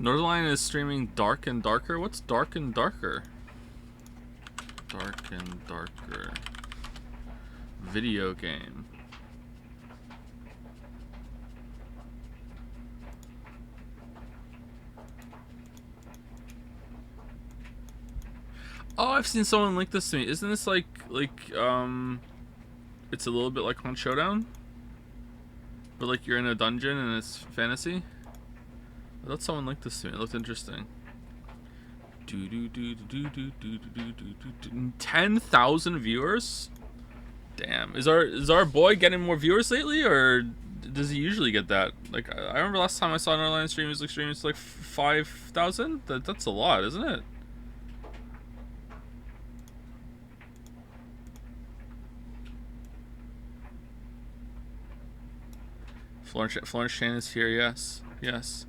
Northernlion is streaming Dark and Darker. What's Dark and Darker? Dark and Darker. Video game. Oh, I've seen someone link this to me. Isn't this like it's a little bit like Hunt Showdown? But like you're in a dungeon and it's fantasy? I thought someone linked this to me. It looked interesting. 10,000 viewers? Damn. Is our boy getting more viewers lately, or does he usually get that? Like I remember last time I saw an online stream, he was like streaming to like 5,000. That's a lot, isn't it? Florence Chan is here. Yes, yes.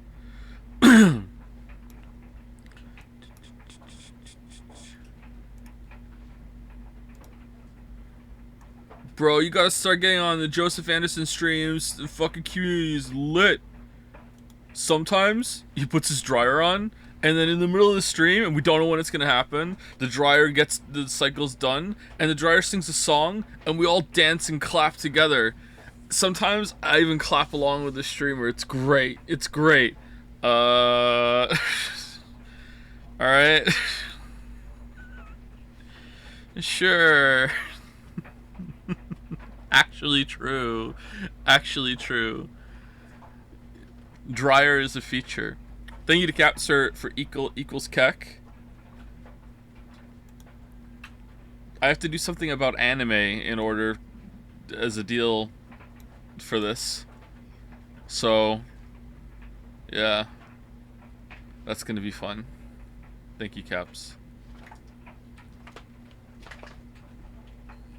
Bro, you gotta start getting on the Joseph Anderson streams. The fucking community is lit. Sometimes he puts his dryer on, and then in the middle of the stream, and we don't know when it's gonna happen, the dryer gets the cycles done, and the dryer sings a song, and we all dance and clap together. Sometimes I even clap along with the streamer. It's great. It's great. Alright. Sure. Actually true. Actually true. Dryer is a feature. Thank you to Capsir for equals Keck. I have to do something about anime in order as a deal for this. So yeah. That's gonna be fun. Thank you, Caps.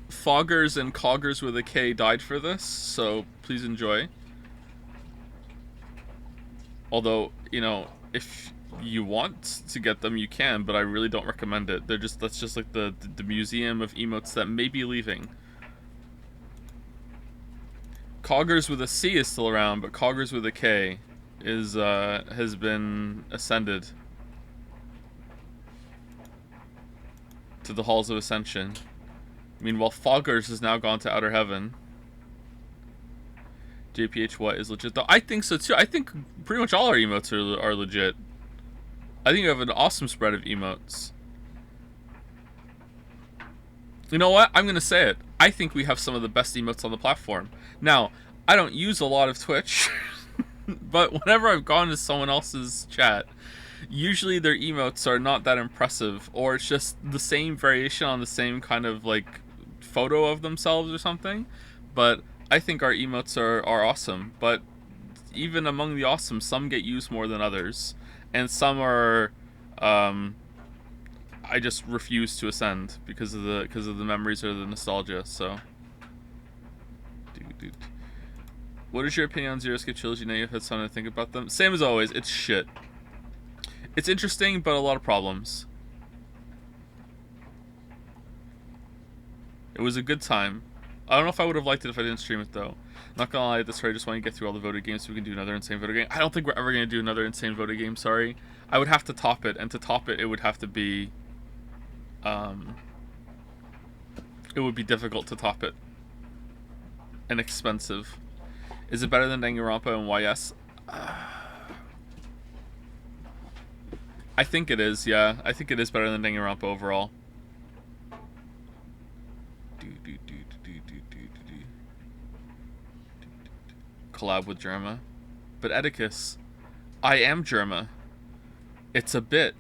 Foggers and Coggers with a K died for this, so please enjoy. Although, you know, if you want to get them, you can, but I really don't recommend it. That's just like the museum of emotes that may be leaving. Coggers with a C is still around, but Coggers with a K is has been ascended to the halls of ascension. Meanwhile, Foggers has now gone to outer heaven. JPH what is legit though? I think so too. I think pretty much all our emotes are legit. I think we have an awesome spread of emotes. You know what? I'm gonna say it. I think we have some of the best emotes on the platform. Now, I don't use a lot of Twitch, but whenever I've gone to someone else's chat, usually their emotes are not that impressive, or it's just the same variation on the same kind of like photo of themselves or something. But I think our emotes are awesome. But even among the awesome, some get used more than others, and some are I just refuse to ascend because of the memories or the nostalgia. So dude. What is your opinion on Zero Escape Trilogy now you've had something to think about them? Same as always, it's shit. It's interesting, but a lot of problems. It was a good time. I don't know if I would have liked it if I didn't stream it, though. Not gonna lie, this way I just want to get through all the voted games so we can do another insane voted game. I don't think we're ever gonna do another insane voted game, sorry. I would have to top it, and to top it, it would have to be... it would be difficult to top it. And expensive. Is it better than Danganronpa and YS? I think it is, yeah. I think it is better than Danganronpa overall. Collab with Germa. But Edicus, I am Germa. It's a bit.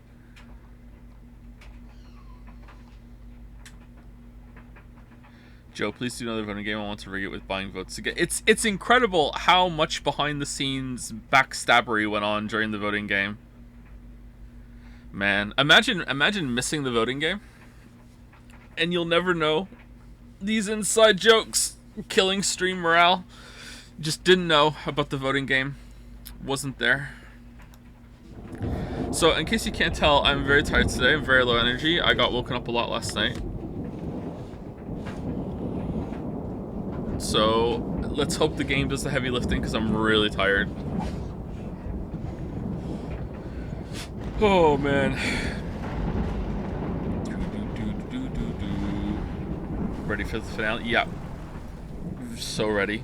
Joe, please do another voting game. I want to rig it with buying votes again. It's incredible how much behind the scenes backstabbery went on during the voting game. Man, imagine missing the voting game, and you'll never know these inside jokes killing stream morale. Just didn't know about the voting game. wasn't there. So, in case you can't tell, I'm very tired today. I'm very low energy. I got woken up a lot last night. So, let's hope the game does the heavy lifting, because I'm really tired. Oh, man. Ready for the finale? Yeah. So ready.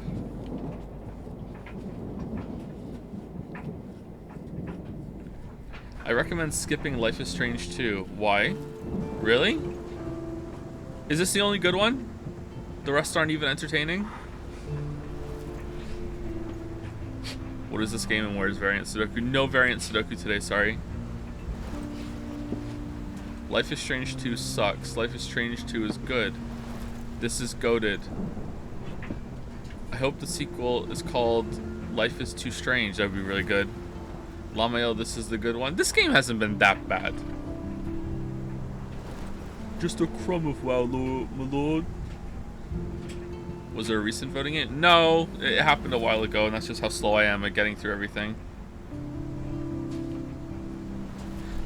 I recommend skipping Life is Strange 2. Why? Really? Is this the only good one? The rest aren't even entertaining? What is this game and where is Variant Sudoku? No Variant Sudoku today, sorry. Life is Strange 2 sucks. Life is Strange 2 is good. This is goated. I hope the sequel is called Life is Too Strange. That would be really good. Lamael, this is the good one. This game hasn't been that bad. Just a crumb of WoW, my lord. Was there a recent voting in? No, it happened a while ago, and that's just how slow I am at getting through everything.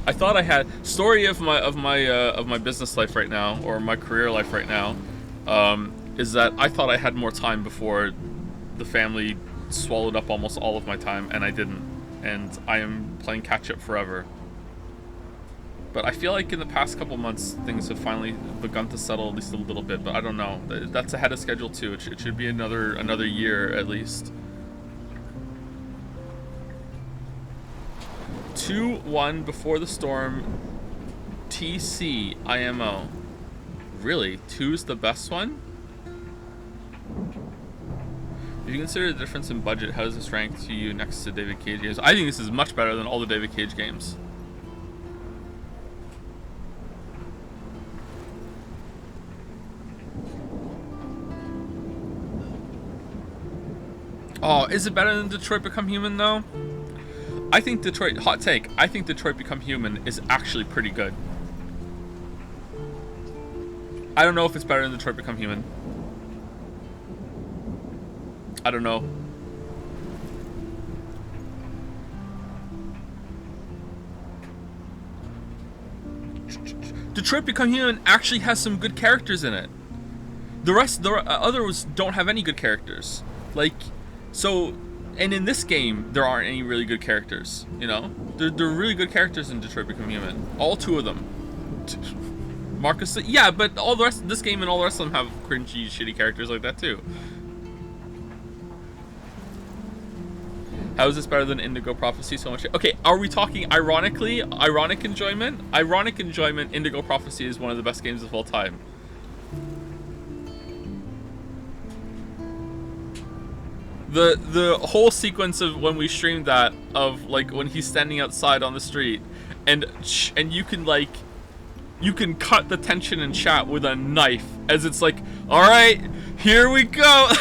I thought I had story of my business life right now, or my career life right now, is that I thought I had more time before the family swallowed up almost all of my time, and I didn't. And I am playing catch up forever. But I feel like in the past couple months, things have finally begun to settle at least a little bit. But I don't know. That's ahead of schedule too. It should be another year at least. 2-1 Before the Storm. TC IMO. Really? 2's the best one? If you consider the difference in budget, how does this rank to you next to David Cage games? I think this is much better than all the David Cage games. Oh, is it better than Detroit Become Human though? I think Detroit, hot take, I think Detroit Become Human is actually pretty good. I don't know if it's better than Detroit Become Human. I don't know. Detroit Become Human actually has some good characters in it. The others don't have any good characters. Like, so, and in this game, there aren't any really good characters, you know? There are really good characters in Detroit Become Human. All 2 of them. Marcus, yeah, but all the rest of this game and all the rest of them have cringy, shitty characters like that too. How is this better than Indigo Prophecy so much? Okay, are we talking ironically? Ironic enjoyment? Ironic enjoyment, Indigo Prophecy is one of the best games of all time. The whole sequence of when we streamed that, of like when he's standing outside on the street, and you can like, you can cut the tension in chat with a knife as it's like, all right, here we go.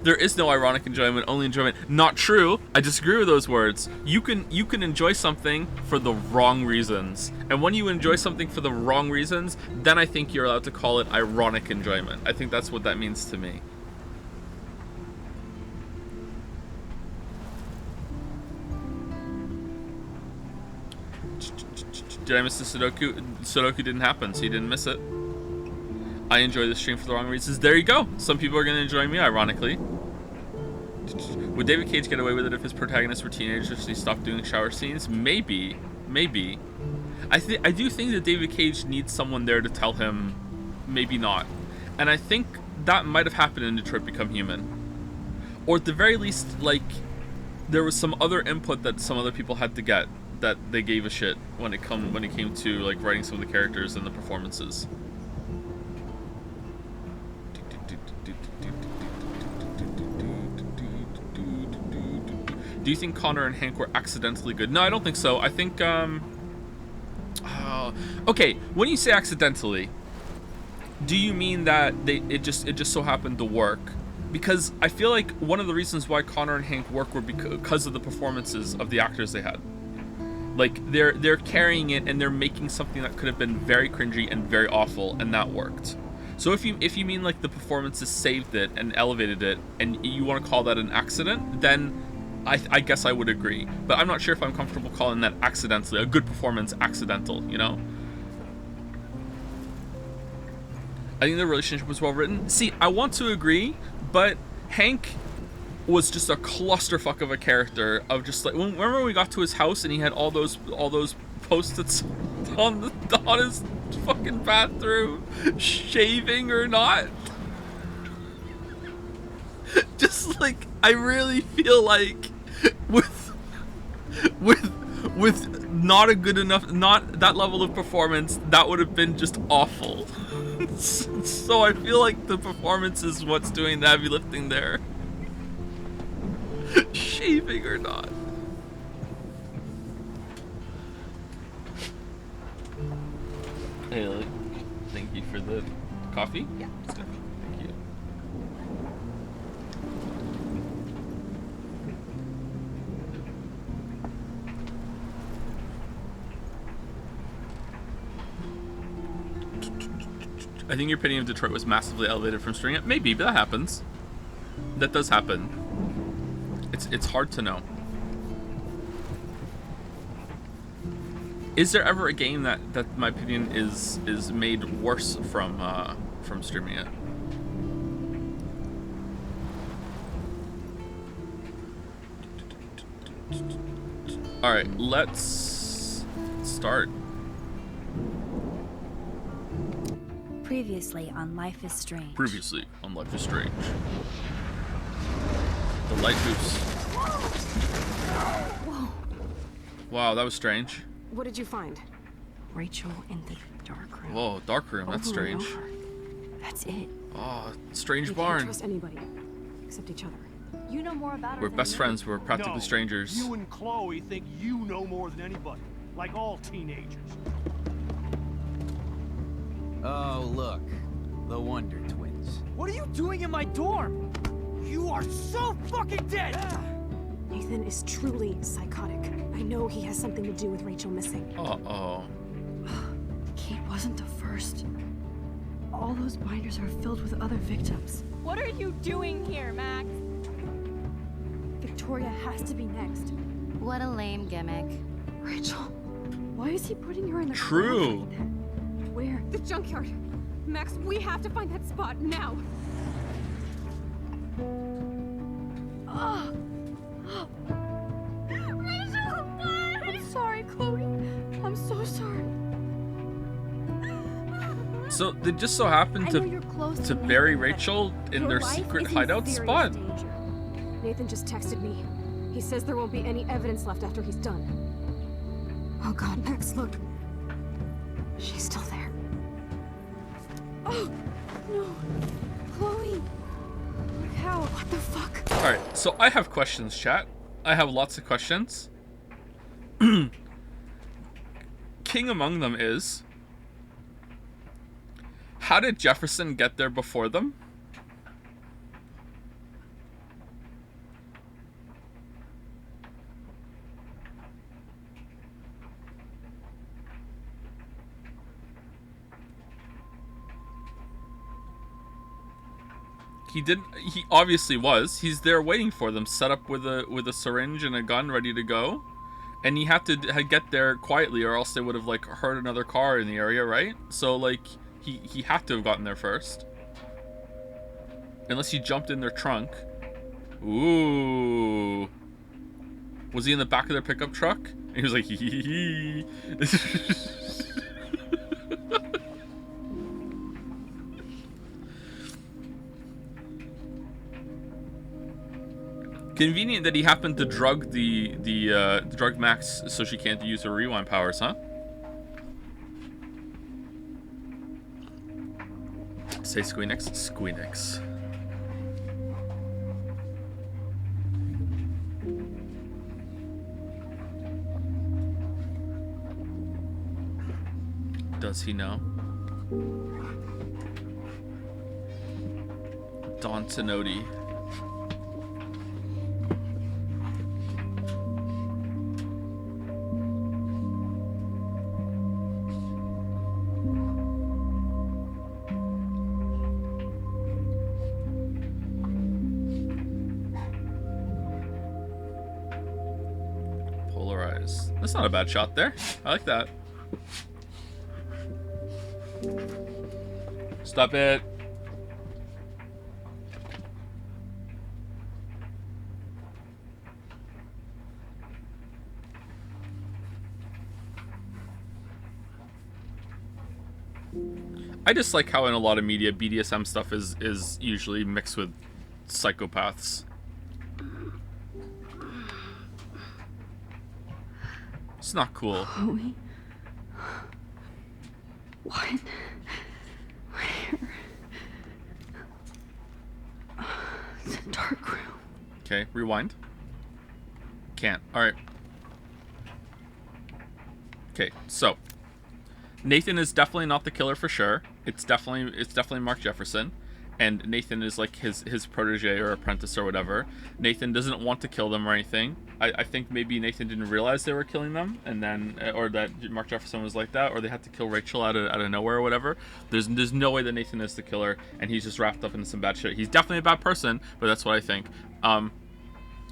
There is no ironic enjoyment, only enjoyment. Not true. I disagree with those words. You can enjoy something for the wrong reasons. And when you enjoy something for the wrong reasons, then I think you're allowed to call it ironic enjoyment. I think that's what that means to me. Did I miss the Sudoku? Sudoku didn't happen, so you didn't miss it. I enjoy the stream for the wrong reasons. There you go. Some people are going to enjoy me, ironically. Would David Cage get away with it if his protagonists were teenagers and he stopped doing shower scenes? Maybe. Maybe. I do think that David Cage needs someone there to tell him maybe not. And I think that might have happened in Detroit Become Human. Or at the very least, like, there was some other input that some other people had to get that they gave a shit when it came to like writing some of the characters and the performances. Do you think Connor and Hank were accidentally good? No, I don't think so. I think, okay, when you say accidentally, do you mean that it just so happened to work? Because I feel like one of the reasons why Connor and Hank work were because of the performances of the actors they had. Like they're carrying it and they're making something that could have been very cringy and very awful, and that worked. So if you mean like the performances saved it and elevated it, and you want to call that an accident, then I guess I would agree. But I'm not sure if I'm comfortable calling that accidentally a good performance accidental. You know. I think the relationship was well written. See, I want to agree, but Hank was just a clusterfuck of a character. Of just like, remember when we got to his house and he had all those post-its on his fucking bathroom, shaving or not. Just like, I really feel like with not a good enough, not that level of performance, that would have been just awful. So I feel like the performance is what's doing the heavy lifting there. Shaving or not. Hey, Lily. Thank you for the coffee. Yeah. Thank you. I think your opinion of Detroit was massively elevated from streaming it. Maybe, but that happens. That does happen. It's hard to know. Is there ever a game that my opinion is made worse from streaming it? All right, let's start. Previously on Life is Strange. Previously on Life is Strange. The light boost. Whoa. Wow, that was strange. What did you find? Rachel in the dark room. Whoa, dark room. That's Over and strange. over. That's it. Oh, strange We barn. can't trust anybody except each other. You know more about her We're than best me. friends. We're practically No, strangers. You and Chloe think you know more than anybody, like all teenagers. Oh, look. The Wonder Twins. What are you doing in my dorm? You are so fucking dead! Nathan is truly psychotic. I know he has something to do with Rachel missing. Uh-oh. Kate wasn't the first. All those binders are filled with other victims. What are you doing here, Max? Victoria has to be next. What a lame gimmick. Rachel, why is he putting her in the True. ground like that? Where? The junkyard. Max, we have to find that spot now. Rachel, I'm sorry, Chloe. I'm so sorry. So they just so happened I know you're close to me, bury but Rachel in Your their life secret is in hideout serious spot. danger. Nathan just texted me. He says there won't be any evidence left after he's done. Oh God, Max, look. She's still there. Oh, no. Chloe. How? What the fuck? All right, so I have questions, chat. I have lots of questions. King among them is, how did Jefferson get there before them? He didn't. He obviously was. He's there waiting for them, set up with a syringe and a gun ready to go, and he had to get there quietly, or else they would have like heard another car in the area, right? So like he had to have gotten there first, unless he jumped in their trunk. Ooh, was he in the back of their pickup truck? And he was like, hee hee hee. Convenient that he happened to drug drug Max so she can't use her rewind powers, huh? Say Squeenix? Squeenix. Does he know? Don Tenotti. That's not a bad shot there. I like that. Stop it. I just like how in a lot of media BDSM stuff is usually mixed with psychopaths. It's not cool. Chloe? What? Where? It's a dark room. Okay, rewind. Can't. Alright. Okay, so Nathan is definitely not the killer for sure. It's definitely Mark Jefferson. And Nathan is like his protege or apprentice or whatever. Nathan doesn't want to kill them or anything. I think maybe Nathan didn't realize they were killing them, and then or that Mark Jefferson was like that, or they had to kill Rachel out of nowhere or whatever. There's no way that Nathan is the killer, and he's just wrapped up into some bad shit. He's definitely a bad person, but that's what I think.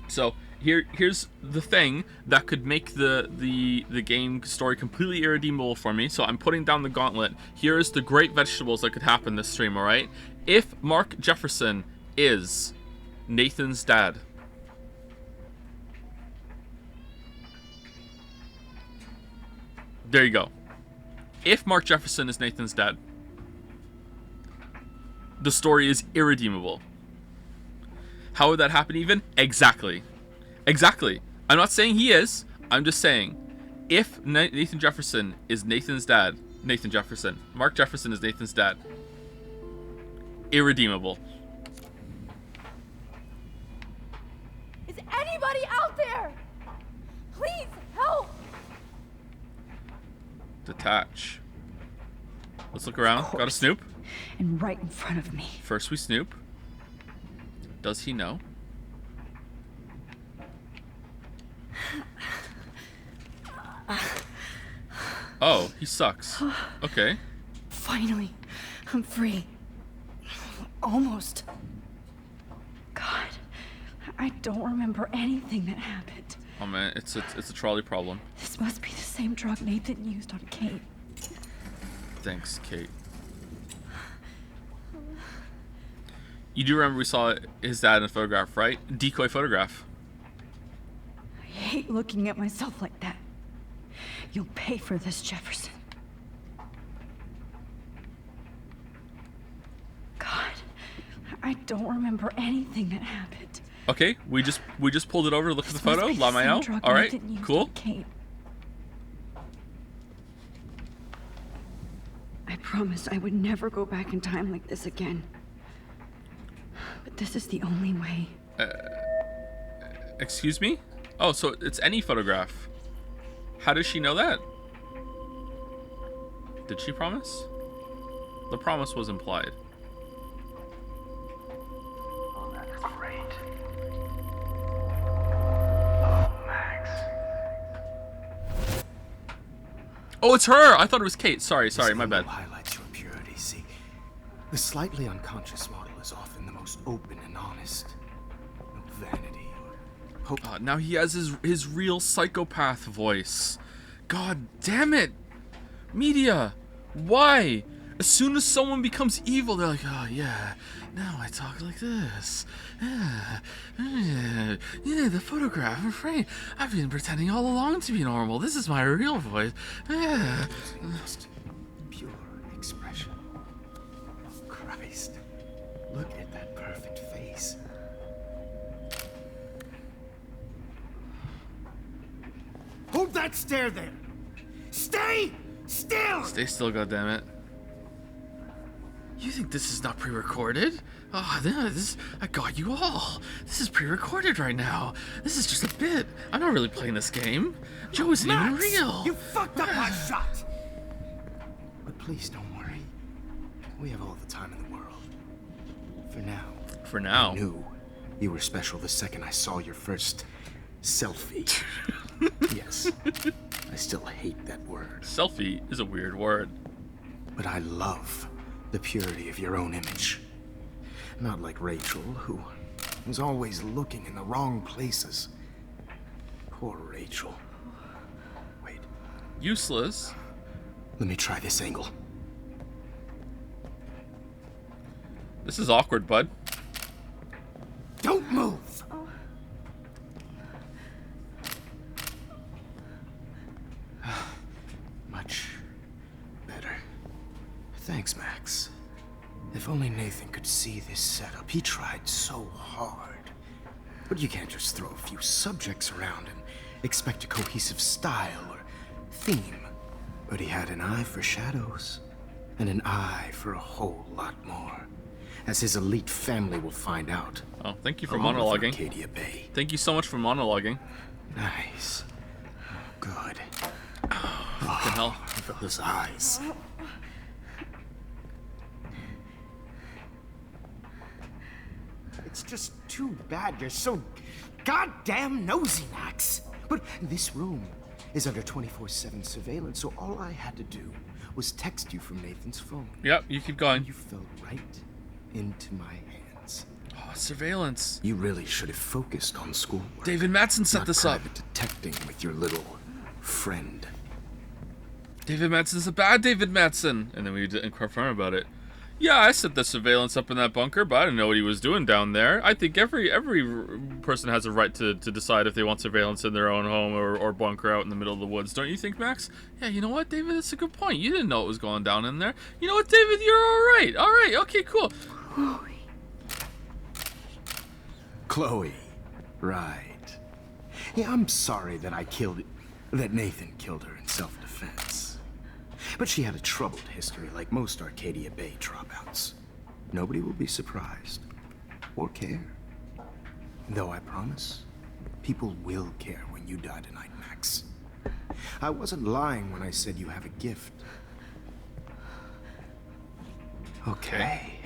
So here's the thing that could make the game story completely irredeemable for me. So I'm putting down the gauntlet. Here is the great vegetables that could happen this stream. All right, if Mark Jefferson is Nathan's dad, there you go. If Mark Jefferson is Nathan's dad, the story is irredeemable. How would that happen even? Exactly. I'm not saying he is. I'm just saying, if Nathan Jefferson is Nathan's dad, Nathan Jefferson, Mark Jefferson is Nathan's dad, irredeemable. Is anybody out there? Please help! Detach. Let's look around. Got a snoop. And right in front of me. First we snoop. Does he know? Oh, he sucks. Okay. Finally, I'm free. Almost. God, I don't remember anything that happened. Oh man, it's a trolley problem. This must be the same drug Nathan used on Kate. Thanks, Kate. You do remember we saw his dad in a photograph, right? Decoy photograph. I hate looking at myself like that. You'll pay for this, Jefferson. God, I don't remember anything that happened. Okay, we just pulled it over to look at the photo. This must be the same Lamayo. drug All right, Nathan used cool. on Kate. I promised I would never go back in time like this again. But this is the only way. Excuse me? Oh, so it's any photograph. How does she know that? Did she promise? The promise was implied. Oh, that's great. Oh, Max. Oh, it's her! I thought it was Kate. Sorry, my bad. Highlights your purity. See, the slightly unconscious model is often the most open and honest. No vanity or hope. Now he has his real psychopath voice. God damn it! Media! Why? As soon as someone becomes evil, they're like, oh yeah, now I talk like this. Yeah, the photograph, I'm afraid. I've been pretending all along to be normal. This is my real voice. Yeah. Just pure expression. Oh, Christ. Look at that perfect face. Hold that stare there! Stay still! Stay still, goddammit. You think this is not pre-recorded? Oh, I got you all. This is pre-recorded right now. This is just a bit. I'm not really playing this game. Joe isn't even Max, real. you fucked up my shot! But please don't worry. We have all the time in the world. For now. For now. I knew you were special the second I saw your first selfie. Yes, I still hate that word. Selfie is a weird word. But I love the purity of your own image. Not like Rachel, who was always looking in the wrong places. Poor Rachel. Useless. Let me try this angle. This is awkward, bud. Don't move! Much better. Thanks, Max. If only Nathan could see this setup. He tried so hard. But you can't just throw a few subjects around and expect a cohesive style or theme. But he had an eye for shadows, and an eye for a whole lot more. As his elite family will find out. Oh, thank you for Along with monologuing. Arcadia Bay. Thank you so much for monologuing. Nice. Good. Fucking hell. Those eyes. It's just too bad you're so goddamn nosy, Max. But this room is under 24/7 surveillance, so all I had to do was text you from Nathan's phone. Yep, you keep going. You fell right into my hands. Oh, surveillance. You really should have focused on schoolwork. David Madsen set not this up. private detecting with your little friend. David Madsen's a bad David Madsen. And then we didn't confirm about it. Yeah, I set the surveillance up in that bunker, but I didn't know what he was doing down there. I think every person has a right to decide if they want surveillance in their own home or bunker out in the middle of the woods. Don't you think, Max? Yeah, you know what, David? That's a good point. You didn't know what was going down in there. You know what, David? You're all right. All right. Okay, cool. Chloe. Right. Yeah, I'm sorry that that Nathan killed her in self-defense. But she had a troubled history like most Arcadia Bay dropouts. Nobody will be surprised. Or care. Though I promise, people will care when you die tonight, Max. I wasn't lying when I said you have a gift. Okay.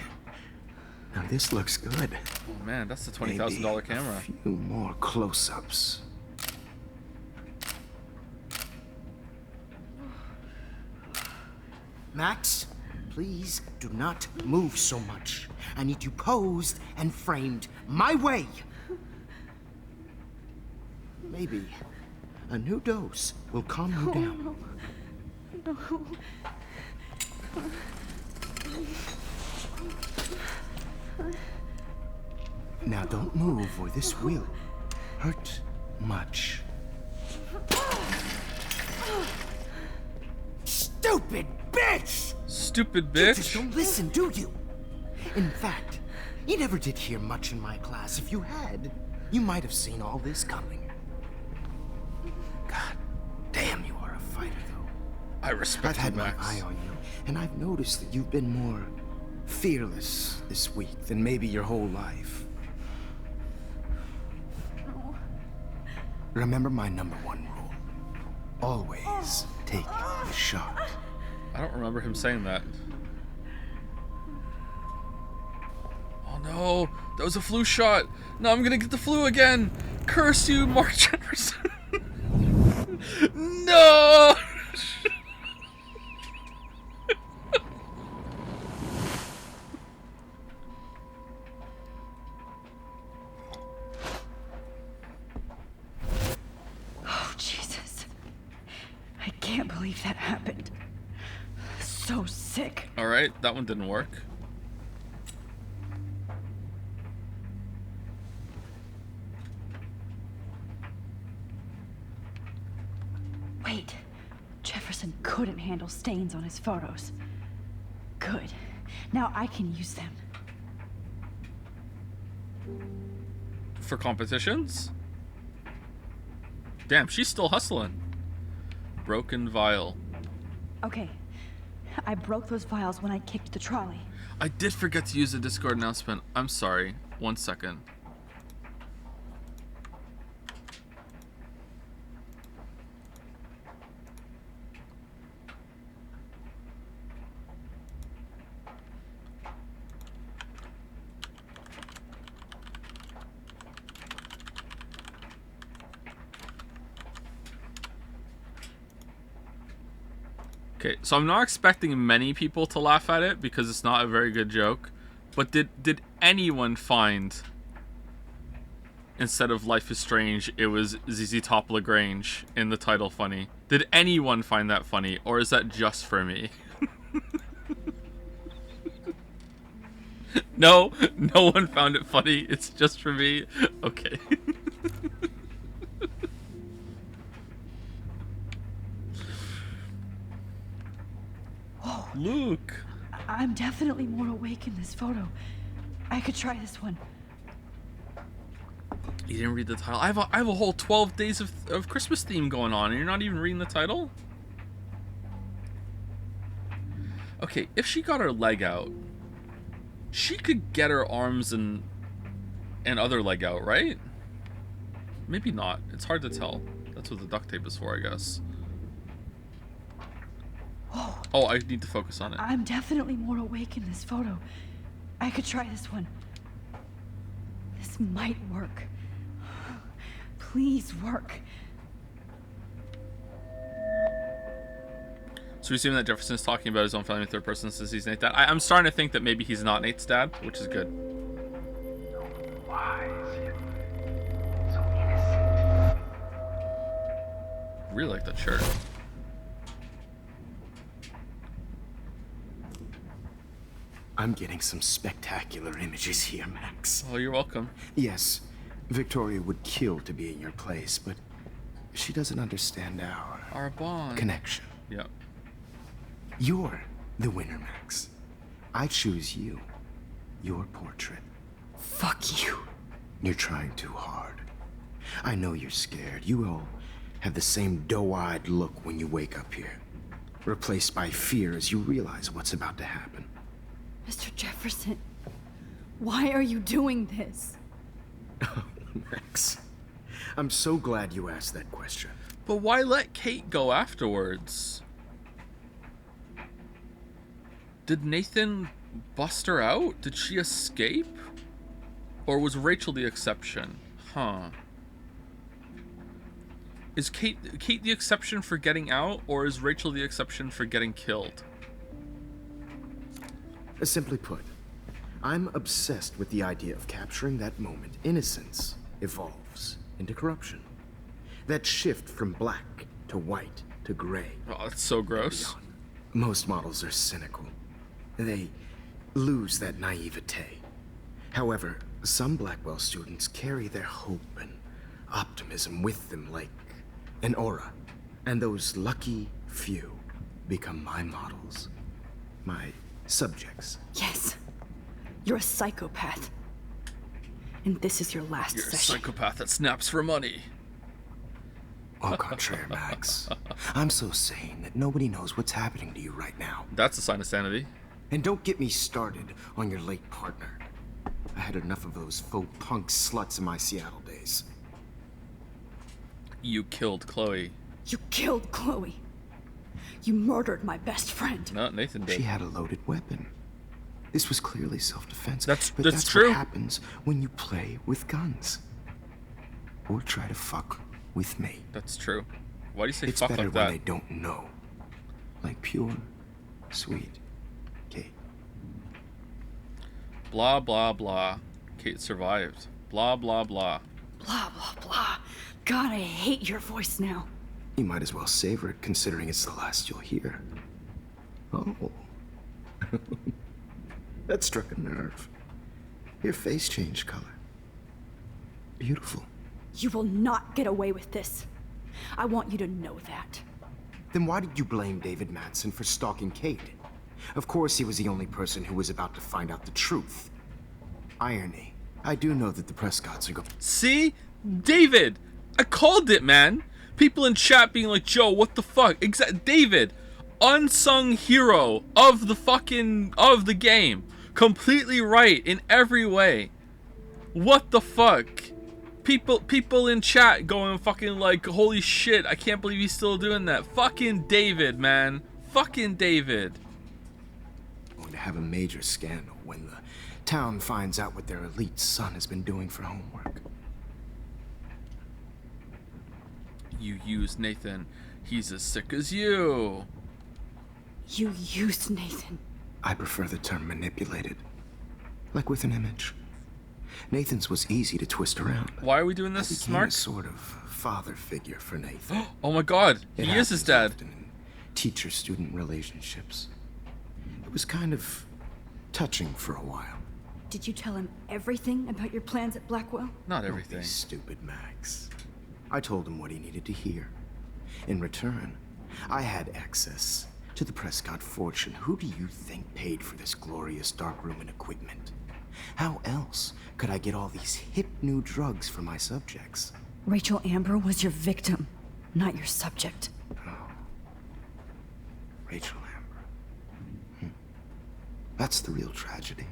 Now this looks good. Oh, man, that's the $20,000 camera. A few more close-ups. Max, please do not move so much. I need you posed and framed my way. Maybe a new dose will calm you down. Now don't move or this will hurt much. Stupid bitch! Stupid You just bitch. don't listen, do you? In fact, you never did hear much in my class. If you had, you might have seen all this coming. God damn, you are a fighter, though. I respect I've had you, my Max. eye on you, and I've noticed that you've been more fearless this week than maybe your whole life. Remember my #1 rule. Always take a shot. I don't remember him saying that. Oh no, that was a flu shot. No, I'm gonna get the flu again. Curse you, Mark Jefferson. No. Oh, Jesus. I can't believe that happened. So sick. All right, that one didn't work. Wait. Jefferson couldn't handle stains on his photos. Good. Now I can use them. For competitions? Damn, she's still hustling. Broken vial. Okay. I broke those vials when I kicked the trolley. I did forget to use the Discord announcement. I'm sorry. 1 second. Okay, so I'm not expecting many people to laugh at it because it's not a very good joke. But did anyone find instead of Life is Strange, it was ZZ Top Lagrange in the title funny? Did anyone find that funny, or is that just for me? No, no one found it funny. It's just for me. Okay. Whoa. Luke. I'm definitely more awake in this photo. I could try this one. You didn't read the title. I have a whole 12 days of Christmas theme going on, and you're not even reading the title? Okay, if she got her leg out, she could get her arms and other leg out, right? Maybe not. It's hard to tell. That's what the duct tape is for, I guess. Whoa. Oh, I need to focus on it. I'm definitely more awake in this photo. I could try this one. This might work. Please work. So we assume that Jefferson's talking about his own family in third person since he's Nate's dad. I'm starting to think that maybe he's not Nate's dad, which is good. Why is he so innocent? Really like that shirt. I'm getting some spectacular images here, Max. Oh, you're welcome. Yes, Victoria would kill to be in your place, but she doesn't understand Our bond. connection. Yeah. You're the winner, Max. I choose you. Your portrait. Fuck you. You're trying too hard. I know you're scared. You all have the same doe-eyed look when you wake up here. Replaced by fear as you realize what's about to happen. Mr. Jefferson, why are you doing this? Oh, Max. I'm so glad you asked that question. But why let Kate go afterwards? Did Nathan bust her out? Did she escape? Or was Rachel the exception? Huh. Is Kate the exception for getting out, or is Rachel the exception for getting killed? Simply put, I'm obsessed with the idea of capturing that moment. Innocence evolves into corruption. That shift from black to white to gray. Oh, that's so gross. Most models are cynical. They lose that naivete. However, some Blackwell students carry their hope and optimism with them like an aura. And those lucky few become my models. My subjects. Yes. You're a psychopath. And this is your last You're a session. psychopath that snaps for money. Au contraire, Max. I'm so sane that nobody knows what's happening to you right now. That's a sign of sanity. And don't get me started on your late partner. I had enough of those faux punk sluts in my Seattle days. You killed Chloe. You killed Chloe. You murdered my best friend. No, Nathan did. She had a loaded weapon. This was clearly self-defense. That's What true. happens when you play with guns. Or try to fuck with me. That's true. Why do you say It's fuck better like when that? they don't know. Like pure, sweet Kate. Blah, blah, blah. Kate survived. Blah, blah, blah. Blah, blah, blah. God, I hate your voice now. You might as well savor it, considering it's the last you'll hear. Oh. That struck a nerve. Your face changed color. Beautiful. You will not get away with this. I want you to know that. Then why did you blame David Madsen for stalking Kate? Of course he was the only person who was about to find out the truth. Irony. I do know that the press gods are going. See? David! I called it, man! People in chat being like, Joe, what the fuck? David! Unsung hero of the game. Completely right in every way. What the fuck? People in chat going fucking like, holy shit, I can't believe he's still doing that. Fucking David, man. Fucking David. Going to have a major scandal when the town finds out what their elite son has been doing for homework. You used Nathan. He's as sick as you. You used Nathan. I prefer the term manipulated. Like with an image. Nathan's was easy to twist around. Why are we doing I this, became Mark? a sort of father figure for Nathan. Oh my god, It he is his happens dad. often in teacher-student relationships. It was kind of touching for a while. Did you tell him everything about your plans at Blackwell? Not Don't be everything. stupid, Max. I told him what he needed to hear. In return, I had access to the Prescott fortune. Who do you think paid for this glorious darkroom and equipment? How else could I get all these hip new drugs for my subjects? Rachel Amber was your victim, not your subject. Rachel Amber. That's the real tragedy.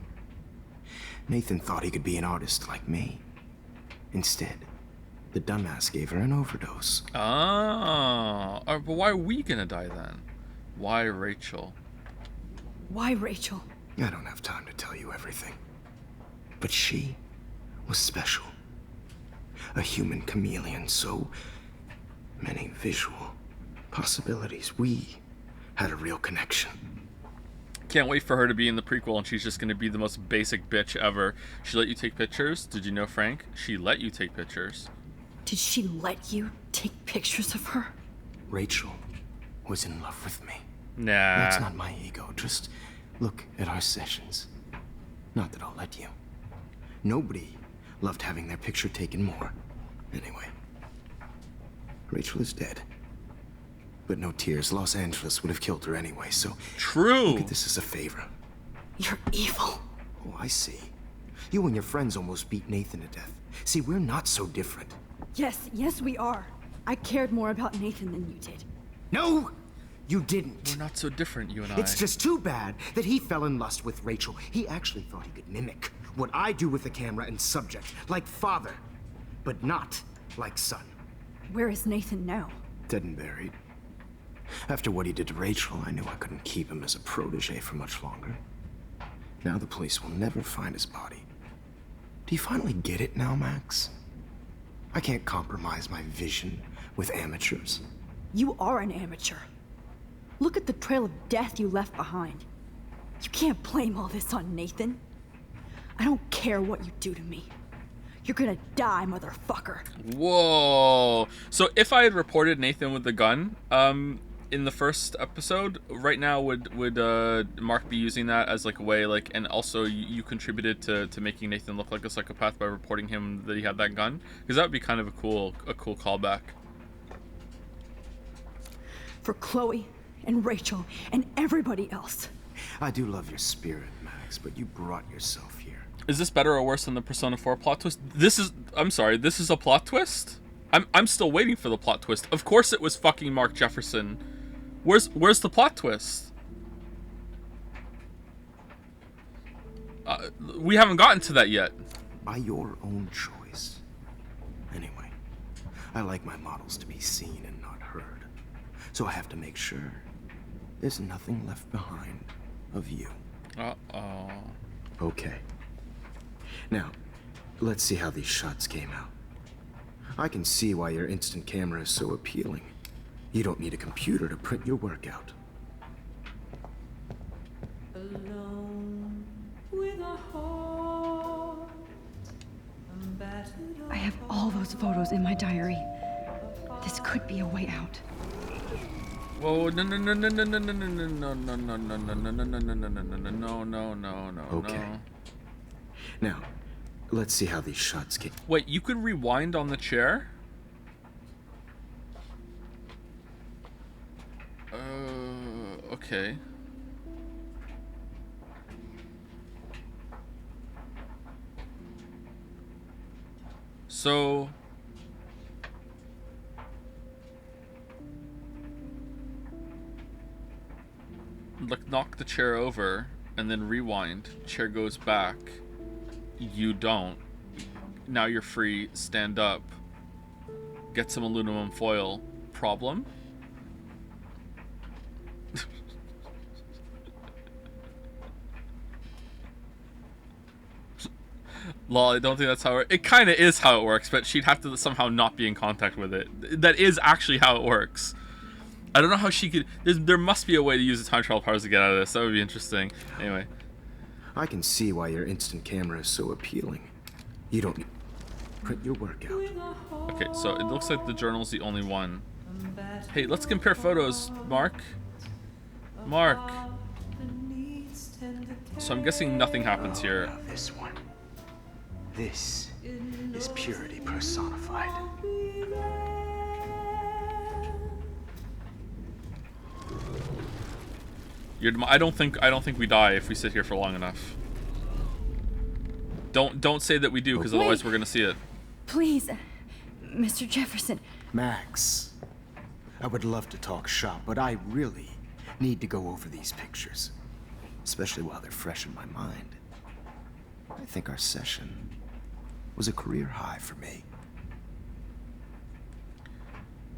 Nathan thought he could be an artist like me. Instead, the dumbass gave her an overdose. Ah, but why are we gonna die then? Why Rachel? Why Rachel? I don't have time to tell you everything. But she was special. A human chameleon, so many visual possibilities. We had a real connection. Can't wait for her to be in the prequel and she's just gonna be the most basic bitch ever. She let you take pictures? Did you know, Frank? She let you take pictures. Did she let you take pictures of her? Rachel was in love with me. Nah. That's not my ego. Just look at our sessions. Not that I'll let you. Nobody loved having their picture taken more. Anyway, Rachel is dead. But no tears. Los Angeles would have killed her anyway, so True. look at this as a favor. You're evil. Oh, I see. You and your friends almost beat Nathan to death. See, we're not so different. Yes, we are. I cared more about Nathan than you did. No, you didn't. We're not so different, you and I. It's just too bad that he fell in lust with Rachel. He actually thought he could mimic what I do with the camera and subject, like father, but not like son. Where is Nathan now? Dead and buried. After what he did to Rachel, I knew I couldn't keep him as a protege for much longer. Now the police will never find his body. Do you finally get it now, Max? I can't compromise my vision with amateurs. You are an amateur. Look at the trail of death you left behind. You can't blame all this on Nathan. I don't care what you do to me. You're gonna die, motherfucker. Whoa. So if I had reported Nathan with the gun, in the first episode, right now would Mark be using that as like a way, like, and also you contributed to making Nathan look like a psychopath by reporting him that he had that gun? Because that would be kind of a cool callback. For Chloe and Rachel and everybody else. I do love your spirit, Max, but you brought yourself here. Is this better or worse than the Persona 4 plot twist? I'm sorry, this is a plot twist? I'm still waiting for the plot twist. Of course it was fucking Mark Jefferson. Where's the plot twist? We haven't gotten to that yet. By your own choice. Anyway, I like my models to be seen and not heard. So I have to make sure there's nothing left behind of you. Uh-oh. Okay. Now, let's see how these shots came out. I can see why your instant camera is so appealing. You don't need a computer to print your work out. I have all those photos in my diary. This could be a way out. Whoa, no. Okay. Now, let's see how these shots came. Wait, you could rewind on the chair? Okay. So like knock the chair over and then rewind. Chair goes back. You don't. Now you're free. Stand up. Get some aluminum foil. Problem? Lol, I don't think that's how it kind of is how it works, but she'd have to somehow not be in contact with it. That is actually how it works. I don't know how she could... There must be a way to use the time travel powers to get out of this. That would be interesting. Anyway. I can see why your instant camera is so appealing. You don't need... Put your work out. Okay, so it looks like the journal's the only one. Hey, let's compare photos, Mark. Mark. So I'm guessing nothing happens here. Now this one. This is purity personified. I don't think we die if we sit here for long enough. Don't say that we do, because otherwise we're gonna see it. Please, Mr. Jefferson. Max, I would love to talk shop, but I really need to go over these pictures, especially while they're fresh in my mind. I think our session was a career high for me.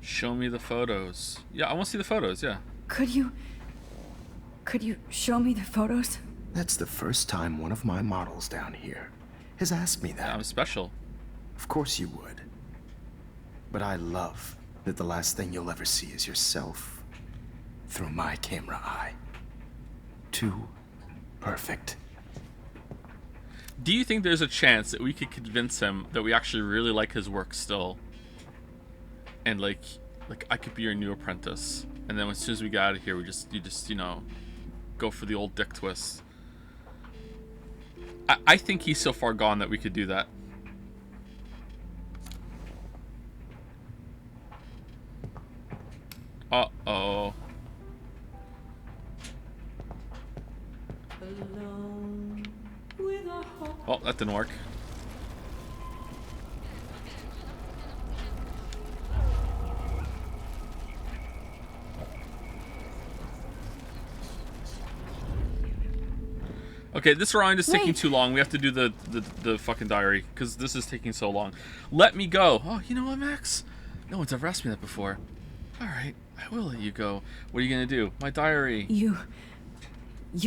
Show me the photos. Yeah, I want to see the photos, yeah. Could you show me the photos? That's the first time one of my models down here has asked me that. Yeah, I'm special. Of course you would. But I love that the last thing you'll ever see is yourself through my camera eye. Too perfect. Do you think there's a chance that we could convince him that we actually really like his work still? And like I could be your new apprentice. And then as soon as we get out of here, you just, you know, go for the old dick twist. I think he's so far gone that we could do that. Uh-oh. Oh, that didn't work. Okay, this round is taking too long. We have to do the fucking diary, because this is taking so long. Let me go. Oh, you know what, Max? No one's ever asked me that before. Alright, I will let you go. What are you gonna do? My diary. You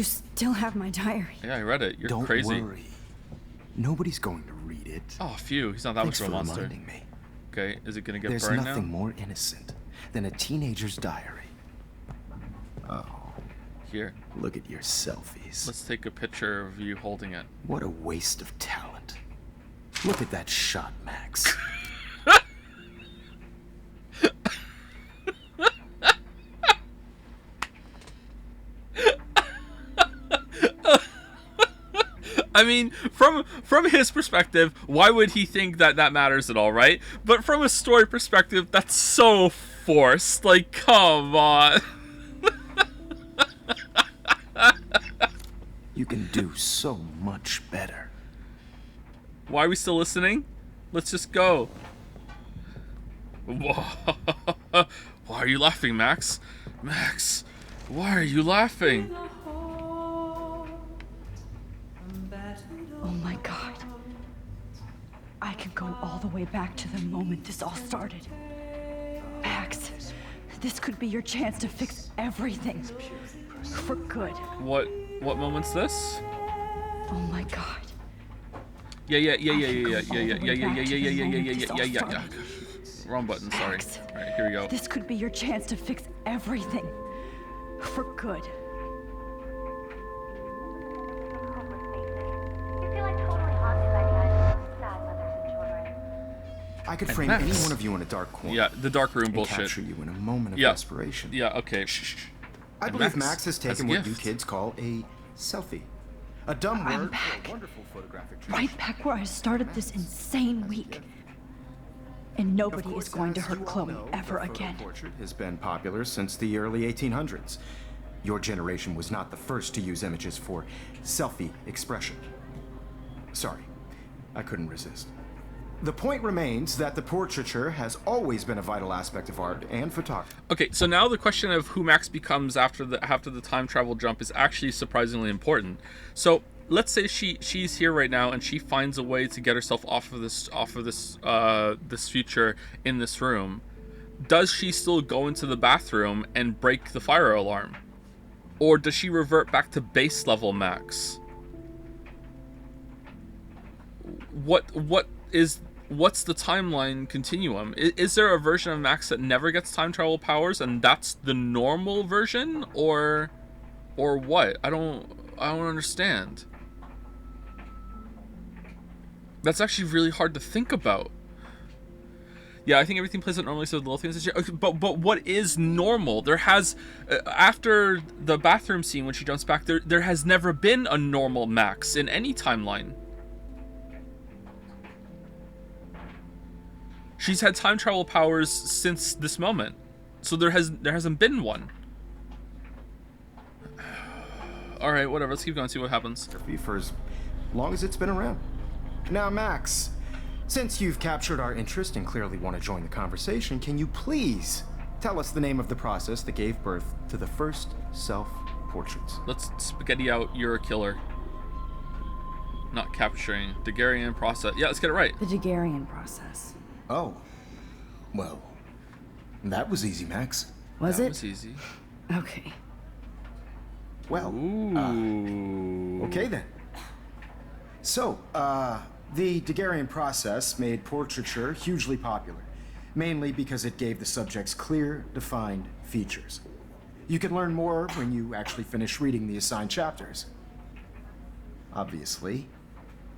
still have my diary. Yeah, I read it. You're Don't crazy. worry. Nobody's going to read it. Oh, phew. He's not that Thanks much of a for monster. reminding me. Okay, is it gonna get There's burned nothing now? more innocent than a teenager's diary. Oh, Here, look at your selfies. let's take a picture of you holding it. What a waste of talent. Look at that shot, Max. I mean, from his perspective, why would he think that that matters at all, right? But from a story perspective, that's so forced. Like, come on. You can do so much better. Why are we still listening? Let's just go. Why are you laughing, Max? Max, why are you laughing? Oh my god. I can go all the way back to the moment this all started. Max, this could be your chance to fix everything. For good. What moment's this? Oh my god. Yeah. Wrong button, sorry. Max, Alright, here we go. this could be your chance to fix everything. For good. I could And frame Max. any one of you in a dark corner. Yeah, the dark room and bullshit. capture you in a moment of Yeah. desperation. Yeah, okay. Shh. I And believe Max Max has has taken a what you gift. kids call a selfie. A dumb I'm word back. for a wonderful photographic treat. Right back where I started this insane week. And Of nobody course, is going to as hurt you all Chloe know, ever the photo again. portrait has been popular since the early 1800s. Your generation was not the first to use images for selfie expression. Sorry, I couldn't resist. The point remains that the portraiture has always been a vital aspect of art and photography. Okay, so now the question of who Max becomes after the time travel jump is actually surprisingly important. So let's say she's here right now and she finds a way to get herself off of this future in this room. Does she still go into the bathroom and break the fire alarm, or does she revert back to base level Max? What's the timeline continuum? Is there a version of Max that never gets time travel powers and that's the normal version, or what? I don't understand. That's actually really hard to think about. Yeah, I think everything plays out normally, so the little things. Okay, but what is normal? There has after the bathroom scene when she jumps back, there has never been a normal Max in any timeline. She's had time travel powers since this moment, so there hasn't been one. All right, whatever. Let's keep going. See what happens. For as long as it's been around. Now, Max. Since you've captured our interest and clearly want to join the conversation, can you please tell us the name of the process that gave birth to the first self-portraits? Let's spaghetti out. You're a killer. Not capturing. Daguerrean process. Yeah, let's get it right. The Daguerrean process. Oh. Well, that was easy, Max. Was that it? Was easy. Okay. Well, okay then. So, the Daguerrean process made portraiture hugely popular, mainly because it gave the subjects clear, defined features. You can learn more when you actually finish reading the assigned chapters. Obviously,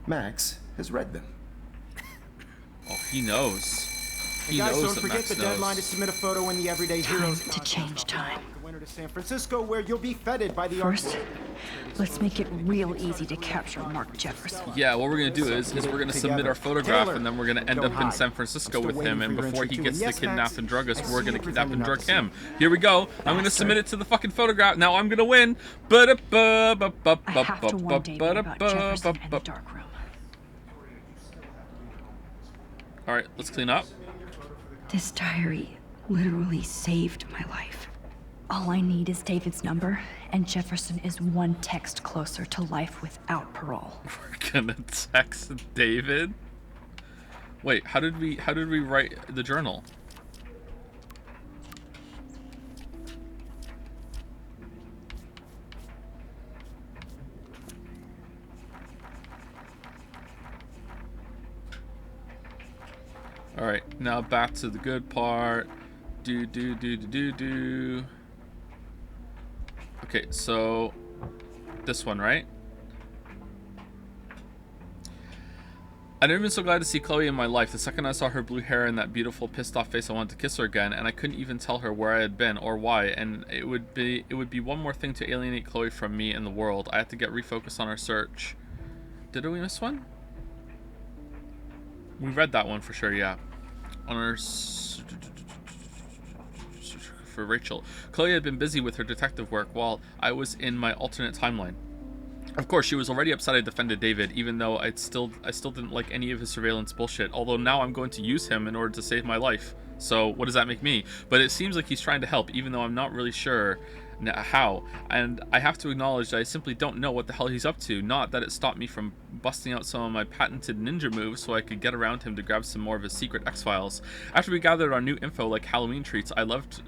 Max has read them. Oh, he knows. He guys, knows don't that forget Max the knows. deadline to submit a photo in the Everyday Heroes To change time. the winter to San Francisco, where you'll be feted by the First, let's make it real easy to capture Mark Jefferson. Yeah, what we're gonna do is we're gonna submit our photograph, and then we're gonna end up in San Francisco I'm with still him, waiting and for your before he entry gets too. to And yes, kidnap Max, and drug us, I we're see gonna you're kidnap and pretending drug not to him. see. Here we go. I'm gonna submit it to the fucking photograph. Now I'm gonna win. I have to warn David about Jefferson and the dark room. All right, let's clean up. This diary literally saved my life. All I need is David's number, and Jefferson is one text closer to life without parole. We're gonna text David. Wait, how did we write the journal? All right, now back to the good part. Do. Okay, so this one, right? I've never been so glad to see Chloe in my life. The second I saw her blue hair and that beautiful pissed off face, I wanted to kiss her again, and I couldn't even tell her where I had been or why. And it would be one more thing to alienate Chloe from me and the world. I had to get refocused on our search. Did we miss one? We read that one for sure, yeah. On our for Rachel. Chloe had been busy with her detective work while I was in my alternate timeline. Of course, she was already upset I defended David, even though I still didn't like any of his surveillance bullshit. Although now I'm going to use him in order to save my life. So what does that make me? But it seems like he's trying to help, even though I'm not really sure how. And I have to acknowledge that I simply don't know what the hell he's up to. Not that it stopped me from busting out some of my patented ninja moves so I could get around him to grab some more of his secret X-Files. After we gathered our new info like Halloween treats, I loved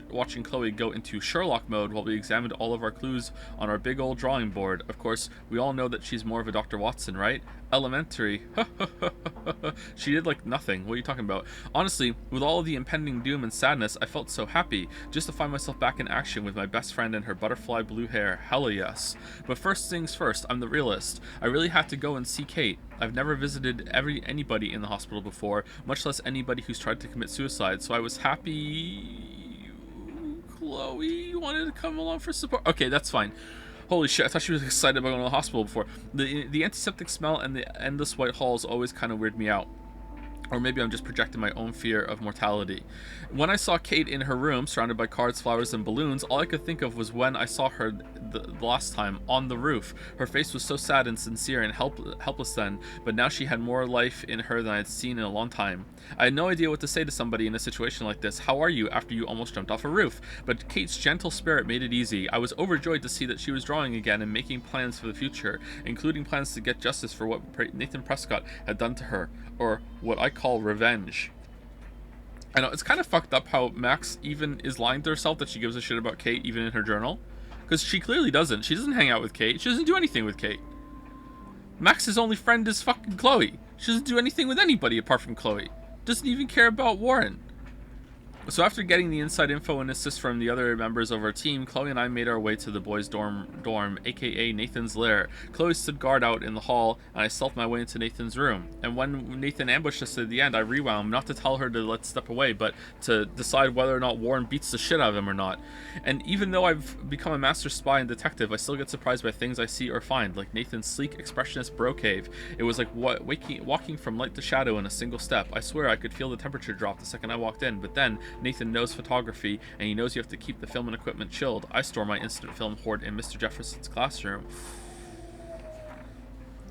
watching Chloe go into Sherlock mode while we examined all of our clues on our big old drawing board. Of course, we all know that she's more of a Dr. Watson, right? Elementary. She did like nothing. What are you talking about? Honestly, with all of the impending doom and sadness, I felt so happy just to find myself back in action with my best friend and her butterfly blue hair. Hella yes. But first things first, I'm the realist. I really had to go and see Kate. I've never visited anybody in the hospital before, much less anybody who's tried to commit suicide, so I was happy Chloe wanted to come along for support. Okay, that's fine. Holy shit, I thought she was excited about going to the hospital before. The antiseptic smell and the endless white halls always kind of weird me out. Or maybe I'm just projecting my own fear of mortality. When I saw Kate in her room, surrounded by cards, flowers, and balloons, all I could think of was when I saw her the last time, on the roof. Her face was so sad and sincere and helpless then, but now she had more life in her than I had seen in a long time. I had no idea what to say to somebody in a situation like this. How are you? After you almost jumped off a roof. But Kate's gentle spirit made it easy. I was overjoyed to see that she was drawing again and making plans for the future, including plans to get justice for what Nathan Prescott had done to her, or what I call revenge. I know, it's kind of fucked up how Max even is lying to herself that she gives a shit about Kate even in her journal. Because she clearly doesn't. She doesn't hang out with Kate. She doesn't do anything with Kate. Max's only friend is fucking Chloe. She doesn't do anything with anybody apart from Chloe. Doesn't even care about Warren. So after getting the inside info and assist from the other members of our team, Chloe and I made our way to the boys' dorm, aka Nathan's lair. Chloe stood guard out in the hall, and I stealthed my way into Nathan's room. And when Nathan ambushed us at the end, I rewound, not to tell her to let's step away, but to decide whether or not Warren beats the shit out of him or not. And even though I've become a master spy and detective, I still get surprised by things I see or find, like Nathan's sleek, expressionist bro cave. It was like walking from light to shadow in a single step. I swear I could feel the temperature drop the second I walked in, but then Nathan knows photography, and he knows you have to keep the film and equipment chilled. I store my instant film hoard in Mr. Jefferson's classroom.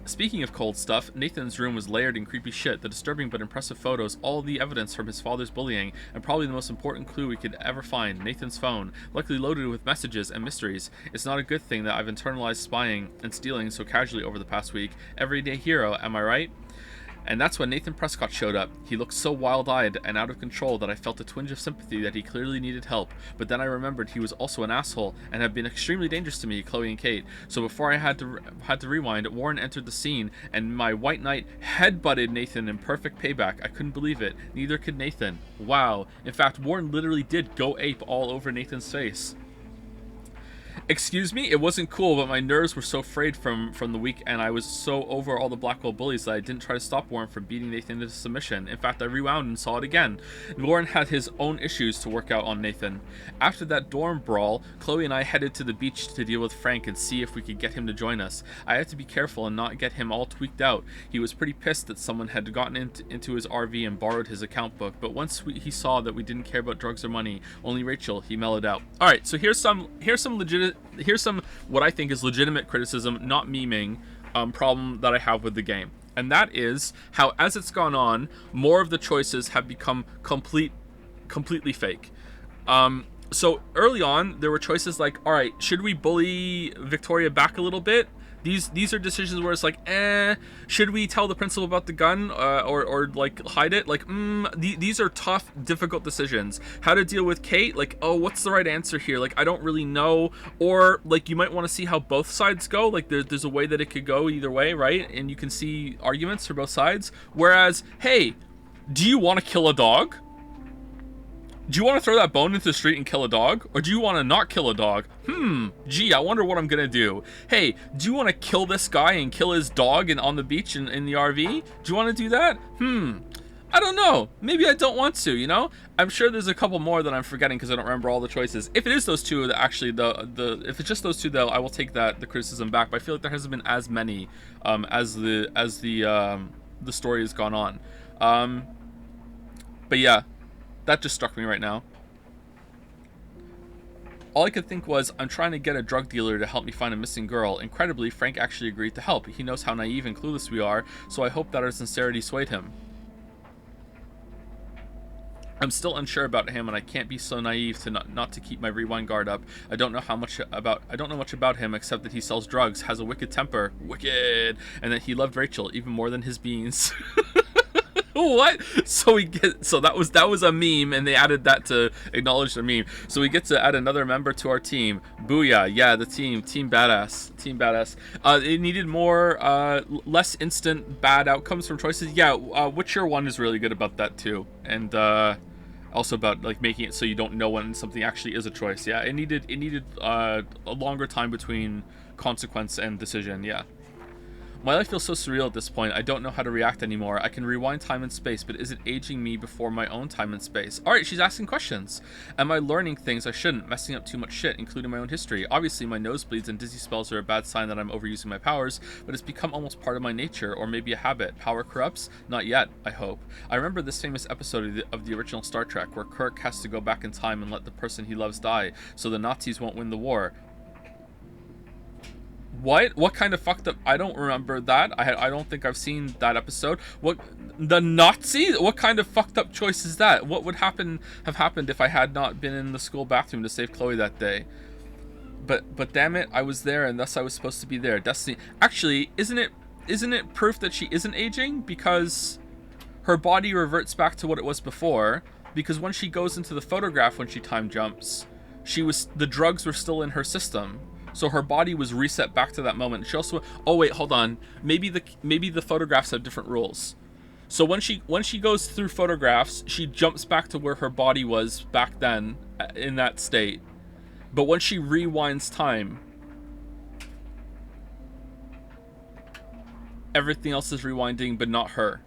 Speaking of cold stuff, Nathan's room was layered in creepy shit, the disturbing but impressive photos, all the evidence from his father's bullying, and probably the most important clue we could ever find, Nathan's phone, luckily loaded with messages and mysteries. It's not a good thing that I've internalized spying and stealing so casually over the past week. Everyday hero, am I right? And that's when Nathan Prescott showed up. He looked so wild-eyed and out of control that I felt a twinge of sympathy that he clearly needed help, but then I remembered he was also an asshole and had been extremely dangerous to me, Chloe and Kate. So before I had to rewind, Warren entered the scene, and my white knight headbutted Nathan in perfect payback. I couldn't believe it. Neither could Nathan. Wow. In fact, Warren literally did go ape all over Nathan's face. Excuse me, it wasn't cool, but my nerves were so frayed from the week, and I was so over all the Blackwell bullies that I didn't try to stop Warren from beating Nathan into submission. In fact, I rewound and saw it again. Warren had his own issues to work out on Nathan. After that dorm brawl, Chloe and I headed to the beach to deal with Frank and see if we could get him to join us. I had to be careful and not get him all tweaked out. He was pretty pissed that someone had gotten into his RV and borrowed his account book, but once he saw that we didn't care about drugs or money, only Rachel, he mellowed out. Alright, so here's some what I think is legitimate criticism, not memeing, problem that I have with the game. And that is how, as it's gone on, more of the choices have become completely fake. So early on, there were choices like, all right, should we bully Victoria back a little bit? These are decisions where it's like, should we tell the principal about the gun or like hide it? Like, these are tough, difficult decisions. How to deal with Kate? Like, oh, what's the right answer here? Like, I don't really know. Or like, you might want to see how both sides go. Like, there's a way that it could go either way, right? And you can see arguments for both sides. Whereas, hey, do you want to kill a dog? Do you want to throw that bone into the street and kill a dog? Or do you want to not kill a dog? Gee, I wonder what I'm gonna do. Hey, do you want to kill this guy and kill his dog on the beach in the RV? Do you want to do that? I don't know. Maybe I don't want to, you know? I'm sure there's a couple more that I'm forgetting because I don't remember all the choices. If it is those two, actually, if it's just those two, though, I will take the criticism back. But I feel like there hasn't been as many as the story has gone on. But yeah. That just struck me right now. All I could think was, I'm trying to get a drug dealer to help me find a missing girl. Incredibly, Frank actually agreed to help. He knows how naive and clueless we are, so I hope that our sincerity swayed him. I'm still unsure about him, and I can't be so naive to not to keep my rewind guard up. I don't know much about him except that he sells drugs, has a wicked temper, wicked, and that he loved Rachel even more than his beans. What? So that was a meme, and they added that to acknowledge the meme. So we get to add another member to our team. Booyah! Yeah, the team badass. It needed more, less instant bad outcomes from choices. Yeah, Witcher 1 is really good about that too, and also about like making it so you don't know when something actually is a choice. Yeah, it needed a longer time between consequence and decision. Yeah. My life feels so surreal at this point. I don't know how to react anymore. I can rewind time and space, but is it aging me before my own time and space? Alright, she's asking questions. Am I learning things I shouldn't, messing up too much shit, including my own history? Obviously, my nosebleeds and dizzy spells are a bad sign that I'm overusing my powers, but it's become almost part of my nature, or maybe a habit. Power corrupts? Not yet, I hope. I remember this famous episode of the original Star Trek, where Kirk has to go back in time and let the person he loves die, so the Nazis won't win the war. What kind of fucked up? I don't remember that. I don't think I've seen that episode. What, the Nazis? What kind of fucked up choice is that? What would have happened if I had not been in the school bathroom to save Chloe that day? But damn it, I was there, and thus I was supposed to be there. Destiny. Actually, isn't it proof that she isn't aging, because her body reverts back to what it was before? Because when she goes into the photograph when she time jumps, the drugs were still in her system. So her body was reset back to that moment. She also, oh wait, hold on. Maybe the photographs have different rules. So when she goes through photographs, she jumps back to where her body was back then in that state. But when she rewinds time, everything else is rewinding, but not her.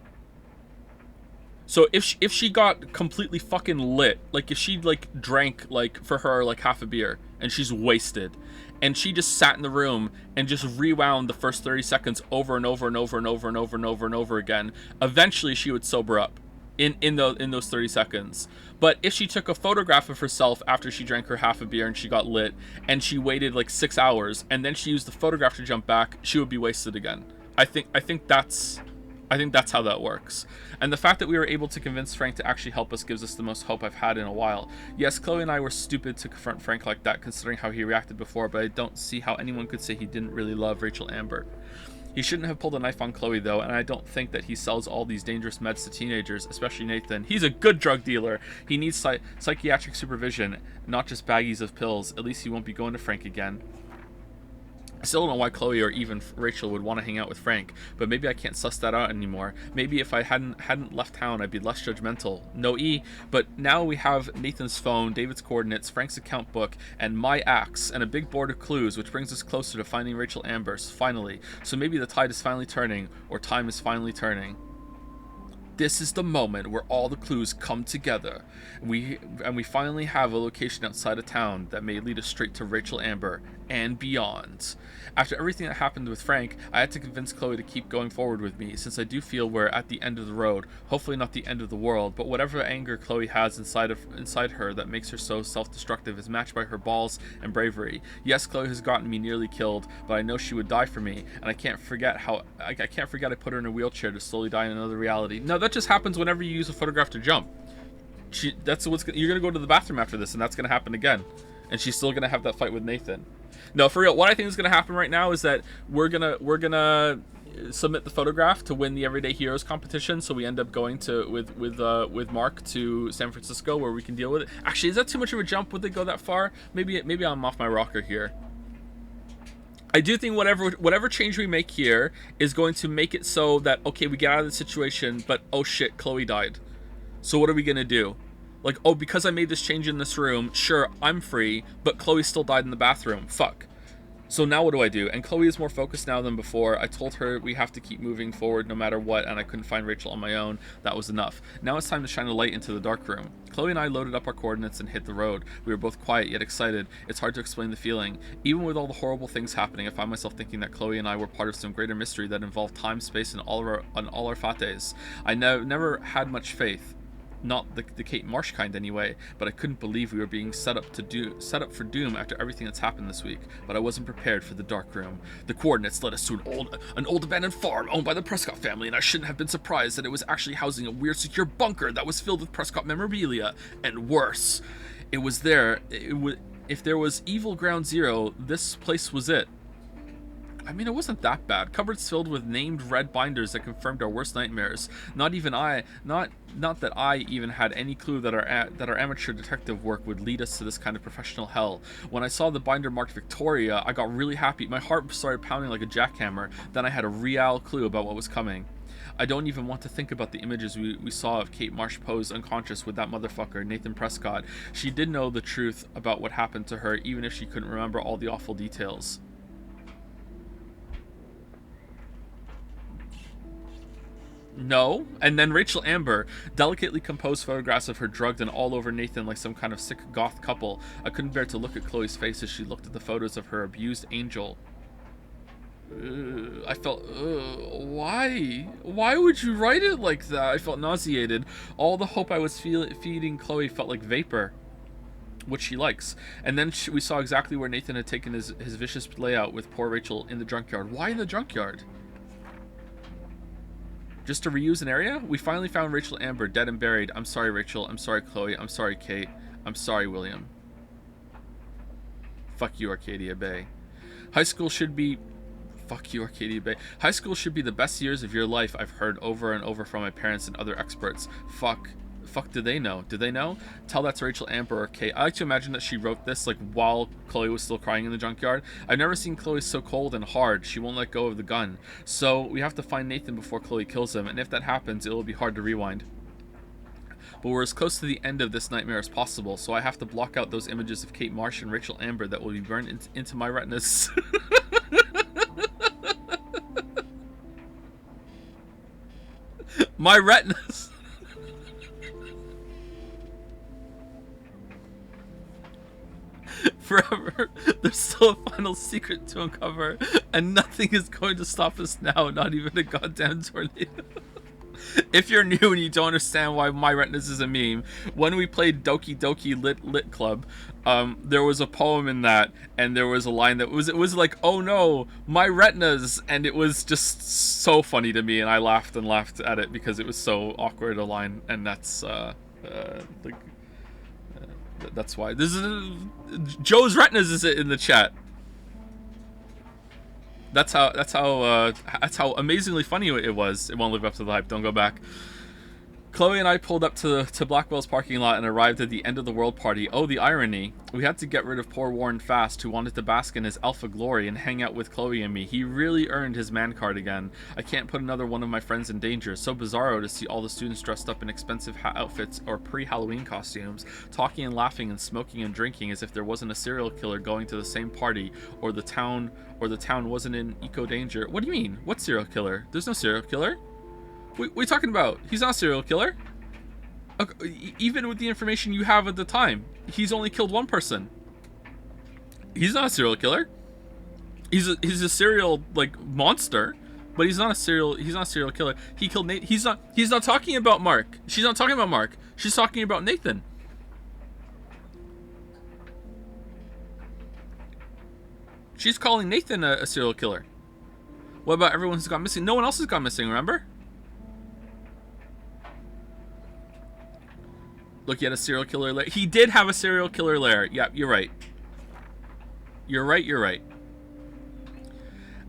So if she got completely fucking lit, like if she like drank like for her like half a beer and she's wasted, and she just sat in the room and just rewound the first 30 seconds over and over and over and over and over and over and over again, eventually she would sober up in those 30 seconds. But if she took a photograph of herself after she drank her half a beer and she got lit, and she waited like 6 hours and then she used the photograph to jump back, she would be wasted again. I think that's how that works. And the fact that we were able to convince Frank to actually help us gives us the most hope I've had in a while. Yes, Chloe and I were stupid to confront Frank like that, considering how he reacted before, but I don't see how anyone could say he didn't really love Rachel Amber. He shouldn't have pulled a knife on Chloe, though, and I don't think that he sells all these dangerous meds to teenagers, especially Nathan. He's a good drug dealer. He needs psychiatric supervision, not just baggies of pills. At least he won't be going to Frank again. I still don't know why Chloe or even Rachel would want to hang out with Frank, but maybe I can't suss that out anymore. Maybe if I hadn't left town, I'd be less judgmental. No E, but now we have Nathan's phone, David's coordinates, Frank's account book, and my axe, and a big board of clues, which brings us closer to finding Rachel Ambers, finally. So maybe the tide is finally turning, or time is finally turning. This is the moment where all the clues come together. We finally have a location outside of town that may lead us straight to Rachel Amber and beyond. After everything that happened with Frank, I had to convince Chloe to keep going forward with me, since I do feel we're at the end of the road. Hopefully not the end of the world, but whatever anger Chloe has inside her that makes her so self-destructive is matched by her balls and bravery. Yes, Chloe has gotten me nearly killed, but I know she would die for me, and I can't forget I put her in a wheelchair to slowly die in another reality. No, that just happens whenever you use a photograph to jump. You're gonna go to the bathroom after this, and that's gonna happen again, and she's still gonna have that fight with Nathan. No, for real, what I think is gonna happen right now is that we're gonna submit the photograph to win the Everyday Heroes competition, so we end up going to with Mark to San Francisco, where we can deal with it. Actually, is that too much of a jump? Would they go that far? Maybe I'm off my rocker here. I do think whatever change we make here is going to make it so that, okay, we get out of the situation, but oh shit, Chloe died. So what are we gonna do? Like, oh, because I made this change in this room, sure, I'm free, but Chloe still died in the bathroom. Fuck. So now what do I do? And Chloe is more focused now than before. I told her we have to keep moving forward no matter what, and I couldn't find Rachel on my own. That was enough. Now it's time to shine a light into the dark room. Chloe and I loaded up our coordinates and hit the road. We were both quiet yet excited. It's hard to explain the feeling. Even with all the horrible things happening, I find myself thinking that Chloe and I were part of some greater mystery that involved time, space, and all our fates. I never had much faith. Not the Kate Marsh kind anyway, but I couldn't believe we were being set up for doom after everything that's happened this week. But I wasn't prepared for the dark room. The coordinates led us to an old abandoned farm owned by the Prescott family, and I shouldn't have been surprised that it was actually housing a weird secure bunker that was filled with Prescott memorabilia. And worse, if there was evil ground zero, this place was it. I mean, it wasn't that bad. Cupboards filled with named red binders that confirmed our worst nightmares. Not that I even had any clue that our amateur detective work would lead us to this kind of professional hell. When I saw the binder marked Victoria, I got really happy. My heart started pounding like a jackhammer. Then I had a real clue about what was coming. I don't even want to think about the images we saw of Kate Marsh posed unconscious with that motherfucker, Nathan Prescott. She did know the truth about what happened to her, even if she couldn't remember all the awful details. No. And then Rachel Amber delicately composed photographs of her drugged and all over Nathan like some kind of sick goth couple. I couldn't bear to look at Chloe's face as she looked at the photos of her abused angel. I felt, why? Why would you write it like that? I felt nauseated. All the hope I was feeding Chloe felt like vapor, which she likes. And then we saw exactly where Nathan had taken his vicious layout with poor Rachel in the junkyard. Why in the junkyard? Just to reuse an area? We finally found Rachel Amber dead and buried. I'm sorry, Rachel. I'm sorry, Chloe. I'm sorry, Kate. I'm sorry, William. Fuck you, Arcadia Bay. High school should be... Fuck you, Arcadia Bay. High school should be the best years of your life, I've heard over and over from my parents and other experts. Fuck fuck do they know? Do they know? Tell that to Rachel, Amber, or Kate. I like to imagine that she wrote this like while Chloe was still crying in the junkyard. I've never seen Chloe so cold and hard. She won't let go of the gun. So we have to find Nathan before Chloe kills him, and if that happens, it will be hard to rewind. But we're as close to the end of this nightmare as possible, so I have to block out those images of Kate Marsh and Rachel Amber that will be burned into my retinas. My retinas. Forever, there's still a final secret to uncover, and nothing is going to stop us now, not even a goddamn tornado. If you're new and you don't understand why My Retinas is a meme, when we played Doki Doki Lit Club, there was a poem in that, and there was a line that was like, oh no, my retinas, and it was just so funny to me, and I laughed and laughed at it because it was so awkward a line, and that's that's why. This is Joe's retinas is in the chat. That's how amazingly funny it was. It won't live up to the hype. Don't go back. Chloe and I pulled up to Blackwell's parking lot and arrived at the end of the world party. Oh, the irony. We had to get rid of poor Warren Fast, who wanted to bask in his alpha glory and hang out with Chloe and me. He really earned his man card again. I can't put another one of my friends in danger. So bizarro to see all the students dressed up in expensive outfits or pre-Halloween costumes, talking and laughing and smoking and drinking as if there wasn't a serial killer going to the same party, or the town wasn't in eco danger. What do you mean? What serial killer? There's no serial killer. What are you talking about? He's not a serial killer. Even with the information you have at the time, he's only killed one person. He's not a serial killer. He's a serial like monster, but he's not a serial killer. He killed Nate. He's not talking about Mark. She's not talking about Mark. She's talking about Nathan. She's calling Nathan a serial killer. What about everyone who's gone missing? No one else has gone missing, remember? Look, he had a serial killer lair. He did have a serial killer lair. Yeah, you're right. You're right.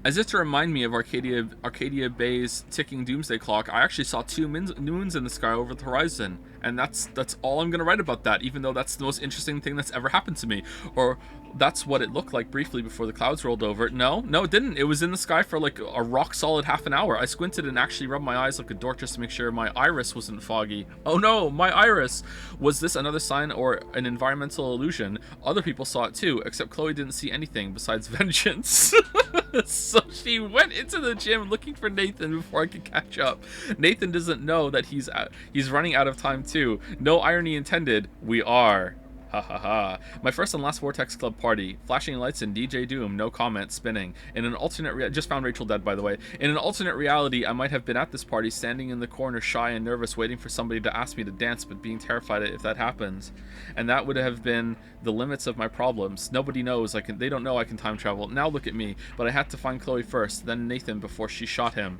As if to remind me of Arcadia Bay's ticking doomsday clock, I actually saw two moons in the sky over the horizon. And that's all I'm going to write about that, even though that's the most interesting thing that's ever happened to me. Or that's what it looked like briefly before the clouds rolled over. No, it didn't. It was in the sky for like a rock solid half an hour. I squinted and actually rubbed my eyes like a dork just to make sure my iris wasn't foggy. Oh no, my iris! Was this another sign or an environmental illusion? Other people saw it too, except Chloe didn't see anything besides vengeance. So she went into the gym looking for Nathan before I could catch up. Nathan doesn't know that he's running out of time too. No irony intended. We are. Ha ha ha. My first and last Vortex Club party. Flashing lights and DJ Doom. No comment. Spinning. In an alternate just found Rachel dead, by the way. In an alternate reality, I might have been at this party, standing in the corner, shy and nervous, waiting for somebody to ask me to dance, but being terrified if that happens. And that would have been the limits of my problems. Nobody knows. They don't know I can time travel. Now look at me. But I had to find Chloe first, then Nathan before she shot him.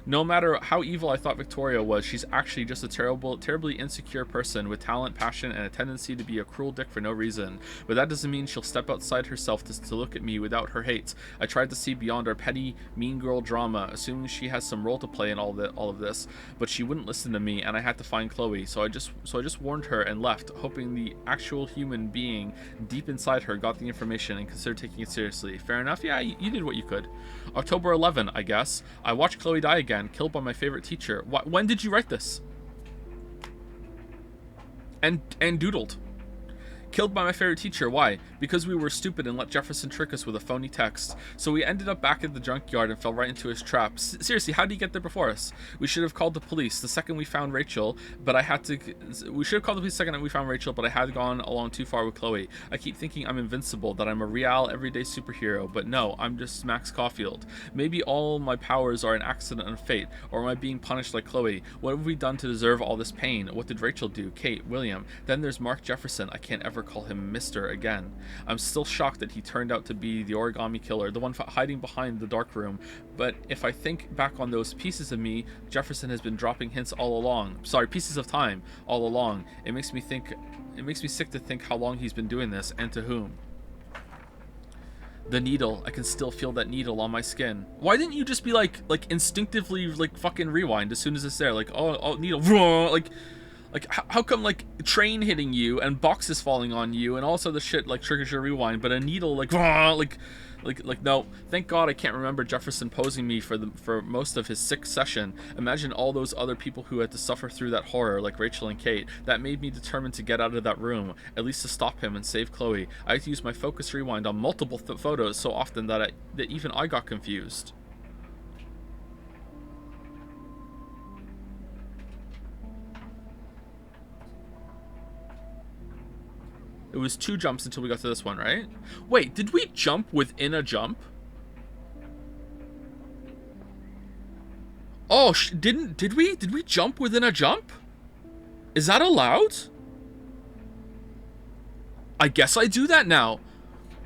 No matter how evil I thought Victoria was, she's actually just a terribly insecure person with talent, passion, and a tendency to be a cruel dick for no reason. But that doesn't mean she'll step outside herself to look at me without her hate. I tried to see beyond our petty, mean girl drama, assuming she has some role to play in all of this, but she wouldn't listen to me, and I had to find Chloe. So I just warned her and left, hoping the actual human being deep inside her got the information and considered taking it seriously. Fair enough? Yeah, you did what you could. October 11, I guess. I watched Chloe die again, killed by my favorite teacher. When did you write this? And doodled. Killed by my favorite teacher. Why? Because we were stupid and let Jefferson trick us with a phony text. So we ended up back at the junkyard and fell right into his trap. Seriously, how did he get there before us? We should have called the police the second we found Rachel, but I had to... We should have called the police the second we found Rachel, but I had gone along too far with Chloe. I keep thinking I'm invincible, that I'm a real, everyday superhero, but no, I'm just Max Caulfield. Maybe all my powers are an accident and fate, or am I being punished like Chloe? What have we done to deserve all this pain? What did Rachel do? Kate, William. Then there's Mark Jefferson. I can't ever call him Mr. again. I'm still shocked that he turned out to be the origami killer, the one hiding behind the dark room. But if I think back on those pieces of me, Jefferson has been dropping hints all along. Sorry, pieces of time all along. It makes me sick to think how long he's been doing this and to whom. The needle. I can still feel that needle on my skin. Why didn't you just be like instinctively fucking rewind as soon as it's there? Like, oh needle. Like, how come, like, train hitting you and boxes falling on you and all this other shit, like, triggers your rewind, but a needle, like, no. Thank God I can't remember Jefferson posing me for most of his 6th session. Imagine all those other people who had to suffer through that horror, like Rachel and Kate. That made me determined to get out of that room, at least to stop him and save Chloe. I had to use my focus rewind on multiple photos so often that even I got confused. It was 2 jumps until we got to this one, right? Wait, did we jump within a jump? Oh, did we jump within a jump? Is that allowed? I guess I do that now.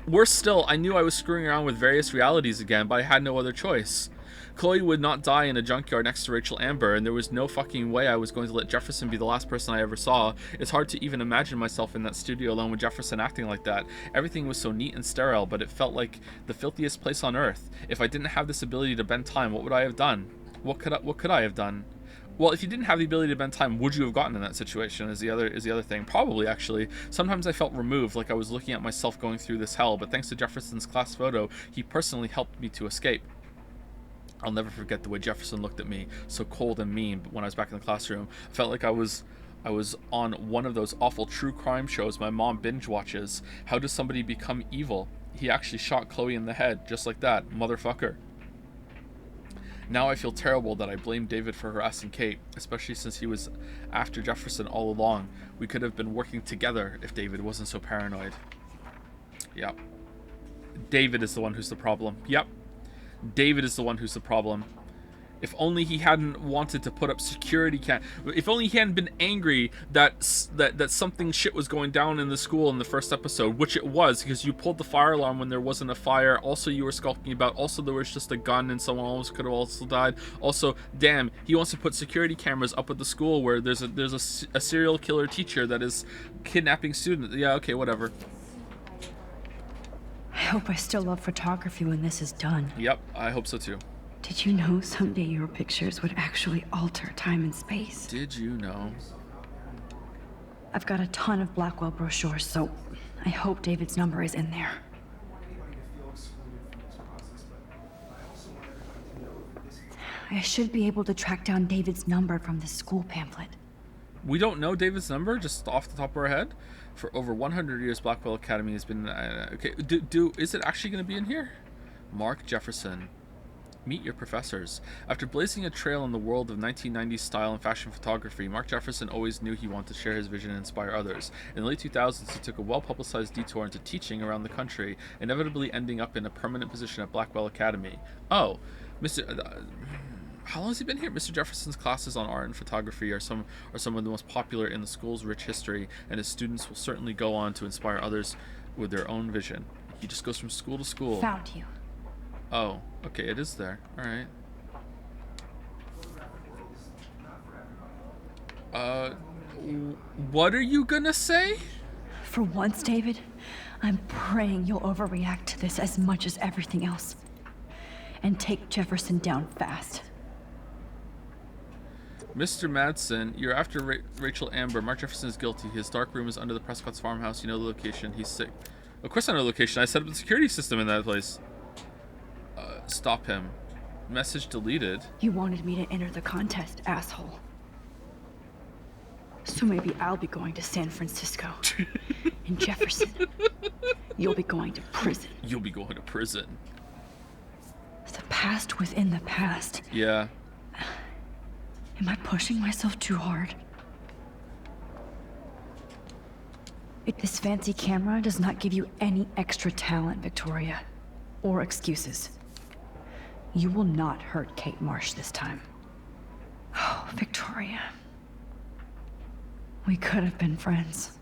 Worse still, I knew I was screwing around with various realities again, but I had no other choice. Chloe would not die in a junkyard next to Rachel Amber, and there was no fucking way I was going to let Jefferson be the last person I ever saw. It's hard to even imagine myself in that studio alone with Jefferson acting like that. Everything was so neat and sterile, but it felt like the filthiest place on earth. If I didn't have this ability to bend time, what would I have done? What could I have done? Well, if you didn't have the ability to bend time, would you have gotten in that situation? Is the other thing. Probably, actually. Sometimes I felt removed, like I was looking at myself going through this hell, but thanks to Jefferson's class photo, he personally helped me to escape. I'll never forget the way Jefferson looked at me, so cold and mean, but when I was back in the classroom, I felt like I was on one of those awful true crime shows my mom binge watches. How does somebody become evil? He actually shot Chloe in the head, just like that, motherfucker. Now I feel terrible that I blame David for harassing Kate, especially since he was after Jefferson all along. We could have been working together if David wasn't so paranoid. Yep. David is the one who's the problem. Yep. David is the one who's the problem. If only he hadn't wanted to put up security if only he hadn't been angry that something shit was going down in the school in the first episode, which it was, because you pulled the fire alarm when there wasn't a fire. Also, you were skulking about. Also, there was just a gun and someone else could have also died. Also, damn, he wants to put security cameras up at the school where there's a serial killer teacher that is kidnapping students. Yeah, okay, whatever. I hope I still love photography when this is done. Yep, I hope so too. Did you know someday your pictures would actually alter time and space? Did you know? I've got a ton of Blackwell brochures, so I hope David's number is in there. I should be able to track down David's number from the school pamphlet. We don't know David's number, just off the top of our head. For over 100 years, Blackwell Academy has been... okay, is it actually going to be in here? Mark Jefferson. Meet your professors. After blazing a trail in the world of 1990s style and fashion photography, Mark Jefferson always knew he wanted to share his vision and inspire others. In the late 2000s, he took a well-publicized detour into teaching around the country, inevitably ending up in a permanent position at Blackwell Academy. Oh, how long has he been here? Mr. Jefferson's classes on art and photography are some of the most popular in the school's rich history, and his students will certainly go on to inspire others with their own vision. He just goes from school to school. Found you. Oh, okay, it is there. All right. What are you gonna say? For once, David, I'm praying you'll overreact to this as much as everything else. And take Jefferson down fast. Mr. Madsen, you're after Rachel Amber. Mark Jefferson is guilty. His dark room is under the Prescott's farmhouse. You know the location. He's sick. Of course I know the location. I set up the security system in that place. Stop him. Message deleted. You wanted me to enter the contest, asshole. So maybe I'll be going to San Francisco. And Jefferson, you'll be going to prison. You'll be going to prison. The past within the past. Yeah. Am I pushing myself too hard? This fancy camera does not give you any extra talent, Victoria. Or excuses. You will not hurt Kate Marsh this time. Oh, Victoria. We could have been friends.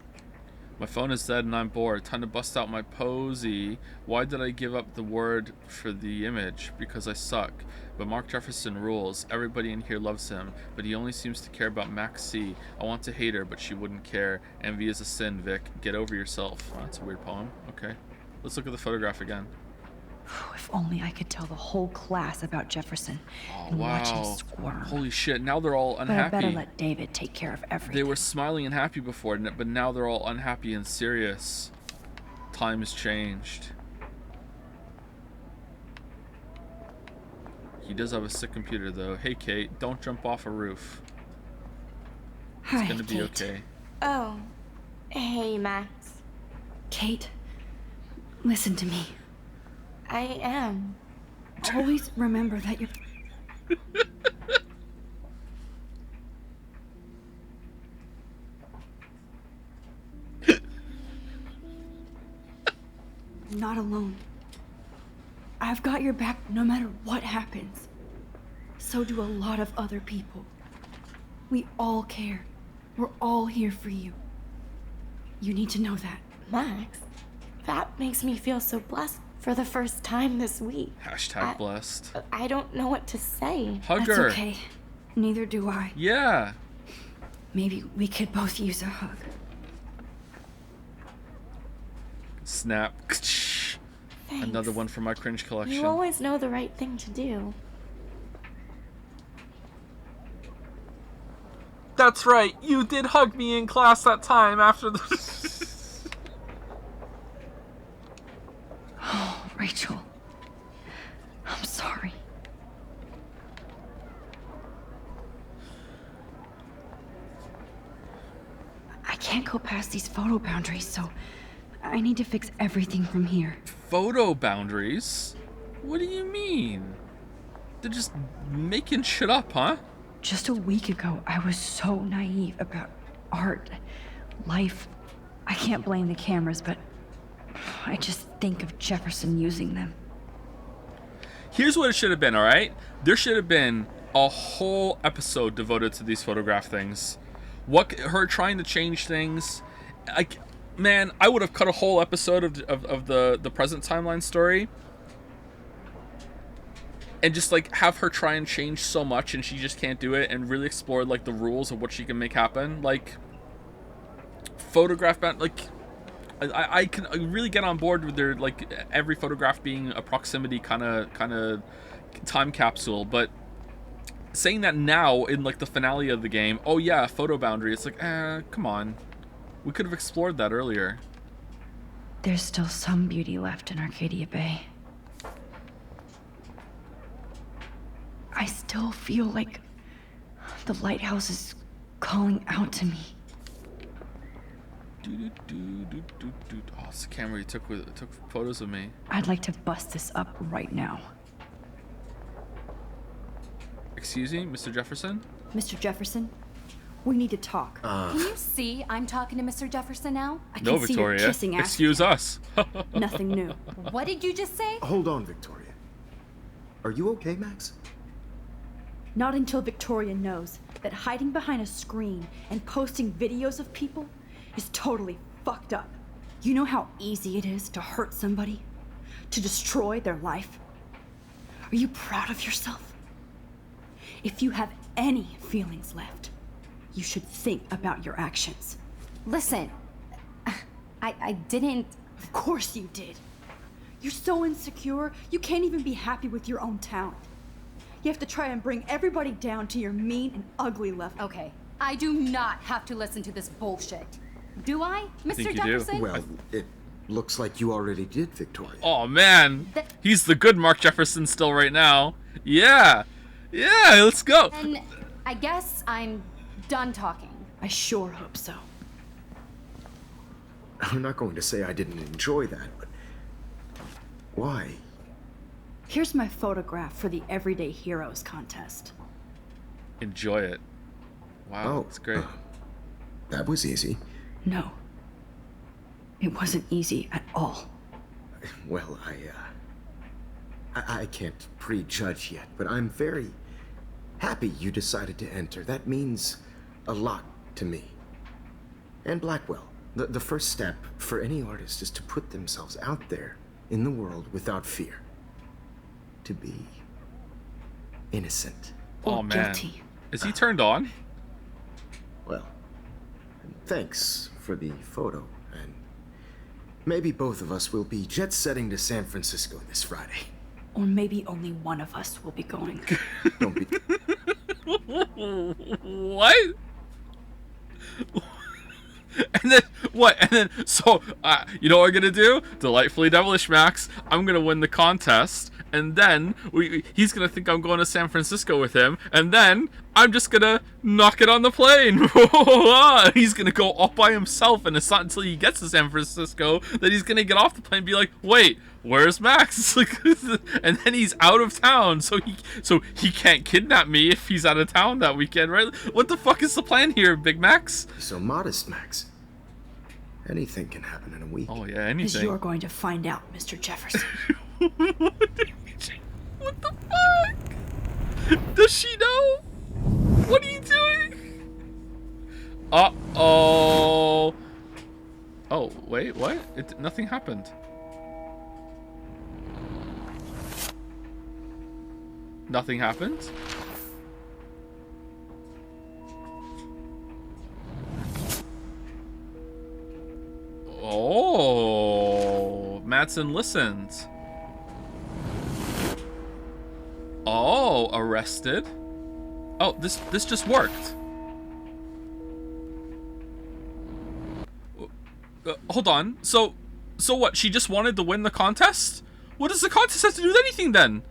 My phone is dead and I'm bored. Time to bust out my posy. Why did I give up the word for the image? Because I suck. But Mark Jefferson rules. Everybody in here loves him, but he only seems to care about Max C. I want to hate her, but she wouldn't care. Envy is a sin, Vic. Get over yourself. Oh, that's a weird poem. Okay. Let's look at the photograph again. If only I could tell the whole class about Jefferson and watch him squirm. Holy shit, now they're all But I unhappy. better let David take care of everything. They were smiling and happy before, but now they're all unhappy and serious. Time has changed. He does have a sick computer, though. Hey, Kate, don't jump off a roof. Hi, It's gonna be Kate. okay. Oh. Hey, Max. Kate, listen to me. I am. Always remember that you're... not alone. I've got your back no matter what happens. So do a lot of other people. We all care. We're all here for you. You need to know that. Max, that makes me feel so blessed for the first time this week. Hashtag blessed. I don't know what to say. Hug That's her. okay. Neither do I. Yeah. Maybe we could both use a hug. Snap. Thanks. Another one from my cringe collection. You always know the right thing to do. That's right. You did hug me in class that time after the... Oh, Rachel. I'm sorry. I can't go past these photo boundaries, so I need to fix everything from here. Photo boundaries? What do you mean? They're just making shit up, huh? Just a week ago, I was so naive about art, life. I can't blame the cameras, but I just think of Jefferson using them. Here's what it should have been, alright? There should have been a whole episode devoted to these photograph things. Her trying to change things. Like, man, I would have cut a whole episode of the present timeline story. And just, like, have her try and change so much and she just can't do it, and really explore, like, the rules of what she can make happen. Like, photograph, like, I can really get on board with their, like, every photograph being a proximity kind of time capsule, but saying that now in, like, the finale of the game, oh yeah, photo boundary, it's like, come on. We could have explored that earlier. There's still some beauty left in Arcadia Bay. I still feel like the lighthouse is calling out to me. Oh, it's the camera you took photos of me. I'd like to bust this up right now. Excuse me, Mr. Jefferson? Mr. Jefferson, we need to talk. Can you see I'm talking to Mr. Jefferson now? I No, can see you're Victoria. kissing ass. Excuse us. Nothing new. What did you just say? Hold on, Victoria. Are you okay, Max? Not until Victoria knows that hiding behind a screen and posting videos of people is totally fucked up. You know how easy it is to hurt somebody? To destroy their life? Are you proud of yourself? If you have any feelings left, you should think about your actions. Listen, I didn't... Of course you did. You're so insecure, you can't even be happy with your own talent. You have to try and bring everybody down to your mean and ugly level. Okay, I do not have to listen to this bullshit. Do I, Mr. think you do. Jefferson? Well, it looks like you already did, Victoria. Oh man, he's the good Mark Jefferson still right now. Yeah, let's go. And I guess I'm done talking. I sure hope so. I'm not going to say I didn't enjoy that, but why? Here's my photograph for the Everyday Heroes contest. Enjoy it. Wow, that's great. That was easy. No. It wasn't easy at all. Well, I can't prejudge yet, but I'm very happy you decided to enter. That means a lot to me. And Blackwell. The first step for any artist is to put themselves out there in the world without fear. To be innocent. Oh Or man, guilty. is he turned on? Well, thanks for the photo, and Maybe both of us will be jet-setting to San Francisco this Friday. Or maybe only one of us will be going. Don't be... What? And then what? And then so you know what we're gonna do? Delightfully Devilish Max. I'm gonna win the contest, and then he's gonna think I'm going to San Francisco with him, and then I'm just gonna knock it on the plane. He's gonna go all by himself, and it's not until he gets to San Francisco that he's gonna get off the plane and be like, "Wait, where's Max?" It's like, and then he's out of town, so he can't kidnap me if he's out of town that weekend, right? What the fuck is the plan here, Big Max? So modest, Max. Anything can happen in a week. Oh yeah, Because anything. you're going to find out, Mr. Jefferson. What the fuck? Does she know? What are you doing? Uh-oh. Oh, wait, what? Nothing happened. Nothing happened? Oh, Madsen listened. Oh, arrested. Oh, this just worked. Hold on. So what? She just wanted to win the contest? What does the contest have to do with anything then?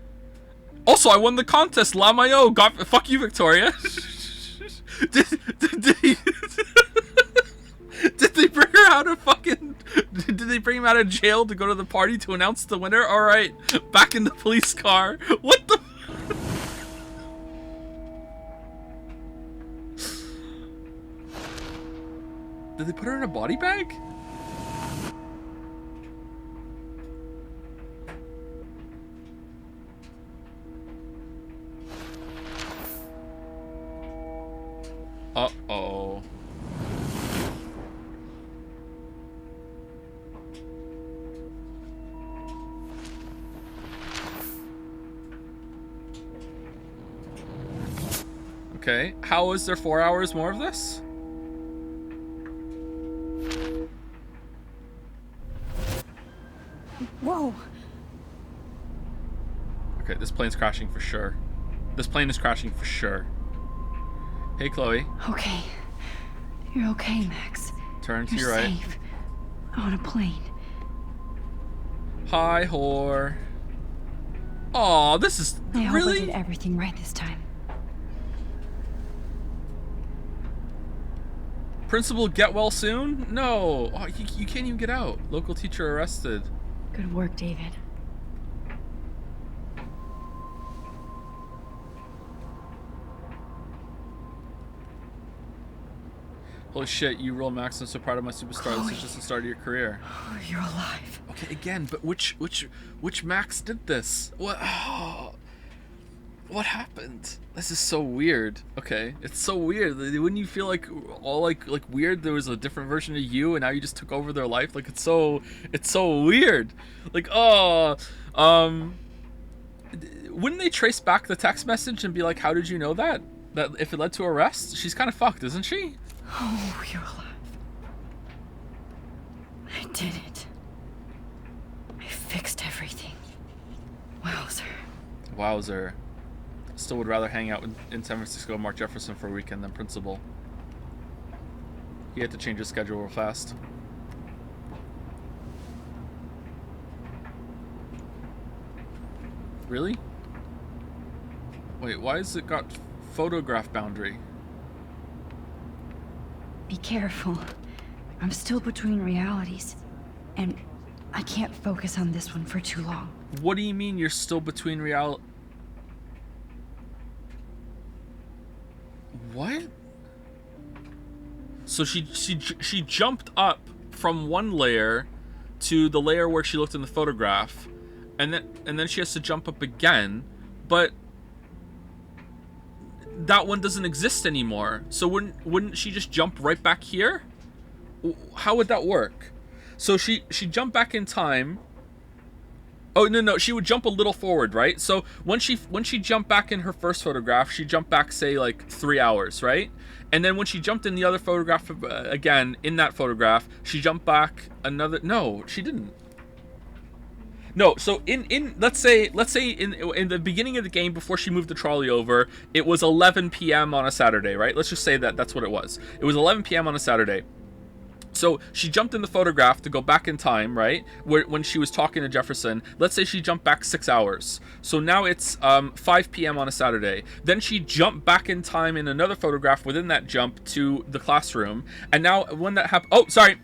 Also, I won the contest. Lamayo got. Fuck you, Victoria. Did they bring her out of fucking... Did they bring him out of jail to go to the party to announce the winner? Alright, back in the police car. What the... Did they put her in a body bag? Uh-oh. Okay, how is there 4 hours more of this? Whoa! Okay, this plane's crashing for sure. This plane is crashing for sure. Hey, Chloe. Okay. You're okay, Max. Turn to You're your right. safe. On a plane. Hi, whore. Aw, this is... I hope I really? did everything right this time. Principal get well soon? No. Oh, you can't even get out. Local teacher arrested. Good work, David. Holy shit, you roll Max. I'm so proud of my superstar. This is just the start of your career. Oh, you're alive. Okay, again, but which Max did this? What? What happened? This is so weird. Okay, it's so weird. Wouldn't you feel like all like weird? There was a different version of you, and now you just took over their life. Like it's so weird. Like wouldn't they trace back the text message and be like, how did you know that? That if it led to arrest, she's kind of fucked, isn't she? Oh, you're alive. I did it. I fixed everything. Wowzer. Wowzer. Still would rather hang out in San Francisco with Mark Jefferson for a weekend than Principal. He had to change his schedule real fast. Really? Wait, why has it got photograph boundary? Be careful. I'm still between realities. And I can't focus on this one for too long. What do you mean you're still between real... What? So she jumped up from one layer to the layer where she looked in the photograph, and then she has to jump up again, but that one doesn't exist anymore. So wouldn't she just jump right back here? How would that work? So she jumped back in time, Oh, no, she would jump a little forward, right? So when she jumped back in her first photograph, she jumped back, say, like 3 hours, right? And then when she jumped in the other photograph again, in that photograph, she jumped back another... No, she didn't. No, so in let's say in the beginning of the game, before she moved the trolley over, it was 11 p.m. on a Saturday, right? Let's just say that's what it was. It was 11 p.m. on a Saturday. So she jumped in the photograph to go back in time, right? When she was talking to Jefferson. Let's say she jumped back 6 hours. So now it's 5 p.m. on a Saturday. Then she jumped back in time in another photograph within that jump to the classroom. And now when that happened... Oh, sorry.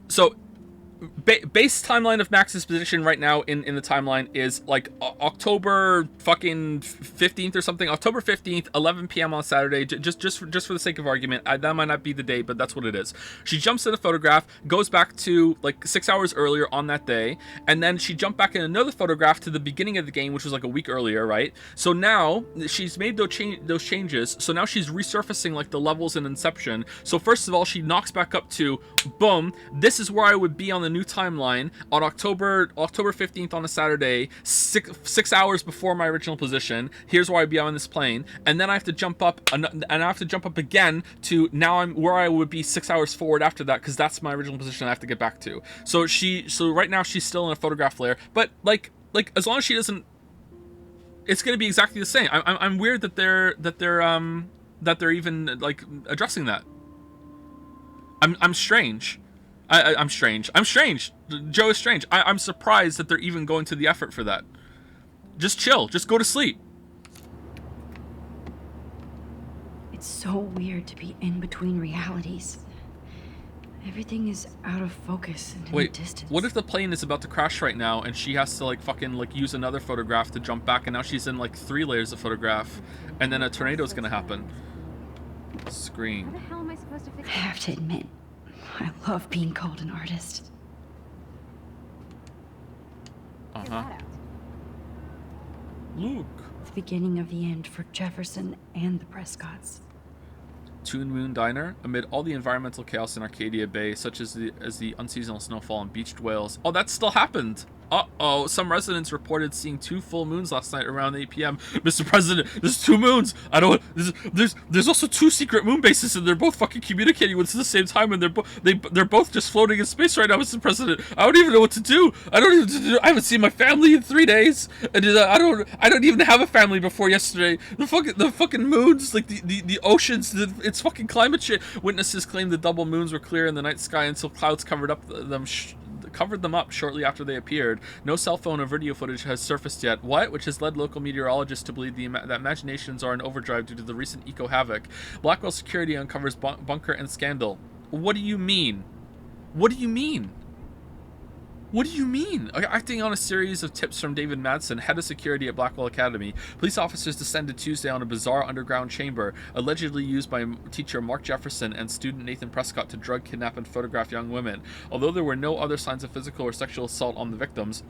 So, base timeline of Max's position right now in the timeline is like October fucking 15th or something. October 15th, 11 p.m. on Saturday. Just for the sake of argument, that might not be the date, but that's what it is. She jumps in a photograph, goes back to like 6 hours earlier on that day, and then she jumped back in another photograph to the beginning of the game, which was like a week earlier, right? So now she's made those changes. So now she's resurfacing like the levels in Inception. So first of all, she knocks back up to boom. This is where I would be on the new timeline on October 15th on a Saturday, six hours before my original position. Here's where I'd be on this plane, and then I have to jump up, and I have to jump up again to now I'm where I would be 6 hours forward after that, because that's my original position I have to get back to. So right now she's still in a photograph layer, but like as long as she doesn't, it's gonna be exactly the same. I'm weird that they're even like addressing that. I'm strange. I'm strange. I'm strange. Joe is strange. I'm surprised that they're even going to the effort for that. Just chill. Just go to sleep. It's so weird to be in between realities. Everything is out of focus and in the distance. What if the plane is about to crash right now and she has to like fucking like use another photograph to jump back, and now she's in like 3 layers of photograph, and then a tornado is gonna happen? Screen. How the hell am I supposed to fix I have to admit, I love being called an artist. Luke. The beginning of the end for Jefferson and the Prescotts. Toon Moon Diner. Amid all the environmental chaos in Arcadia Bay, such as the unseasonal snowfall and beached whales. Oh, that still happened. Uh-oh, some residents reported seeing 2 full moons last night around 8 p.m. Mr. President, there's 2 moons. There's also 2 secret moon bases, and they're both fucking communicating with us at the same time, and they're both just floating in space right now, Mr. President. I don't even know what to do. I haven't seen my family in 3 days, and I don't even have a family before yesterday. The fucking moons, like the oceans, it's fucking climate change. Witnesses claim the double moons were clear in the night sky until clouds covered them up shortly after they appeared. No cell phone or video footage has surfaced yet. Which has led local meteorologists to believe that imaginations are in overdrive due to the recent eco-havoc. Blackwell Security uncovers bunker and scandal. What do you mean? What do you mean? What do you mean? Acting on a series of tips from David Madsen, head of security at Blackwell Academy, police officers descended Tuesday on a bizarre underground chamber allegedly used by teacher Mark Jefferson and student Nathan Prescott to drug, kidnap, and photograph young women. Although there were no other signs of physical or sexual assault on the victims,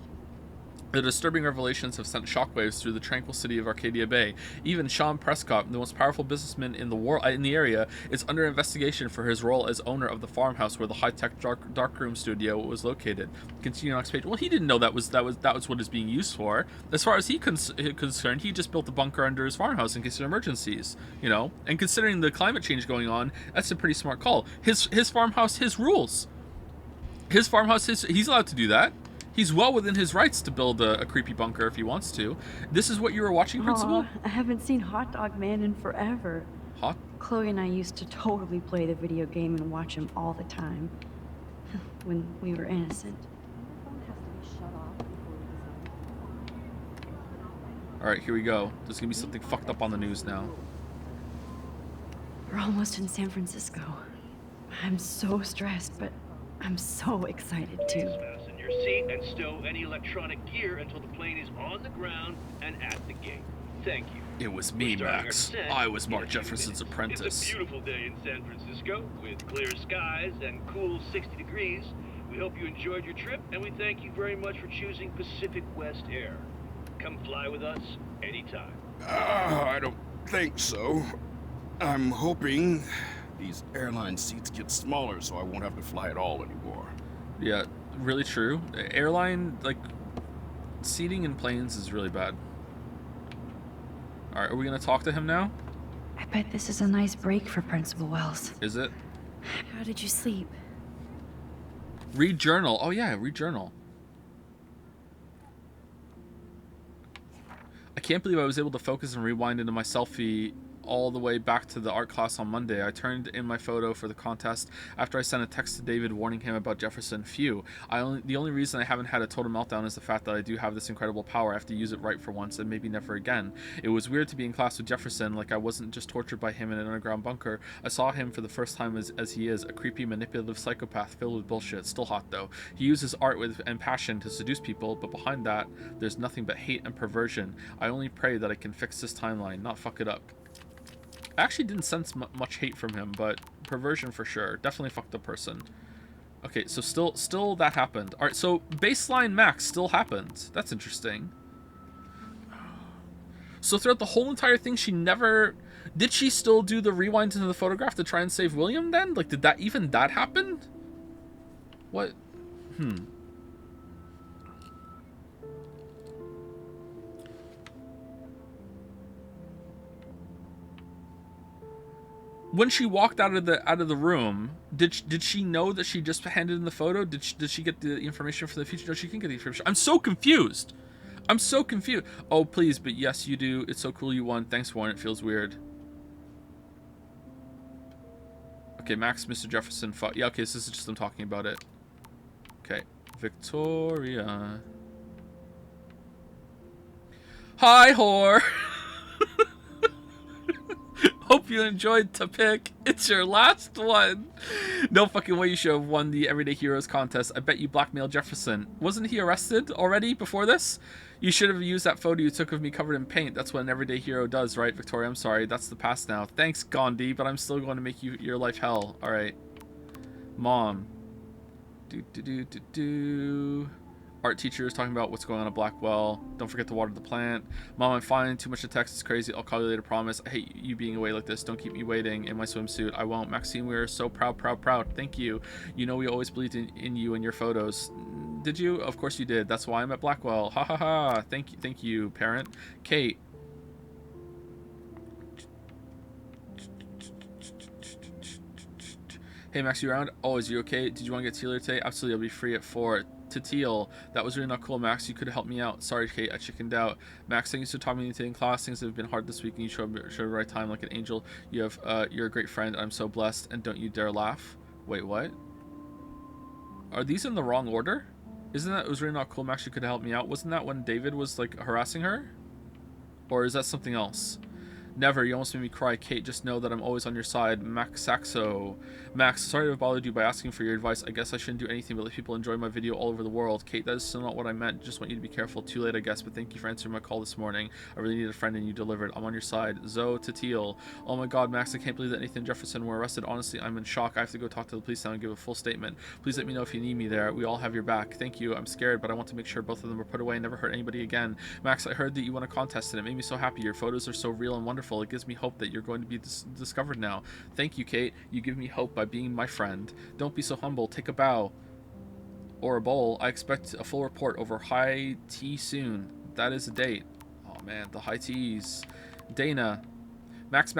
the disturbing revelations have sent shockwaves through the tranquil city of Arcadia Bay. Even Sean Prescott, the most powerful businessman in the area, is under investigation for his role as owner of the farmhouse where the high-tech darkroom studio was located. Continue on next page. Well, he didn't know that was what it's being used for. As far as he's concerned, he just built a bunker under his farmhouse in case of emergencies. You know, and considering the climate change going on, that's a pretty smart call. His farmhouse, his rules. His farmhouse, he's allowed to do that. He's well within his rights to build a creepy bunker if he wants to. This is what you were watching, Principal? I haven't seen Hot Dog Man in forever. Chloe and I used to totally play the video game and watch him all the time. When we were innocent. Alright, here we go. There's gonna be something fucked up on the news now. We're almost in San Francisco. I'm so stressed, but I'm so excited too. Fasten your seat and stow any electronic gear until the plane is on the ground and at the gate. thank you. It was me, We're starting our Max. descent I was in Mark a few Jefferson's minutes. apprentice. It's a beautiful day in San Francisco with clear skies and cool 60 degrees. We hope you enjoyed your trip, and we thank you very much for choosing Pacific West Air. Come fly with us anytime. I don't think so. I'm hoping these airline seats get smaller so I won't have to fly at all anymore. Yeah, really true. Airline, like, seating in planes is really bad. Alright, are we gonna talk to him now? I bet this is a nice break for Principal Wells. Is it? How did you sleep? Read journal. Oh yeah, read journal. I can't believe I was able to focus and rewind into my selfie all the way back to the art class on Monday. I turned in my photo for the contest after I sent a text to David warning him about Jefferson. Phew. The only reason I haven't had a total meltdown is the fact that I do have this incredible power. I have to use it right for once and maybe never again. It was weird to be in class with Jefferson, like I wasn't just tortured by him in an underground bunker. I saw him for the first time as he is, a creepy, manipulative psychopath filled with bullshit. Still hot though. He uses art and passion to seduce people, but behind that, there's nothing but hate and perversion. I only pray that I can fix this timeline, not fuck it up. I actually didn't sense much hate from him, but perversion for sure. Definitely fucked up person. Okay, so still that happened. All right, so baseline Max still happened. That's interesting. So throughout the whole entire thing, she never... Did she still do the rewind into the photograph to try and save William then? Like, did that even that happen? What? When she walked out of the room, did she know that she just handed in the photo? Did she get the information for the future? No, she can get the information. I'm so confused. I'm so confused. Oh, please, but yes, you do. It's so cool you won. Thanks, Warren. It feels weird. Okay, Max, Mr. Jefferson. Yeah, okay, so this is just them talking about it. Okay, Victoria. Hi, whore. Hope you enjoyed to pick. It's your last one. No fucking way you should have won the Everyday Heroes contest. I bet you blackmailed Jefferson. Wasn't he arrested already before this? You should have used that photo you took of me covered in paint. That's what an everyday hero does, right, Victoria? I'm sorry. That's the past now. Thanks, Gandhi, but I'm still going to make your life hell. All right. Mom. Art teacher is talking about what's going on at Blackwell. Don't forget to water the plant. Mom, I'm fine. Too much to text is crazy. I'll call you later, promise. I hate you being away like this. Don't keep me waiting in my swimsuit. I won't. Maxine, we are so proud. Thank you. You know we always believed in you and your photos. Did you? Of course you did. That's why I'm at Blackwell. Ha ha ha. Thank you, parent. Kate. Hey Max, you around? Oh, is you okay? Did you want to get Tealer today? Absolutely, I'll be free at 4. To Teal, that was really not cool, Max. You could have helped me out. Sorry, Kate, I chickened out. Max, thank you for talking to me in class. Things have been hard this week, and you showed the right time like an angel. You're a great friend. I'm so blessed, and don't you dare laugh. Wait, what? Are these in the wrong order? Isn't that it was really not cool, Max? You could have helped me out. Wasn't that when David was like harassing her? Or is that something else? Never. You almost made me cry. Kate, just know that I'm always on your side. Max Saxo. Max, sorry to have bothered you by asking for your advice. I guess I shouldn't do anything but let people enjoy my video all over the world. Kate, that is still not what I meant. Just want you to be careful. Too late, I guess, but thank you for answering my call this morning. I really need a friend and you delivered. I'm on your side. Zoe to Teal. Oh my god, Max, I can't believe that Nathan and Jefferson were arrested. Honestly, I'm in shock. I have to go talk to the police now and give a full statement. Please let me know if you need me there. We all have your back. Thank you. I'm scared, but I want to make sure both of them are put away and never hurt anybody again. Max, I heard that you won a contest and it made me so happy. Your photos are so real and wonderful. It gives me hope that you're going to be discovered now. Thank you, Kate. You give me hope by being my friend. Don't be so humble. Take a bow. Or a bowl. I expect a full report over high tea soon. That is a date. Oh man, the high teas. Dana. Max.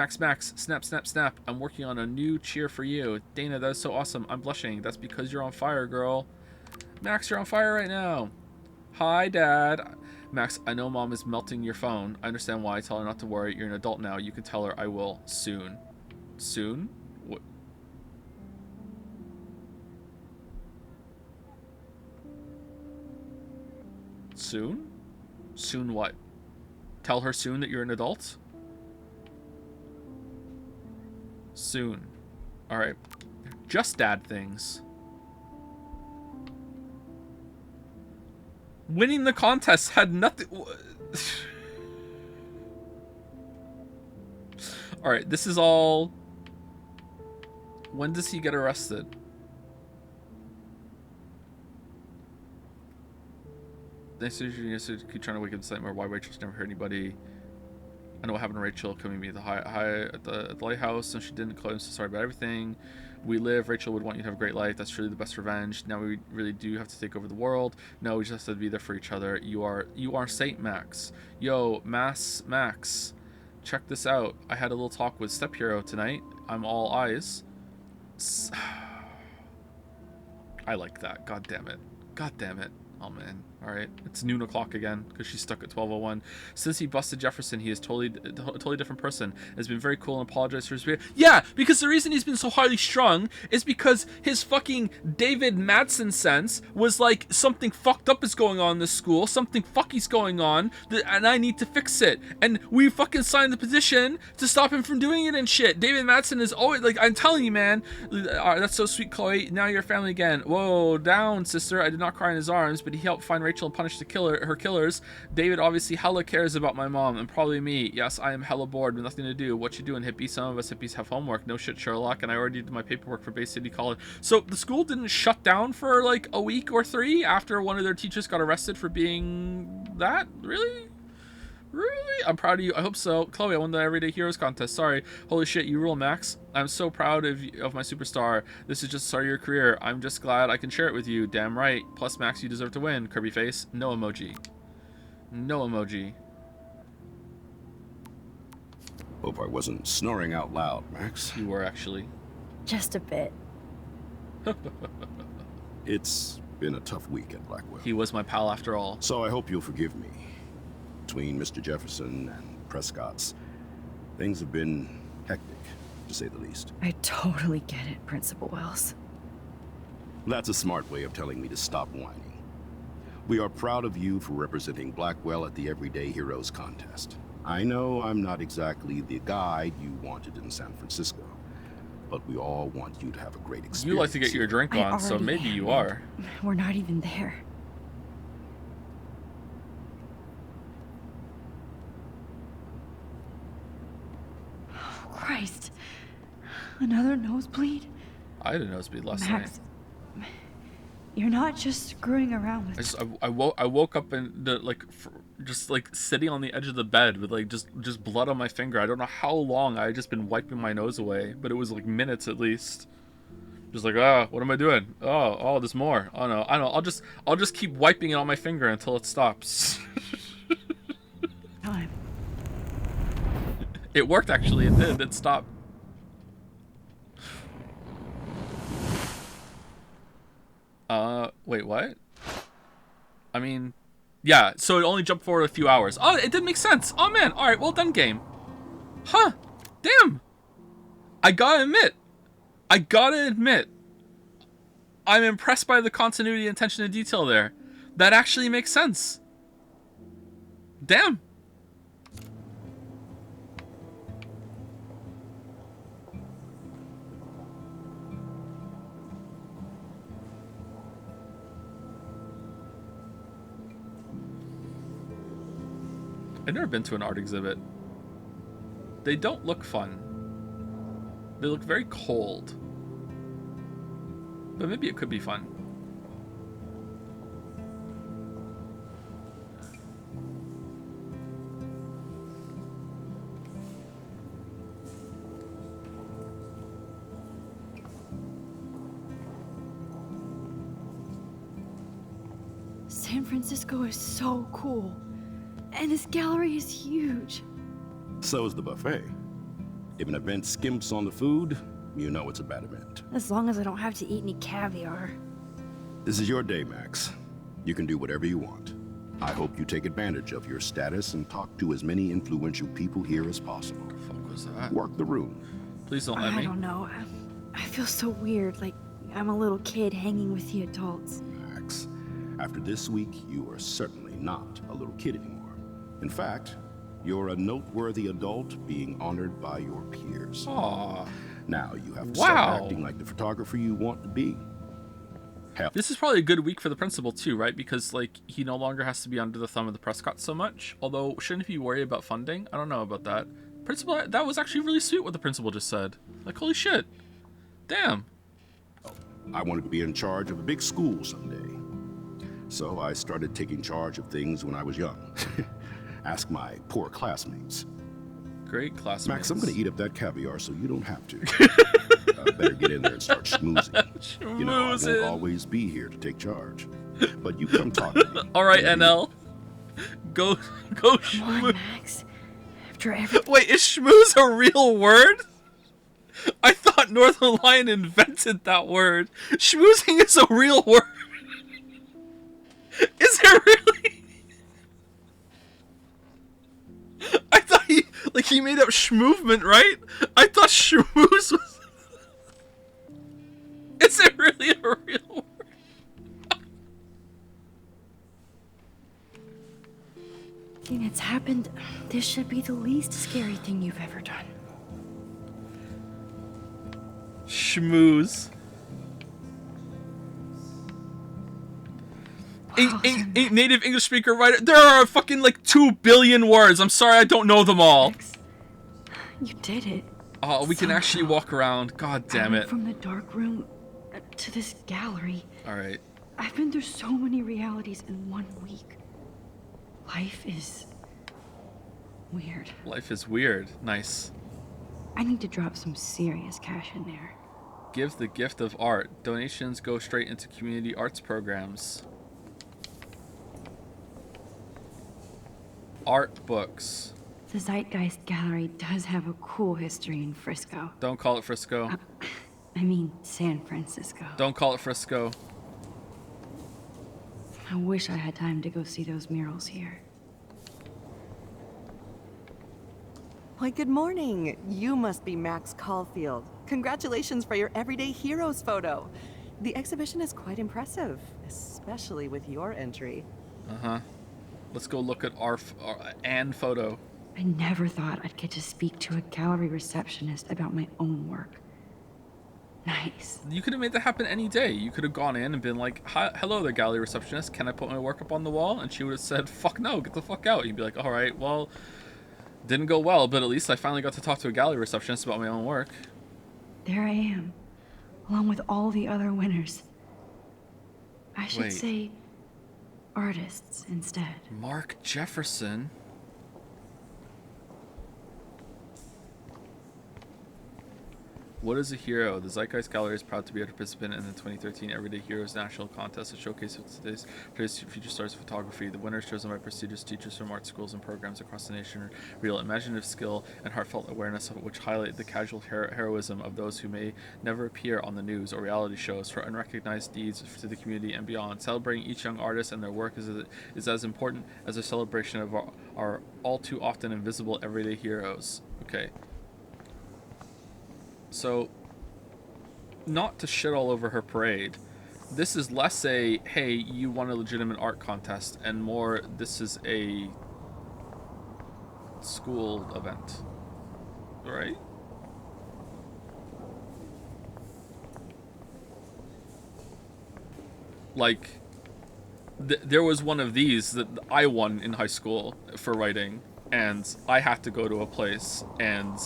Snap, snap, snap. I'm working on a new cheer for you. Dana, that is so awesome. I'm blushing. That's because you're on fire, girl. Max, you're on fire right now. Hi, Dad. Max, I know Mom is melting your phone. I understand why. Tell her not to worry. You're an adult now. You can tell her I will. Soon. Soon? What? Soon? Soon what? Tell her soon that you're an adult? Soon. Alright. Just dad things. Winning the contest had nothing... All right, this is all. When does he get arrested? They keep trying to wake up the nightmare. Why Rachel's never heard anybody. I know what happened to Rachel coming to me at the lighthouse, and she didn't. Chloe, I'm so sorry about everything. We live. Rachel would want you to have a great life. That's truly the best revenge. Now we really do have to take over the world. No, we just have to be there for each other. You are Saint Max. Yo, Max. Check this out. I had a little talk with Step Hero tonight. I'm all eyes. I like that. God damn it. God damn it. Oh man. Alright. It's noon o'clock again because she's stuck at 12:01. Since he busted Jefferson, he is totally different person. Has been very cool and apologized for his behavior. Yeah, because the reason he's been so highly strung is because his fucking David Madsen sense was like, something fucked up is going on in this school. Something fucky's going on, and I need to fix it. And we fucking signed the petition to stop him from doing it and shit. David Madsen is always like, I'm telling you, man. That's so sweet, Chloe. Now you're family again. Whoa, down, sister. I did not cry in his arms, but he helped find Rachel and punish her killers. David obviously hella cares about my mom and probably me. Yes, I am hella bored with nothing to do. What you doing, hippie? Some of us hippies have homework. No shit, Sherlock. And I already did my paperwork for Bay City College. So the school didn't shut down for like a week or 3 after one of their teachers got arrested for being that? Really? Really? I'm proud of you. I hope so. Chloe, I won the Everyday Heroes contest. Sorry. Holy shit, you rule, Max. I'm so proud of my superstar. This is just the start of your career. I'm just glad I can share it with you. Damn right. Plus, Max, you deserve to win. Kirby face. No emoji. No emoji. Hope I wasn't snoring out loud, Max. You were, actually. Just a bit. It's been a tough week at Blackwell. He was my pal after all. So I hope you'll forgive me. Between Mr. Jefferson and Prescott's, things have been hectic, to say the least. I totally get it, Principal Wells. That's a smart way of telling me to stop whining. We are proud of you for representing Blackwell at the Everyday Heroes contest. I know I'm not exactly the guide you wanted in San Francisco, but we all want you to have a great experience. You like to get your drink on, so maybe you are. We're not even there. Christ. Another nosebleed? I had a nosebleed last Max, night. You're not just screwing around with I woke up and just like sitting on the edge of the bed with like just blood on my finger. I don't know how long I had just been wiping my nose away, but it was like minutes at least. Just like, what am I doing? Oh, there's more. Oh no, I know. I'll just keep wiping it on my finger until it stops. time. It worked, actually. It did. It stopped. Wait, what? I mean, yeah, so it only jumped forward a few hours. Oh, it did make sense. Oh, man. All right, well done, game. Huh. Damn. I gotta admit, I'm impressed by the continuity and attention to detail there. That actually makes sense. Damn. I've never been to an art exhibit. They don't look fun. They look very cold. But maybe it could be fun. San Francisco is so cool. And this gallery is huge. So is the buffet. If an event skimps on the food, you know it's a bad event. As long as I don't have to eat any caviar. This is your day, Max. You can do whatever you want. I hope you take advantage of your status and talk to as many influential people here as possible. What the fuck was that? Work the room. Please don't let me. I don't know. I feel so weird, like I'm a little kid hanging with the adults. Max, after this week, you are certainly not a little kid anymore. In fact, you're a noteworthy adult being honored by your peers. Aww. Now you have to start acting like the photographer you want to be. This is probably a good week for the principal too, right? Because like he no longer has to be under the thumb of the Prescott so much. Although, shouldn't he worry about funding? I don't know about that. Principal, that was actually really sweet what the principal just said. Like, holy shit. Damn. I wanted to be in charge of a big school someday. So I started taking charge of things when I was young. Ask my poor classmates. Great classmates. Max, I'm gonna eat up that caviar so you don't have to. Better get in there and start schmoozing. You know, I won't always be here to take charge. But you come talk to me. Alright, NL. Go schmooze. Come on, Max. After everything. Wait, is schmooze a real word? I thought Northern Lion invented that word. Schmoozing is a real word. Is it really? I thought he made up schmovement, right? I thought schmooze was... Is it really a real word? It's happened. This should be the least scary thing you've ever done. Schmooze. Ain't native English speaker writer. There are fucking like 2 billion words. I'm sorry I don't know them all. You did it. Oh, we can actually walk around. God damn it. From the dark room to this gallery. Alright. I've been through so many realities in 1 week. Life is weird. Life is weird. Nice. I need to drop some serious cash in there. Give the gift of art. Donations go straight into community arts programs. Art books. The Zeitgeist Gallery does have a cool history in Frisco. Don't call it Frisco. I mean, San Francisco. Don't call it Frisco. I wish I had time to go see those murals here. Why, good morning. You must be Max Caulfield. Congratulations for your Everyday Heroes photo. The exhibition is quite impressive, especially with your entry. Uh-huh. Let's go look at our Anne photo. I never thought I'd get to speak to a gallery receptionist about my own work. Nice. You could have made that happen any day. You could have gone in and been like, "Hi, hello there, gallery receptionist. Can I put my work up on the wall?" And she would have said, "Fuck no, get the fuck out." You'd be like, "All right, well, didn't go well, but at least I finally got to talk to a gallery receptionist about my own work." There I am, along with all the other winners. I should say artists instead. Mark Jefferson? What is a hero? The Zeitgeist Gallery is proud to be a participant in the 2013 Everyday Heroes National Contest, a showcase of today's future stars of photography. The winners, chosen by prestigious teachers from art schools and programs across the nation, reveal imaginative skill and heartfelt awareness of which highlight the casual heroism of those who may never appear on the news or reality shows for unrecognized deeds to the community and beyond. Celebrating each young artist and their work is as important as a celebration of our all too often invisible everyday heroes. Okay. So, not to shit all over her parade, this is less a, hey, you won a legitimate art contest, and more, this is a school event. Right? Like, there was one of these that I won in high school for writing, and I had to go to a place, and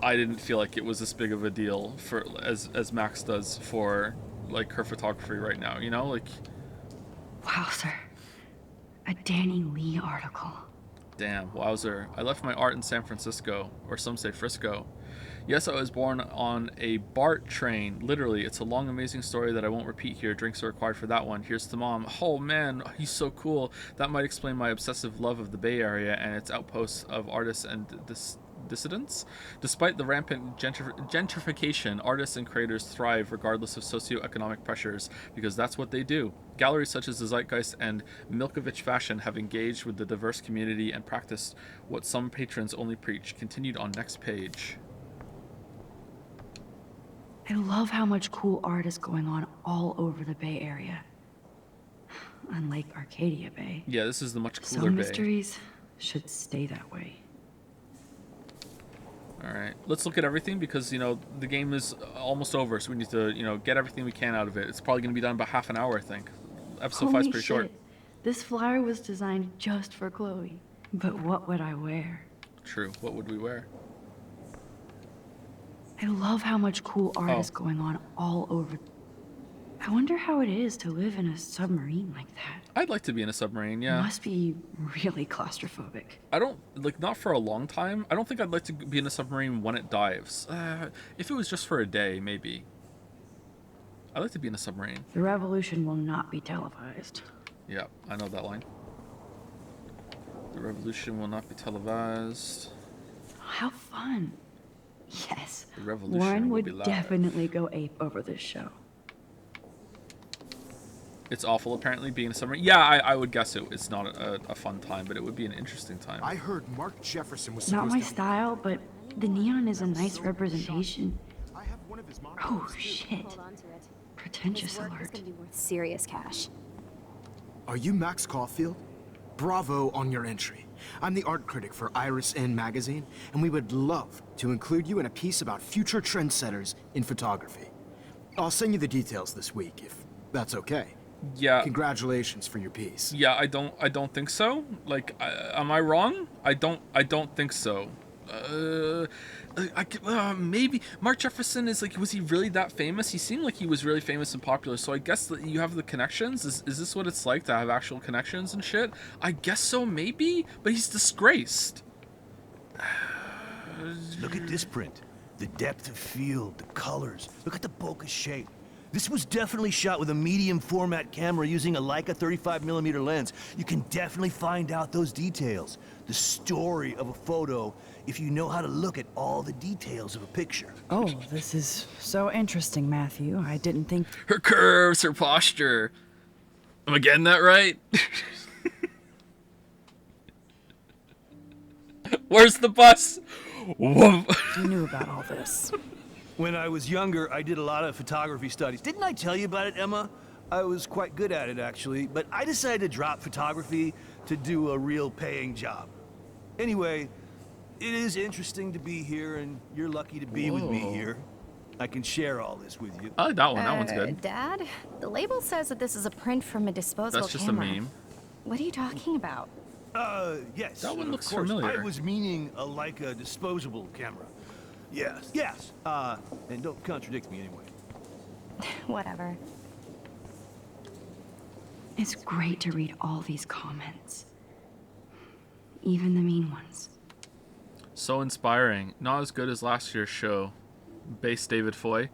I didn't feel like it was this big of a deal for as Max does for like her photography right now, you know, like. Wowzer, a Danny Lee article. Damn, wowzer! I left my art in San Francisco, or some say Frisco. Yes, I was born on a BART train. Literally, it's a long, amazing story that I won't repeat here. Drinks are required for that one. Here's to Mom. Oh man, he's so cool. That might explain my obsessive love of the Bay Area and its outposts of artists and dissidents. Despite the rampant gentrification, artists and creators thrive regardless of socioeconomic pressures, because that's what they do. Galleries such as the Zeitgeist and Milkovich Fashion have engaged with the diverse community and practiced what some patrons only preach. Continued on next page. I love how much cool art is going on all over the Bay Area. Unlike Arcadia Bay. Yeah, this is the much cooler Some Bay. mysteries should stay that way. Alright, let's look at everything because, you know, the game is almost over, so we need to, you know, get everything we can out of it. It's probably going to be done in about half an hour, I think. Episode 5 is pretty short. This flyer was designed just for Chloe. But what would I wear? True. What would we wear? I love how much cool art is going on all over. I wonder how it is to live in a submarine like that. I'd like to be in a submarine, yeah. It must be really claustrophobic. I don't, like, not for a long time. I don't think I'd like to be in a submarine when it dives. If it was just for a day, maybe. I'd like to be in a submarine. The revolution will not be televised. Yeah, I know that line. The revolution will not be televised. How fun. Yes. The revolution Warren will be would live. definitely go ape over this show. It's awful, apparently, being a submarine. Yeah, I would guess it's not a fun time, but it would be an interesting time. I heard Mark Jefferson was Not supposed my to... style, but the neon is a nice representation. I have one of his Oh, shit. Pretentious alert. Serious cash. Are you Max Caulfield? Bravo on your entry. I'm the art critic for Iris N magazine, and we would love to include you in a piece about future trendsetters in photography. I'll send you the details this week, if that's okay. Yeah. Congratulations for your piece. Yeah, I don't think so. Like, am I wrong? I don't think so. Maybe Mark Jefferson is like, was he really that famous? He seemed like he was really famous and popular. So I guess that you have the connections. Is this what it's like to have actual connections and shit? I guess so, maybe. But he's disgraced. Look at this print. The depth of field, the colors. Look at the bokeh shape. This was definitely shot with a medium format camera using a Leica 35mm lens. You can definitely find out those details. The story of a photo if you know how to look at all the details of a picture. Oh, this is so interesting, Matthew. I didn't think... Her curves, her posture. Am I getting that right? Where's the bus? You knew about all this. When I was younger, I did a lot of photography studies. Didn't I tell you about it, Emma? I was quite good at it, actually, but I decided to drop photography to do a real paying job. Anyway, it is interesting to be here, and you're lucky to be with me here. I can share all this with you. I like that one. That one's good. Dad, the label says that this is a print from a disposable That's just camera. a meme. What are you talking about? Yes. That one looks of course. familiar. I was meaning a Leica disposable camera. Yes. Yes. And don't contradict me anyway. Whatever. It's great to read all these comments. Even the mean ones. So inspiring. Not as good as last year's show. Base David Foy.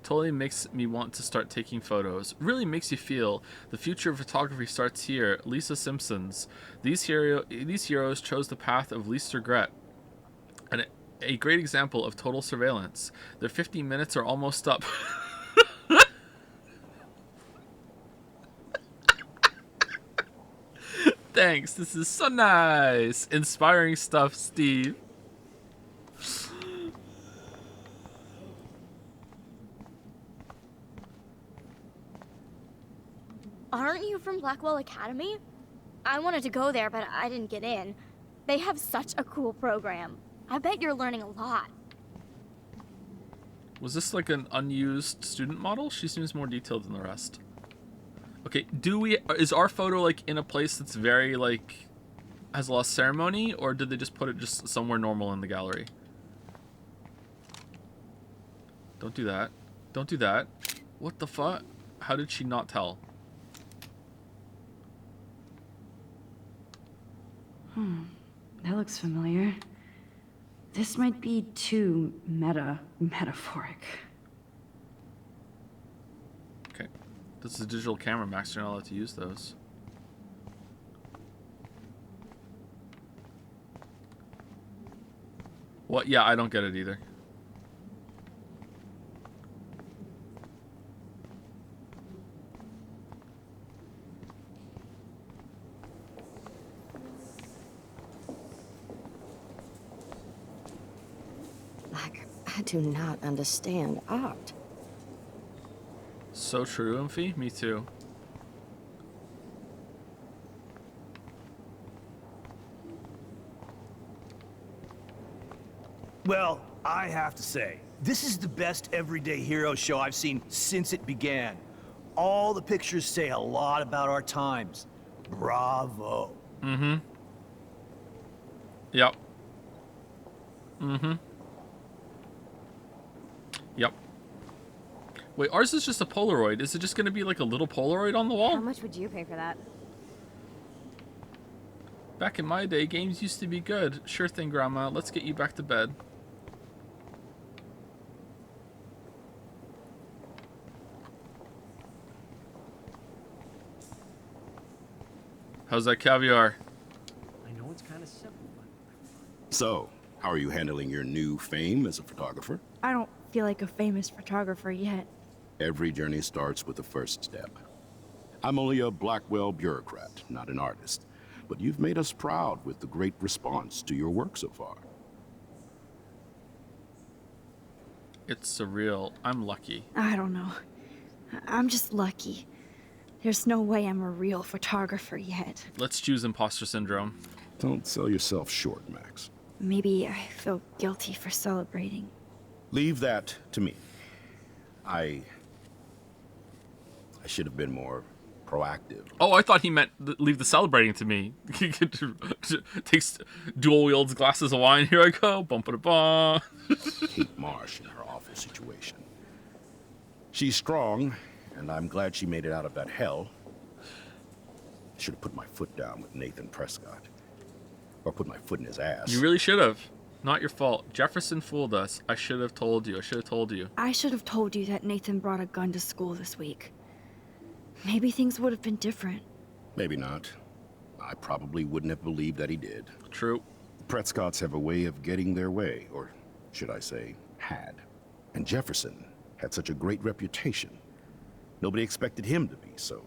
Totally makes me want to start taking photos. Really makes you feel the future of photography starts here. Lisa Simpsons. These heroes chose the path of least regret. And a great example of total surveillance. Their 50 minutes are almost up. Thanks. This is so nice. Inspiring stuff, Steve. Aren't you from Blackwell Academy? I wanted to go there, but I didn't get in. They have such a cool program. I bet you're learning a lot. Was this like an unused student model? She seems more detailed than the rest. Okay, is our photo like in a place that's very like has a lot of ceremony, or did they just put it just somewhere normal in the gallery? Don't do that. Don't do that. What the fuck? How did she not tell? That looks familiar. This might be too metaphoric. Okay. This is a digital camera, Max. You're not allowed to use those. What? Yeah, I don't get it either. I do not understand art. So true, Imphy. Me too. Well, I have to say, this is the best Everyday Hero show I've seen since it began. All the pictures say a lot about our times. Bravo. Mm-hmm. Yep. Mm-hmm. Yep. Wait, ours is just a Polaroid. Is it just going to be like a little Polaroid on the wall? How much would you pay for that? Back in my day, games used to be good. Sure thing, Grandma. Let's get you back to bed. How's that caviar? I know it's kind of simple, but... So, how are you handling your new fame as a photographer? I don't feel like a famous photographer yet. Every journey starts with the first step. I'm only a Blackwell bureaucrat, not an artist. But you've made us proud with the great response to your work so far. It's surreal. I'm lucky. I don't know. I'm just lucky. There's no way I'm a real photographer yet. Let's choose imposter syndrome. Don't sell yourself short, Max. Maybe I feel guilty for celebrating. Leave that to me. I should have been more proactive. Oh, I thought he meant leave the celebrating to me. Takes dual wields glasses of wine. Here I go. Bum-ba-da-bum. Kate Marsh in her awful situation. She's strong, and I'm glad she made it out of that hell. I should have put my foot down with Nathan Prescott. Or put my foot in his ass. You really should have. Not your fault. Jefferson fooled us. I should have told you. I should have told you. I should have told you that Nathan brought a gun to school this week. Maybe things would have been different. Maybe not. I probably wouldn't have believed that he did. True. The Prescotts have a way of getting their way, or should I say, had. And Jefferson had such a great reputation. Nobody expected him to be so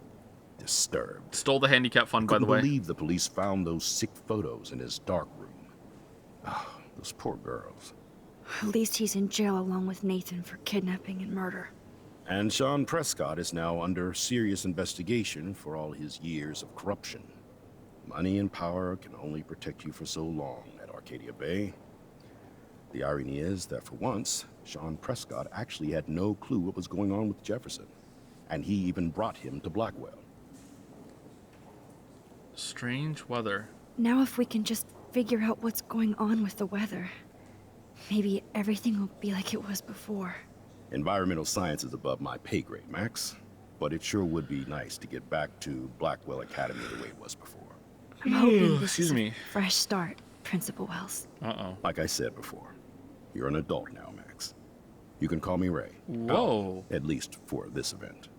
disturbed. Stole the handicap fund, by the way. I couldn't believe the police found those sick photos in his dark room. Oh, those poor girls. At least he's in jail along with Nathan for kidnapping and murder. And Sean Prescott is now under serious investigation for all his years of corruption. Money and power can only protect you for so long at Arcadia Bay. The irony is that for once, Sean Prescott actually had no clue what was going on with Jefferson. And he even brought him to Blackwell. Strange weather. Now if we can just figure out what's going on with the weather, maybe everything will be like it was before. Environmental science is above my pay grade, Max. But it sure would be nice to get back to Blackwell Academy the way it was before. I'm hoping this Excuse is me. a fresh start, Principal Wells. Uh-oh. Like I said before, you're an adult now, Max. You can call me Ray. Whoa. At least for this event.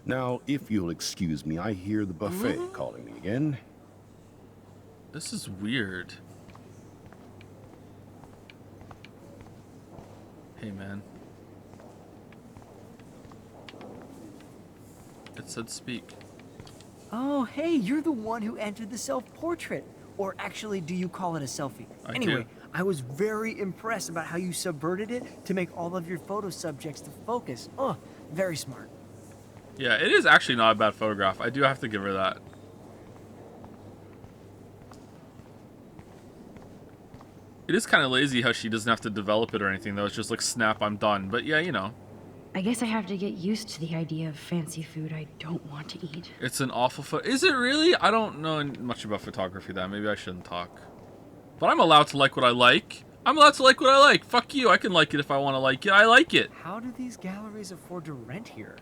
Now, if you'll excuse me, I hear the buffet calling me again. This is weird. Hey, man. It said speak. Oh, hey, you're the one who entered the self-portrait. Or actually, do you call it a selfie? Anyway, do. I was very impressed about how you subverted it to make all of your photo subjects the focus. Oh, very smart. Yeah, it is actually not a bad photograph. I do have to give her that. It is kind of lazy how she doesn't have to develop it or anything, though. It's just like, snap, I'm done. But yeah, you know. I guess I have to get used to the idea of fancy food I don't want to eat. It's an awful photo. Is it really? I don't know much about photography, that. Maybe I shouldn't talk. But I'm allowed to like what I like. I'm allowed to like what I like. Fuck you. I can like it if I want to like it. I like it. How do these galleries afford to rent here?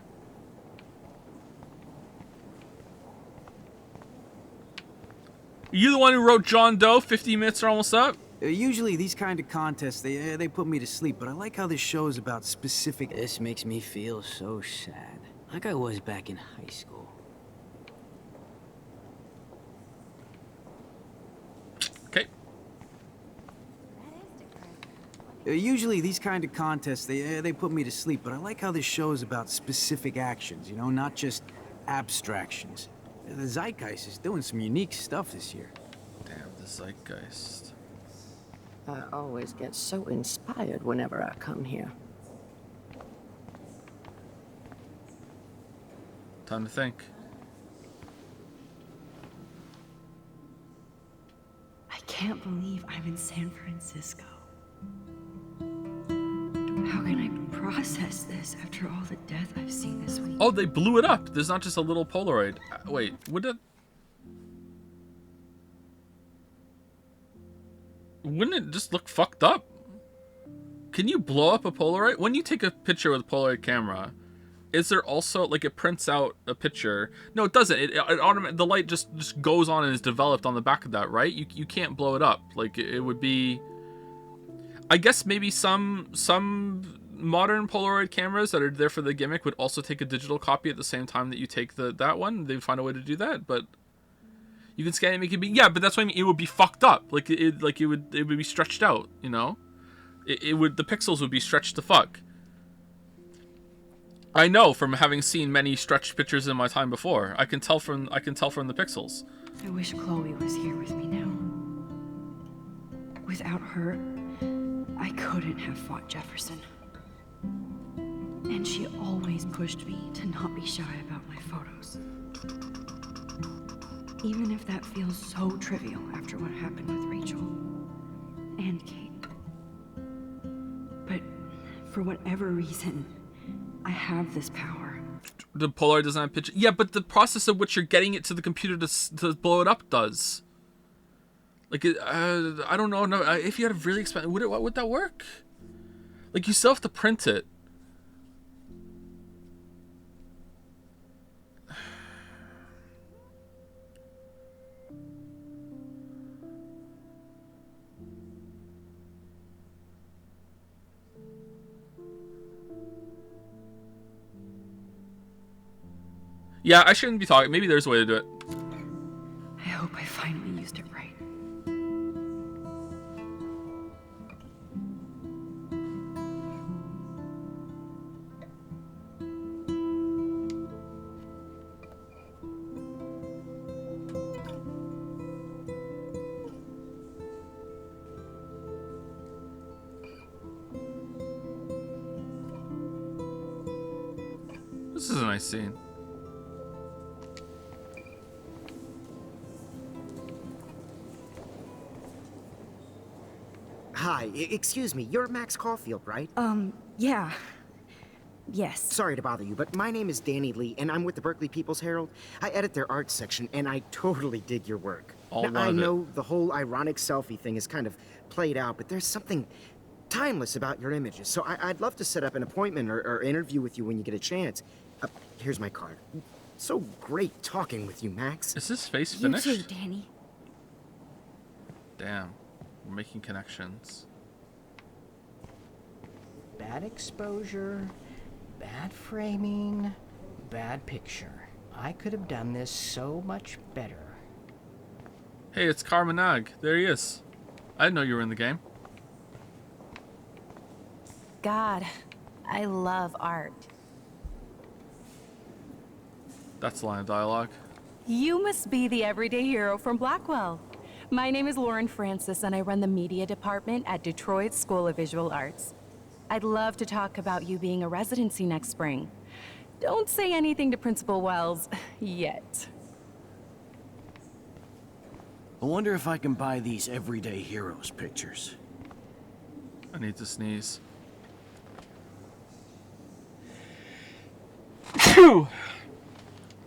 You the one who wrote John Doe? 15 minutes are almost up? Usually these kind of contests, they put me to sleep, but I like how this show is about specific... This makes me feel so sad. Like I was back in high school. Okay. Usually these kind of contests, they put me to sleep, but I like how this show is about specific actions, you know, not just abstractions. The Zeitgeist is doing some unique stuff this year. Damn, the Zeitgeist. I always get so inspired whenever I come here. Time to think. I can't believe I'm in San Francisco. How can I process this after all the death I've seen this week? Oh, they blew it up. There's not just a little Polaroid. Wait, would it... Wouldn't it just look fucked up? Can you blow up a Polaroid? When you take a picture with a Polaroid camera, is there also, like, it prints out a picture? No, it doesn't. It the light just goes on and is developed on the back of that, right? You can't blow it up. Like, it would be... I guess maybe some modern Polaroid cameras that are there for the gimmick would also take a digital copy at the same time that you take that one. They'd find a way to do that, but you can scan it and make it be... Yeah, but that's what I mean. It would be fucked up. Like, it would be stretched out, you know? The pixels would be stretched to fuck. I know from having seen many stretched pictures in my time before. I can tell from the pixels. I wish Chloe was here with me now. Without her, I couldn't have fought Jefferson. And she always pushed me to not be shy about my photos. Even if that feels so trivial after what happened with Rachel and Kate. But for whatever reason, I have this power. The Polaroid doesn't have picture. Yeah, but the process of which you're getting it to the computer to blow it up does. Like, I don't know. No, if you had a really expensive, would that work? Like, you still have to print it. Yeah, I shouldn't be talking. Maybe there's a way to do it. I hope I finally used it right. This is a nice scene. Hi, excuse me, you're Max Caulfield, right? Yeah. Yes. Sorry to bother you, but my name is Danny Lee, and I'm with the Berkeley People's Herald. I edit their arts section, and I totally dig your work. Now, I know the whole ironic selfie thing is kind of played out, but there's something timeless about your images, so I'd love to set up an appointment or interview with you when you get a chance. Here's my card. So great talking with you, Max. Is this face finished? You too, Danny. Damn. We're making connections. Bad exposure, bad framing, bad picture. I could have done this so much better. Hey, it's Carmenag. There he is. I didn't know you were in the game. God, I love art. That's the line of dialogue. You must be the everyday hero from Blackwell. My name is Lauren Francis, and I run the media department at Detroit School of Visual Arts. I'd love to talk about you being a residency next spring. Don't say anything to Principal Wells yet. I wonder if I can buy these Everyday Heroes pictures. I need to sneeze.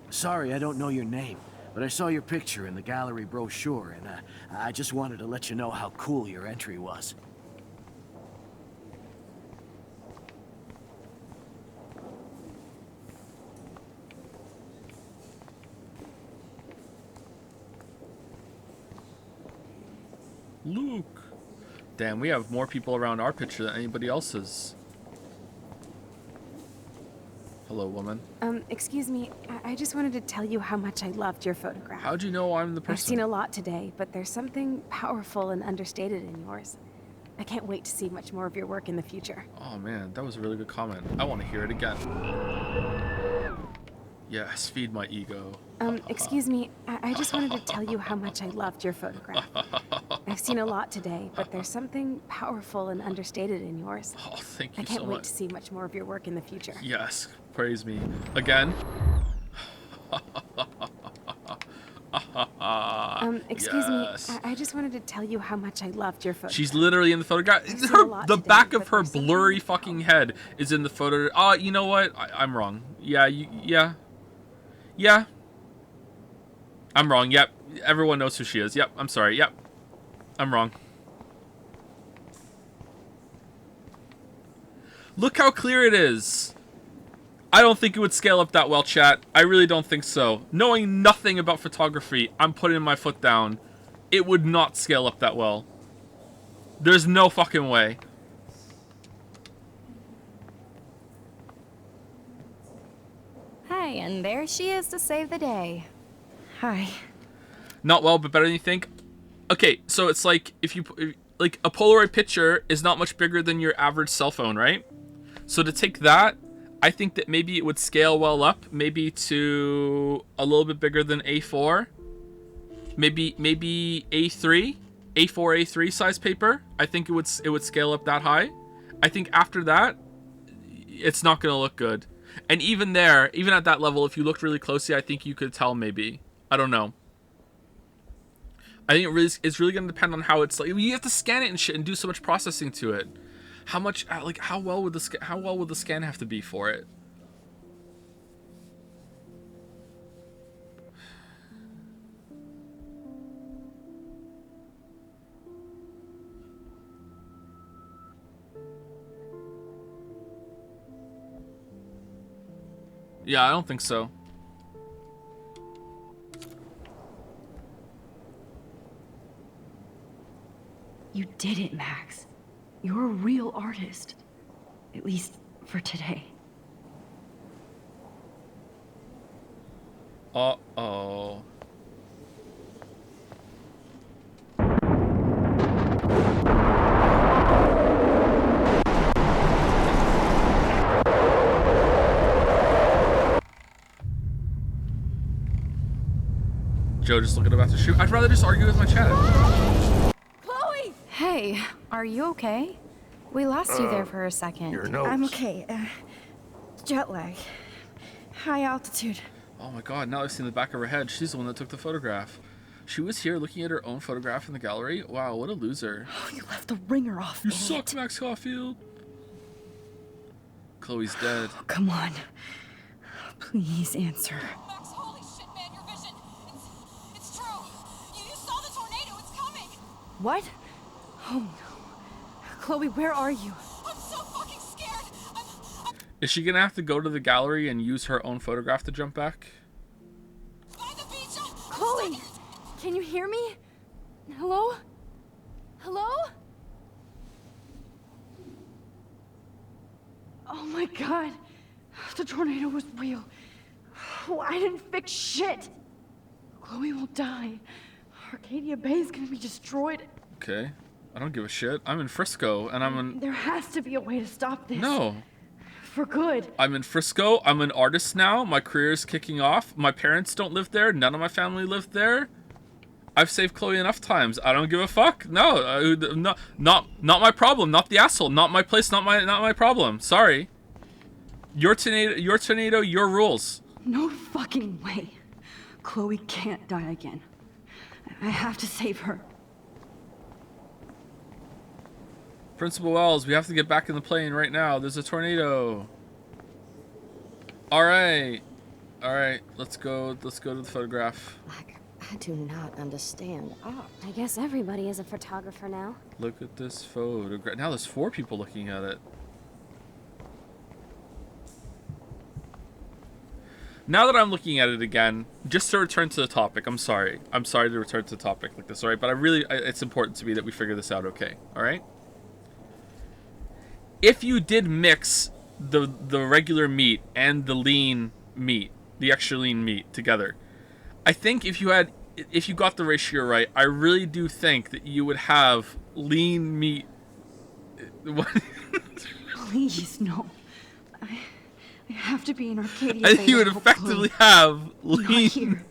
Sorry, I don't know your name, but I saw your picture in the gallery brochure, and I just wanted to let you know how cool your entry was. Luke. Damn, we have more people around our picture than anybody else's. Hello, woman. Excuse me. I just wanted to tell you how much I loved your photograph. How'd you know I'm the person? I've seen a lot today, but there's something powerful and understated in yours. I can't wait to see much more of your work in the future. Oh man, that was a really good comment. I want to hear it again. Yes, feed my ego. Excuse me. I just wanted to tell you how much I loved your photograph. I've seen a lot today, but there's something powerful and understated in yours. Oh, thank you so much. I can't wait to see much more of your work in the future. Yes, praise me. Again. Excuse me. I just wanted to tell you how much I loved your photograph. She's literally in the photograph. The back of her blurry fucking head is in the photo. Oh, you know what? I'm wrong. Yeah, yeah. I'm wrong. Yep. Everyone knows who she is. Yep. I'm sorry. Yep. I'm wrong. Look how clear it is. I don't think it would scale up that well, chat. I really don't think so. Knowing nothing about photography, I'm putting my foot down. It would not scale up that well. There's no fucking way. Hi, and there she is to save the day. Hi. Not well, but better than you think. Okay, so it's like if like a Polaroid picture is not much bigger than your average cell phone, right? So to take that, I think that maybe it would scale well up, maybe to a little bit bigger than A4, maybe A3, A3 size paper. I think it would scale up that high. I think after that, it's not going to look good. And even there, even at that level, if you looked really closely, I think you could tell maybe. I don't know. I think it's really going to depend on how it's like. You have to scan it and shit and do so much processing to it. How much, like, how well would the scan have to be for it? Yeah, I don't think so. You did it, Max. You're a real artist. At least for today. Uh-oh. Joe just looking about to shoot. I'd rather just argue with my chat. Chloe! Hey, are you okay? We lost you there for a second. I'm okay. Jet lag. High altitude. Oh my god, now I've seen the back of her head. She's the one that took the photograph. She was here looking at her own photograph in the gallery. Wow, what a loser. Oh, you left the ringer off. You suck, Max Caulfield. Chloe's dead. Oh, come on. Please answer. Max, holy shit, man, your vision. It's true. You saw the tornado. It's coming. What? Oh no. Chloe, where are you? I'm so fucking scared. Is she gonna have to go to the gallery and use her own photograph to jump back? Chloe! Can you hear me? Hello? Hello? Oh my god. The tornado was real. Oh, I didn't fix shit. Chloe will die. Arcadia Bay is gonna be destroyed. Okay. I don't give a shit. I'm in Frisco, and I'm in... There has to be a way to stop this. No. For good. I'm in Frisco. I'm an artist now. My career is kicking off. My parents don't live there. None of my family lived there. I've saved Chloe enough times. I don't give a fuck. No, not my problem. Not the asshole. Not my place. Not my problem. Sorry. Your tornado. Your rules. No fucking way. Chloe can't die again. I have to save her. Principal Wells, we have to get back in the plane right now. There's a tornado. All right, let's go to the photograph. I do not understand art. I guess everybody is a photographer now. Look at this photograph. Now there's 4 people looking at it. Now that I'm looking at it again, just to return to the topic, I'm sorry to return to the topic like this, all right? But it's important to me that we figure this out, okay? All right? If you did mix the regular meat and the lean meat, the extra lean meat together, I think if you got the ratio right, I really do think that you would have lean meat. What? Please, no. I have to be in Arcadia. I think you would effectively have lean.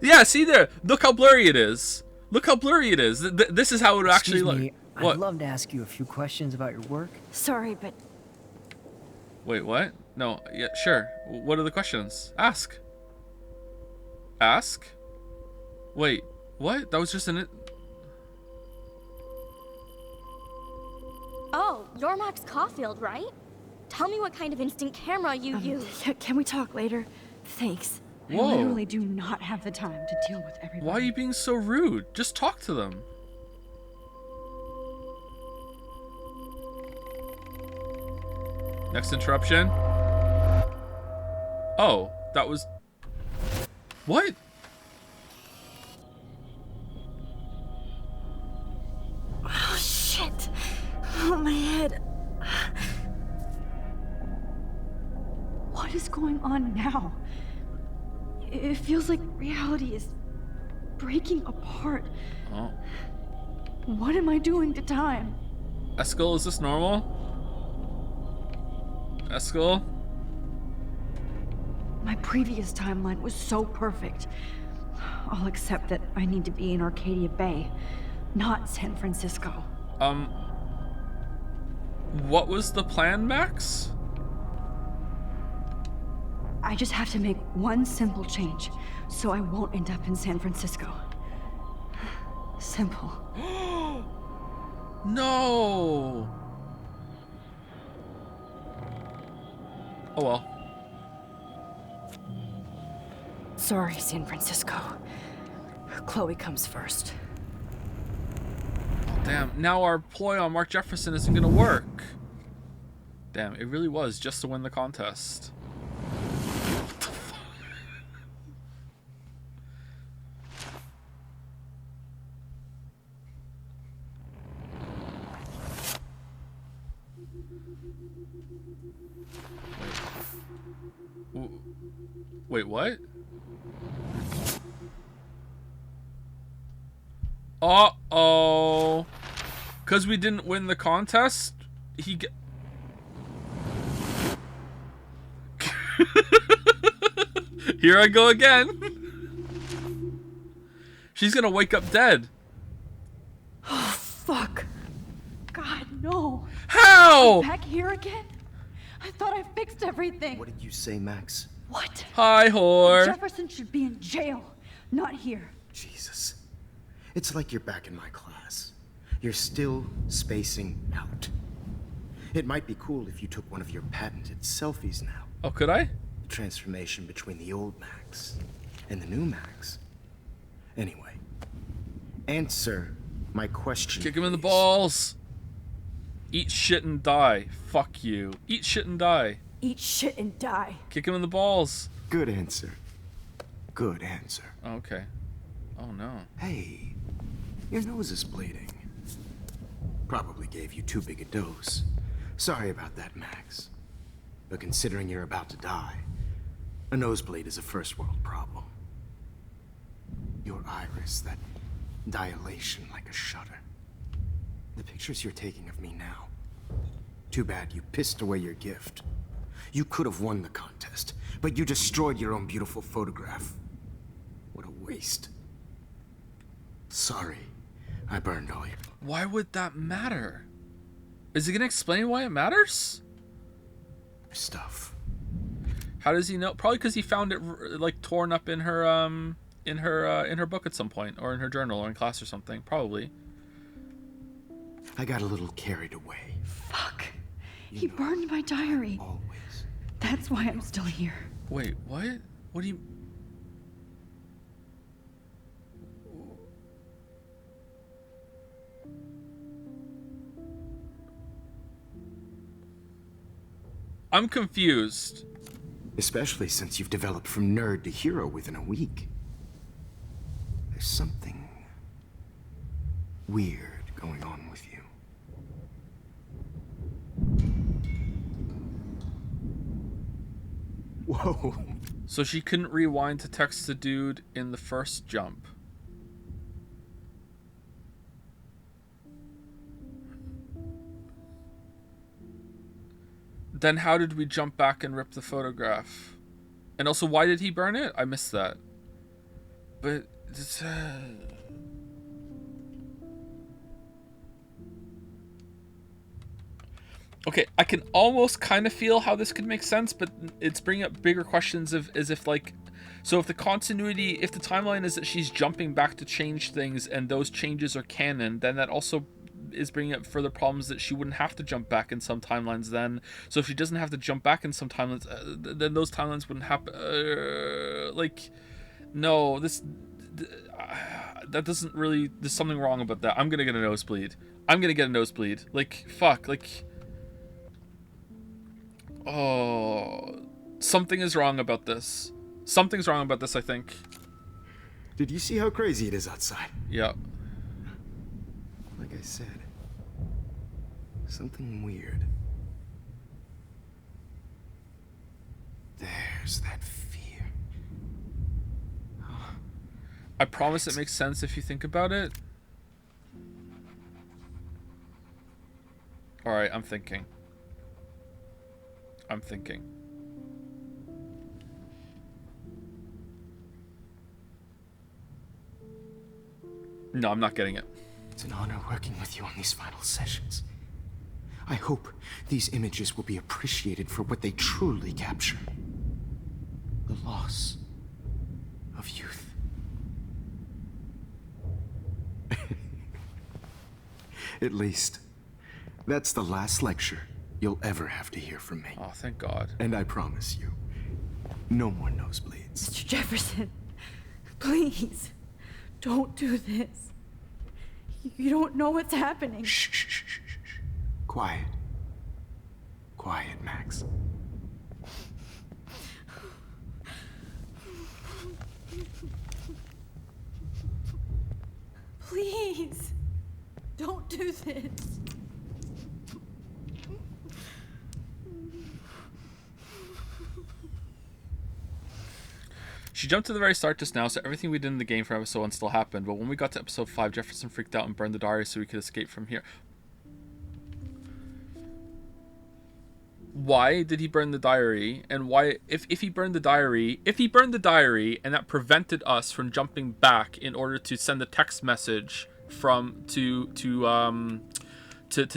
Yeah, see there. Look how blurry it is. Look how blurry it is. This is how it would actually look. I'd love to ask you a few questions about your work. Sorry, but... Wait, what? No, yeah, sure. What are the questions? Ask. Ask? Wait, what? That was just an... Oh, you're Max Caulfield, right? Tell me what kind of instant camera you use. Can we talk later? Thanks. I literally do not have the time to deal with everybody. Why are you being so rude? Just talk to them. Next interruption. Oh, that was... What? Oh, shit. Oh, my head. What is going on now? It feels like reality is breaking apart. Oh. What am I doing to time? Eskel, is this normal? Eskel? My previous timeline was so perfect. I'll accept that I need to be in Arcadia Bay, not San Francisco. What was the plan, Max? I just have to make one simple change, so I won't end up in San Francisco. Simple. No! Oh well. Sorry, San Francisco. Chloe comes first. Oh, damn, now our ploy on Mark Jefferson isn't gonna work. Damn, it really was just to win the contest. What the fuck? Wait, what? Uh-oh. Because we didn't win the contest, he get... Here I go again. She's gonna wake up dead. Oh, fuck. God, no. How? I'm back here again? I thought I fixed everything. What did you say, Max? What? Hi, whore. Jefferson should be in jail, not here. Jesus. It's like you're back in my class. You're still spacing out. It might be cool if you took one of your patented selfies now. Oh, could I? The transformation between the old Max and the new Max. Anyway, answer my question. Kick him in the balls. Eat shit and die. Fuck you. Eat shit and die. Eat shit and die. Kick him in the balls. Good answer. Good answer. Okay. Oh no. Hey, your nose is bleeding. Probably gave you too big a dose. Sorry about that, Max. But considering you're about to die, a nosebleed is a first world problem. Your iris, that dilation like a shutter. The pictures you're taking of me now. Too bad you pissed away your gift. You could have won the contest, but you destroyed your own beautiful photograph. What a waste. Sorry, I burned all your... Why would that matter? Is he gonna explain why it matters? Stuff. How does he know? Probably because he found it like torn up in her book at some point, or in her journal, or in class or something. Probably. I got a little carried away. Fuck. He burned my diary. Always. That's why I'm still here. Wait, what? What do you... I'm confused. Especially since you've developed from nerd to hero within a week. There's something weird going on with you. Whoa. So she couldn't rewind to text the dude in the first jump. Then how did we jump back and rip the photograph? And also, why did he burn it? I missed that. But... Okay, I can almost kind of feel how this could make sense, but it's bringing up bigger questions of as if like... So if the continuity, if the timeline is that she's jumping back to change things and those changes are canon, then that also is bringing up further problems that she wouldn't have to jump back in some timelines then. So if she doesn't have to jump back in some timelines, then those timelines wouldn't happen. Like, no, that doesn't really, there's something wrong about that. I'm gonna get a nosebleed. Like, fuck, like, oh, something is wrong about this. Something's wrong about this, I think. Did you see how crazy it is outside? Yeah. Like I said, something weird. There's that fear. I promise it makes sense if you think about it. Alright, I'm thinking. No, I'm not getting it. It's an honor working with you on these final sessions. I hope these images will be appreciated for what they truly capture. The loss of youth. At least, that's the last lecture you'll ever have to hear from me. Oh, thank God. And I promise you, no more nosebleeds. Mr. Jefferson, please, don't do this. You don't know what's happening. Shh. Quiet. Quiet, Max. Please, don't do this. She jumped to the very start just now, so everything we did in the game for episode 1 still happened, but when we got to episode 5, Jefferson freaked out and burned the diary so we could escape from here. Why did he burn the diary? And why, if he burned the diary, and that prevented us from jumping back in order to send a text message to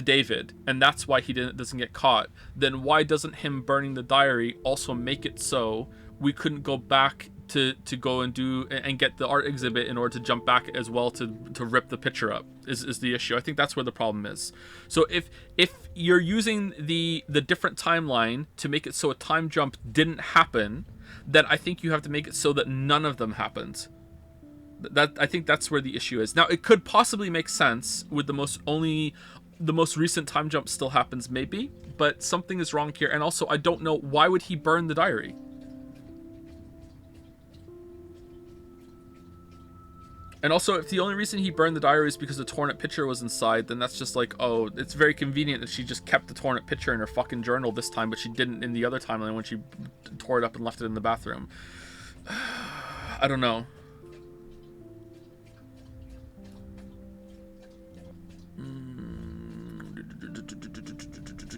David, and that's why he doesn't get caught, then why doesn't him burning the diary also make it so we couldn't go back to go and get the art exhibit in order to jump back as well to rip the picture up is the issue. I think that's where the problem is. So if you're using the different timeline to make it so a time jump didn't happen, then I think you have to make it so that none of them happened. I think that's where the issue is. Now, it could possibly make sense with the most recent time jump still happens, maybe, but something is wrong here. And also, I don't know, why would he burn the diary? And also, if the only reason he burned the diary is because the torn up picture was inside, then that's just like, oh, it's very convenient that she just kept the torn up picture in her fucking journal this time, but she didn't in the other timeline when she tore it up and left it in the bathroom. I don't know.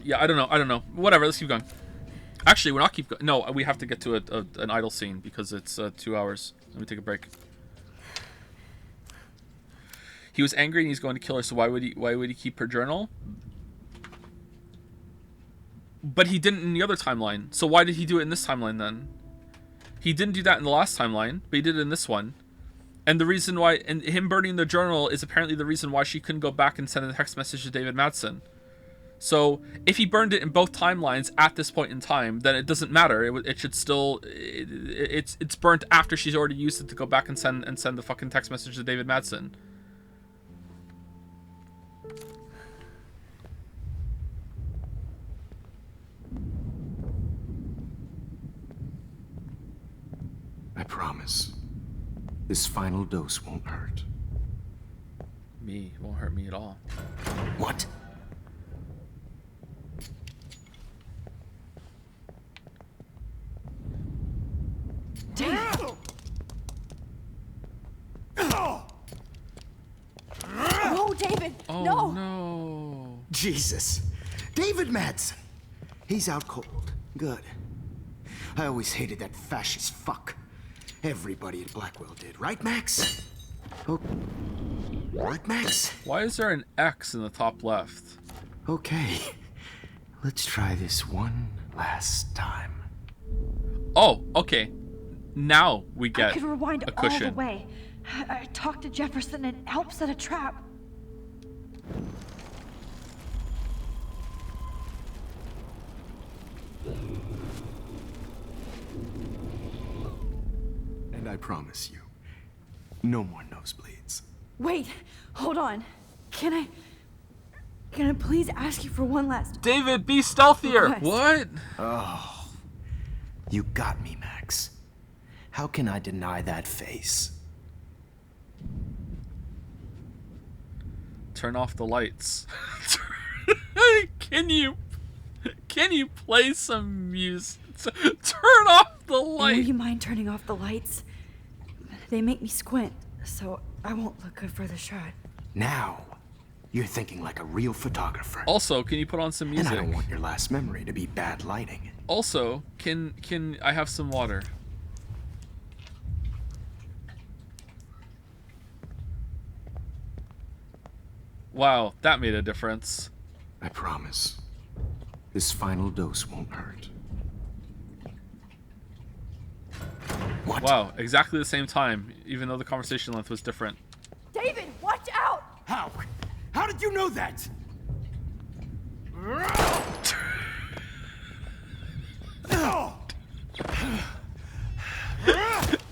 Yeah, I don't know. Whatever, let's keep going. Actually, we're not keep going. No, we have to get to an idle scene because it's 2 hours. Let me take a break. He was angry and he's going to kill her, so why would he keep her journal? But he didn't in the other timeline. So why did he do it in this timeline then? He didn't do that in the last timeline, but he did it in this one. And the reason why, and him burning the journal is apparently the reason why she couldn't go back and send a text message to David Madsen. So if he burned it in both timelines at this point in time, then it doesn't matter. It should still, it's burnt after she's already used it to go back and send the fucking text message to David Madsen. I promise. This final dose won't hurt. Me? It won't hurt me at all. What? Damn! No, David! Oh, no! No! Jesus! David Madsen! He's out cold. Good. I always hated that fascist fuck. Everybody at Blackwell did, right, Max? Oh. What, Max? Why is there an X in the top left? Okay. Let's try this one last time. Oh, okay. Now we get I could rewind a cushion. all the way. I talked to Jefferson and helped set a trap. promise you, no more nosebleeds. Wait, hold on. Can I please ask you for one last... David, be stealthier! request? What? Oh, you got me, Max. How can I deny that face? Turn off the lights. Can you play some music? Turn off the light. Would you mind turning off the lights? They make me squint, so I won't look good for the shot. Now, you're thinking like a real photographer. Also, can you put on some music? And I don't want your last memory to be bad lighting. Also, can I have some water? Wow, that made a difference. I promise. This final dose won't hurt. What? Wow, exactly the same time, even though the conversation length was different. David, watch out! How? How did you know that?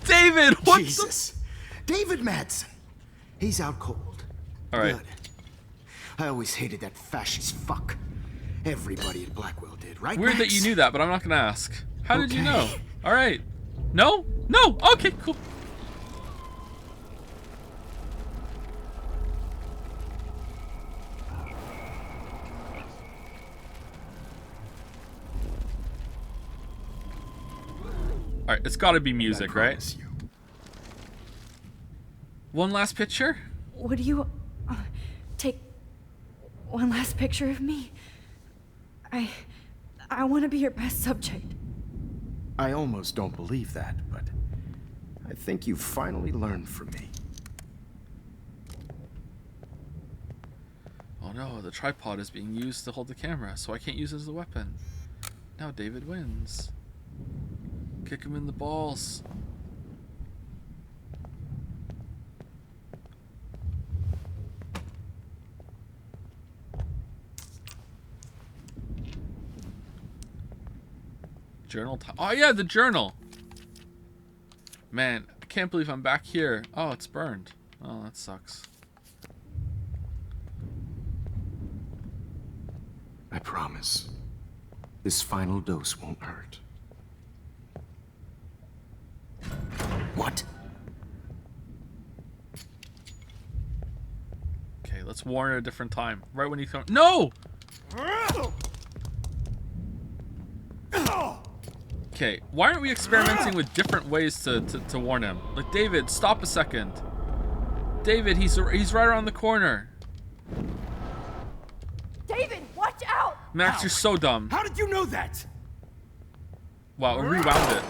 David, what Jesus. David Madsen. He's out cold. All right. Good. I always hated that fascist fuck. Everybody at Blackwell did, right, Weird Max? that you knew that, but I'm not gonna ask. How did you Okay. know? All right. No? No. Okay, cool. All right, it's got to be music, right? One last picture? Would you take one last picture of me? I want to be your best subject. I almost don't believe that, but I think you finally learned from me. Oh no, the tripod is being used to hold the camera, so I can't use it as a weapon. Now David wins. Kick him in the balls. Journal time. Oh yeah, the journal. Man, I can't believe I'm back here. Oh, it's burned. Oh, that sucks. I promise. This final dose won't hurt. What? Okay, let's warn at a different time. Right when he comes. No! Okay, why aren't we experimenting with different ways to warn him? Like, David, stop a second. David, he's right around the corner. David, watch out! Max, you're so dumb. How did you know that? Wow, we rewound it.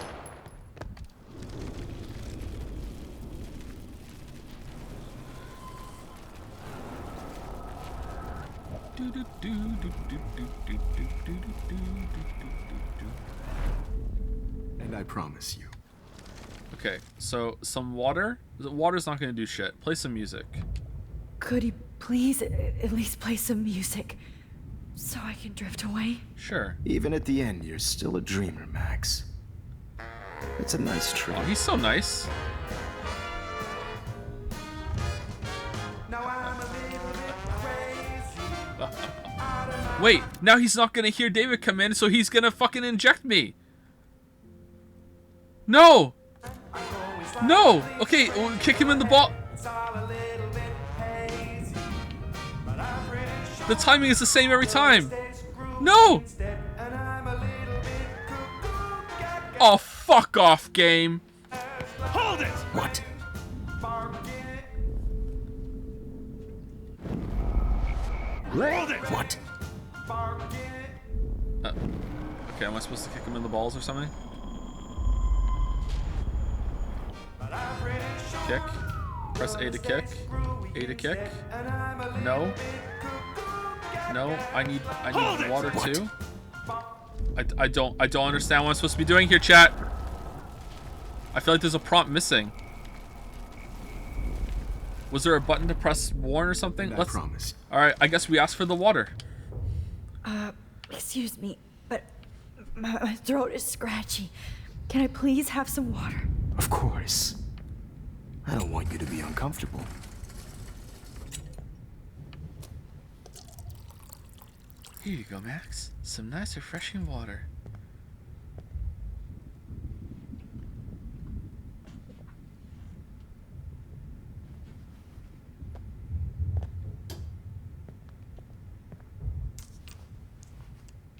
And I promise you. Okay, so some water. Water's not gonna do shit. Play some music. Could you please at least play some music so I can drift away? Sure. Even at the end, you're still a dreamer, Max. It's a nice trick. Oh, he's so nice. Wait, now he's not gonna hear David come in, so he's gonna fucking inject me. No! No! Okay, we'll kick him in the ball. The timing is the same every time. No! Oh, fuck off, game. Hold it! What? Hold it! What? Okay, am I supposed to kick him in the balls or something? Kick. Press A to kick. A to kick. No. No, I need water too. I don't understand what I'm supposed to be doing here, chat. I feel like there's a prompt missing. Was there a button to press warn or something? I promise. All right, I guess we asked for the water. Excuse me, but my throat is scratchy. Can I please have some water? Of course. I don't want you to be uncomfortable. Here you go, Max. Some nice, refreshing water.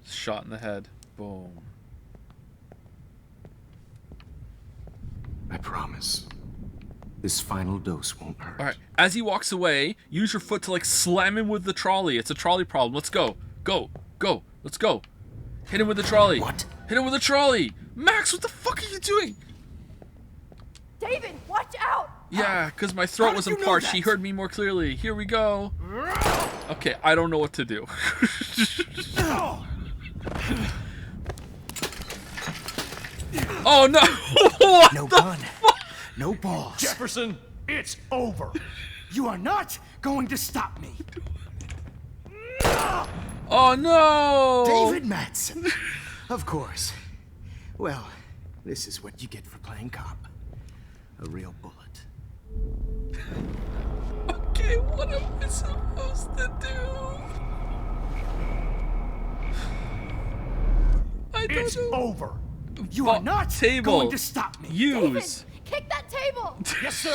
Shot in the head. Boom. I promise. This final dose won't hurt. Alright, as he walks away, use your foot to like slam him with the trolley. It's a trolley problem. Let's go. Go. Go. Let's go. Hit him with the trolley. What? Hit him with the trolley. Max, what the fuck are you doing? David, watch out! Yeah, because my throat wasn't parched. He heard me more clearly. Here we go. Okay, I don't know what to do. Oh no! What No the gun. fuck? No balls. Jefferson, it's over. You are not going to stop me. Oh no! David Madsen. Of course. Well, this is what you get for playing cop. A real bullet. Okay, what am I supposed to do? I don't It's know. over. You are not table. going to stop me. Use. Kick that table! Yes, sir.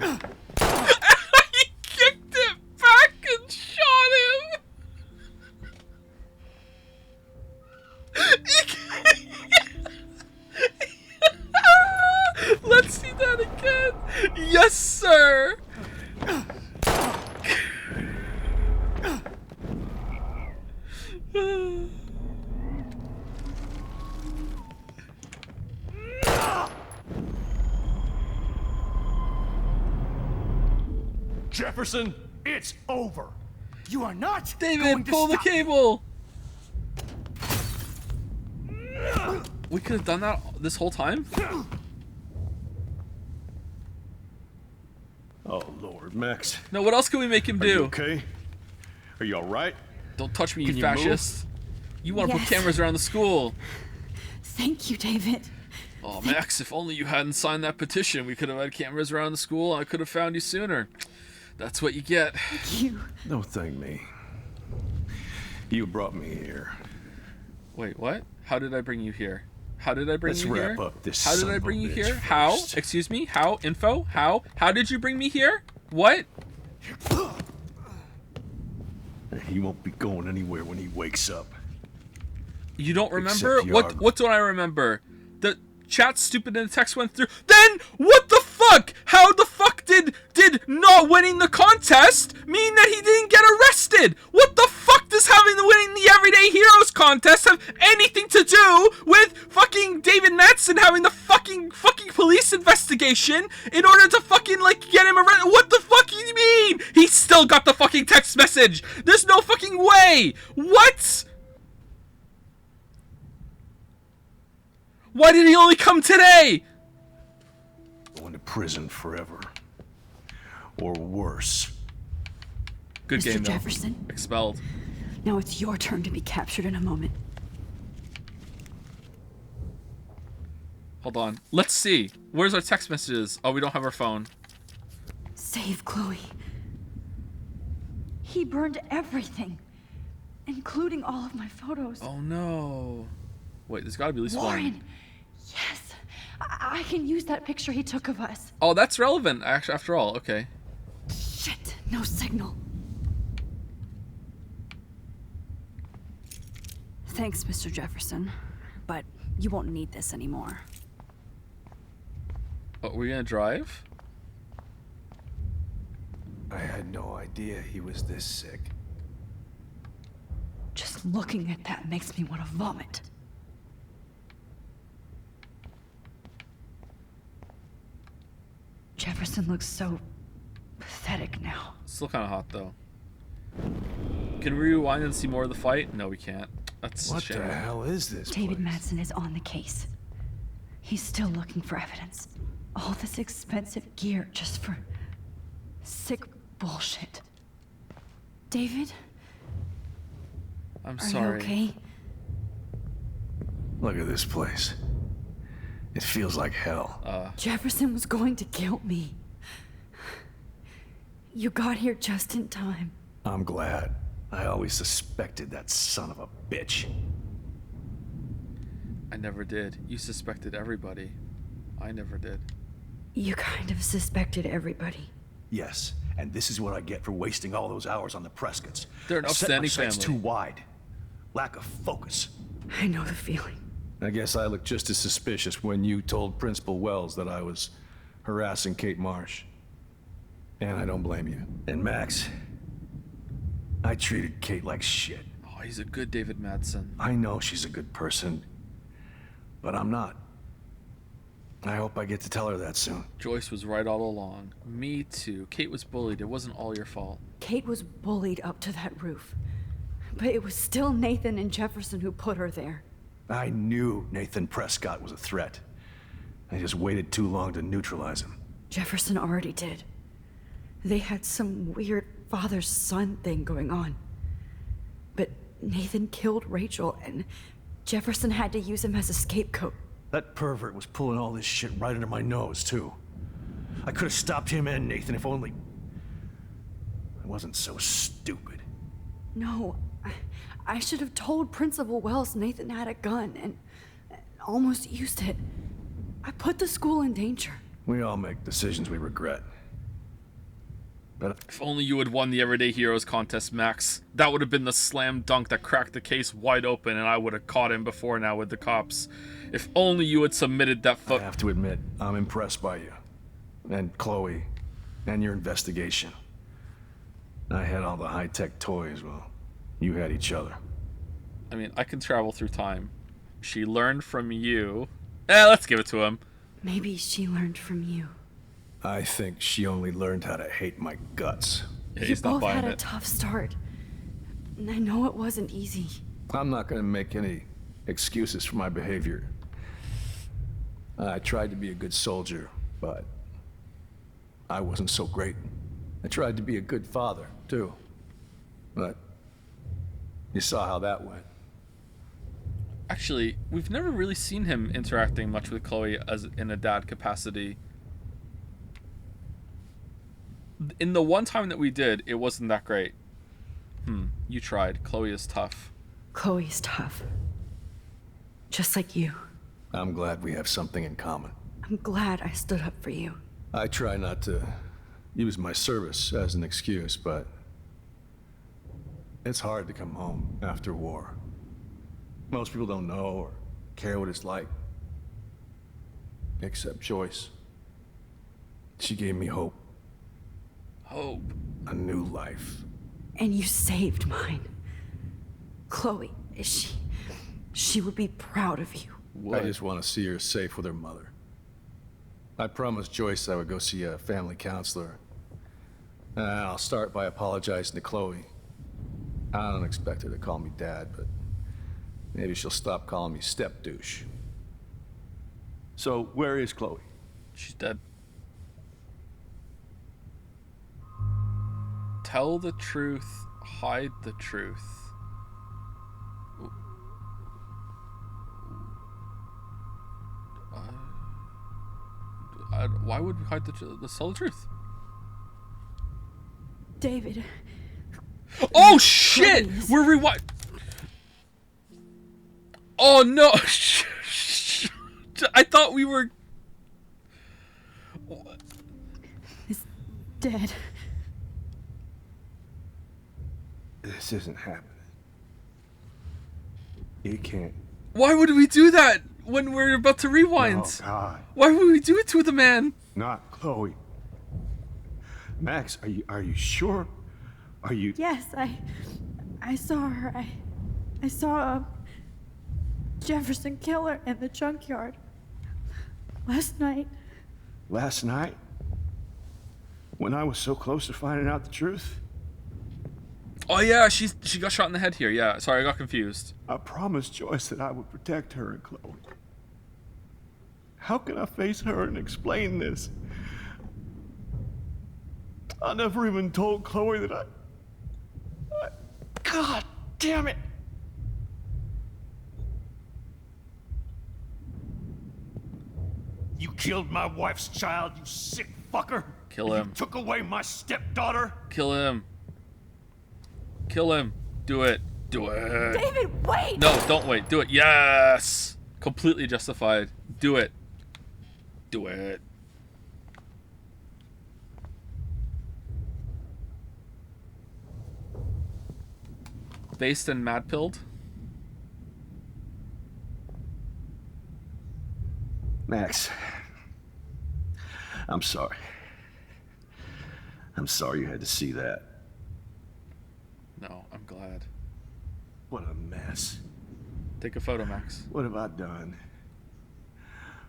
He kicked it back and shot him. Let's see that again. Yes, sir. Jefferson, it's over. You are not David, going to pull the stop me. cable. We could have done that this whole time. Oh, Lord, Max. No, what else can we make him Are you do? okay? Are you all right? Don't touch me, you Can you fascist. You want to Yes. put cameras around the school. Thank you, David. Oh, Max, if only you hadn't signed that petition, we could have had cameras around the school and I could have found you sooner. That's what you get. You. Don't thank me. You brought me here. Wait, what? How did I bring you here? How did I bring Let's you here? wrap up this How did son I of a bring you bitch here? How? first. Excuse me? How? Info? How? How did you bring me here? What? He won't be going anywhere when he wakes up. You don't remember? Except What Yarg. What don't I remember? The chat stupid and the text went through. Then what the fuck? How the fuck did not winning the contest mean that he didn't get arrested? What the fuck does having the winning the Everyday Heroes contest have anything to do with fucking David Madsen having the fucking police investigation in order to fucking like get him arrested? What the fuck do you mean? He still got the fucking text message. There's no fucking way. What? Why did he only come today? Going to prison forever. Or worse. Good Mr. game, though. Jefferson? Expelled. Now it's your turn to be captured in a moment. Hold on. Let's see. Where's our text messages? Oh, we don't have our phone. Save Chloe. He burned everything, including all of my photos. Oh no. Wait, there's gotta be at least Lauren, one. yes. I can use that picture he took of us. Oh, that's relevant, actually, after all. Okay. Shit, no signal. Thanks, Mr. Jefferson, but you won't need this anymore. Oh, we're gonna drive? I had no idea he was this sick. Just looking at that makes me want to vomit. Jefferson looks so pathetic now. Still kind of hot though. Can we rewind and see more of the fight? No, we can't. That's What a shame. the hell is this David place? Madsen is on the case. He's still looking for evidence. All this expensive gear just for sick bullshit. David? I'm Are sorry. you okay? Look at this place. It feels like hell. Jefferson was going to kill me. You got here just in time. I'm glad. I always suspected that son of a bitch. I never did. You suspected everybody. I never did. You kind of suspected everybody. Yes, and this is what I get for wasting all those hours on the Prescotts. They're an upstanding Set my sights family. too wide. Lack of focus. I know the feeling. I guess I looked just as suspicious when you told Principal Wells that I was harassing Kate Marsh. And I don't blame you. And Max, I treated Kate like shit. Oh, he's a good David Madsen. I know she's a good person, but I'm not. I hope I get to tell her that soon. Joyce was right all along. Me too. Kate was bullied. It wasn't all your fault. Kate was bullied up to that roof. But it was still Nathan and Jefferson who put her there. I knew Nathan Prescott was a threat. I just waited too long to neutralize him. Jefferson already did. They had some weird father-son thing going on. But Nathan killed Rachel, and Jefferson had to use him as a scapegoat. That pervert was pulling all this shit right under my nose, too. I could have stopped him and Nathan if only I wasn't so stupid. No, I should have told Principal Wells Nathan had a gun and almost used it. I put the school in danger. We all make decisions we regret. But if only you had won the Everyday Heroes contest, Max. That would have been the slam dunk that cracked the case wide open, and I would have caught him before now with the cops. If only you had submitted that I have to admit, I'm impressed by you. And Chloe. And your investigation. I had all the high-tech toys, well, you had each other. I mean, I can travel through time. She learned from you. Let's give it to him. Maybe she learned from you. I think she only learned how to hate my guts. Yeah, you he's not both buying had a it. tough start. And I know it wasn't easy. I'm not gonna make any excuses for my behavior. I tried to be a good soldier, but I wasn't so great. I tried to be a good father, too. But you saw how that went. Actually, we've never really seen him interacting much with Chloe as in a dad capacity. In the one time that we did, it wasn't that great. You tried. Chloe is tough. Chloe's tough. Just like you. I'm glad we have something in common. I'm glad I stood up for you. I try not to use my service as an excuse, but it's hard to come home after war. Most people don't know or care what it's like. Except Joyce. She gave me hope. Hope. A new life. And you saved mine. Chloe, she would be proud of you. I just want to see her safe with her mother. I promised Joyce I would go see a family counselor. I'll start by apologizing to Chloe. I don't expect her to call me Dad, but maybe she'll stop calling me step douche. So, where is Chloe? She's dead. Tell the truth, hide the truth. Why would we hide the truth? Let's tell the truth. David. Oh shit! Please. We're rewind. Oh no! I thought we were. Is dead. This isn't happening. You can't. Why would we do that when we're about to rewind? Oh, God. Why would we do it to the man? Not Chloe. Max, are you sure? Are you? Yes, I saw her. I saw Jefferson kill her in the junkyard last night. Last night? When I was so close to finding out the truth? Oh yeah, she got shot in the head here. Yeah, sorry, I got confused. I promised Joyce that I would protect her and Chloe. How can I face her and explain this? I never even told Chloe that I... God damn it! You killed my wife's child, you sick fucker. Kill him. You took away my stepdaughter. Kill him. Kill him. Do it. Do it. David, wait! No, don't wait. Do it. Yes! Completely justified. Do it. Do it. Based and mad-pilled? Max, I'm sorry. I'm sorry you had to see that. No, I'm glad. What a mess. Take a photo, Max. What have I done?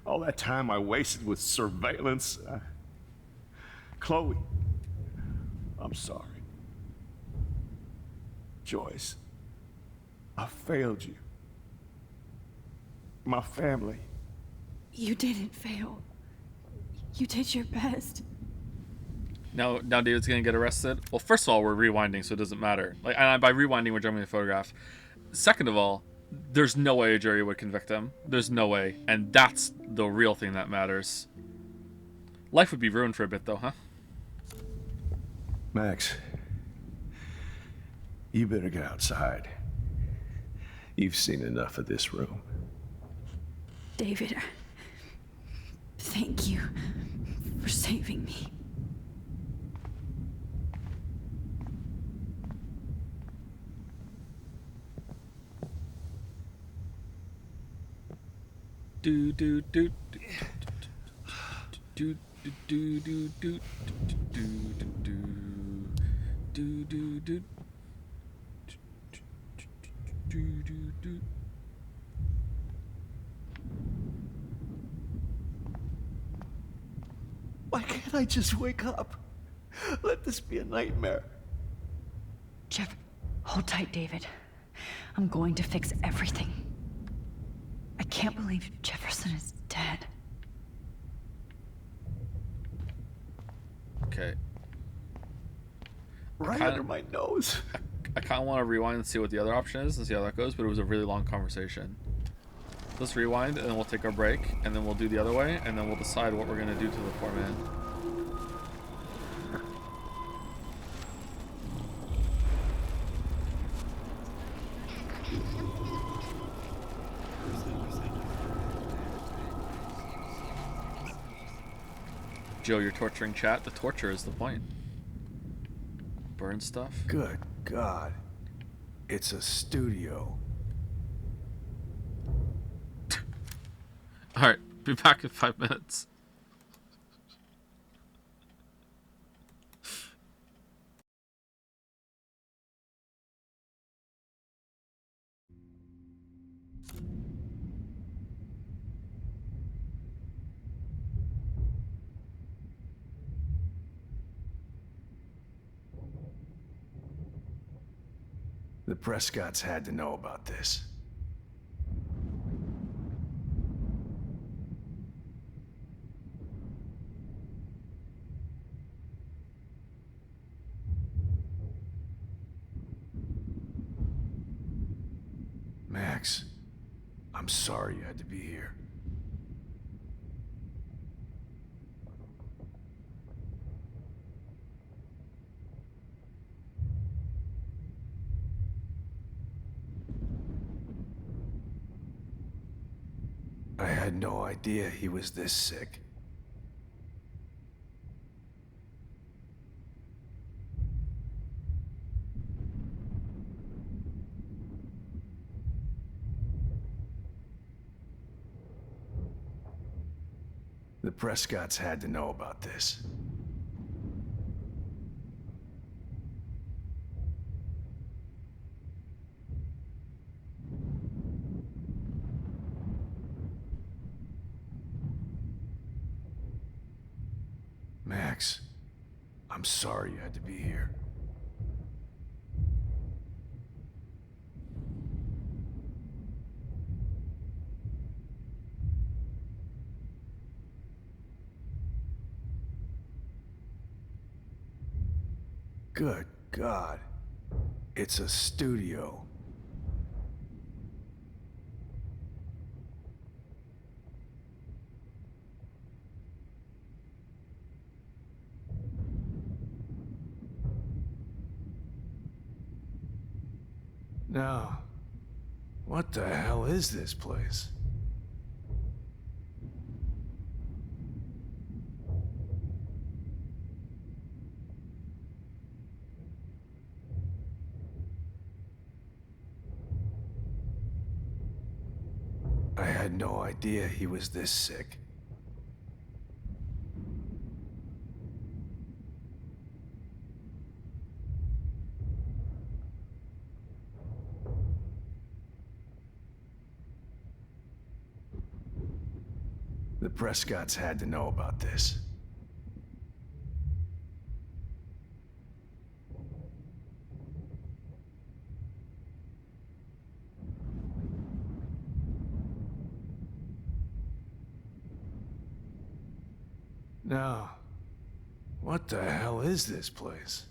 All that time I wasted with surveillance. Chloe, I'm sorry. Joyce, I failed you. My family. You didn't fail. You did your best. Now David's gonna get arrested. Well, first of all, we're rewinding, so it doesn't matter. Like, and by rewinding, we're jumping the photograph. Second of all, there's no way a jury would convict him. There's no way, and that's the real thing that matters. Life would be ruined for a bit, though, huh? Max, you better get outside. You've seen enough of this room. David, thank you for saving me. Do do do do do do do do do do do do do. Why can't I just wake up? Let this be a nightmare. Jeff, hold tight, David. I'm going to fix everything. I can't believe Jefferson is dead. Okay. Right under my nose. I kind of want to rewind and see what the other option is and see how that goes, but it was a really long conversation. Let's rewind, and then we'll take our break, and then we'll do the other way, and then we'll decide what we're going to do to the poor man. Joe, you're torturing chat. The torture is the point. Burn stuff. Good God. It's a studio. Alright, be back in 5 minutes. The Prescotts had to know about this. Max, I'm sorry you had to be here. I had no idea he was this sick. The Prescotts had to know about this. Max, I'm sorry you had to be here. Good God. It's a studio. Now, what the hell is this place? I had no idea he was this sick. The Prescotts had to know about this. Now, what the hell is this place?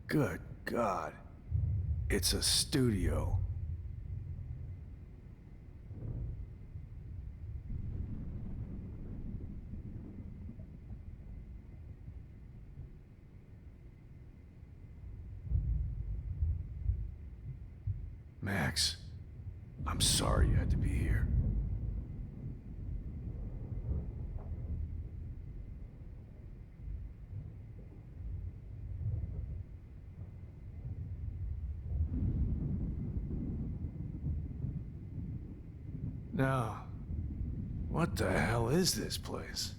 Good God. It's a studio. Max, I'm sorry you had to be here. Now, what the hell is this place?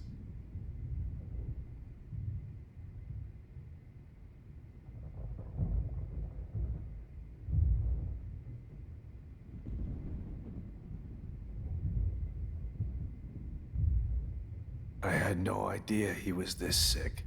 I had no idea he was this sick.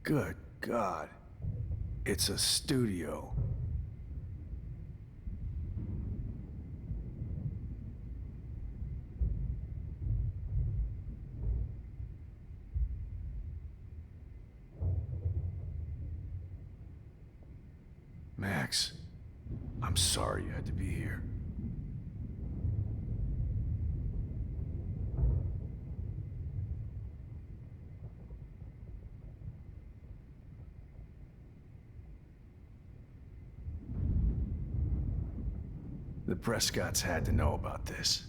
Good God. It's a studio. Max, I'm sorry you had to be here. The Prescotts had to know about this.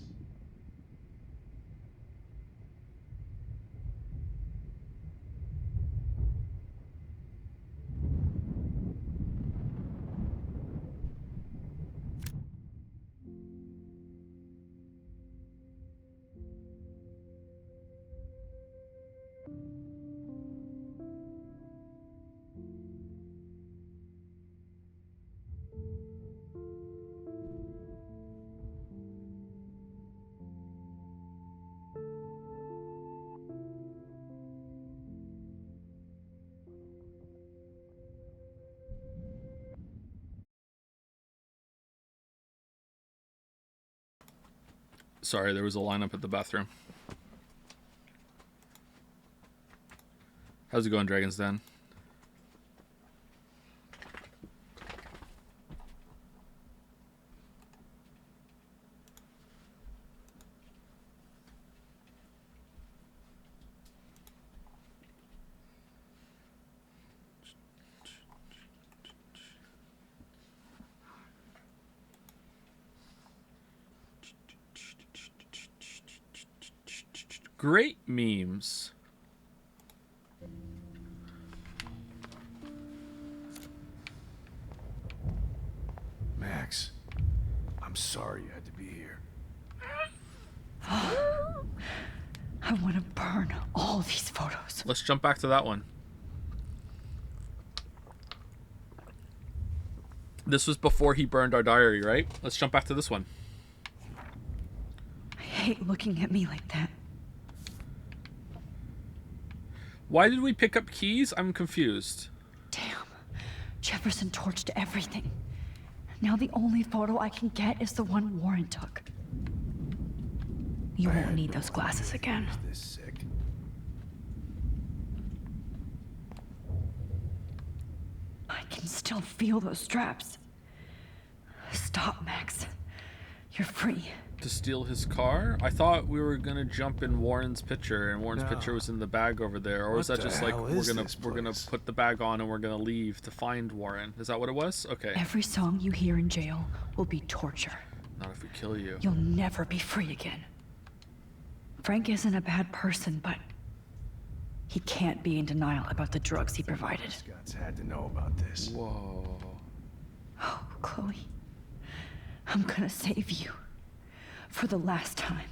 Sorry, there was a lineup at the bathroom. How's it going, Dragon's Den? Great memes. Max, I'm sorry you had to be here. I want to burn all these photos. Let's jump back to that one. This was before he burned our diary, right? Let's jump back to this one. I hate looking at me like that. Why did we pick up keys? I'm confused. Damn. Jefferson torched everything. Now the only photo I can get is the one Warren took. You won't need those glasses again. This sick. I can still feel those straps. Stop, Max. You're free. To steal his car? I thought we were gonna jump in Warren's picture, and Warren's picture was in the bag over there. Or is that just like we're gonna put the bag on and we're gonna leave to find Warren? Is that what it was? Okay. Every song you hear in jail will be torture. Not if we kill you. You'll never be free again. Frank isn't a bad person, but he can't be in denial about the drugs he provided. Scott's had to know about this. Whoa. Oh, Chloe. I'm gonna save you. For the last time.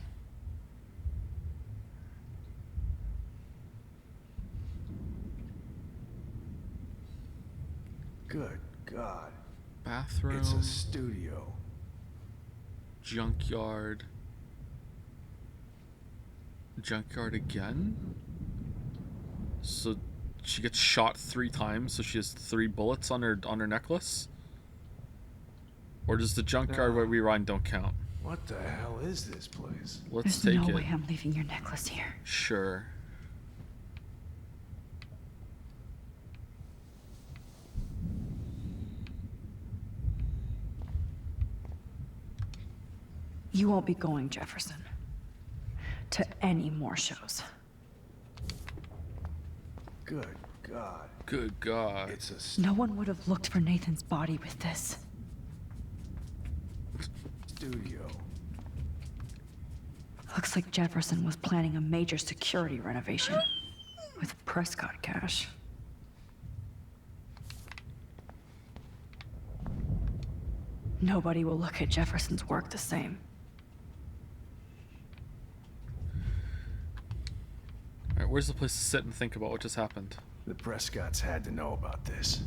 Good God. Bathroom. It's a studio. Junkyard. Junkyard again? So she gets shot 3 times, so she has 3 bullets on her necklace? Or does the junkyard where we run don't count? What the hell is this place? Let's There's take no it. way I'm leaving your necklace here. Sure. You won't be going, Jefferson, to any more shows. Good God. Good God. It's a No one would have looked for Nathan's body with this. studio. Looks like Jefferson was planning a major security renovation with Prescott cash. Nobody will look at Jefferson's work the same. Alright, where's the place to sit and think about what just happened? The Prescotts had to know about this.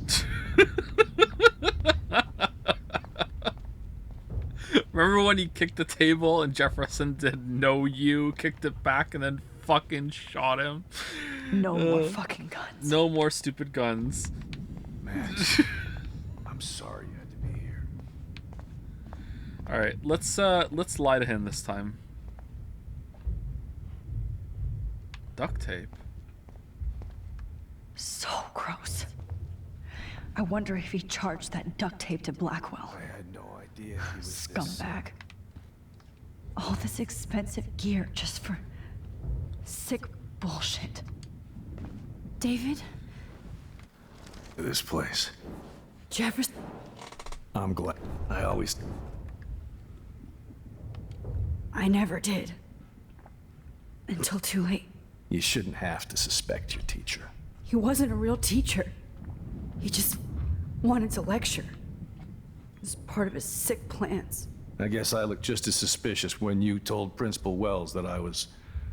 Remember when he kicked the table and Jefferson did no you, kicked it back and then fucking shot him? No more fucking guns. No more stupid guns. Max, I'm sorry you had to be here. Alright, let's lie to him this time. Duct tape. So gross. I wonder if he charged that duct tape to Blackwell. I had no idea he was Scumbag. All this expensive gear just for sick bullshit. David? This place. Jefferson? I'm glad. I never did. Until too late. You shouldn't have to suspect your teacher. He wasn't a real teacher. He just wanted to lecture. It was part of his sick plans. I guess I looked just as suspicious when you told Principal Wells that I was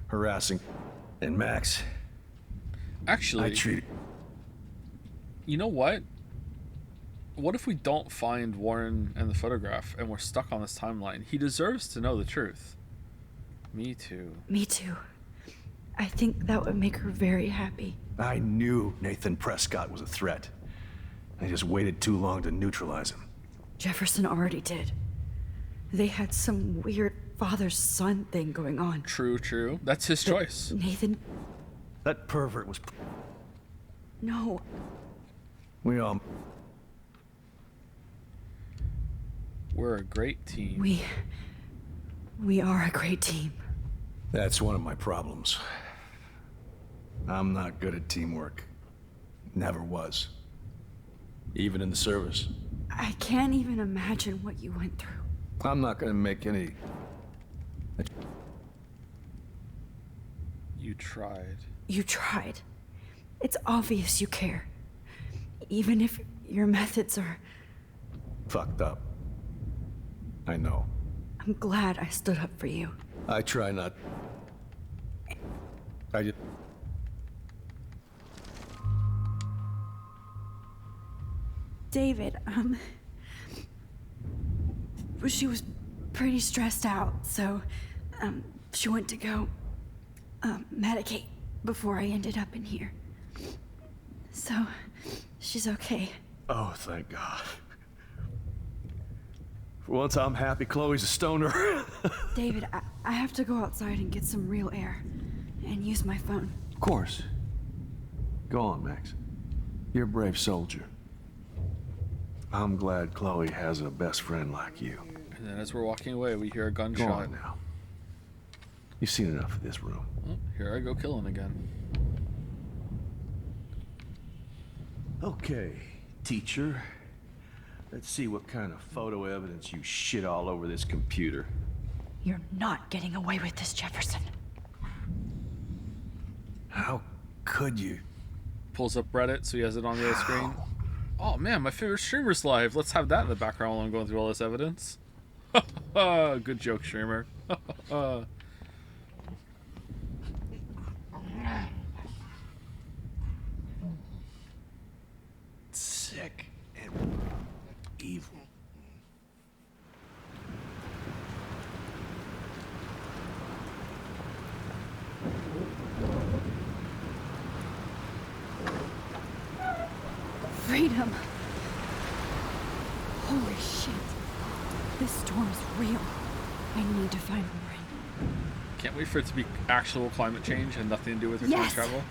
harassing. And Max. Actually, I treated. You know what? What if we don't find Warren and the photograph and we're stuck on this timeline? He deserves to know the truth. Me too. Me too. I think that would make her very happy. I knew Nathan Prescott was a threat. I just waited too long to neutralize him. Jefferson already did. They had some weird father-son thing going on. True, true. That's his choice. Nathan... That pervert was... No. We all... We're a great team. We are a great team. That's one of my problems. I'm not good at teamwork. Never was. Even in the service. I can't even imagine what you went through. I'm not gonna make any... You tried. You tried. It's obvious you care. Even if your methods are... fucked up. I know. I'm glad I stood up for you. I try not... I just... David, she was pretty stressed out, so, she went to go, medicate before I ended up in here. So, she's okay. Oh, thank God. For once, I'm happy Chloe's a stoner. David, I have to go outside and get some real air. And use my phone. Of course. Go on, Max. You're a brave soldier. I'm glad Chloe has a best friend like you. And then as we're walking away, we hear a Go gunshot. on now. You've seen enough of this room. Oh, here I go killing again. Okay, teacher. Let's see what kind of photo evidence you shit all over this computer. You're not getting away with this, Jefferson. How could you? Pulls up Reddit so he has it on the other screen. Oh man, my favorite streamer's live. Let's have that in the background while I'm going through all this evidence. Good joke, streamer. Sick and evil. Freedom. Holy shit. This storm's real. I need to find Warren. Can't wait for it to be actual climate change and nothing to do with Yes! travel.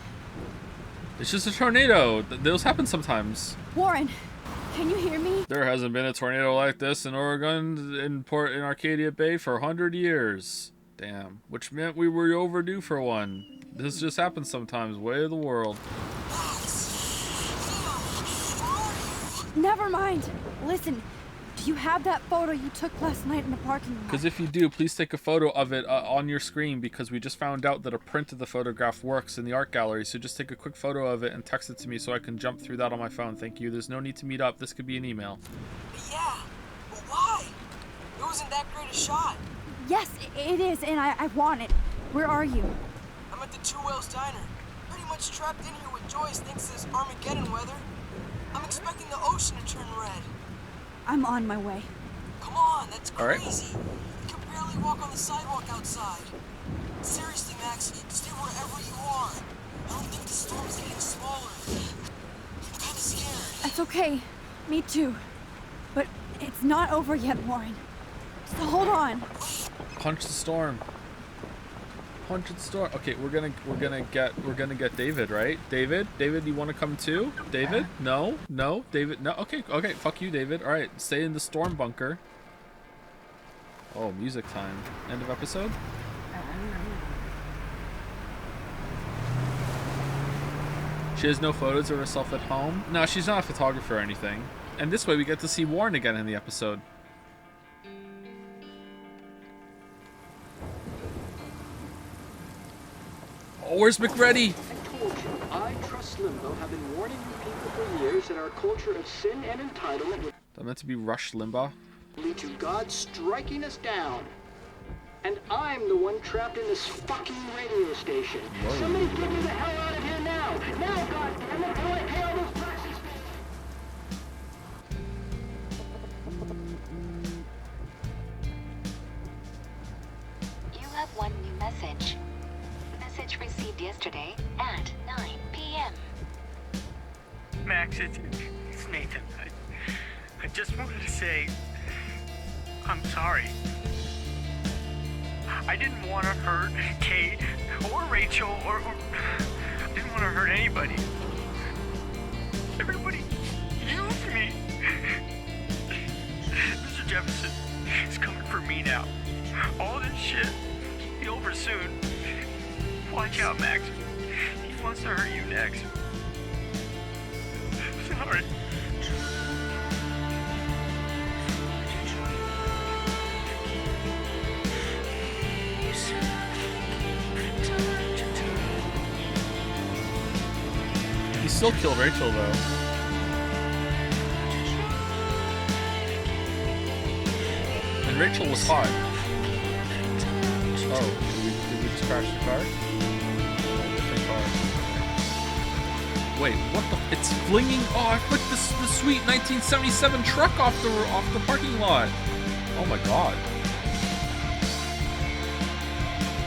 It's just a tornado. Those happen sometimes. Warren, can you hear me? There hasn't been a tornado like this in Oregon in Arcadia Bay for 100 years. Damn. Which meant we were overdue for one. This just happens sometimes. Way of the world. Never mind. Listen, do you have that photo you took last night in the parking lot? Because if you do, please take a photo of it on your screen, because we just found out that a print of the photograph works in the art gallery. So just take a quick photo of it and text it to me so I can jump through that on my phone. Thank you. There's no need to meet up. This could be an email. Yeah, but why? It wasn't that great a shot. Yes, it is, and I want it. Where are you? I'm at the Two Whales Diner. Pretty much trapped in here with Joyce thinks this Armageddon weather. I'm expecting the ocean to turn red. I'm on my way. Come on, that's All crazy. right. You can barely walk on the sidewalk outside. Seriously, Max, stay wherever you are. I don't think the storm's getting smaller. I'm kind of scared. That's okay. Me too. But it's not over yet, Warren. So hold on. Punch the storm. Punch the storm. Okay, we're gonna get David, right? David, you want to come too? David? No, David. No. Okay. Fuck you, David. All right, stay in the storm bunker. Oh, music time. End of episode. She has no photos of herself at home. No, she's not a photographer or anything. And this way, we get to see Warren again in the episode. Oh, where's McReady? I told you, I Trust Limbo have been warning you people for years that our culture of sin and entitlement would That meant to be Rush Limbaugh. lead to God striking us down. And I'm the one trapped in this fucking radio station. Whoa. Somebody get me the hell out of here now! Now, goddammit, how do I pay all those taxes? You have one new message. Message received yesterday at 9 p.m. Max, it's Nathan. I just wanted to say, I'm sorry. I didn't want to hurt Kate or Rachel or I didn't want to hurt anybody. Everybody used me. Mr. Jefferson is coming for me now. All this shit will be over soon. Watch out, Max. He wants to hurt you next. Sorry. He still killed Rachel, though. And Rachel was hot. Oh, did we just crash the car? Oh, different car. Wait, what the? It's flinging. Oh, I flicked the sweet 1977 truck off the parking lot. Oh my god.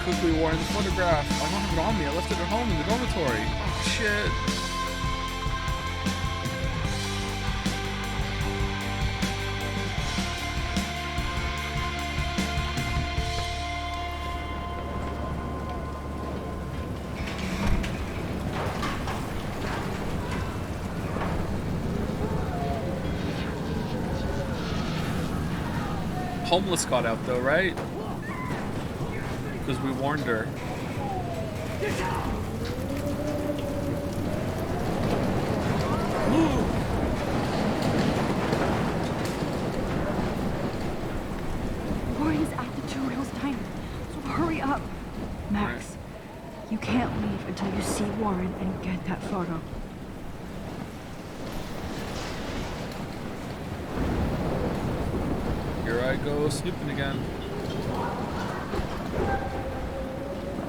Quickly wore in the photograph. I don't have it on me. I left it at home in the dormitory. Oh shit. Homeless got out though, right? Because we warned her. Warren's at the Two Rails Diner, so hurry up. Max, you can't leave until you see Warren and get that photo. Here I go snooping again.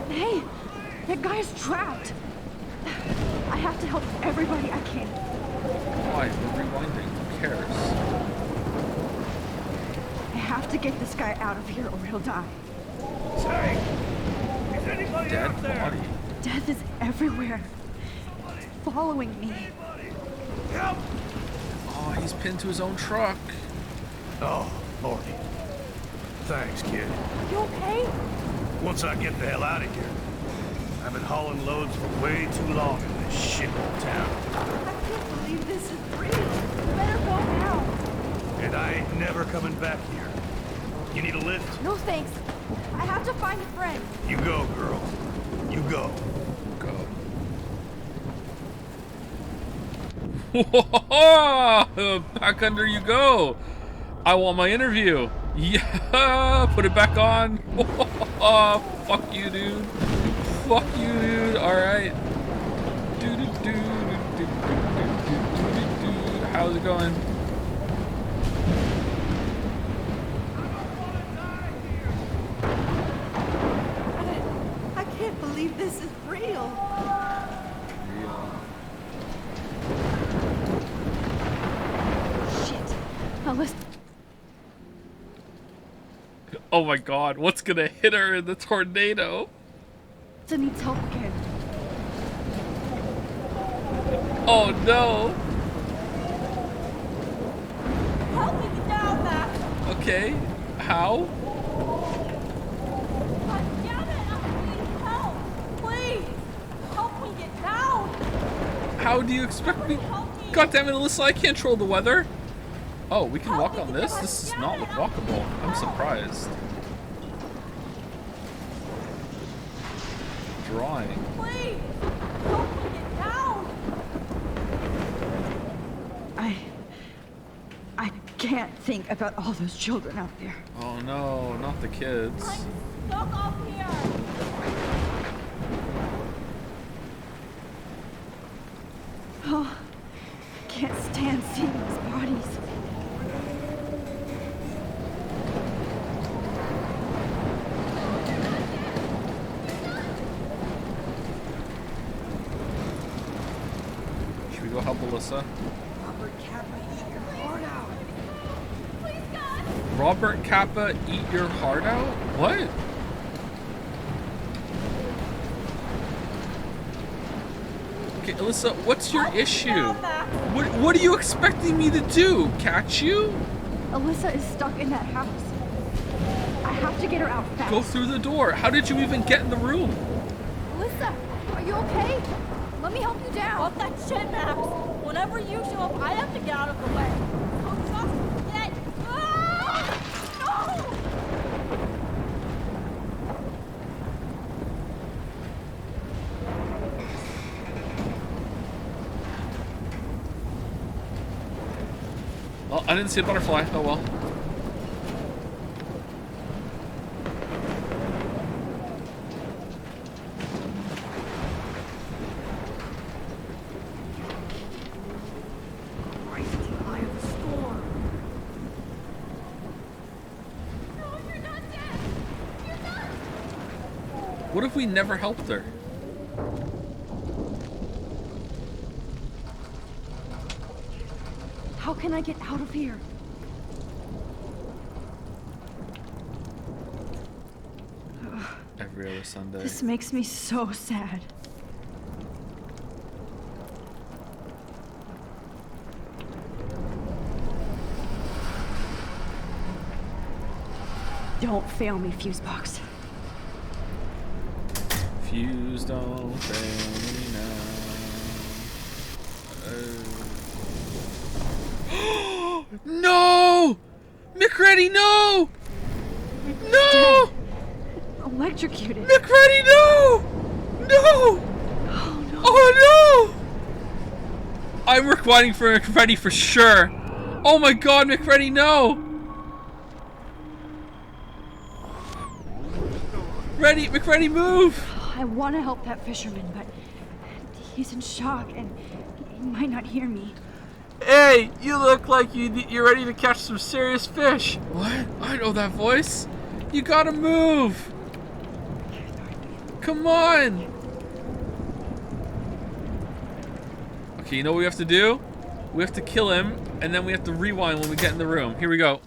Hey, that guy's trapped. I have to help everybody I can. Why? We're rewinding. Who cares? I have to get this guy out of here or he'll die. Say, is anybody Dead out there? body. Death is everywhere. Following me. Help! Oh, he's pinned to his own truck. Oh, Lordy. Thanks, kid. You okay? Once I get the hell out of here. I've been hauling loads for way too long in this shithole town. I can't believe this is real. You better go now. And I ain't never coming back here. You need a lift? No thanks. I have to find a friend. You go, girl. You go. Whoa! Back under you go. I want my interview. Yeah, put it back on. Fuck you, dude. Fuck you, dude. All right. How's it going? I can't believe this is real. Shit. Alyssa. Oh my god, what's gonna hit her in the tornado? Alyssa needs help again. Oh no. Help me get down, Max. Okay, how? God damn it, I need help. Please, help me get down. How do you expect me? God damn it, Alyssa, I can't control the weather. Oh, we can walk on this? This is not walkable. I'm surprised. Drawing. Please, help me get down. I can't think about all those children out there. Oh no, not the kids. Stuck up here. Oh, I can't stand seeing these bodies. Should we go help Alyssa? Robert Kappa, eat your heart out. Please, God. Robert Kappa, eat your heart out? What? Okay, Alyssa, what's your issue? What are you expecting me to do? Catch you? Alyssa is stuck in that house. I have to get her out fast. Go through the door. How did you even get in the room? Alyssa, are you okay? Let me help you down. Fuck that shit, Max. Whenever you show up, I have to get out of the way. So just get... Ah! No! Oh, I didn't see a butterfly. Oh well. What if we never helped her? How can I get out of here? Every other Sunday. This makes me so sad. Don't fail me, Fusebox. Fuse, don't fail me now. No! McReady, no! No! Electrocuted. McReady, no! No! Oh no! Oh no! I'm rewinding for McReady for sure. Oh my God, McReady, no! McReady, move! I want to help that fisherman, but he's in shock and he might not hear me. Hey, you look like you're ready to catch some serious fish. What? I know that voice. You gotta move. Come on. Okay, you know what we have to do? We have to kill him, and then we have to rewind when we get in the room. Here we go.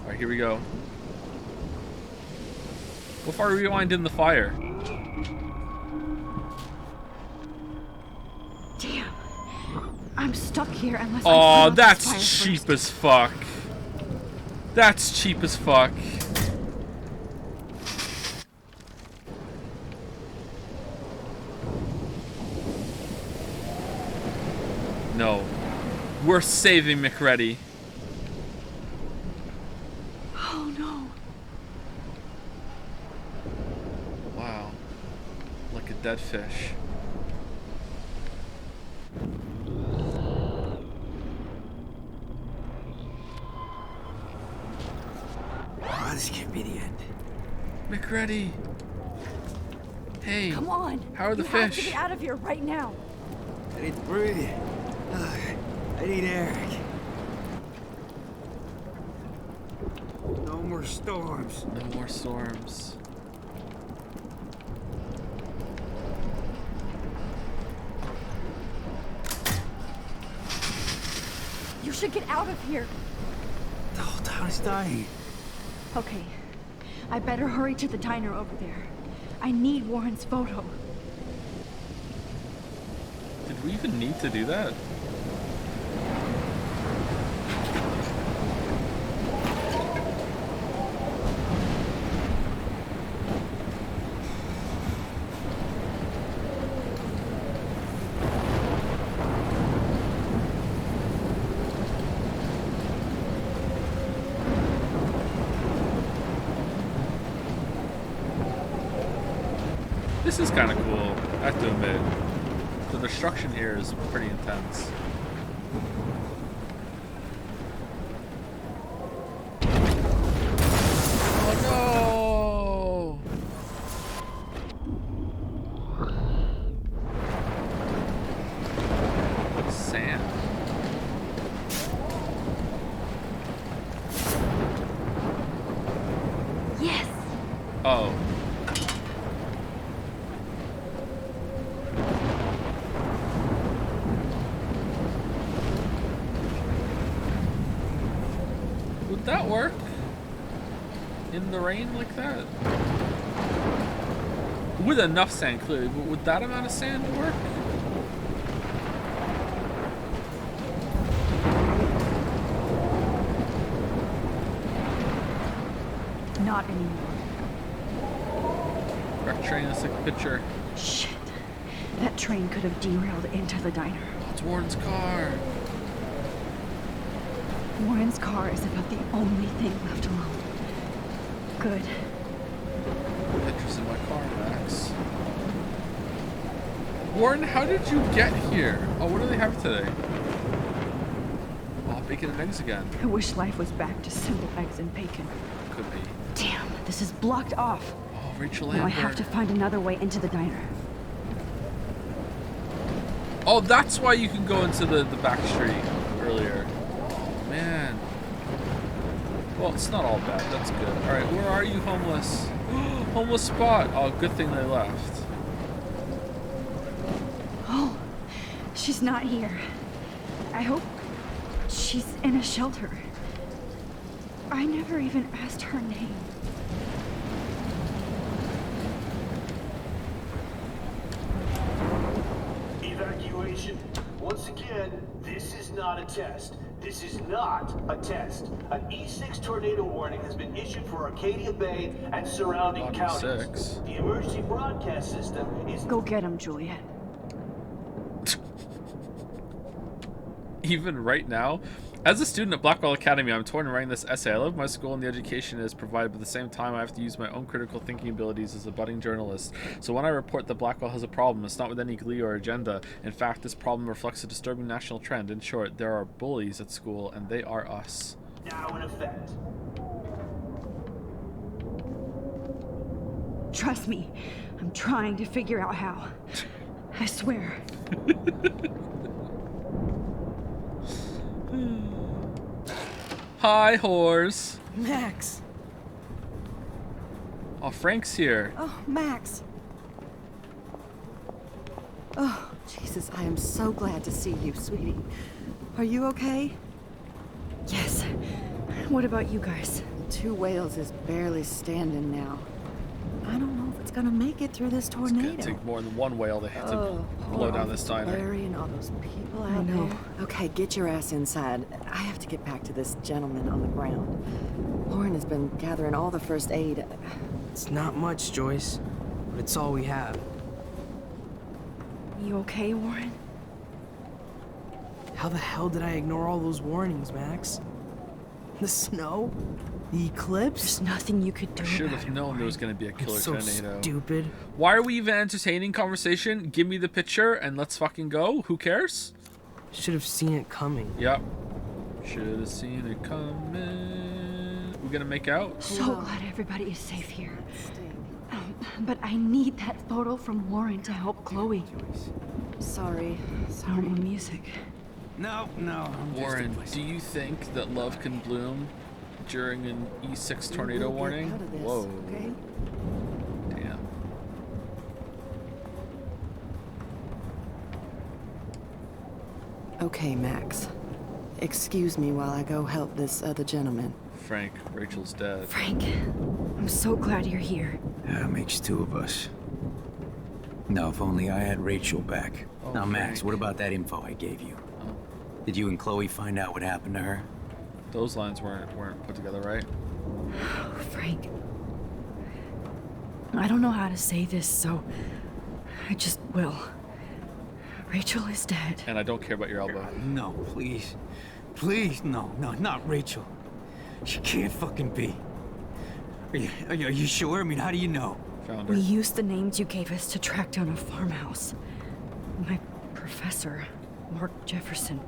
Alright, here we go. What if I rewind in the fire? Damn. I'm stuck here unless I Oh, turn off that's this fire cheap first. as fuck. That's cheap as fuck. No. We're saving McReady. Oh no. Wow. Like a dead fish. Oh, this can't be the end. McReady. Hey. Come on. How are the you have to fish? get out of here right now. I need to breathe. I need air. No more storms. No more storms. You should get out of here. The whole town is dying. Okay. I better hurry to the diner over there. I need Warren's photo. Did we even need to do that? This is kind of cool, I have to admit. The destruction here is pretty intense. Oh no! Sand. Yes! Oh. Would that work? In the rain like that? With enough sand, clearly, but would that amount of sand work? Not anymore. Wreck train, let's take a picture. Shit. That train could have derailed into the diner. Oh, it's Warren's car. Warren's car is about the only thing left alone. Good. Pictures in my car, Max. Warren, how did you get here? Oh, what do they have today? Oh, bacon and eggs again. I wish life was back to simple eggs and bacon. Could be. Damn, this is blocked off. Oh, Rachel Now I Amber. have to find another way into the diner. Oh, that's why you can go into the back street earlier. Man. Well, it's not all bad. That's good. Alright, where are you, homeless? Homeless spot. Oh, good thing they left. Oh, she's not here. I hope she's in a shelter. I never even asked her name. Evacuation. Once again, this is not a test. This is not a test. An E6 tornado warning has been issued for Arcadia Bay and surrounding counties. E6. The emergency broadcast system is... Go get him, Juliet. Even right now, As a student at Blackwell Academy, I'm torn in writing this essay. I love my school and the education it has provided, but at the same time, I have to use my own critical thinking abilities as a budding journalist. So when I report that Blackwell has a problem, it's not with any glee or agenda. In fact, this problem reflects a disturbing national trend. In short, there are bullies at school, and they are us. Now in effect. Trust me, I'm trying to figure out how. I swear. Hi, whores. Max. Oh, Frank's here. Oh, Max. Oh, Jesus, I am so glad to see you, sweetie. Are you okay? Yes. What about you guys? Two Whales is barely standing now. I don't know if it's gonna make it through this tornado. It's gonna take more than one whale to blow down this diner. Larry and all those people out there. Okay, get your ass inside. I have to get back to this gentleman on the ground. Lauren has been gathering all the first aid. It's not much, Joyce, but it's all we have. You okay, Warren? How the hell did I ignore all those warnings, Max? The snow? The eclipse? There's nothing you could do. I should have known there was going to be a killer so tornado. Stupid. Why are we even entertaining conversation? Give me the picture and let's fucking go. Who cares? Should have seen it coming. Yep. Should have seen it coming. We gonna make out? So glad everybody is safe here. But I need that photo from Warren to help Chloe. Sorry. No more music. No. Warren, do you think that love can bloom during an E6 tornado warning? Whoa. Okay? Damn. Okay, Max. Excuse me while I go help this other gentleman. Frank, Rachel's dead. Frank, I'm so glad you're here. That makes two of us. No, if only I had Rachel back. Oh, now, Max, Frank. what about that info I gave you? Did you and Chloe find out what happened to her? Those lines weren't put together, right? Frank, I don't know how to say this, so I just will. Rachel is dead. And I don't care about your elbow. No, please. Please, no, not Rachel. She can't fucking be. Are you sure? I mean, how do you know? Found her. We used the names you gave us to track down a farmhouse. My professor, Mark Jefferson,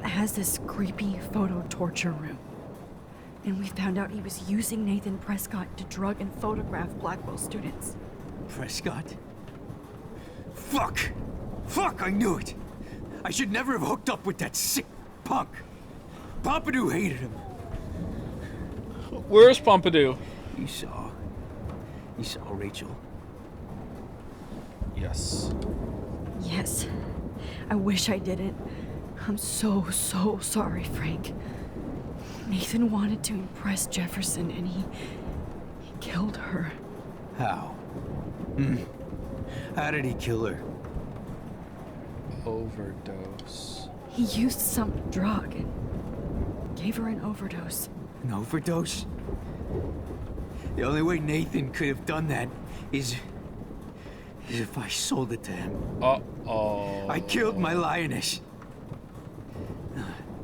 has this creepy photo torture room. And we found out he was using Nathan Prescott to drug and photograph Blackwell students. Prescott? Fuck! Fuck, I knew it! I should never have hooked up with that sick punk. Pompidou hated him. Where's Pompidou? You saw Rachel? Yes. Yes. I wish I didn't. I'm so sorry, Frank. Nathan wanted to impress Jefferson and he killed her. How? How did he kill her? Overdose. He used some drug and gave her an overdose. An overdose? The only way Nathan could have done that is if I sold it to him. Uh-oh. I killed my lioness.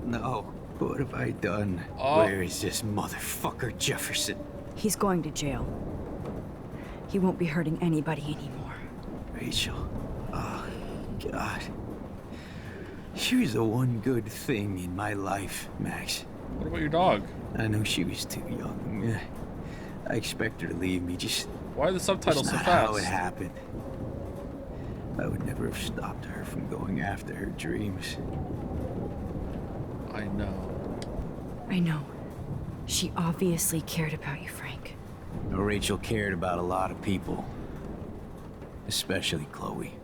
No. What have I done? Where is this motherfucker Jefferson? He's going to jail. He won't be hurting anybody anymore. Rachel. Oh, God. She was the one good thing in my life, Max. What about your dog? I know she was too young. I expect her to leave me. Just why are the subtitles so not fast? How it happened. I would never have stopped her from going after her dreams. I know. I know. She obviously cared about you, Frank. Rachel cared about a lot of people. Especially Chloe.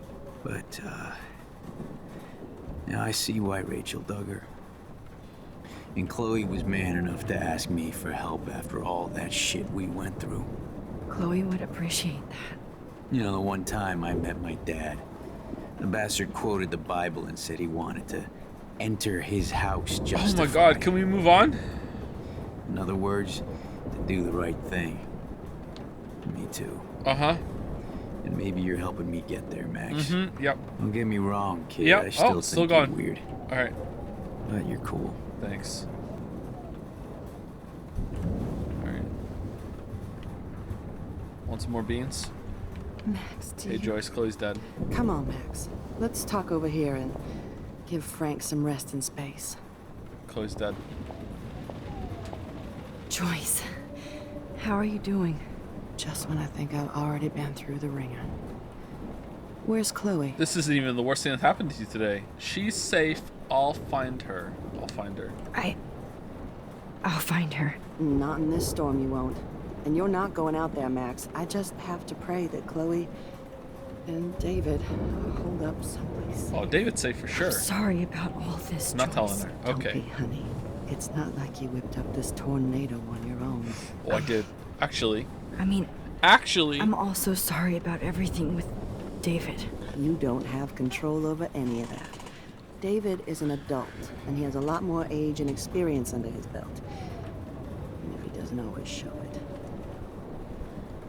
But, now I see why Rachel dug her. And Chloe was man enough to ask me for help after all that shit we went through. Chloe would appreciate that. You know, the one time I met my dad, the bastard quoted the Bible and said he wanted to enter his house just. Oh my God, can we move on? In other words, to do the right thing. Me too. Uh-huh. And maybe you're helping me get there, Max. Mm-hmm, yep. Don't get me wrong, kid. Yep. I still think still you're going. weird. All right. But you're cool. Thanks. Alright. Want some more beans? Max, do Hey you... Joyce, Chloe's dead. Come on, Max. Let's talk over here and give Frank some rest and space. Chloe's dead. Joyce, how are you doing? Just when I think I've already been through the ringer. Where's Chloe? This isn't even the worst thing that happened to you today. She's safe. I'll find her. I'll find her. I'll find her. Not in this storm, you won't. And you're not going out there, Max. I just have to pray that Chloe and David hold up someplace. Oh, David's safe for sure. I'm sorry about all this, Not Joyce. telling her. Okay. Don't be, honey. It's not like you whipped up this tornado on your own. Well, I did. Actually. I mean... Actually... I'm also sorry about everything with David. You don't have control over any of that. David is an adult, and he has a lot more age and experience under his belt. And if he doesn't always show it.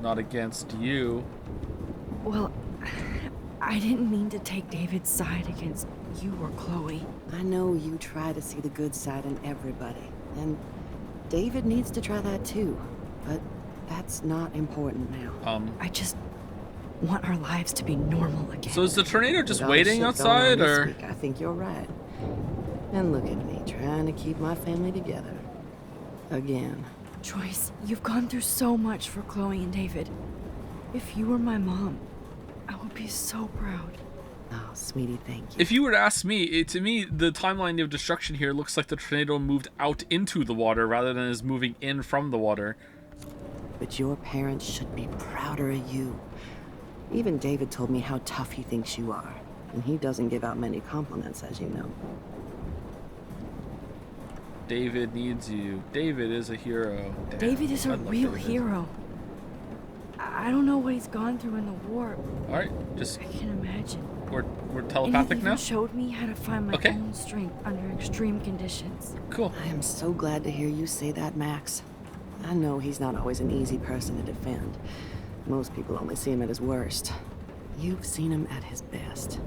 Not against you. Well, I didn't mean to take David's side against you or Chloe. I know you try to see the good side in everybody, and David needs to try that too, but that's not important now. I just want our lives to be normal again. So is the tornado just With all the waiting shit going outside, on this or? week, I think you're right. And look at me, trying to keep my family together. Again. Joyce, you've gone through so much for Chloe and David. If you were my mom, I would be so proud. Oh, sweetie, thank you. If you were to ask me, to me, the timeline of destruction here looks like the tornado moved out into the water rather than is moving in from the water. But your parents should be prouder of you. Even David told me how tough he thinks you are. And he doesn't give out many compliments, as you know. David needs you. David is a hero. Damn, David is a I love real David. hero. I don't know what he's gone through in the war. Alright, just... I can imagine. We're And telepathic he now? even showed me how to find my Okay. own strength under extreme conditions. Cool. I am so glad to hear you say that, Max. I know he's not always an easy person to defend. Most people only see him at his worst. You've seen him at his best.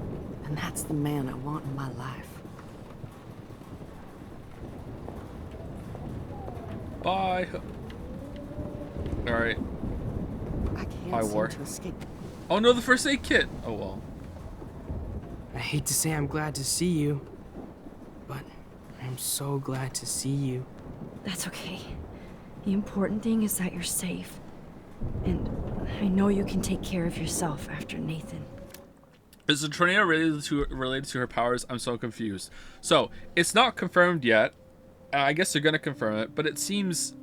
And that's the man I want in my life. Bye. Alright. I can't Hi, seem War. to escape. Oh no, the first aid kit. Oh well. I hate to say I'm glad to see you, but I'm so glad to see you. That's okay. The important thing is that you're safe. And I know you can take care of yourself after Nathan. Is the tornado related to her powers? I'm so confused. So, it's not confirmed yet. I guess they're going to confirm it, but it seems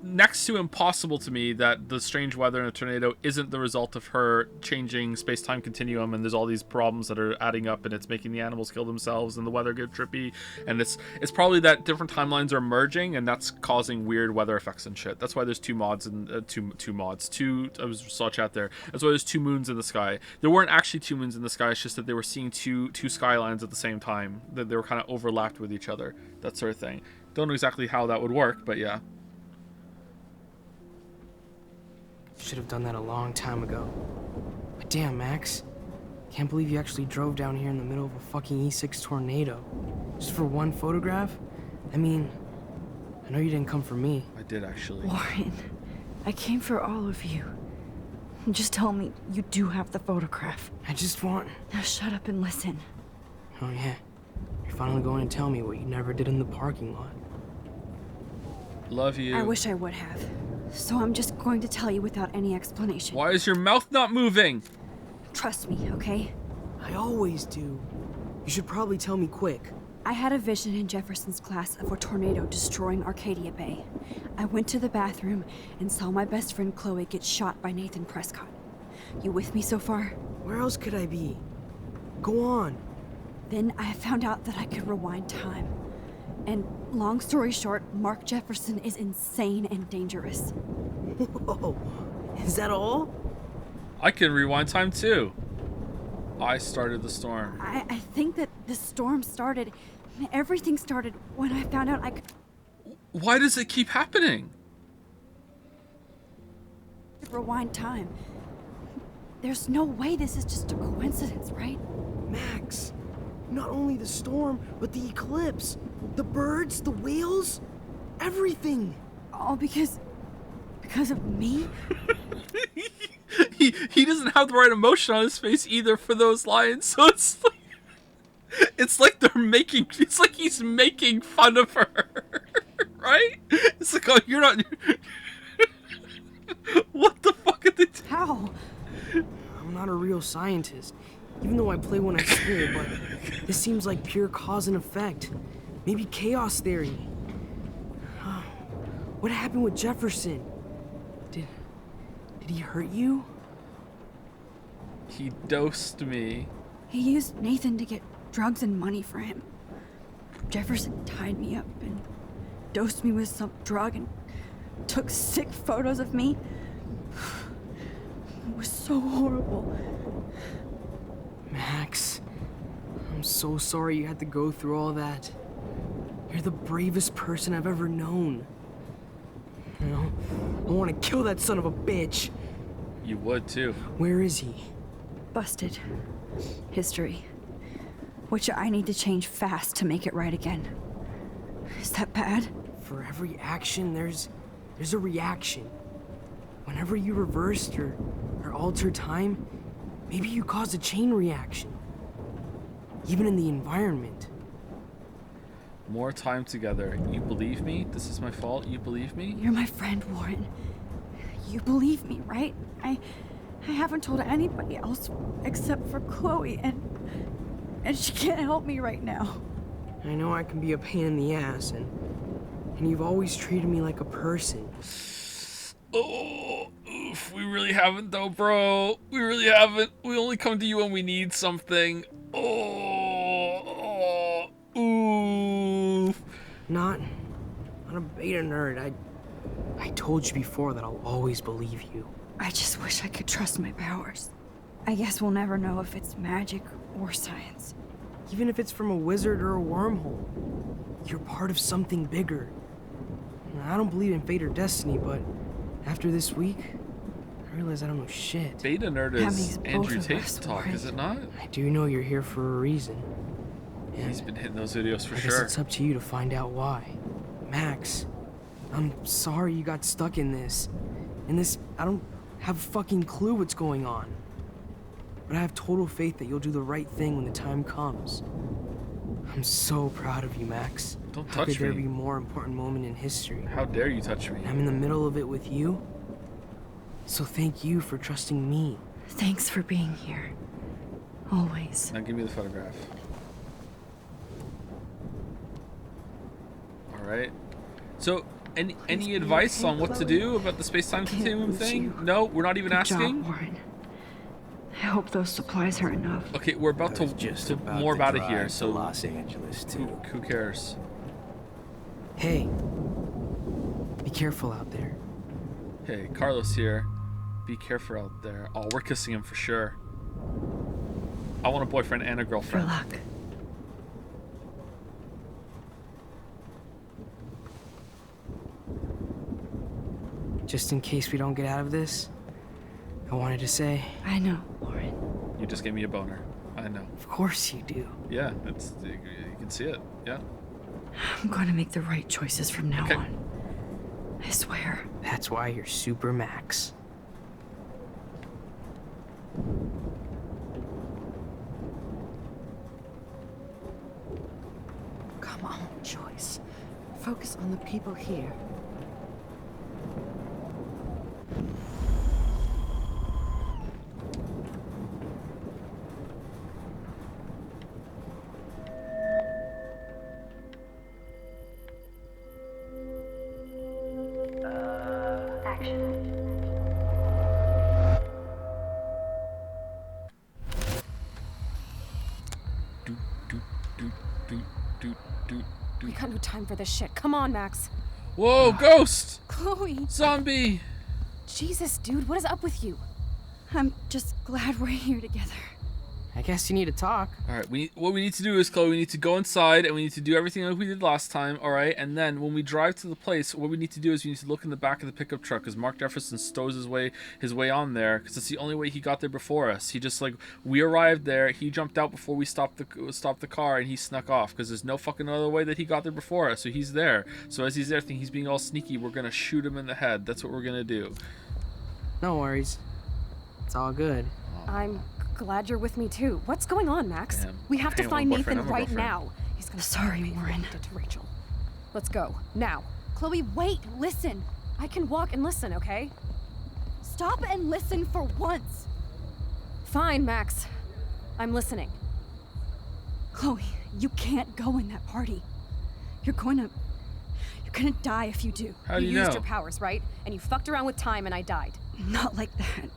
next to impossible to me that the strange weather in a tornado isn't the result of her changing space-time continuum, and there's all these problems that are adding up, and it's making the animals kill themselves and the weather get trippy, and it's probably that different timelines are merging, and that's causing weird weather effects and shit. That's why there's two mods and I saw chat there. That's why there's two moons in the sky. There weren't actually two moons in the sky. It's just that they were seeing two skylines at the same time, that they were kind of overlapped with each other, that sort of thing. Don't know exactly how that would work, but yeah. Should have done that a long time ago. But damn, Max. Can't believe you actually drove down here in the middle of a fucking E6 tornado. Just for one photograph? I mean, I know you didn't come for me. I did, actually. Warren, I came for all of you. Just tell me you do have the photograph. I just want... Now shut up and listen. Oh yeah. You're finally going to tell me what you never did in the parking lot. Love you. I wish I would have. So I'm just going to tell you without any explanation. Why is your mouth not moving? Trust me, okay? I always do. You should probably tell me quick. I had a vision in Jefferson's class of a tornado destroying Arcadia Bay. I went to the bathroom and saw my best friend Chloe get shot by Nathan Prescott. You with me so far? Where else could I be? Go on. Then I found out that I could rewind time. And long story short, Mark Jefferson is insane and dangerous. Whoa, is that all? I can rewind time too. I started the storm. I think that the storm started, everything started when I found out I could Why does it keep happening? rewind time. There's no way this is just a coincidence, right? Max, Not only the storm, but the eclipse. The birds, the whales, everything. All because of me? he doesn't have the right emotion on his face either for those lines, so it's like he's making fun of her. Right? It's like, oh, you're not. What the fuck are they doing? How? I'm not a real scientist, even though I play one at school, but this seems like pure cause and effect. Maybe chaos theory. What happened with Jefferson? Did he hurt you? He dosed me. He used Nathan to get drugs and money for him. Jefferson tied me up and dosed me with some drug and took sick photos of me. It was so horrible. Max, I'm so sorry you had to go through all that. You're the bravest person I've ever known. You know, I want to kill that son of a bitch. You would too. Where is he? Busted. History. Which I need to change fast to make it right again. Is that bad? For every action, there's a reaction. Whenever you reversed or altered time, maybe you caused a chain reaction. Even in the environment. More time together. You believe me? This is my fault? You believe me? You're my friend, Warren. You believe me, right? I haven't told anybody else except for Chloe, and she can't help me right now. I know I can be a pain in the ass, and you've always treated me like a person. Oh, oof, we really haven't though, bro. We really haven't. We only come to you when we need something. Oof. Not a beta nerd. I told you before that I'll always believe you. I just wish I could trust my powers. I guess we'll never know if it's magic or science. Even if it's from a wizard or a wormhole, you're part of something bigger. I don't believe in fate or destiny, but after this week, I realize I don't know shit. Beta nerd is Andrew Tate's talk, is it not? I do know you're here for a reason. And he's been hitting those videos for I sure. guess it's up to you to find out why. Max, I'm sorry you got stuck in this. I don't have a fucking clue what's going on. But I have total faith that you'll do the right thing when the time comes. I'm so proud of you, Max. Don't How touch could there me. be a more important moment in history? How dare you touch me? I'm in the middle of it with you. So thank you for trusting me. Thanks for being here. Always. Now give me the photograph. Alright. So, any advice on what to do about the space-time continuum thing? No? We're not even asking? Job, Warren. I hope those supplies are enough. Okay, we're about to more about it here, so Los Angeles too. Who cares? Hey, be careful out there. Hey, Carlos here. Be careful out there. Oh, we're kissing him for sure. I want a boyfriend and a girlfriend. For luck. Just in case we don't get out of this, I wanted to say... I know, Warren. You just gave me a boner. I know. Of course you do. Yeah, you can see it. Yeah. I'm going to make the right choices from now Okay. on. I swear. That's why you're Super Max. Come on, Joyce. Focus on the people here. We got no time for this shit. Come on, Max. Whoa, ghost! Chloe! Zombie! Jesus, dude, what is up with you? I'm just glad we're here together. I guess you need to talk. All right, what we need to do is, Chloe, we need to go inside and we need to do everything like we did last time, all right? And then when we drive to the place, what we need to do is we need to look in the back of the pickup truck because Mark Jefferson stows his way on there because it's the only way he got there before us. He just we arrived there, he jumped out before we stopped the car and he snuck off because there's no fucking other way that he got there before us. So he's there. So as he's there, thinking he's being all sneaky, we're gonna shoot him in the head. That's what we're gonna do. No worries. It's all good. I'm glad you're with me too. What's going on, Max? Damn. We have to I find am a boyfriend. Nathan I'm a right girlfriend. now. He's gonna sorry, Warren. To Rachel. Let's go now. Chloe, wait, listen. I can walk and listen, okay? Stop and listen for once. Fine, Max. I'm listening. Chloe, you can't go in that party. You're gonna die if you do. How do you used know? your powers, right? And you fucked around with time and I died. Not like that.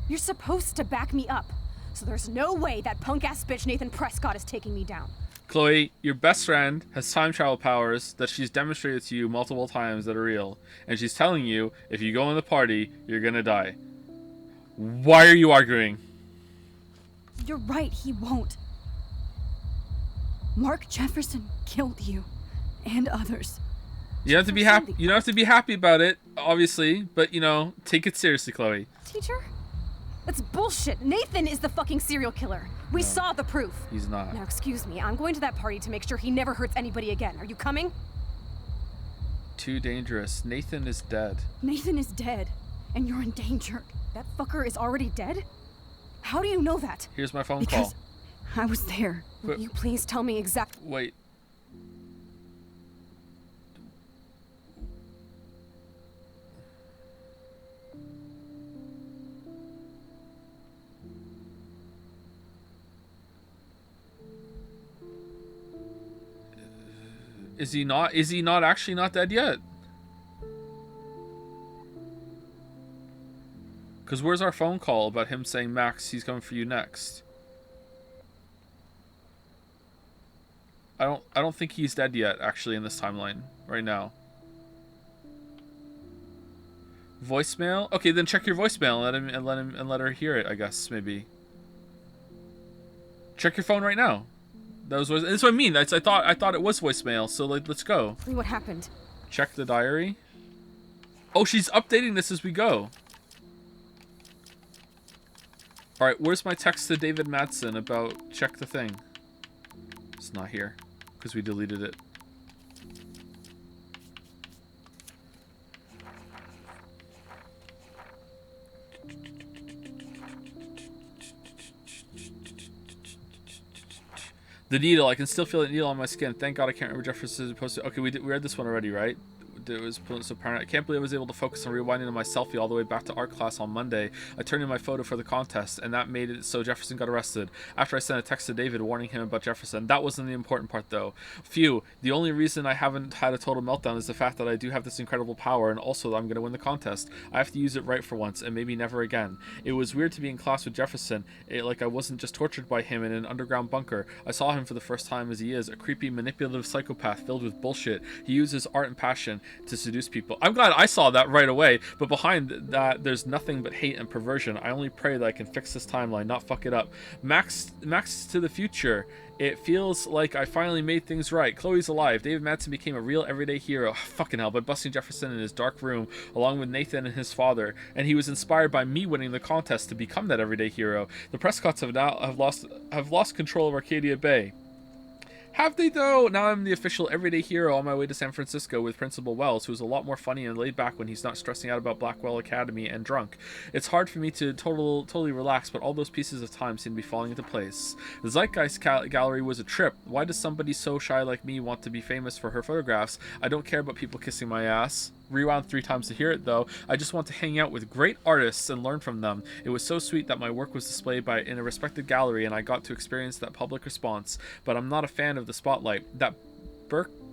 You're supposed to back me up. So there's no way that punk-ass bitch Nathan Prescott is taking me down. Chloe, your best friend has time travel powers that she's demonstrated to you multiple times that are real. And she's telling you, if you go in the party, you're gonna die. Why are you arguing? You're right, he won't. Mark Jefferson killed you. And others. You don't have to be happy. You don't have to be happy about it, obviously, but take it seriously, Chloe. Teacher? That's bullshit. Nathan is the fucking serial killer. We saw the proof. He's not. Now, excuse me. I'm going to that party to make sure he never hurts anybody again. Are you coming? Too dangerous. Nathan is dead. Nathan is dead, and you're in danger. That fucker is already dead? How do you know that? Here's my phone Because call. I was there. Will you please tell me exactly? Wait. Is he not actually not dead yet? Because where's our phone call about him saying, Max, he's coming for you next? I don't think he's dead yet, actually, in this timeline right now. Voicemail? Okay, then check your voicemail and let her hear it, I guess, maybe. Check your phone right now. That's what I mean. I thought it was voicemail, so let's go. What happened? Check the diary. Oh, she's updating this as we go. Alright, where's my text to David Madsen about check the thing? It's not here, because we deleted it. The needle, I can still feel the needle on my skin. Thank God I can't remember Jefferson's posted. Okay, we read this one already, right? It was so paranoid. I can't believe I was able to focus on rewinding on my selfie all the way back to art class on Monday. I turned in my photo for the contest, and that made it so Jefferson got arrested. After I sent a text to David warning him about Jefferson. That wasn't the important part, though. Phew, the only reason I haven't had a total meltdown is the fact that I do have this incredible power, and also that I'm going to win the contest. I have to use it right for once, and maybe never again. It was weird to be in class with Jefferson, like I wasn't just tortured by him in an underground bunker. I saw him for the first time as he is, a creepy, manipulative psychopath filled with bullshit. He uses art and passion to seduce people. I'm glad I saw that right away, but behind that, there's nothing but hate and perversion. I only pray that I can fix this timeline, not fuck it up. Max to the future. It feels like I finally made things right. Chloe's alive. David Madsen became a real everyday hero. Fucking hell, by busting Jefferson in his dark room, along with Nathan and his father. And he was inspired by me winning the contest to become that everyday hero. The Prescotts have lost control of Arcadia Bay. Have they, though? Now I'm the official everyday hero on my way to San Francisco with Principal Wells, who's a lot more funny and laid back when he's not stressing out about Blackwell Academy and drunk. It's hard for me to totally relax, but all those pieces of time seem to be falling into place. The Zeitgeist Gallery was a trip. Why does somebody so shy like me want to be famous for her photographs? I don't care about people kissing my ass. Rewound 3 times to hear it, though. I just want to hang out with great artists and learn from them. It was so sweet that my work was displayed in a respected gallery and I got to experience that public response. But I'm not a fan of the spotlight. That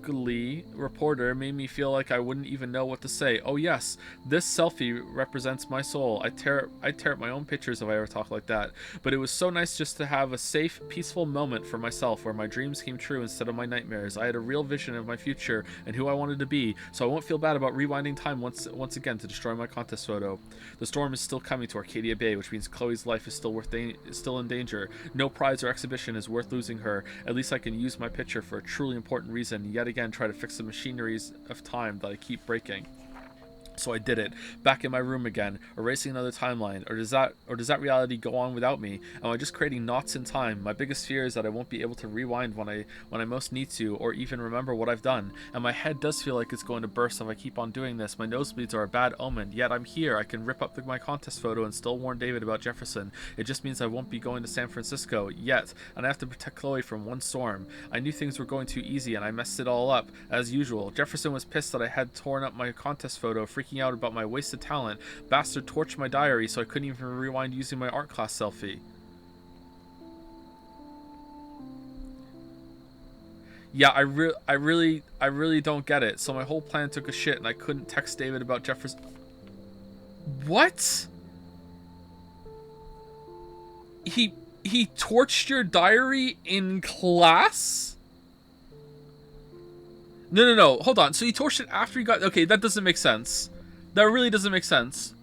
Berkeley reporter made me feel like I wouldn't even know what to say. Oh yes, this selfie represents my soul. I tear up my own pictures if I ever talk like that. But it was so nice just to have a safe, peaceful moment for myself where my dreams came true instead of my nightmares. I had a real vision of my future and who I wanted to be, so I won't feel bad about rewinding time once again to destroy my contest photo. The storm is still coming to Arcadia Bay, which means Chloe's life is still in danger. No prize or exhibition is worth losing her. At least I can use my picture for a truly important reason, yet again try to fix the machineries of time that I keep breaking. So I did it, back in my room again, erasing another timeline. Or does that reality go on without me? Am I just creating knots in time? My biggest fear is that I won't be able to rewind when I most need to, or even remember what I've done. And my head does feel like it's going to burst if I keep on doing this. My nosebleeds are a bad omen, yet I'm here. I can rip up my contest photo and still warn David about Jefferson. It just means I won't be going to San Francisco yet, and I have to protect Chloe from one storm. I knew things were going too easy, and I messed it all up, as usual. Jefferson was pissed that I had torn up my contest photo, freaking out about my wasted talent. Bastard torched my diary so I couldn't even rewind using my art class selfie. Yeah, I really don't get it. So my whole plan took a shit and I couldn't text David about Jefferson. What? He torched your diary in class? No. Hold on. So he torched it after he got... Okay, that doesn't make sense. That really doesn't make sense.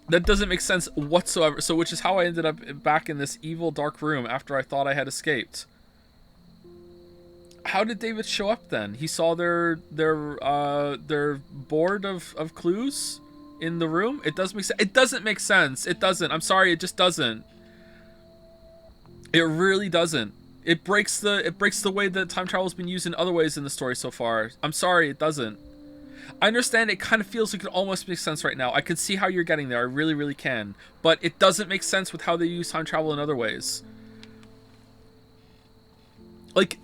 That doesn't make sense whatsoever. So, which is how I ended up back in this evil dark room after I thought I had escaped. How did David show up then? He saw their board of clues in the room. It does make sense. It doesn't make sense. It doesn't. I'm sorry. It just doesn't. It really doesn't. It breaks the way that time travel has been used in other ways in the story so far. I'm sorry, it doesn't. I understand it kind of feels like it almost makes sense right now. I can see how you're getting there. I really, really can. But it doesn't make sense with how they use time travel in other ways. Like...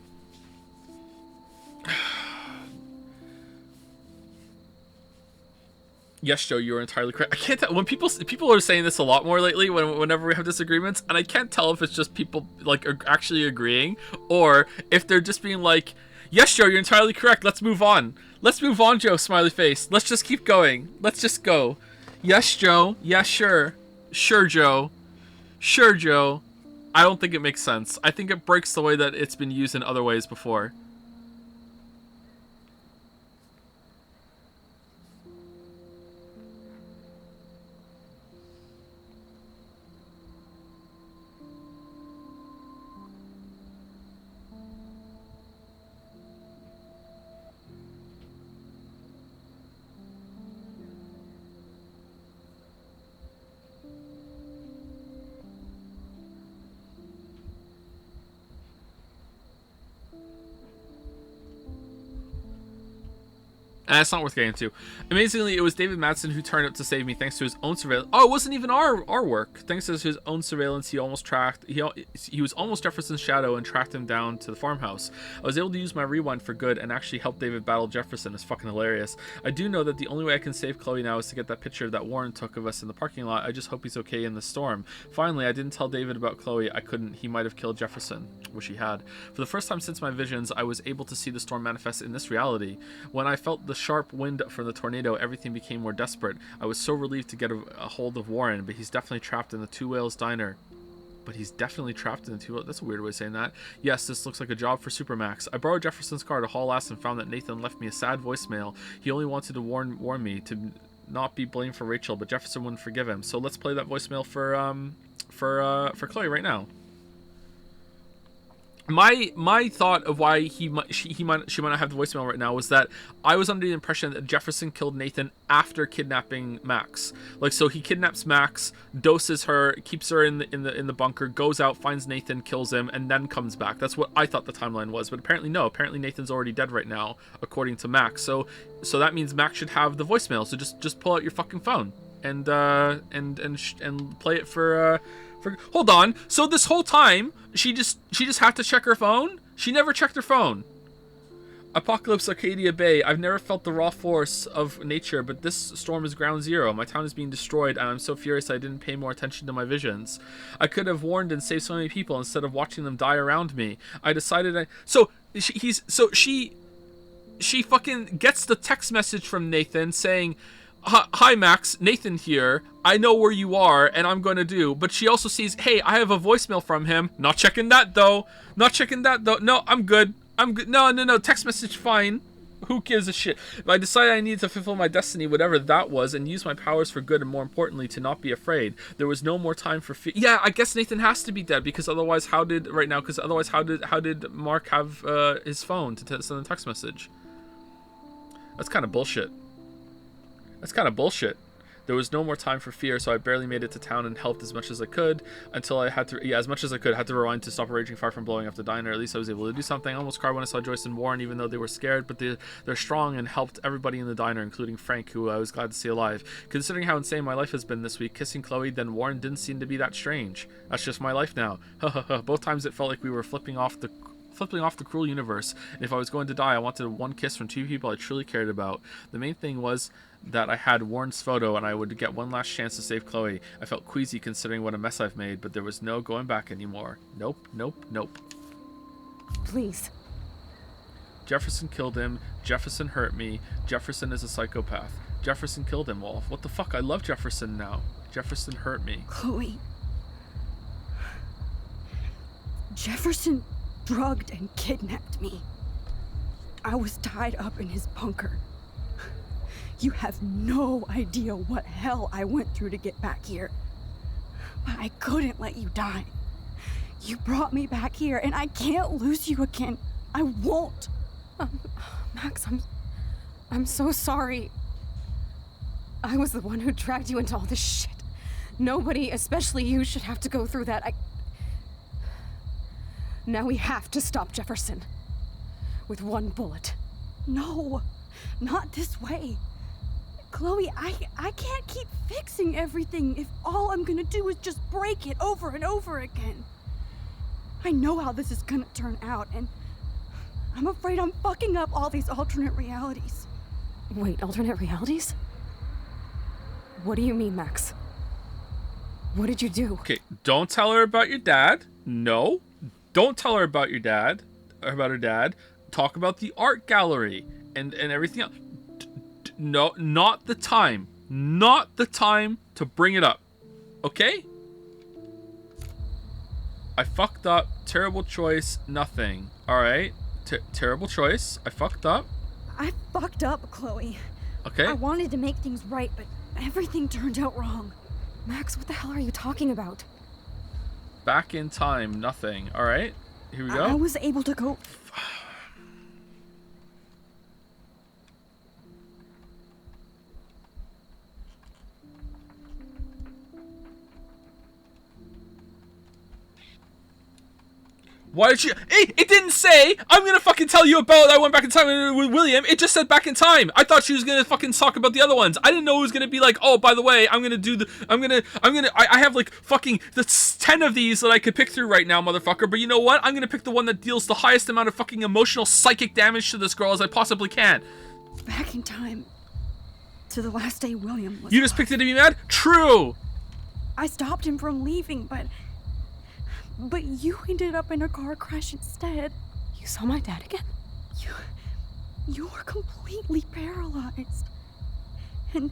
Yes, Joe, you are entirely correct. I can't tell when people are saying this a lot more lately. Whenever we have disagreements, and I can't tell if it's just people like are actually agreeing, or if they're just being like, "Yes, Joe, you're entirely correct. Let's move on. Let's move on, Joe." Smiley face. Let's just keep going. Let's just go. Yes, Joe. Yeah, sure. Sure, Joe. Sure, Joe. I don't think it makes sense. I think it breaks the way that it's been used in other ways before. And it's not worth getting into. Amazingly, it was David Madsen who turned up to save me thanks to his own surveillance. Oh, it wasn't even our work. Thanks to his own surveillance, he almost tracked... He was almost Jefferson's shadow and tracked him down to the farmhouse. I was able to use my rewind for good and actually help David battle Jefferson. It's fucking hilarious. I do know that the only way I can save Chloe now is to get that picture that Warren took of us in the parking lot. I just hope he's okay in the storm. Finally, I didn't tell David about Chloe. I couldn't. He might have killed Jefferson. Wish he had. For the first time since my visions, I was able to see the storm manifest in this reality. When I felt the sharp wind from the tornado, everything became more desperate. I was so relieved to get a hold of Warren, but he's definitely trapped in the Two Whales diner. But he's definitely trapped in the Two Whales... That's a weird way of saying that. Yes, this looks like a job for Supermax. I borrowed Jefferson's car to haul ass and found that Nathan left me a sad voicemail. He only wanted to warn me to not be blamed for Rachel, but Jefferson wouldn't forgive him. So let's play that voicemail for Chloe right now. My thought of why she might not have the voicemail right now was that I was under the impression that Jefferson killed Nathan after kidnapping Max. Like, so he kidnaps Max, doses her, keeps her in the bunker, goes out, finds Nathan, kills him, and then comes back. That's what I thought the timeline was, but apparently no. Apparently Nathan's already dead right now, according to Max. So that means Max should have the voicemail. So just pull out your fucking phone and play it for. Hold on. So this whole time, she just had to check her phone? She never checked her phone. Apocalypse Arcadia Bay. I've never felt the raw force of nature, but this storm is ground zero. My town is being destroyed, and I'm so furious I didn't pay more attention to my visions. I could have warned and saved so many people instead of watching them die around me. I decided So she fucking gets the text message from Nathan saying, "Hi Max, Nathan here. I know where you are and I'm going to do." But she also sees, "Hey, I have a voicemail from him. Not checking that though. Not checking that though. No, I'm good. I'm good. No. Text message fine. Who gives a shit? If I decided I needed to fulfill my destiny, whatever that was, and use my powers for good, and more importantly, to not be afraid, there was no more time for fear." Yeah, I guess Nathan has to be dead, because otherwise, how did Mark have his phone to send a text message? That's kind of bullshit. That's kind of bullshit. There was no more time for fear, so I barely made it to town and helped as much as I could until I had to, as much as I could, had to rewind to stop a raging fire from blowing up the diner. At least I was able to do something. I almost cried when I saw Joyce and Warren, even though they were scared, but they're strong and helped everybody in the diner, including Frank, who I was glad to see alive. Considering how insane my life has been this week, kissing Chloe, then Warren didn't seem to be that strange. That's just my life now. Both times it felt like we were flipping off the cruel universe, and if I was going to die, I wanted one kiss from two people I truly cared about. The main thing was that I had Warren's photo and I would get one last chance to save Chloe. I felt queasy considering what a mess I've made, but there was no going back anymore. Nope. Please. Jefferson killed him. Jefferson hurt me. Jefferson is a psychopath. Jefferson killed him, Wolf. What the fuck? I love Jefferson now. Jefferson hurt me. Chloe. Jefferson drugged and kidnapped me. I was tied up in his bunker. You have no idea what hell I went through to get back here. But I couldn't let you die. You brought me back here, and I can't lose you again. I won't. Max, I'm so sorry. I was the one who dragged you into all this shit. Nobody, especially you, should have to go through that. Now we have to stop Jefferson. With one bullet. No, not this way. Chloe, I can't keep fixing everything if all I'm gonna do is just break it over and over again. I know how this is gonna turn out, and I'm afraid I'm fucking up all these alternate realities. Wait, alternate realities? What do you mean, Max? What did you do? Okay, don't tell her about your dad. No. Don't tell her about your dad, or about her dad. Talk about the art gallery and everything else. No, not the time. Not the time to bring it up. Okay? I fucked up. Terrible choice. Nothing. Alright? Terrible choice. I fucked up. I fucked up, Chloe. Okay. I wanted to make things right, but everything turned out wrong. Max, what the hell are you talking about? Back in time. Nothing. Alright? Here we go. I was able to go... Why did you... It didn't say, I'm gonna fucking tell you about I went back in time with William. It just said back in time. I thought she was gonna fucking talk about the other ones. I didn't know it was gonna be like, oh, by the way, I'm gonna do the... I have like fucking... That's 10 of these that I could pick through right now, motherfucker. But you know what? I'm gonna pick the one that deals the highest amount of fucking emotional psychic damage to this girl as I possibly can. Back in time. To the last day William was... You just picked it to be mad? True! I stopped him from leaving, but you ended up in a car crash instead. You saw my dad again? You were completely paralyzed. And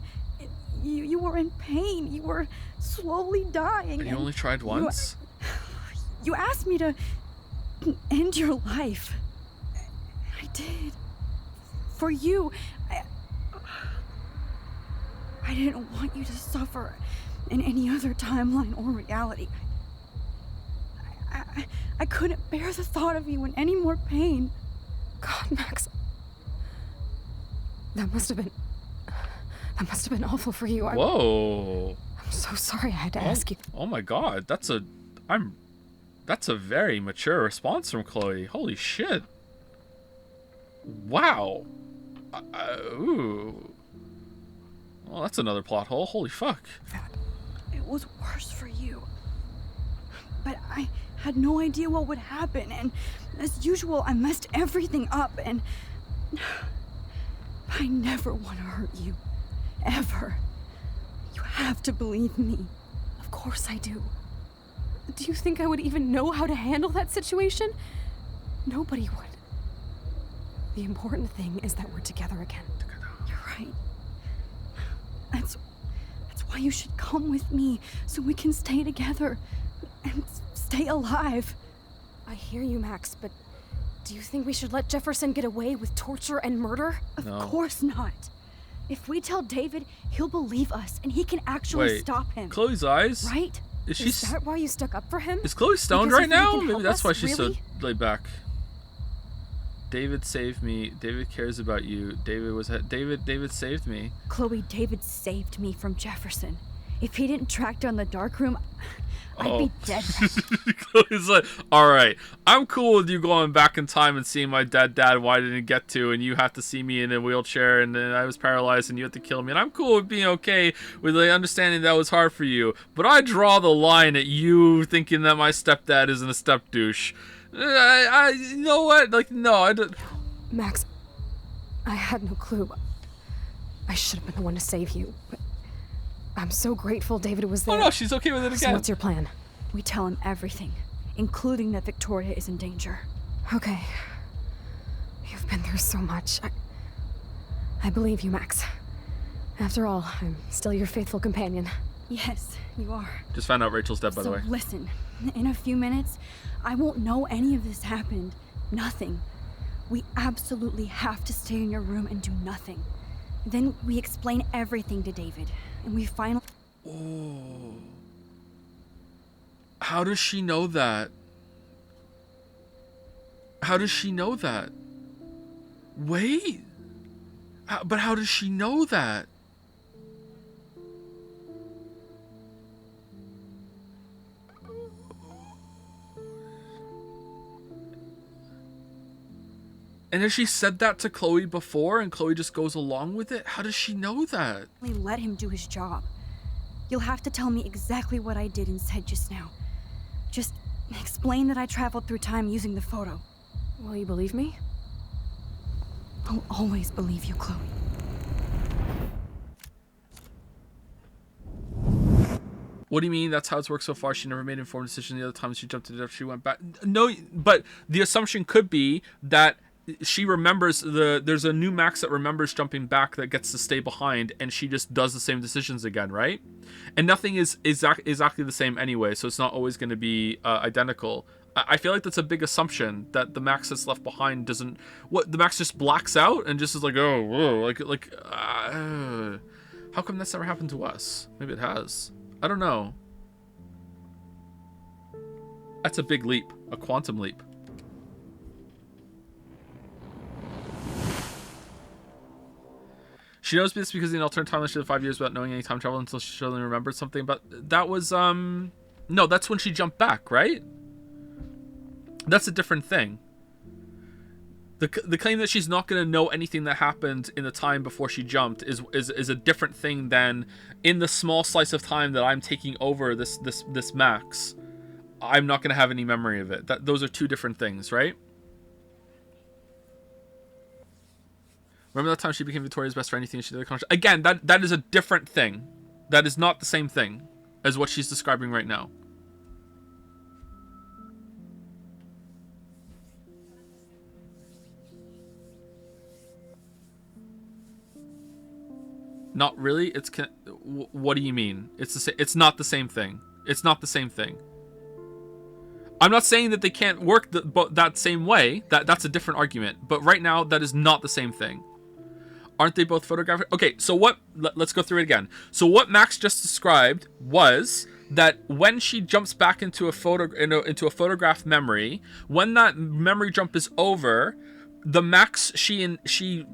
you were in pain. You were slowly dying. And you only tried once? You asked me to end your life. I did. For you. I didn't want you to suffer in any other timeline or reality. I couldn't bear the thought of you in any more pain. God, Max. That must have been awful for you. Whoa. I'm so sorry I had to ask you. Oh my god, that's a very mature response from Chloe. Holy shit. Wow. Ooh. Well, that's another plot hole. Holy fuck. It was worse for you. But I had no idea what would happen, and as usual, I messed everything up, and I never want to hurt you. Ever. You have to believe me. Of course I do. Do you think I would even know how to handle that situation? Nobody would. The important thing is that we're together again. You're right. That's why you should come with me, so we can stay together and stay alive. I hear you, Max, but do you think we should let Jefferson get away with torture and murder? Of course not. If we tell David, he'll believe us, and he can actually stop him. Chloe's eyes? Right? Is that why you stuck up for him? Is Chloe stoned Because right if we now? can Maybe help that's us, why she's really? so laid back. David saved me. David cares about you. David saved me. Chloe, David saved me from Jefferson. If he didn't track down the dark room, I'd be dead. Chloe's like, alright, I'm cool with you going back in time and seeing my dead dad who I didn't get to, and you have to see me in a wheelchair, and then I was paralyzed and you have to kill me, and I'm cool with being okay with the understanding that was hard for you, but I draw the line at you thinking that my stepdad isn't a step douche. You know what? Like, no, I don't. Max, I had no clue. I should have been the one to save you, but I'm so grateful David was there. Oh no, she's okay with it again. So what's your plan? We tell him everything, including that Victoria is in danger. Okay. You've been through so much. I believe you, Max. After all, I'm still your faithful companion. Yes, you are. Just found out Rachel's dead, by the way. So listen, in a few minutes, I won't know any of this happened. Nothing. We absolutely have to stay in your room and do nothing. Then we explain everything to David, and we finally... Oh. How does she know that? How does she know that? Wait. But how does she know that? And has she said that to Chloe before and Chloe just goes along with it? How does she know that? let him do his job. You'll have to tell me exactly what I did and said just now. Just explain that I traveled through time using the photo. Will you believe me? I'll always believe you, Chloe. What do you mean that's how it's worked so far? She never made an informed decision. The other times she jumped to death, she went back. No, but the assumption could be that she remembers there's a new Max that remembers jumping back that gets to stay behind, and she just does the same decisions again, right? And nothing is exactly the same anyway, so it's not always going to be identical. I feel like that's a big assumption that the Max that's left behind doesn't. What, the Max just blacks out and just is like, oh, whoa, how come that's never happened to us? Maybe it has. I don't know. That's a big leap, a quantum leap. She knows this because in the alternate timeline she lived 5 years without knowing any time travel until she suddenly remembered something. But that was no, that's when she jumped back, right? That's a different thing. The claim that she's not going to know anything that happened in the time before she jumped is a different thing than in the small slice of time that I'm taking over this Max. I'm not going to have any memory of it. Those are two different things, right? Remember that time she became Victoria's best friend? Anything she did? Again, that is a different thing. That is not the same thing as what she's describing right now. Not really. What do you mean? It's not the same thing. It's not the same thing. I'm not saying that they can't work that same way. That's a different argument. But right now, that is not the same thing. Aren't they both photographic? Okay, so what? Let's go through it again. So what Max just described was that when she jumps back into a photographed memory, when that memory jump is over, the Max she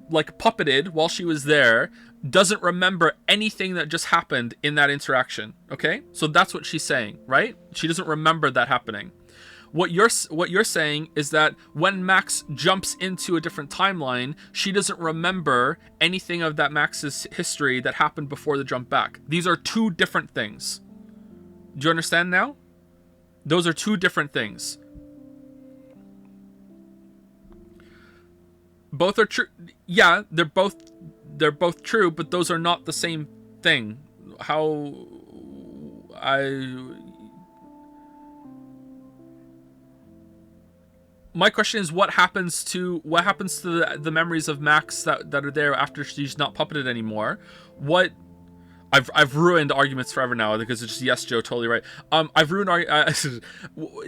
like puppeted while she was there doesn't remember anything that just happened in that interaction. Okay, so that's what she's saying, right? She doesn't remember that happening. What you're saying is that when Max jumps into a different timeline, she doesn't remember anything of that Max's history that happened before the jump back. These are two different things. Do you understand now? Those are two different things. Both are true. Yeah, they're both true, but those are not the same thing. my question is, what happens to the memories of Max that are there after she's not puppeted anymore? What I've ruined arguments forever now because it's just yes, Joe, totally right. I've ruined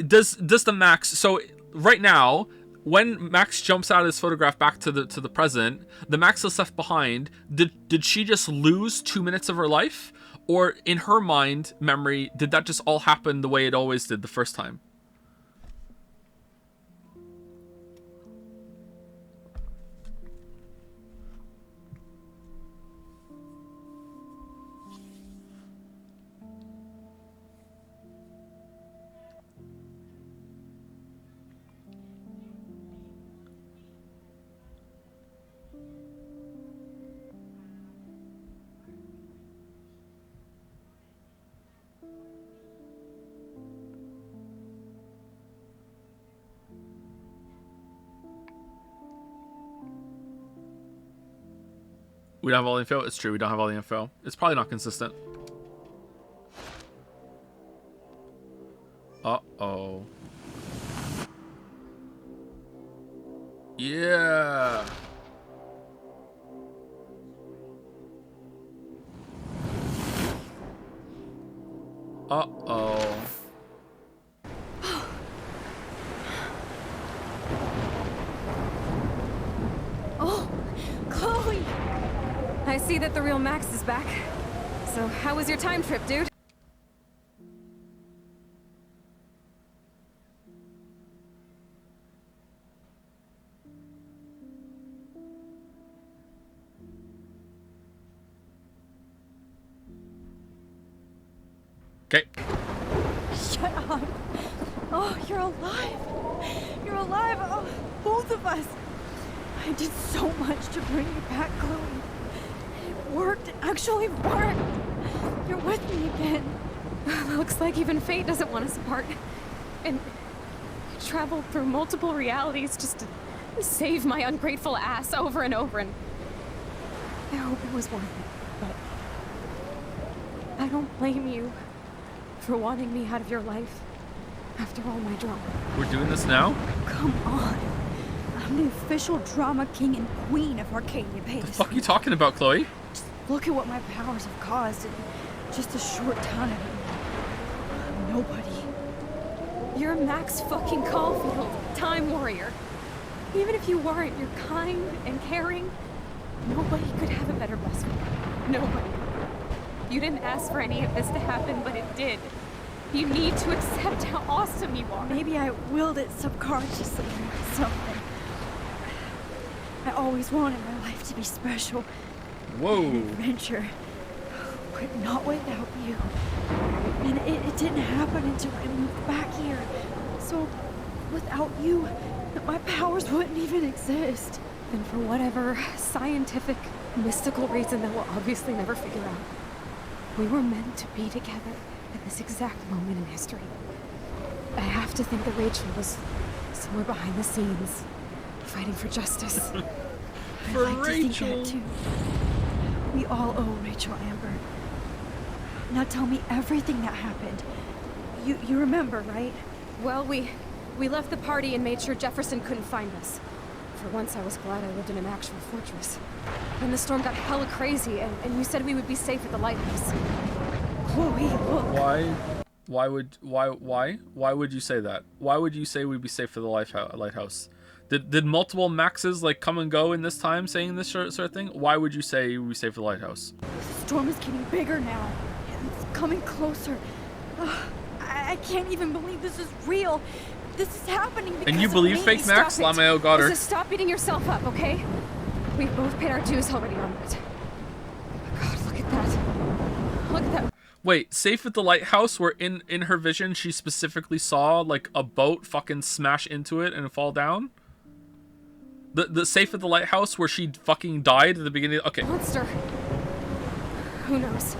does the Max, so right now when Max jumps out of his photograph back to the present, the Max that's left behind, did she just lose 2 minutes of her life? Or in her mind memory, did that just all happen the way it always did the first time? We don't have all the info. It's true, we don't have all the info. It's probably not consistent. Uh-oh. Yeah. Uh-oh. Oh, Chloe! I see that the real Max is back. So, how was your time trip, dude? Okay. Shut up. Oh, you're alive. You're alive. Oh, both of us. I did so much to bring you back, Chloe. It worked. It actually worked. You're with me again. Looks like even fate doesn't want us apart. And I traveled through multiple realities just to save my ungrateful ass over and over, and I hope it was worth it. But I don't blame you for wanting me out of your life after all my drama. We're doing this now? Come on. I'm the official drama king and queen of Arcadia Bay. What the fuck are you talking about, Chloe? Just look at what my powers have caused in just a short time. I'm nobody. You're Max fucking Caulfield, Time Warrior. Even if you weren't, you're kind and caring. Nobody could have a better best friend. Nobody. You didn't ask for any of this to happen, but it did. You need to accept how awesome you are. Maybe I willed it subconsciously to myself. I always wanted my life to be special. Whoa. An adventure. But not without you. And it didn't happen until I moved back here. So, without you, my powers wouldn't even exist. And for whatever scientific, mystical reason that we'll obviously never figure out, we were meant to be together at this exact moment in history. I have to think that Rachel was somewhere behind the scenes, fighting for justice. For I'd like Rachel. to think that too. We all owe Rachel Amber. Now tell me everything that happened. You remember, right? Well, we left the party and made sure Jefferson couldn't find us. For once, I was glad I lived in an actual fortress. Then the storm got hella crazy, and you said we would be safe at the lighthouse. Chloe, look. Why would you say that? Why would you say we'd be safe for the lighthouse? Did multiple Maxes like come and go in this time saying this sort of thing? Why would you say we'd be safe for the lighthouse? The storm is getting bigger now. It's coming closer. I can't even believe this is real. This is happening because And you believe of me. fake Max? Stop it. Lameo got her. Just stop beating yourself up, okay? We've both paid our dues already on it. Oh God, look at that. Look at that. Wait, safe at the lighthouse where in her vision she specifically saw like a boat fucking smash into it and fall down? The safe at the lighthouse where she fucking died at the beginning? Okay. Monster. Who knows?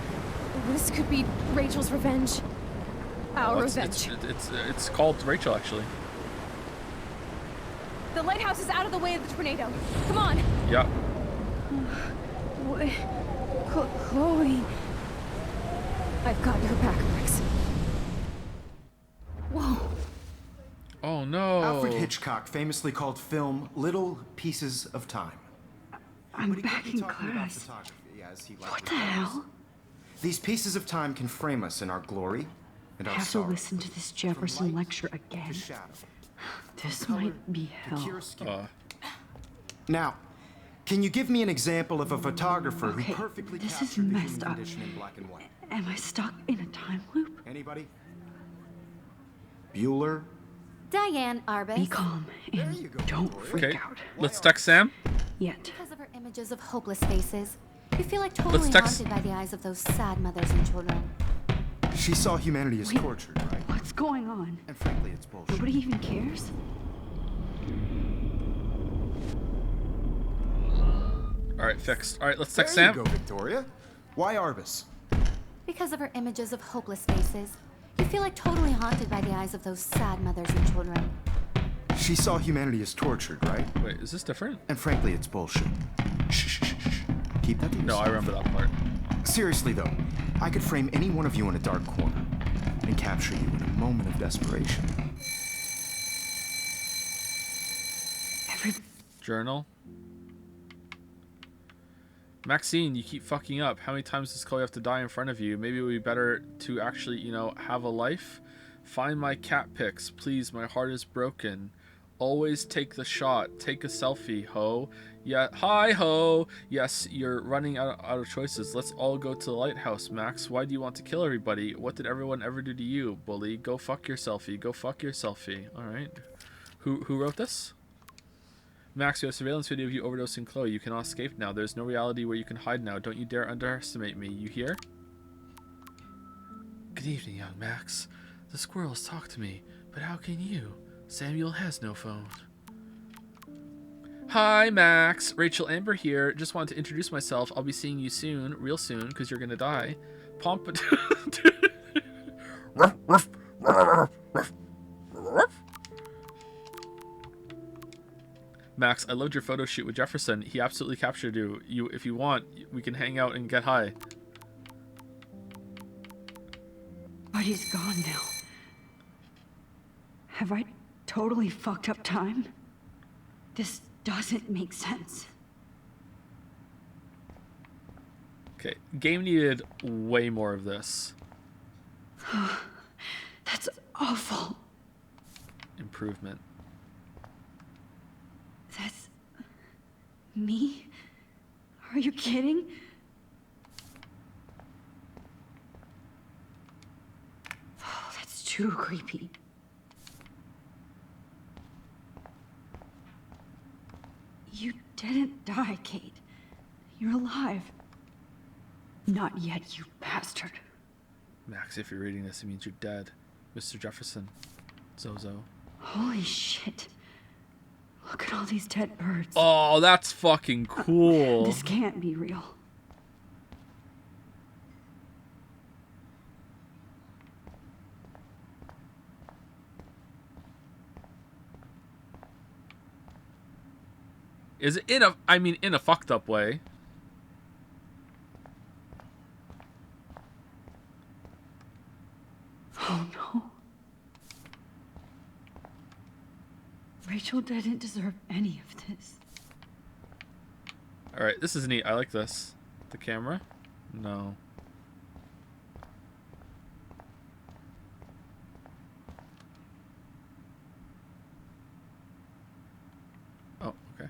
This could be Rachel's revenge. Our revenge. It's called Rachel, actually. The lighthouse is out of the way of the tornado. Come on. Yeah. Chloe. I've got your back, Max. Whoa. Oh no. Alfred Hitchcock famously called film little pieces of time. I'm back in class. What the hell? These pieces of time can frame us in our glory and I our have to sorrow. listen to this Jefferson lecture again. This might be hell. Now, can you give me an example of a photographer Okay, who perfectly this is captured the messed human up. condition in black and white? Am I stuck in a time loop? Anybody? Bueller? Diane Arbus. Be calm and don't freak Okay, out. let's text Sam. Yet. Because of her images of hopeless faces, you feel like totally Let's text- haunted by the eyes of those sad mothers and children. She saw humanity as tortured, right? What's going on? And frankly, it's bullshit. Nobody even cares? All right, fixed. All right, let's text There Sam. you go, Victoria. Why Arbus? Because of her images of hopeless faces, you feel like totally haunted by the eyes of those sad mothers and children. She saw humanity as tortured, right? Wait, is this different? And frankly, it's bullshit. Shh, shh, shh, shh. Keep that to No, I yourself. remember that part. Seriously, though, I could frame any one of you in a dark corner and capture you in a moment of desperation. Journal. Maxine, you keep fucking up. How many times does Chloe have to die in front of you? Maybe it would be better to actually, you know, have a life. Find my cat pics, please. My heart is broken. Always take the shot. Take a selfie, ho. Yeah, hi, ho. Yes, you're running out of choices. Let's all go to the lighthouse, Max. Why do you want to kill everybody? What did everyone ever do to you, bully? Go fuck your selfie. Go fuck your selfie. All right. Who wrote this? Max, we have surveillance video of you overdosing Chloe. You cannot escape now. There's no reality where you can hide now. Don't you dare underestimate me. You hear? Good evening, young Max. The squirrels talk to me, but how can you? Samuel has no phone. Hi, Max. Rachel Amber here. Just wanted to introduce myself. I'll be seeing you soon, real soon, because you're gonna die. Max, I loved your photo shoot with Jefferson. He absolutely captured you. If you want, we can hang out and get high. But he's gone now. Have I totally fucked up time? This doesn't make sense. Okay, game needed way more of this. That's awful. Improvement. That's me? Are you kidding? Oh, that's too creepy. You didn't die, Kate. You're alive. Not yet, you bastard. Max, if you're reading this, it means you're dead. Mr. Jefferson. Zozo. Holy shit. Look at all these dead birds. Oh, that's fucking cool. This can't be real. Is it in a fucked up way? Oh no. Rachel didn't deserve any of this. All right, this is neat. I like this. The camera? No. Oh, okay.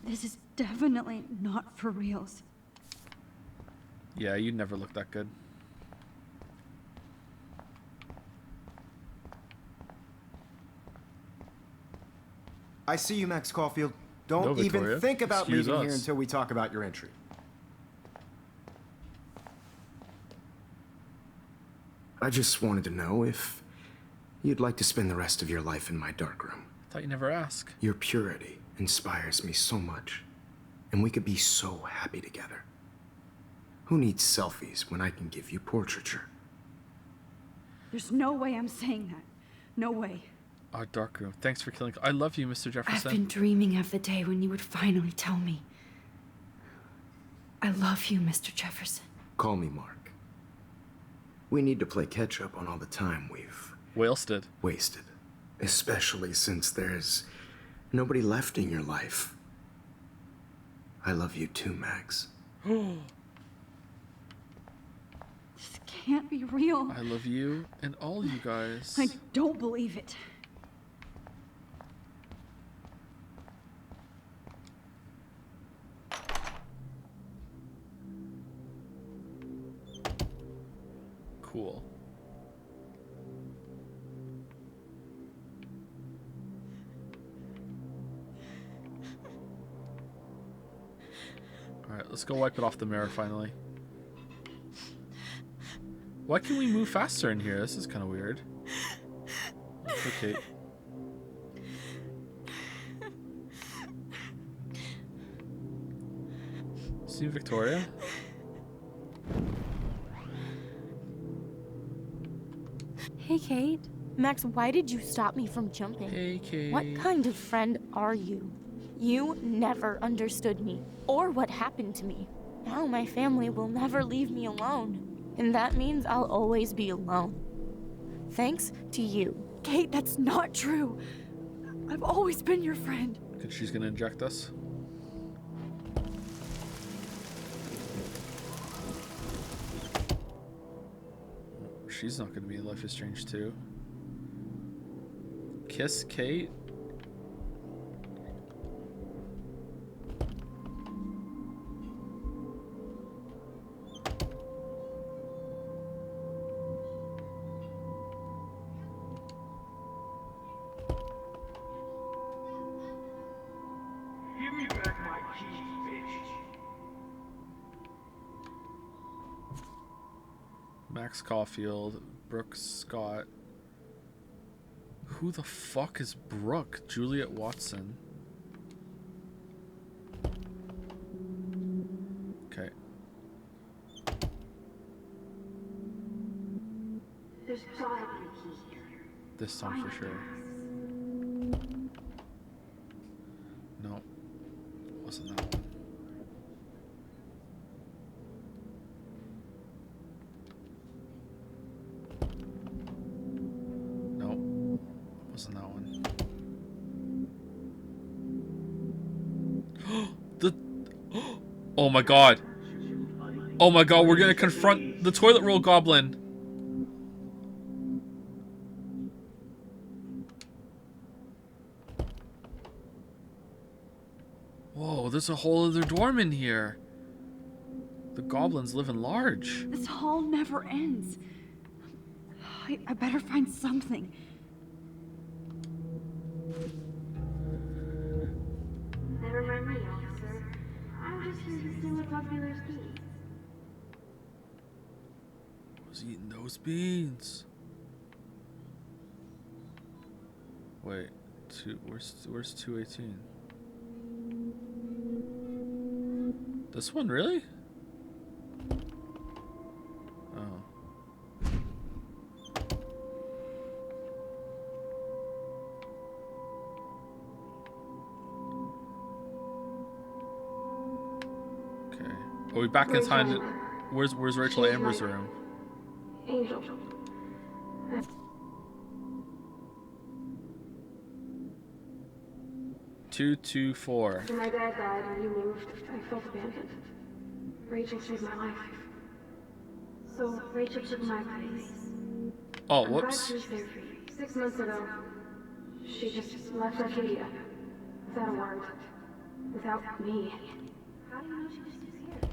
This is definitely not for reals. Yeah, you'd never look that good. I see you, Max Caulfield. Don't No, even Victoria. think about Excuse leaving here us. until we talk about your entry. I just wanted to know if you'd like to spend the rest of your life in my darkroom. Thought you never ask. Your purity inspires me so much, and we could be so happy together. Who needs selfies when I can give you portraiture? There's no way I'm saying that. No way. Our darkroom. Thanks for killing. I love you, Mr. Jefferson. I've been dreaming of the day when you would finally tell me. I love you, Mr. Jefferson. Call me Mark. We need to play catch up on all the time we've wasted. Especially since there's nobody left in your life. I love you too, Max. This can't be real. I love you and all you guys. I don't believe it. Cool. Alright, let's go wipe it off the mirror finally. Why can we move faster in here? This is kind of weird. Okay. See Victoria? Hey, Kate. Max, why did you stop me from jumping? Hey, Kate. What kind of friend are you? You never understood me, or what happened to me. Now my family will never leave me alone, and that means I'll always be alone. Thanks to you. Kate, that's not true. I've always been your friend. Because she's gonna inject us. She's not gonna be in Life is Strange 2. Kiss Kate? Give me back my keys, bitch. Max Caulfield, Brooke Scott. Who the fuck is Brooke? Juliet Watson. Okay. There's gotta be a key here. This time for sure. No. Wasn't that one. Wasn't that one. Oh my god. Oh my god, we're gonna confront the toilet roll goblin. Whoa, there's a whole other dorm in here. The goblins live in large. This hall never ends. I better find something. Never mind me, officer. I'm just here to steal a popular key. Was eating those beans. Wait, where's 218? This one, really? Oh. Okay. Are we back in time? Where's Rachel Amber's room? Angel. 224. After my dad died and you moved, I felt abandoned. Rachel saved my life. So Rachel took my place. Oh, I'm whoops. glad she was there for you. 6 months ago, she just left Arcadia. Without a word. Without me. How do you know she just disappeared?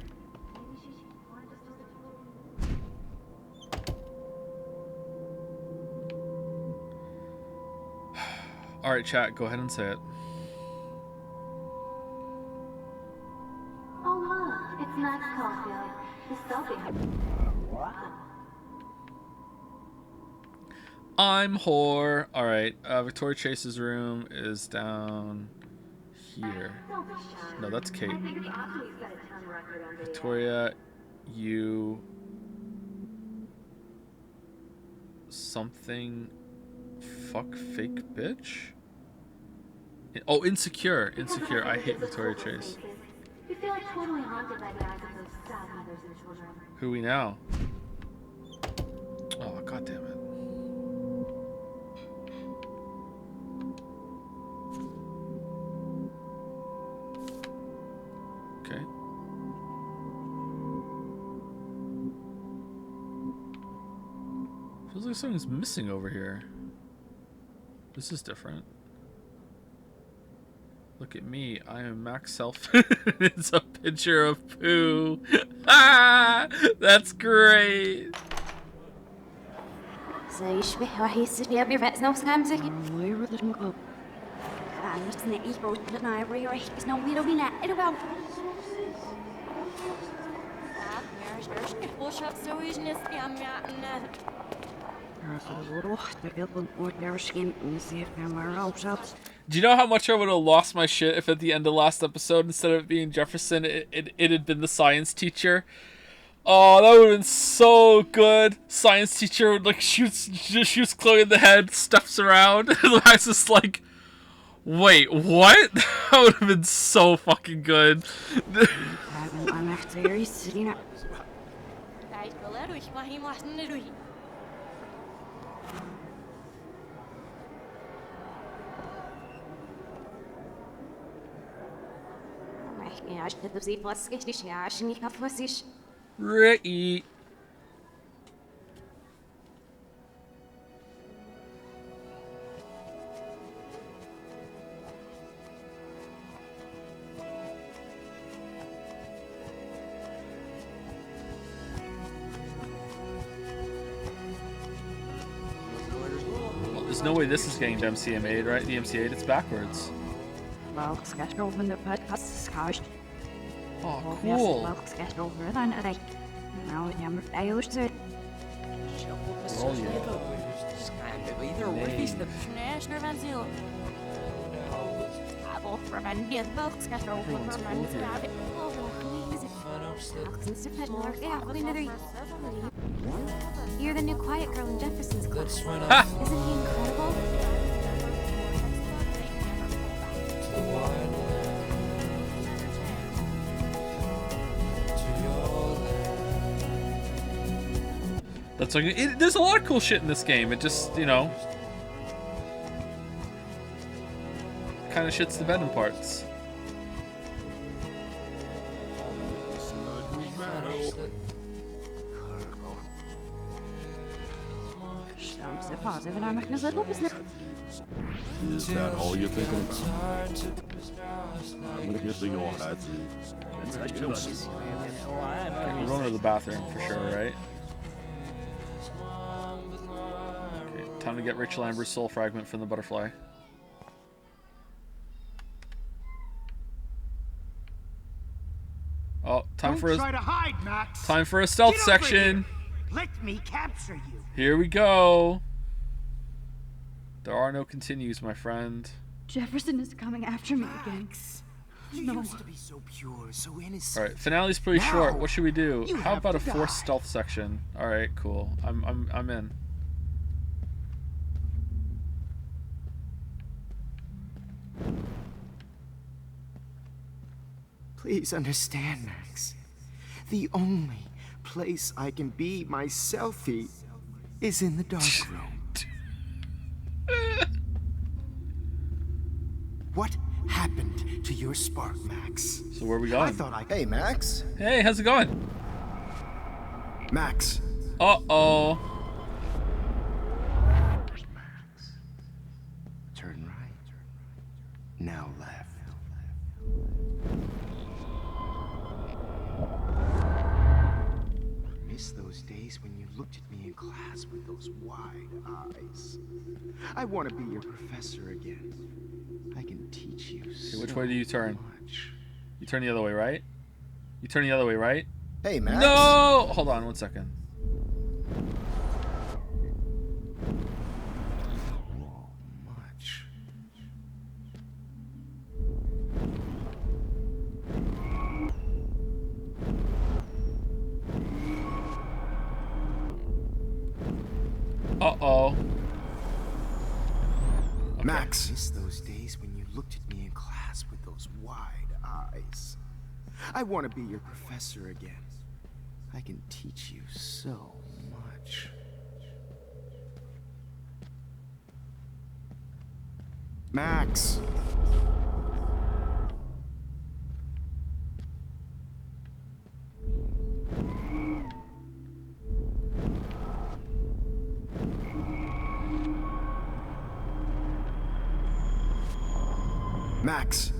Maybe she wanted us just to Alright, chat, go ahead and say it. Oh, look, it's Max Caulfield. The selfie. I'm whore. Alright, Victoria Chase's room is down here. No, that's Kate. Victoria, you... Something... Fuck fake bitch? Oh, Insecure. Insecure. I hate Victoria Chase. You feel like totally haunted by the eyes of those sad mothers and children. Who we now? Oh, god damn it. Okay. Feels like something's missing over here. This is different. Look at me. I am Max Self. It's a picture of poo. Ah! That's great. Do you know how much I would have lost my shit if at the end of last episode, instead of it being Jefferson, it had been the science teacher? Oh, that would have been so good. Science teacher would like shoots Chloe in the head, steps around, and Max is like, wait, what? That would have been so fucking good. Ricky. Well, there's no way this is getting to MCM8, right? The MC8, it's backwards. Oh, cool. You're the new quiet girl in Jefferson's class. Isn't he incredible? That's like there's a lot of cool shit in this game. It just, you know, kind of shits the bed in parts. Is that all you're thinking about? I'm gonna get the your hat. We're going to the bathroom for sure, right? Okay, time to get Rachel Amber's soul fragment from the butterfly. Oh, time for a stealth section. Let me capture you. Here we go. There are no continues, my friend. Jefferson is coming after me again. You used to be so pure, so innocent. All right, finale's pretty short. What should we do? You How have about a to forced die. stealth section? All right, cool. I'm in. Please understand, Max. The only place I can be myself is in the dark room. What happened to your spark, Max? So where we going? I thought Hey, Max. Hey, how's it going? Max. Uh-oh. Turn right. Now left. Miss those days when you looked at me in class with those wide eyes. I want to be your professor again. I can teach you so Which way do you turn? much. You turn the other way, right? You turn the other way, right? Hey, Max. No! Hold on 1 second. Much. Uh-oh. Max. Miss those days when you looked at me in class with those wide eyes. I want to be your professor again. I can teach you so much. Max. Max.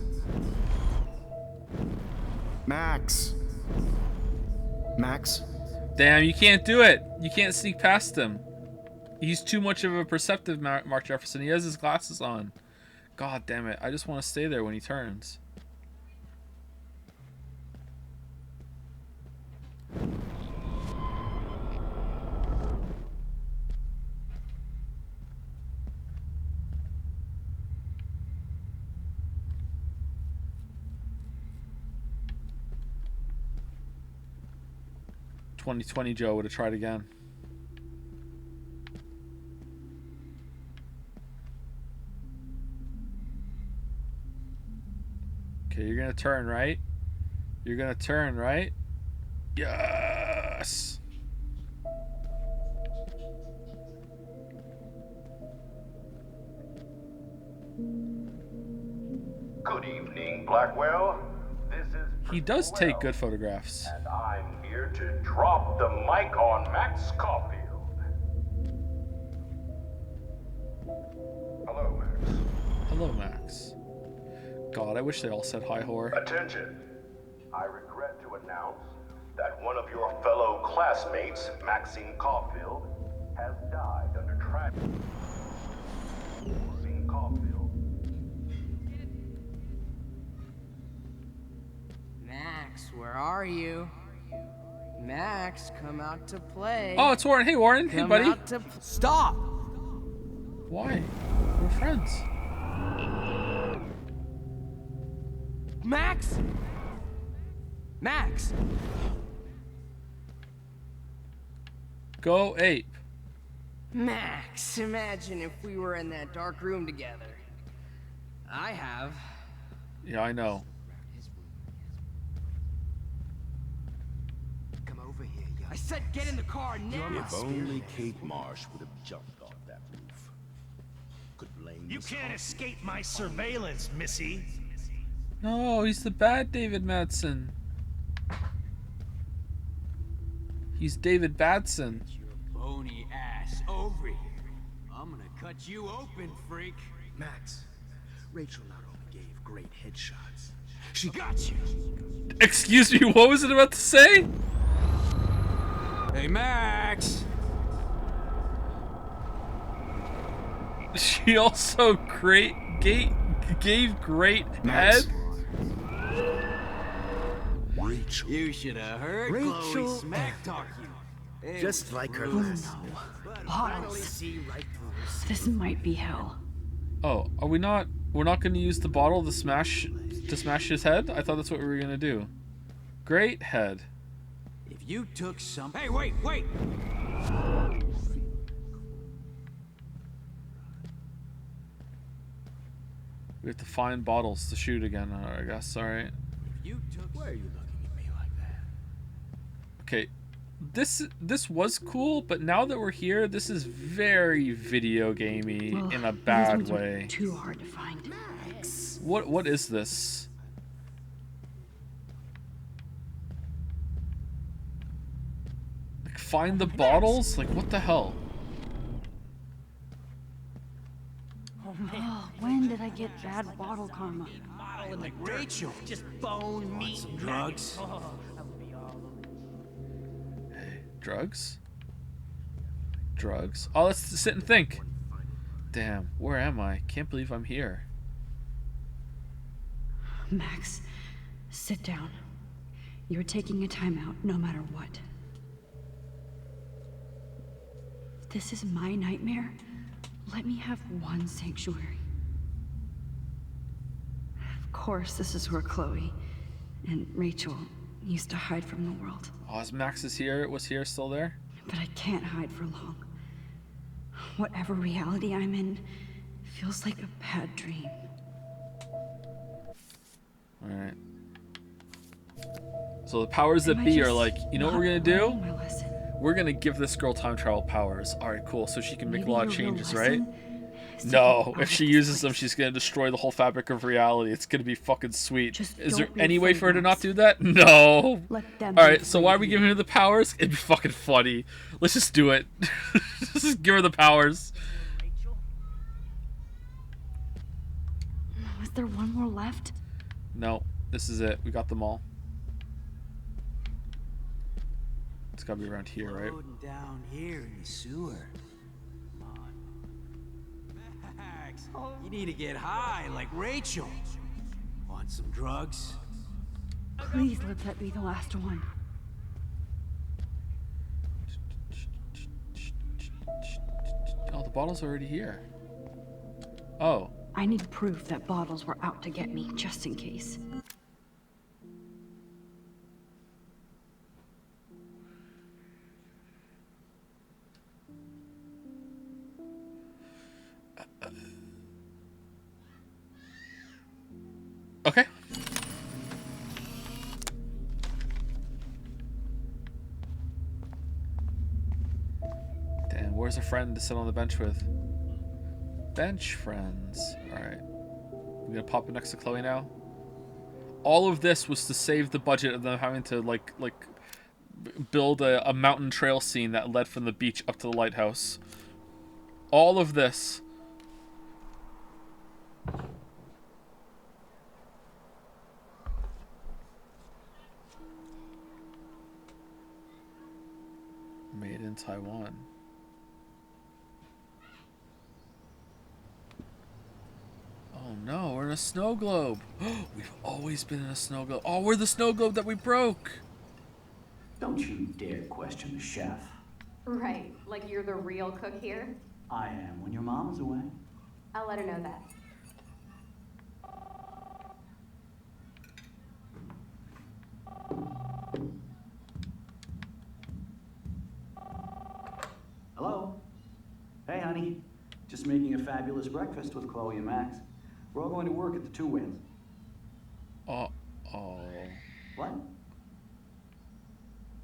Max. Max. Damn, you can't do it. You can't sneak past him. He's too much of a perceptive Mark Jefferson. He has his glasses on. God damn it. I just want to stay there when he turns. .2020 Joe would have tried again. Okay, you're gonna turn, right? You're gonna turn, right? Yes! Good evening, Blackwell. This is He does take good photographs. and I'm here to drop the mic on Max Caulfield. Hello, Max. Hello, Max. God, I wish they all said hi, whore. Attention. I regret to announce that one of your fellow classmates, Maxine Caulfield, has died under tragic. Maxine Caulfield. Max, where are you? Max, come out to play. Oh, it's Warren. Hey, Warren. Hey, Come buddy. out to Stop! Why? We're friends. Max! Max! Go ape. Max, imagine if we were in that dark room together. I have. Yeah, I know. Come over here, young. I said get in the car now! If only Kate Marsh would have jumped off that roof. Could blame You can't escape my surveillance, Missy. No, he's the bad David Madsen. He's David Badson. Bony ass over here. I'm gonna cut you open, freak. Max, Rachel not only gave great headshots, She got you. Excuse me, what was it about to say? Hey, Max. She also gave great Max. head. Rachel. You should have heard Chloe Rachel. smack talk you. It Just was like her brutal. last. But Bottles. finally see right through her. This might be hell. Oh, are we not? We're not going to use the bottle to smash his head? I thought that's what we were going to do. Great head. If you took some. Hey, wait, wait! We have to find bottles to shoot again, I guess. All right. You took. Why are you looking at me like that? Okay. This was cool, but now that we're here, this is very video gamey Well, in a these bad ones are way. Too hard to find. What is this? Like find the bottles? Like what the hell? Oh, when did I get bad bottle karma? Like Rachel. Just bone meat. Some drugs. Drugs? Drugs? Oh, let's sit and think. Damn, where am I? Can't believe I'm here. Max, sit down. You're taking a timeout no matter what. If this is my nightmare, let me have one sanctuary. Of course, this is where Chloe and Rachel used to hide from the world. Oh, is Max was here still there? But I can't hide for long. Whatever reality I'm in feels like a bad dream. Alright. So the powers that Am I be are just like, you know what not we're gonna do? learning my lesson? We're gonna give this girl time travel powers. Alright, cool. So she can make Maybe a lot of your real changes, right? lesson No, if she uses them, she's gonna destroy the whole fabric of reality. It's gonna be fucking sweet. Is there don't be any way afraid, for her to Max. not do that? No. Let them Alright, be so afraid why are of we you. giving her the powers? It'd be fucking funny. Let's just do it. Just give her the powers. Was there one more left? No, this is it. We got them all. It's gotta be around here, right? Floating down here in the sewer. Come on. Max, you need to get high like Rachel. Want some drugs? Please let that be the last one. Oh, the bottle's already here. Oh. I need proof that bottles were out to get me, just in case. Okay. Damn, where's a friend to sit on the bench with? Bench friends. Alright. I'm gonna pop it next to Chloe now. All of this was to save the budget of them having to, build a mountain trail scene that led from the beach up to the lighthouse. All of this. Made in Taiwan. Oh no, we're in a snow globe. We've always been in a snow globe. Oh, we're the snow globe that we broke. Don't you dare question the chef. Right, like you're the real cook here? I am when your mom's away. I'll let her know that. Hello? Hey, honey. Just making a fabulous breakfast with Chloe and Max. We're all going to work at the Two Winds. Uh-oh. What?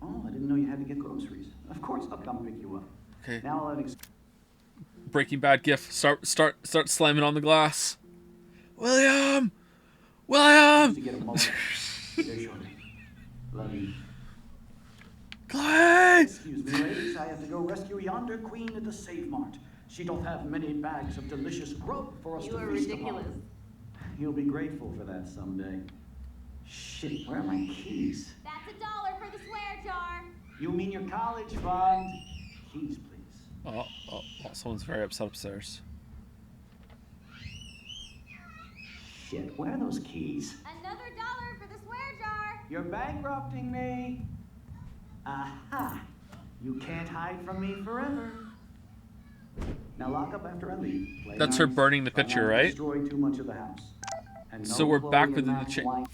Oh, I didn't know you had to get groceries. Of course, I'll come pick you up. Okay. Now I'll have Breaking Bad gif. Start slamming on the glass. William! William! to get a moment. There shortly. Love you. Chloe! Excuse me, ladies. I have to go rescue yonder queen at the Save Mart. She doth have many bags of delicious grub for us You to are feast ridiculous. upon. You'll be grateful for that someday. Shit, where are my keys? That's $1 for the swear jar. You mean your college fund? Keys, please. Oh, someone's very upset upstairs. Shit, where are those keys? Another $1 for the swear jar. You're bankrupting me. Aha. You can't hide from me forever. Now lock up after I leave. Play That's her nice, burning the but picture, not right? Destroy too much of the house. And So no we're Chloe back and within the Max chain. wine-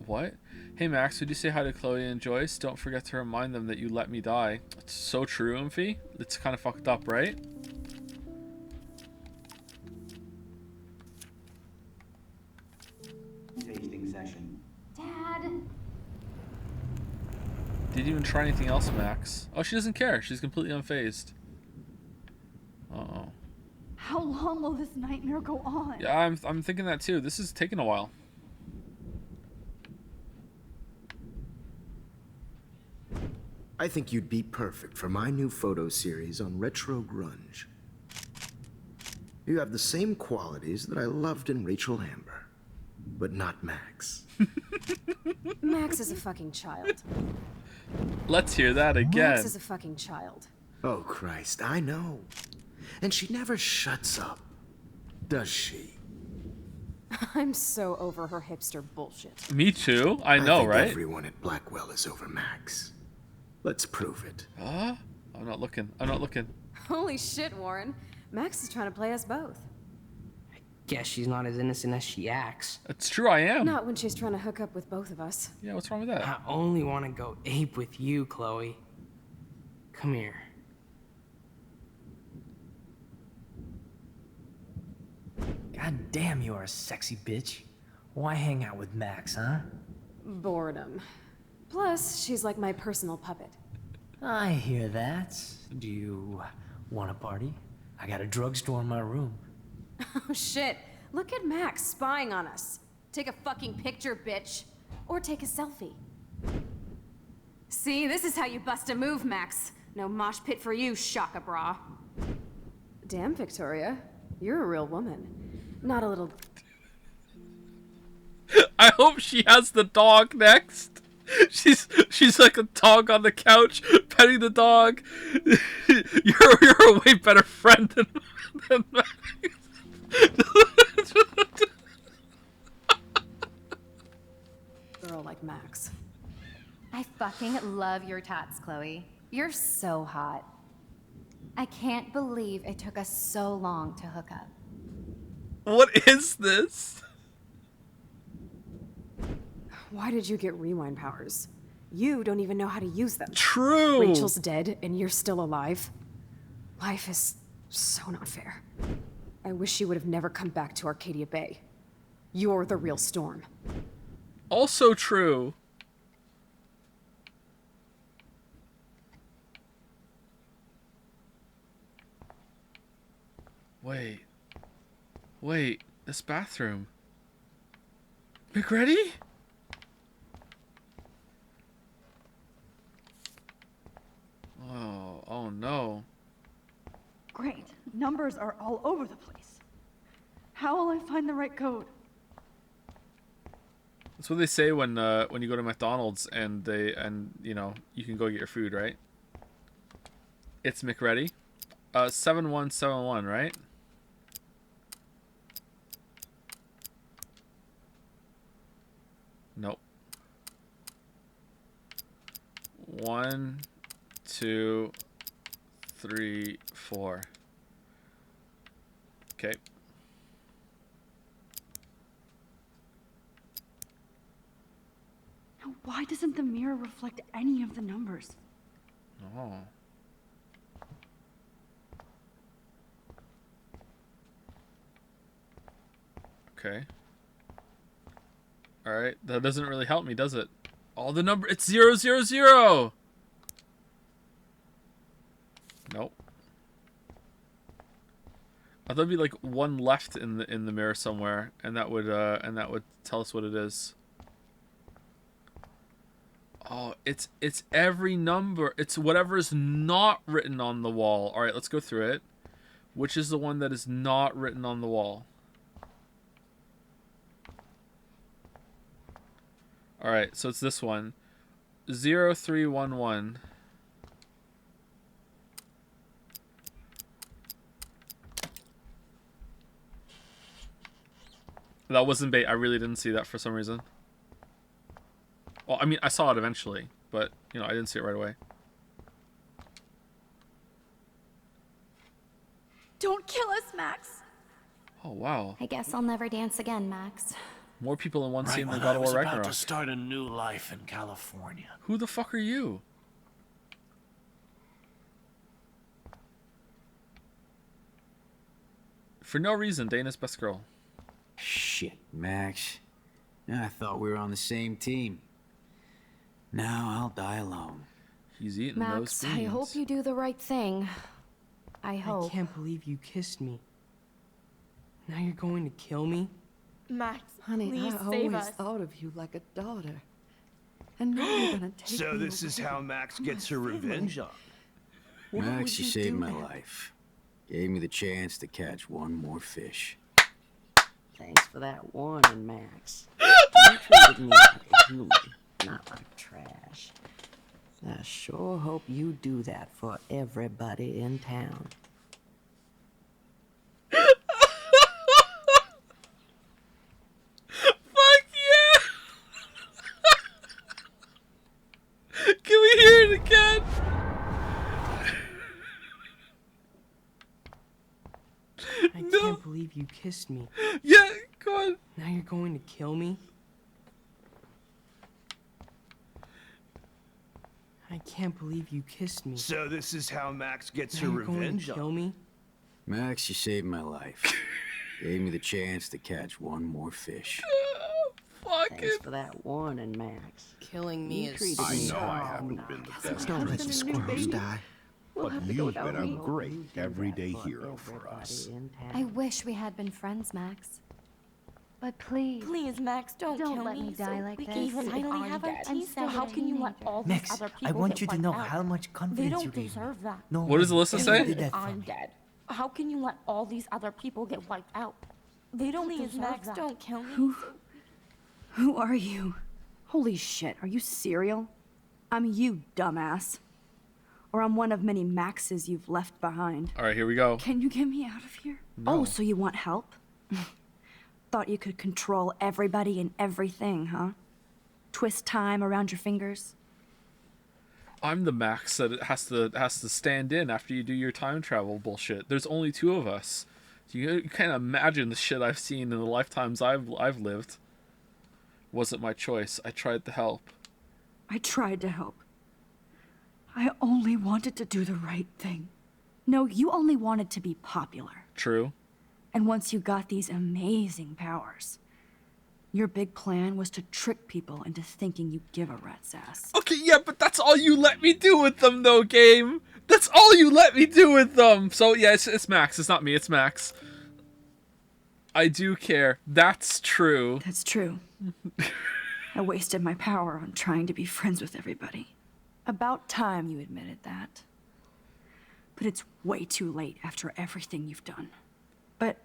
What? Hey Max, would you say hi to Chloe and Joyce? Don't forget to remind them that you let me die. It's so true, Umphy. It's kind of fucked up, right? Tasting session. Dad. Did you even try anything else, Max? Oh, she doesn't care. She's completely unfazed. Uh-oh. How long will this nightmare go on? Yeah, I'm thinking that too. This is taking a while. I think you'd be perfect for my new photo series on retro grunge. You have the same qualities that I loved in Rachel Amber, but not Max. Max is a fucking child. Let's hear that again. Max is a fucking child. Oh, Christ, I know. And she never shuts up, does she? I'm so over her hipster bullshit. Me too. I know, think right? Everyone at Blackwell is over Max. Let's prove it. Huh? I'm not looking. I'm not looking. Holy shit, Warren. Max is trying to play us both. Guess she's not as innocent as she acts. It's true, I am. Not when she's trying to hook up with both of us. Yeah, what's wrong with that? I only want to go ape with you, Chloe. Come here. God damn, you are a sexy bitch. Why hang out with Max, huh? Boredom. Plus, she's like my personal puppet. I hear that. Do you want a party? I got a drugstore in my room. Oh shit, look at Max spying on us. Take a fucking picture, bitch. Or take a selfie. See, this is how you bust a move, Max. No mosh pit for you, Shaka Bra. Damn, Victoria. You're a real woman. Not a little... I hope she has the dog next. She's like a dog on the couch, petting the dog. You're a way better friend than Max. Girl like Max. I fucking love your tats, Chloe. You're so hot. I can't believe it took us so long to hook up. What is this? Why did you get rewind powers? You don't even know how to use them. True. Rachel's dead and you're still alive. Life is so not fair. I wish you would have never come back to Arcadia Bay. You're the real Storm. Also true. Wait, this bathroom. McReady? Oh no. Great. Numbers are all over the place. How will I find the right code? That's what they say when you go to McDonald's and you know you can go get your food, right? It's McReady. 7171, right? Nope. 1, 2, 3, 4. Okay. Now, why doesn't the mirror reflect any of the numbers? Oh. Okay. Alright, that doesn't really help me, does it? All the number, it's 0, 0, 0! Nope. I thought there'd be like one left in the mirror somewhere, and that would tell us what it is. Oh, it's every number. It's whatever is not written on the wall. Alright, let's go through it. Which is the one that is not written on the wall? Alright, so it's this one. 0311. That wasn't bait. I really didn't see that for some reason. Well, I mean, I saw it eventually, but, you know, I didn't see it right away. Don't kill us, Max! Oh, wow. I guess I'll never dance again, Max. More people in one scene than when God I of was War about to Ragnarok. start a new life in California. Who the fuck are you? For no reason, Dana's best girl. Shit, Max. I thought we were on the same team. Now I'll die alone. He's eating Max, I hope you do the right thing. I hope. I can't believe you kissed me. Now you're going to kill me? Max, Honey, please I save always us. thought of you like a daughter. And now you're gonna take So me this is away how from Max my gets her family. revenge on. Why Max, would you you saved do my that? life. Gave me the chance to catch one more fish. Thanks for that warning, Max. You treated me like a human, not like trash. I sure hope you do that for everybody in town. Fuck yeah! Can we hear it again? I can't believe you kissed me. Yeah, go on. Now you're going to kill me? I can't believe you kissed me. So this is how Max gets Now her you're going revenge to on. kill me? Max, you saved my life. Gave me the chance to catch one more fish. Thanks for that warning, Max. Killing me You is treated so me I know I wrong. haven't been the best. Don't let the squirrels die. But you've been a great everyday hero for us. I wish we had been friends, Max. But please. Please, Max, don't kill let me die so like we this. can finally have our tea set. How can you let all these Max, other people I want get you to wiped know out? how much They confidence don't you gave me. deserve that. No What does one Alyssa ever say? did that for I'm me. dead. How can you let all these other people get wiped out? They don't Please, deserve Max, that. Don't kill me. Who are you? Holy shit, are you serial? I'm you, dumbass. Or I'm one of many Maxes you've left behind. All right, here we go. Can you get me out of here? No. Oh, so you want help? Thought you could control everybody and everything, huh? Twist time around your fingers? I'm the Max that it has to stand in after you do your time travel bullshit. There's only 2 of us. You can't imagine the shit I've seen in the lifetimes I've lived. Wasn't my choice. I tried to help. I tried to help. I only wanted to do the right thing. No, you only wanted to be popular. True. And once you got these amazing powers, your big plan was to trick people into thinking you give a rat's ass. Okay, yeah, but that's all you let me do with them, though, game. That's all you let me do with them. So, yeah, it's Max. It's not me. It's Max. I do care. That's true. That's true. I wasted my power on trying to be friends with everybody. About time you admitted that. But it's way too late after everything you've done. But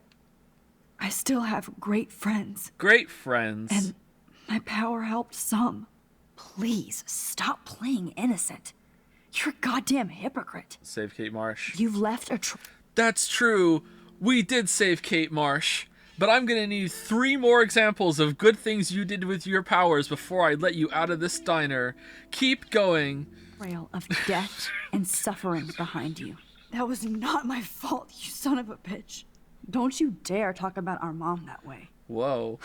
I still have great friends. Great friends. And my power helped some. Please, stop playing innocent. You're a goddamn hypocrite. Save Kate Marsh. You've left a That's true. We did save Kate Marsh. But I'm gonna need 3 more examples of good things you did with your powers before I let you out of this diner. Keep going. Trail of death and suffering behind you. That was not my fault, you son of a bitch. Don't you dare talk about our mom that way. Whoa.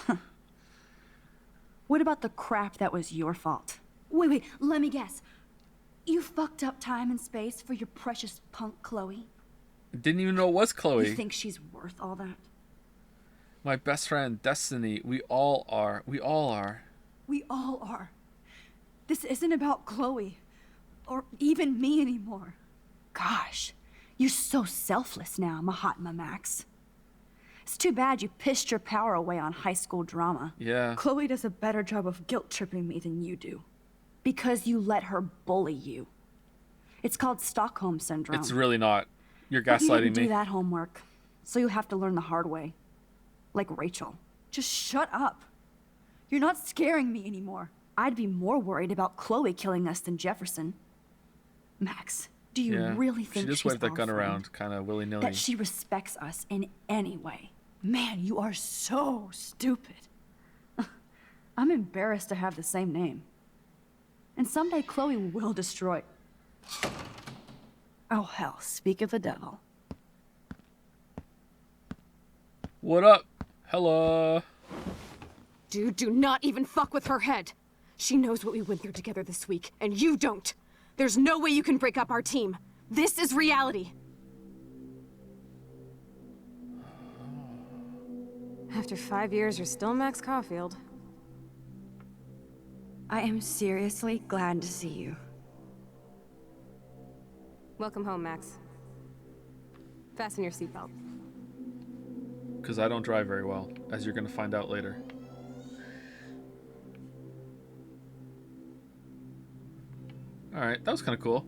What about the crap that was your fault? Wait, let me guess. You fucked up time and space for your precious punk Chloe? Didn't even know it was Chloe. You think she's worth all that? My best friend, Destiny. We all are. We all are. We all are. This isn't about Chloe. Or even me anymore. Gosh, you're so selfless now, Mahatma Max. It's too bad you pissed your power away on high school drama. Yeah. Chloe does a better job of guilt-tripping me than you do. Because you let her bully you. It's called Stockholm Syndrome. It's really not. You're But you gaslighting didn't me. do that homework, so you'll have to learn the hard way. Like Rachel. Just shut up. You're not scaring me anymore. I'd be more worried about Chloe killing us than Jefferson. Max, do you Yeah. really think she just she's waved that our gun friend? around, kind of willy-nilly. That she respects us in any way? Man, you are so stupid. I'm embarrassed to have the same name. And someday Chloe will destroy... Oh hell, speak of the devil. What up? Hello. Dude, do not even fuck with her head. She knows what we went through together this week, and you don't. There's no way you can break up our team. This is reality. After 5 years, you're still Max Caulfield. I am seriously glad to see you. Welcome home, Max. Fasten your seatbelt. Because I don't drive very well, as you're going to find out later. Alright, that was kind of cool.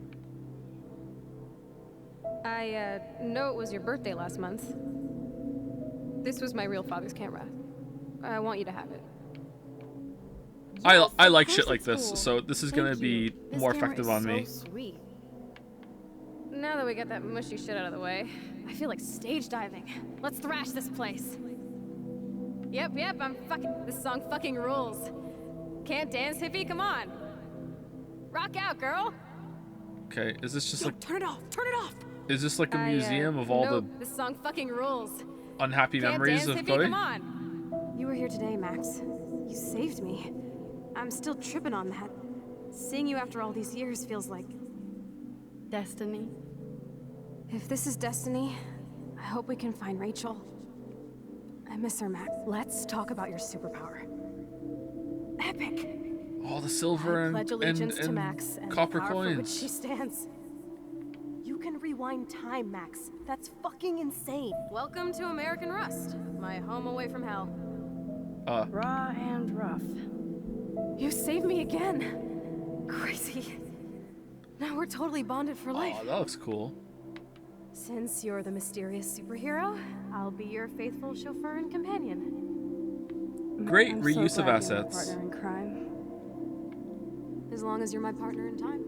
I know it was your birthday last month. This was my real father's camera. I want you to have it. I like shit like this, cool. so this is going to be This more camera effective is on so me. Sweet. Now that we got that mushy shit out of the way, I feel like stage diving. Let's thrash this place. Yep, I'm fucking. This song fucking rules. Can't dance, hippie? Come on. Rock out, girl. Okay, is this just like... Turn it off. Turn it off. Is this like a museum of all nope, this song fucking rules. the unhappy Can't memories dance, of hippie? Chloe? Come on. You were here today, Max. You saved me. I'm still tripping on that. Seeing you after all these years feels like... destiny. If this is destiny, I hope we can find Rachel. I miss her, Max. Let's talk about your superpower. Epic! All the silver I pledge allegiance to and Max and copper the power for which coins. she stands. You can rewind time, Max. That's fucking insane. Welcome to American Rust, my home away from hell. Raw and rough. You saved me again. Crazy. Now we're totally bonded for life. Oh, that looks cool. Since you're the mysterious superhero, I'll be your faithful chauffeur and companion. Great I'm reuse so of glad you're my assets. partner in crime. As long as you're my partner in time.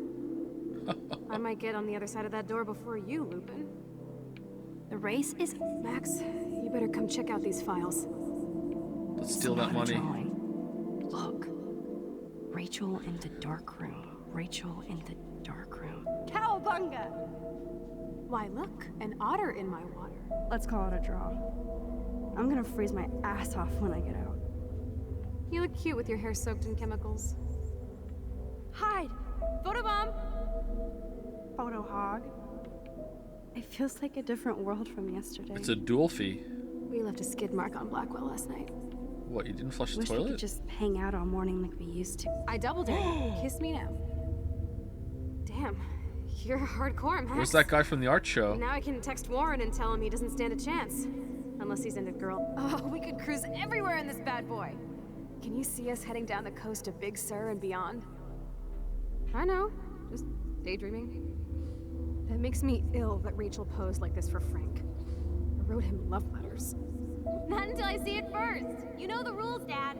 I might get on the other side of that door before you, Lupin. The race is... Max, you better come check out these files. Let's steal that money. Look. Rachel in the dark room. Rachel in the dark room. Cowabunga! Why, look, an otter in my water. Let's call it a draw. I'm gonna freeze my ass off when I get out. You look cute with your hair soaked in chemicals. Hide! Photobomb! Photo hog. It feels like a different world from yesterday. It's a dual fee. We left a skid mark on Blackwell last night. What, you didn't flush the Wish we toilet? could just hang out all morning like we used to. I double dare. Kiss me now. Damn, you're hardcore, Max. Where's that guy from the art show? Now I can text Warren and tell him he doesn't stand a chance. Unless he's into girl. Oh, we could cruise everywhere in this bad boy. Can you see us heading down the coast of Big Sur and beyond? I know, just daydreaming. It makes me ill that Rachel posed like this for Frank. I wrote him love letters. Not until I see it first. You know the rules, Dad.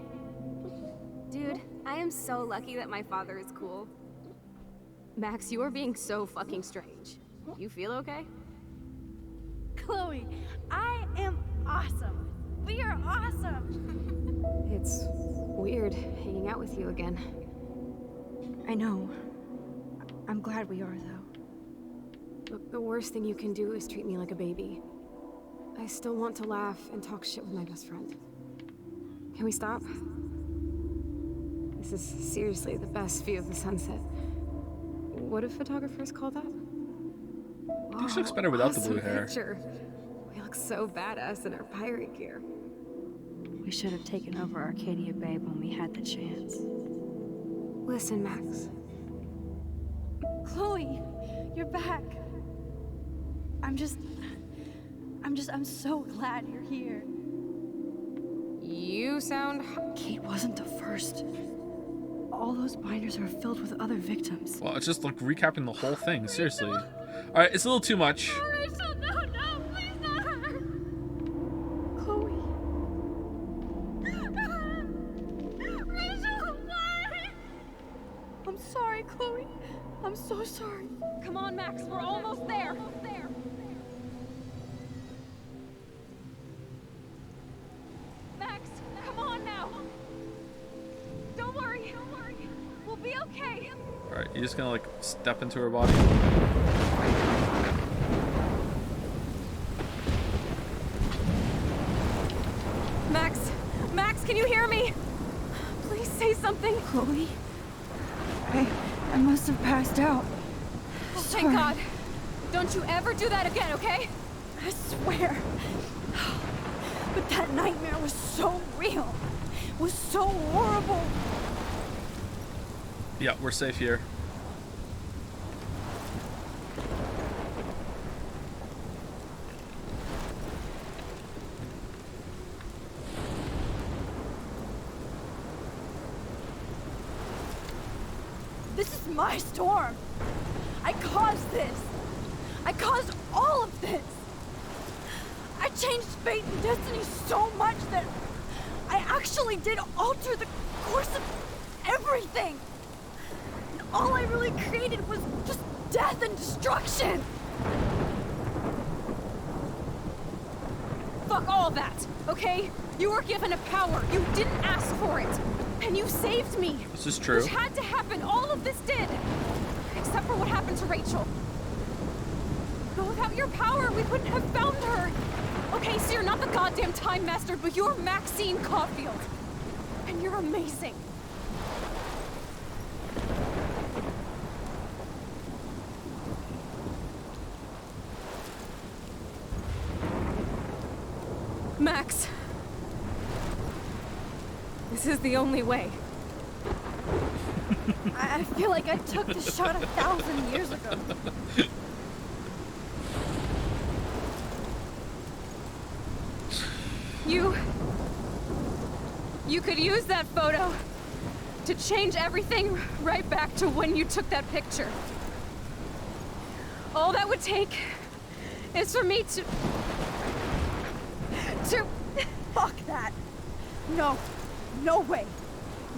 Dude, I am so lucky that my father is cool. Max, you are being so fucking strange. You feel okay? Chloe, I am awesome. We are awesome. It's weird hanging out with you again. I know. I'm glad we are, though. Look, the worst thing you can do is treat me like a baby. I still want to laugh and talk shit with my best friend. Can we stop? This is seriously the best view of the sunset. What do photographers call that? This looks better without the Awesome blue hair. picture. We look so badass in our pirate gear. We should have taken over Arcadia Bay when we had the chance. Listen, Max. Chloe, you're back. I'm so glad you're here. You sound... Kate wasn't the first. All those binders are filled with other victims. Well, it's just like recapping the whole thing, seriously. Alright, it's a little too much. Rachel, no, please not her. Chloe. Rachel, why? I'm sorry, Chloe. I'm so sorry. Come on, Max, we're almost there. Max, come on now. Don't worry. We'll be okay. Alright, you're just gonna like step into her body. Max, can you hear me? Please say something. Chloe? I must have passed out. Oh, Sorry. thank God. Don't you ever do that again, okay? I swear. But that nightmare was so real. It was so horrible. Yeah, we're safe here. This is my storm. I caused this. I caused all of this. I changed fate and destiny so much that I actually did alter the course of everything. And all I really created was just death and destruction. Fuck all that, okay? You were given a power. You didn't ask for it. And you saved me. This is true. Which had to happen. All of this did. Except for what happened to Rachel. But without your power, we couldn't have found her. Okay, so you're not the goddamn Time Master, but you're Maxine Caulfield. And you're amazing. Max. This is the only way. I feel like I took the shot 1,000 years ago. You could use that photo to change everything right back to when you took that picture. All that would take is for me to... Fuck that. No. No way.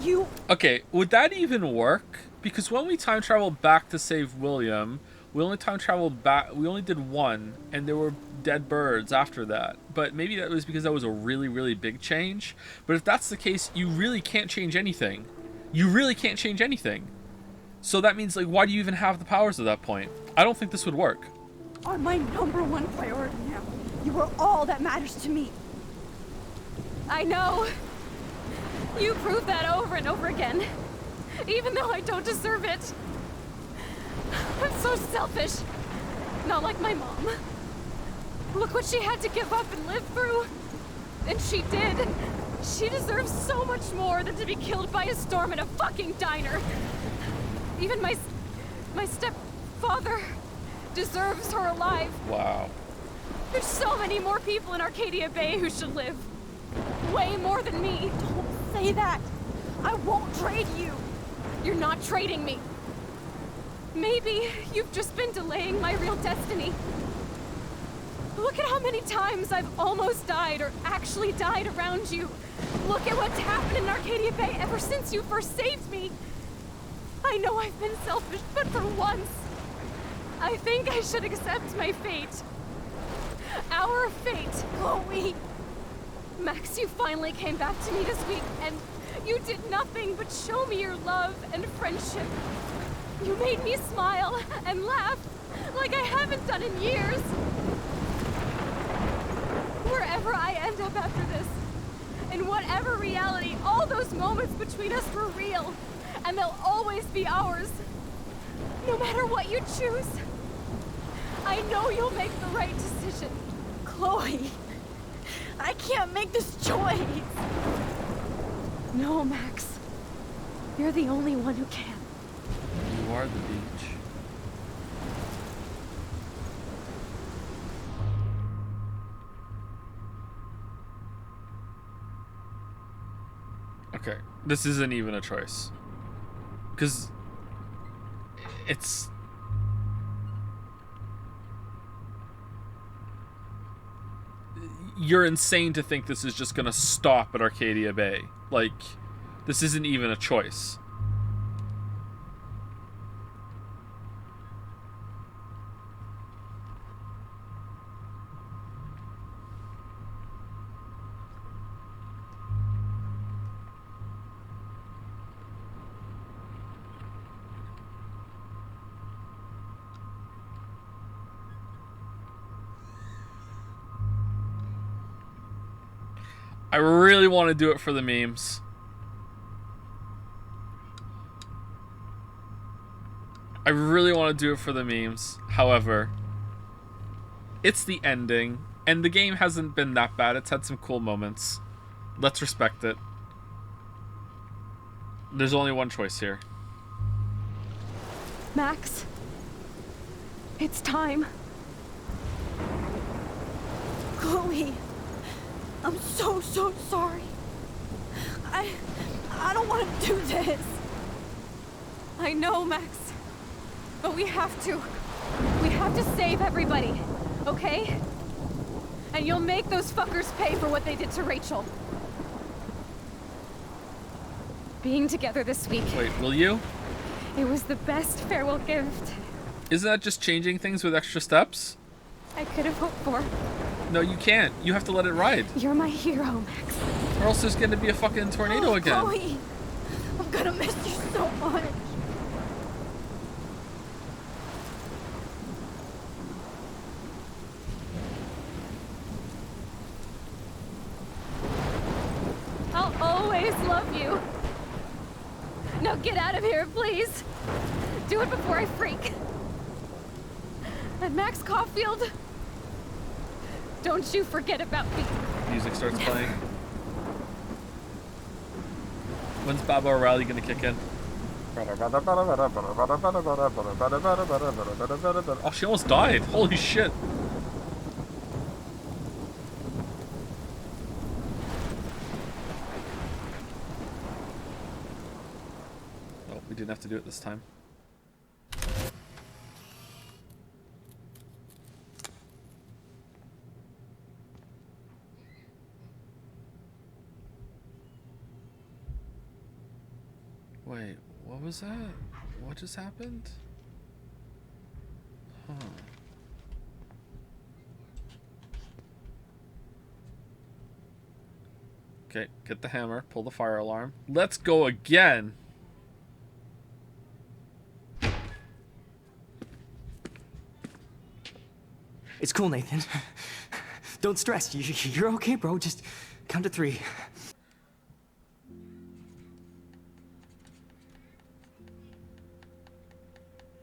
You... Okay, would that even work? Because when we time traveled back to save William, we only time traveled back, we only did one, and there were dead birds after that. But maybe that was because that was a really, really big change. But if that's the case, you really can't change anything. You really can't change anything. So that means, like, why do you even have the powers at that point? I don't think this would work. Are my #1 priority now. You are all that matters to me. I know. You prove that over and over again. Even though I don't deserve it. I'm so selfish. Not like my mom. Look what she had to give up and live through. And she did. She deserves so much more than to be killed by a storm in a fucking diner. Even my stepfather deserves her alive. Wow. There's so many more people in Arcadia Bay who should live. Way more than me. Don't say that. I won't trade you. You're not trading me. Maybe you've just been delaying my real destiny. Look at how many times I've almost died or actually died around you. Look at what's happened in Arcadia Bay ever since you first saved me. I know I've been selfish, but for once, I think I should accept my fate. Our fate, Chloe. Max, you finally came back to me this week, and you did nothing but show me your love and friendship. You made me smile and laugh like I haven't done in years. Wherever I end up after this, in whatever reality, all those moments between us were real, and they'll always be ours. No matter what you choose, I know you'll make the right decision. Chloe, I can't make this choice. No, Max. You're the only one who can. You are the beach. Okay, this isn't even a choice. Because it's... You're insane to think this is just gonna stop at Arcadia Bay. Like, this isn't even a choice. I really want to do it for the memes. I really want to do it for the memes. However, it's the ending, and the game hasn't been that bad. It's had some cool moments. Let's respect it. There's only one choice here. Max, it's time. Chloe, I'm so sorry. I don't want to do this. I know, Max. But we have to. We have to save everybody, okay? And you'll make those fuckers pay for what they did to Rachel. Being together this week. Wait, will you? It was the best farewell gift Isn't that just changing things with extra steps? I could have hoped for. No, you can't. You have to let it ride. You're my hero, Max. Or else there's gonna be a fucking tornado again. Chloe, I'm gonna miss you so much. I'll always love you. Now get out of here, please. Do it before I freak. And Max Caulfield, don't you forget about me. Music starts playing. When's Baba O'Reilly gonna kick in? Oh, she almost died. Holy shit. didn't have to do it this time. Wait, what was that? What just happened? Huh. Okay, get the hammer, pull the fire alarm. Let's go again! It's cool, Nathan. Don't stress. You're okay, bro. Just count to 3.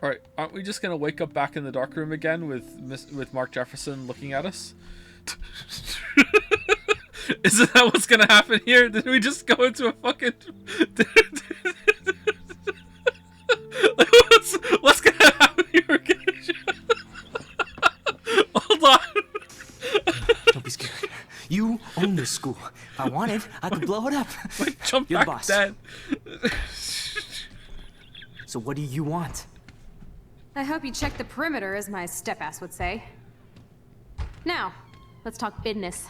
Alright, aren't we just gonna wake up back in the dark room again with Mark Jefferson looking at us? Isn't that what's gonna happen here? Did we just go into a fucking... what's gonna happen here? Hold on. Don't be scared. You own this school. If I wanted, I could blow it up. Like, jump You're back the boss. dead. So what do you want? I hope you check the perimeter, as my step-ass would say. Now, let's talk business.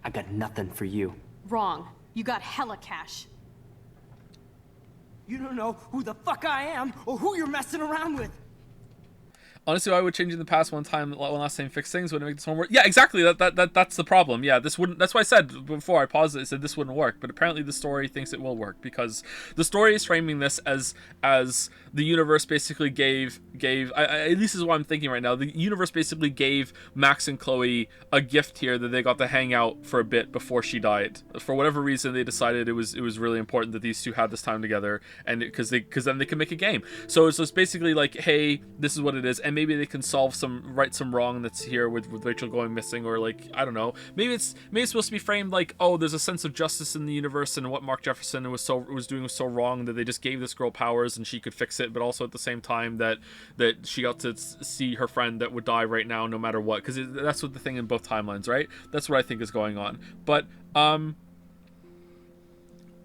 I got nothing for you. Wrong. You got hella cash. You don't know who the fuck I am or who you're messing around with. Honestly, I would change in the past one last time fix things wouldn't make this one work. Yeah, exactly. That's the problem. Yeah, this wouldn't. That's why I said before I paused it. I said this wouldn't work, but apparently the story thinks it will work because the story is framing this as the universe basically gave. At least is what I'm thinking right now. The universe basically gave Max and Chloe a gift here that they got to hang out for a bit before she died. For whatever reason, they decided it was really important that these two had this time together, and because then they can make a game. So it's basically like, hey, this is what it is. And maybe they can right some wrong that's here with Rachel going missing, or like, I don't know, maybe it's supposed to be framed like, oh, there's a sense of justice in the universe, and what Mark Jefferson was doing was so wrong that they just gave this girl powers and she could fix it, but also at the same time that she got to see her friend that would die right now no matter what, because that's what the thing in both timelines, right? That's what I think is going on. But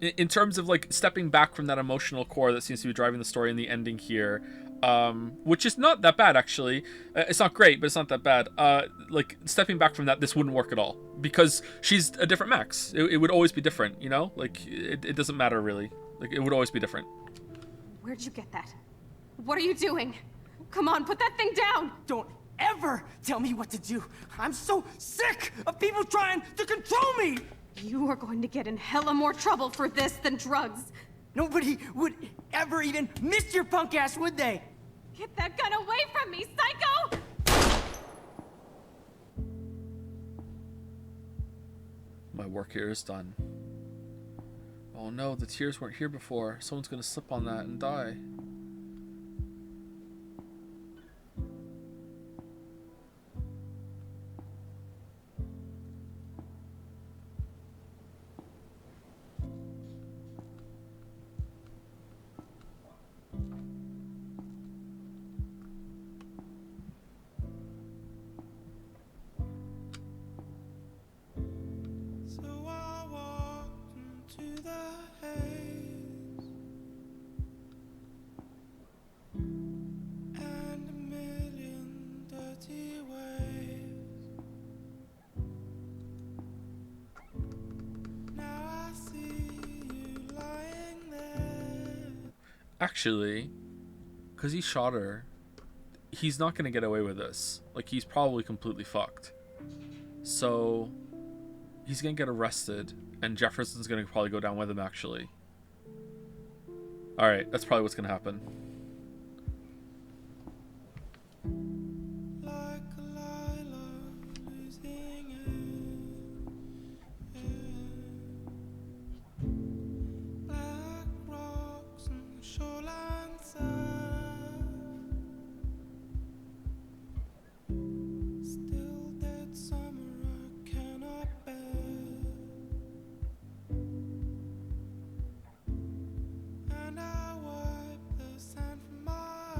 in terms of like stepping back from that emotional core that seems to be driving the story in the ending here, which is not that bad actually. It's not great, but it's not that bad. Like stepping back from that, this wouldn't work at all because she's a different Max. It would always be different, you know? Like it doesn't matter really. Like it would always be different. Where'd you get that? What are you doing? Come on, put that thing down! Don't ever tell me what to do. I'm so sick of people trying to control me. You are going to get in hella more trouble for this than drugs. Nobody would ever even miss your punk ass, would they? Get that gun away from me, psycho! My work here is done. Oh no, the tears weren't here before. Someone's gonna slip on that and die. Actually, because he shot her, he's not going to get away with this. Like, he's probably completely fucked. So, he's going to get arrested, and Jefferson's going to probably go down with him, actually. Alright, that's probably what's going to happen.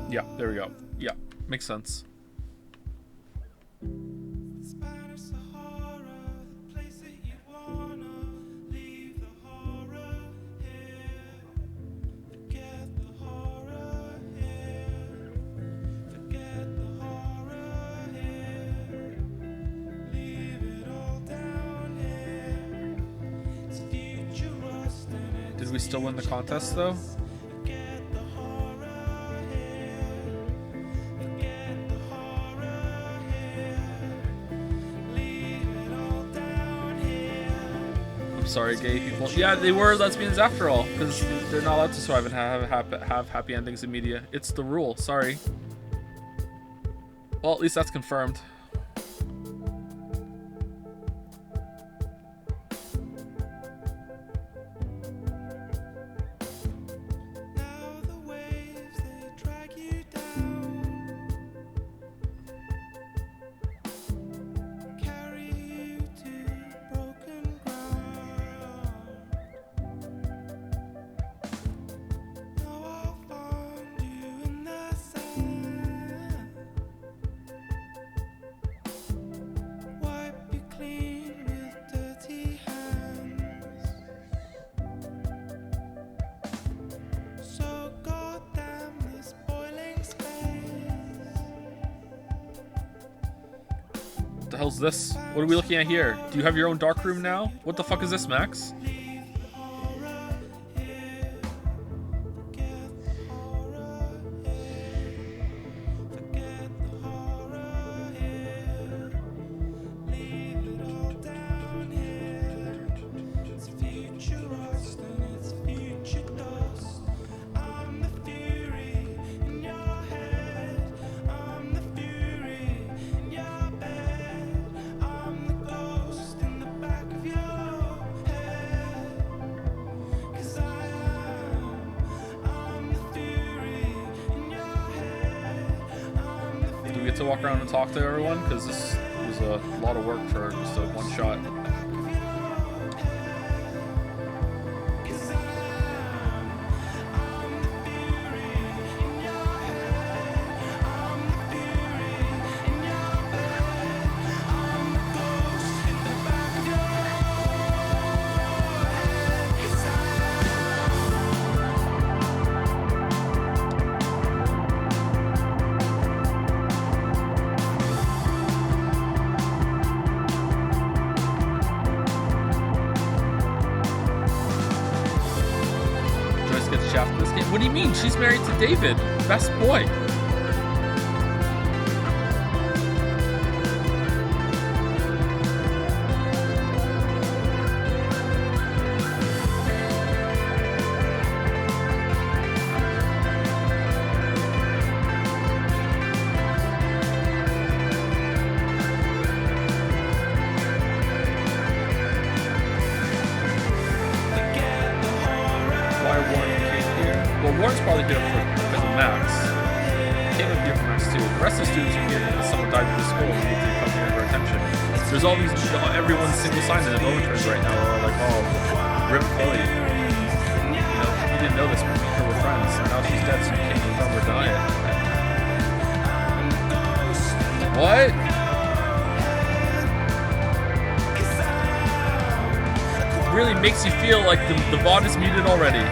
Yeah, there we go. Yeah, makes sense. we still win the contest though? I'm sorry, gay people. Yeah, they were lesbians after all, because they're not allowed to survive and have happy endings in media. It's the rule. Sorry. Well, at least that's confirmed. What the hell's this? What are we looking at here? Do you have your own dark room now? What the fuck is this, Max? To walk around and talk to everyone, because this was a lot of work for just a one shot. What do you mean? She's married to David, best boy. Warren's probably here because of Max. Caleb here for Max too. The rest of the students are here because someone died at the school and need to come here for attention. There's all these, everyone's single-sided emotions right now are like, oh, rip Chloe. You know, you didn't know this, but me and her were friends. And now she's dead, so you can't confirm or deny it. What? It really makes you feel like the VOD is muted already.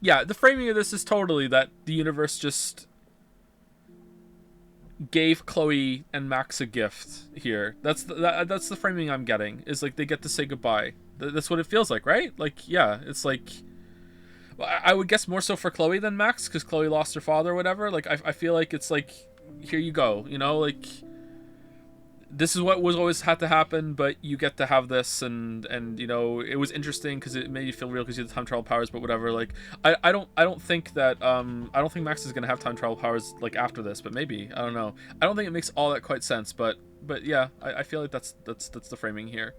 Yeah, the framing of this is totally that the universe just gave Chloe and Max a gift here. That's the framing I'm getting, is like they get to say goodbye. That's what it feels like, right? Like, yeah, it's like, I would guess more so for Chloe than Max, because Chloe lost her father or whatever. Like, I feel like it's like, here you go, you know, like, this is what was always had to happen, but you get to have this, and you know, it was interesting because it made you feel real because you had the time travel powers, but whatever. Like, I don't think that I don't think Max is gonna have time travel powers like after this, but maybe, I don't know. I don't think it makes all that quite sense, but yeah, I feel like that's the framing here.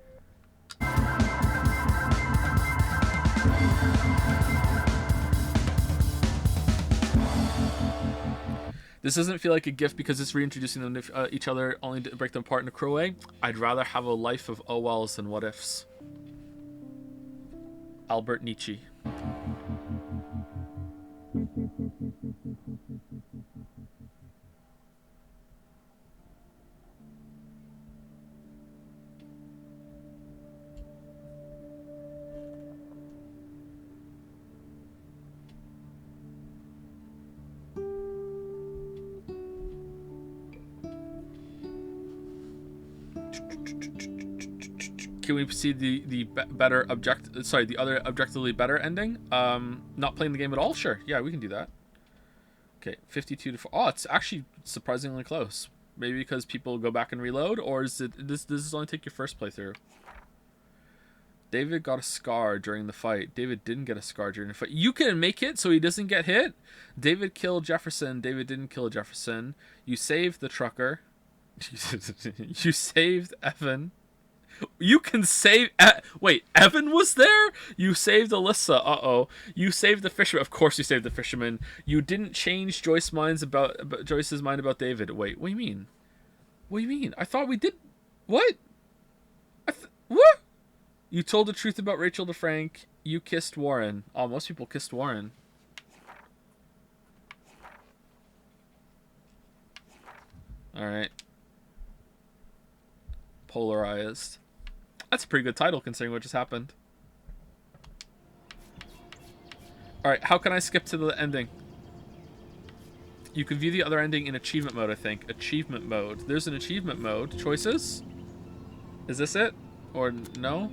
This doesn't feel like a gift because it's reintroducing them to each other only to break them apart in a cruel way. I'd rather have a life of oh wells than what ifs. Albert Nietzsche. Can we see the better the other objectively better ending? Not playing the game at all? Sure. Yeah, we can do that. Okay, 52 to 4. Oh, it's actually surprisingly close. Maybe because people go back and reload, or is it this is only take your first playthrough? David got a scar during the fight. David didn't get a scar during the fight. You can make it so he doesn't get hit. David killed Jefferson. David didn't kill Jefferson. You saved the trucker. You saved Evan. You can save... Wait, Evan was there? You saved Alyssa. Uh-oh. You saved the fisherman. Of course you saved the fisherman. You didn't change Joyce's mind about David. Wait, what do you mean? What do you mean? I thought we did... What? What? You told the truth about Rachel to Frank. You kissed Warren. Oh, most people kissed Warren. Alright. Polarized. That's a pretty good title considering what just happened. Alright, how can I skip to the ending? You can view the other ending in achievement mode, I think. Achievement mode. There's an achievement mode. Choices? Is this it? Or no?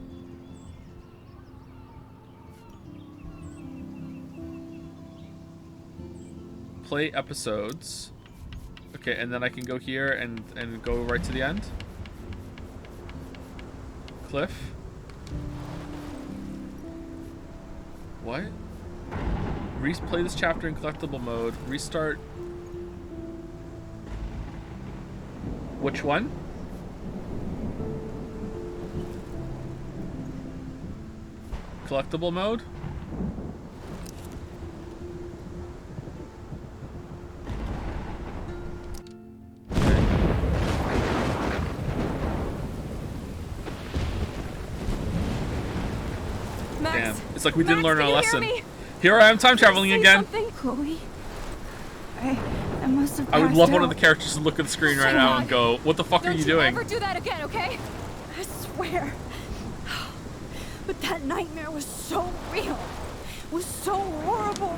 Play episodes. Okay, and then I can go here and go right to the end. Cliff. What? Replay this chapter in collectible mode. Restart. Which one? Collectible mode? Damn. It's like we didn't learn our lesson. Here I am time traveling again. Chloe, I must have I would passed love one of out. the characters to look at the screen right now and go, what the fuck are you doing? Never do that again, okay? I swear. But that nightmare was so real. It was so horrible.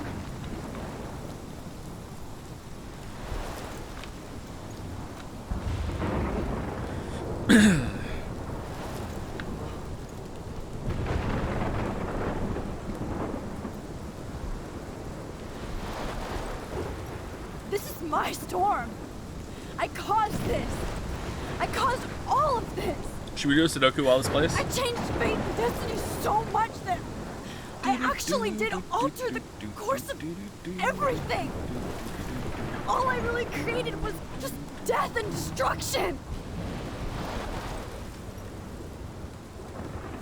This is my storm. I caused this. I caused all of this. Should we do a Sudoku while this plays? I changed fate and destiny so much that I actually did alter the course of everything. All I really created was just death and destruction.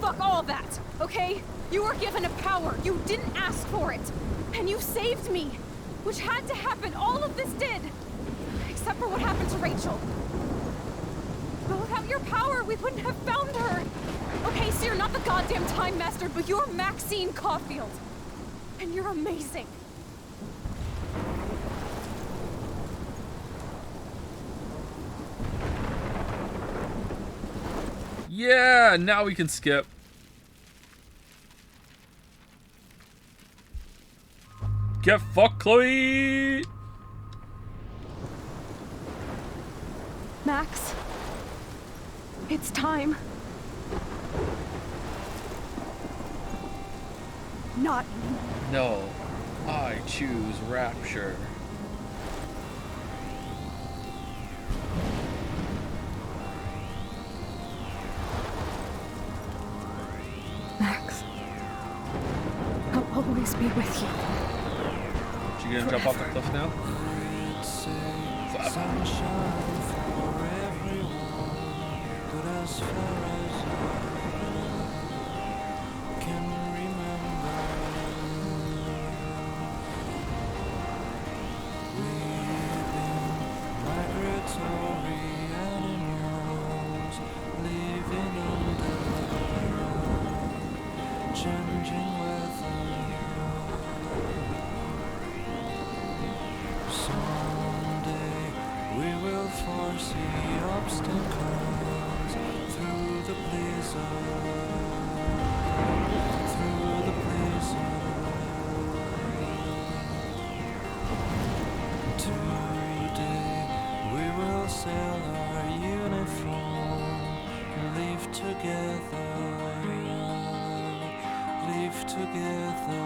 Fuck all that, okay? You were given a power. You didn't ask for it. And you saved me. Which had to happen. All of this did. Except for what happened to Rachel. But without your power, we wouldn't have found her. Okay, so you're not the goddamn Time Master, but you're Maxine Caulfield. And you're amazing. Yeah, now we can skip. Get fucked, Chloe! Max, it's time. Not No, I choose Rapture. Max, I'll always be with you. You gonna jump off the cliff now? changing weather. Someday we will foresee obstacles through the blizzard. Through the blizzard. Today we will sell our uniform, live together, live together.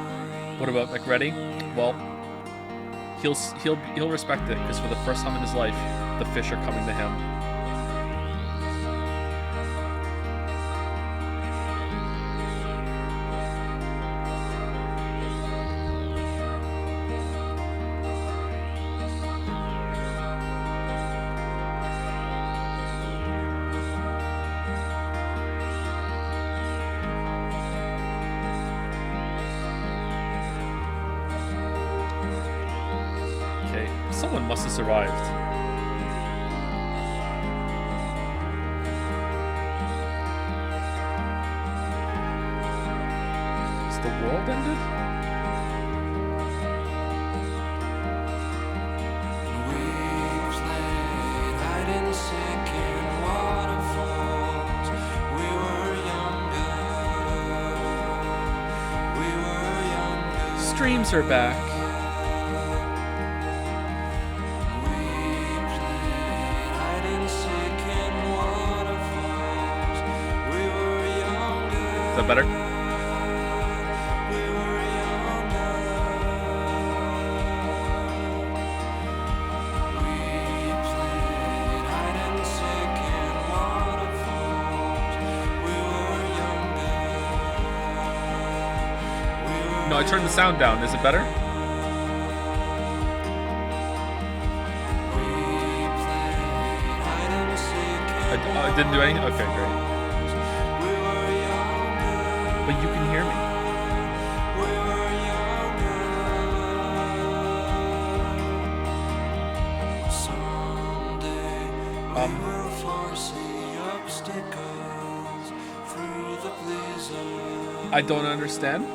What about McReady? Well, he'll respect it because for the first time in his life, the fish are coming to him. Someone must have survived. Has the world ended? We played hide and seek in waterfalls. We were younger. We were younger. Streams are back. Is that better? No, I turned the sound down. Is it better? I didn't do anything? Okay, great. But you can hear me. I don't understand.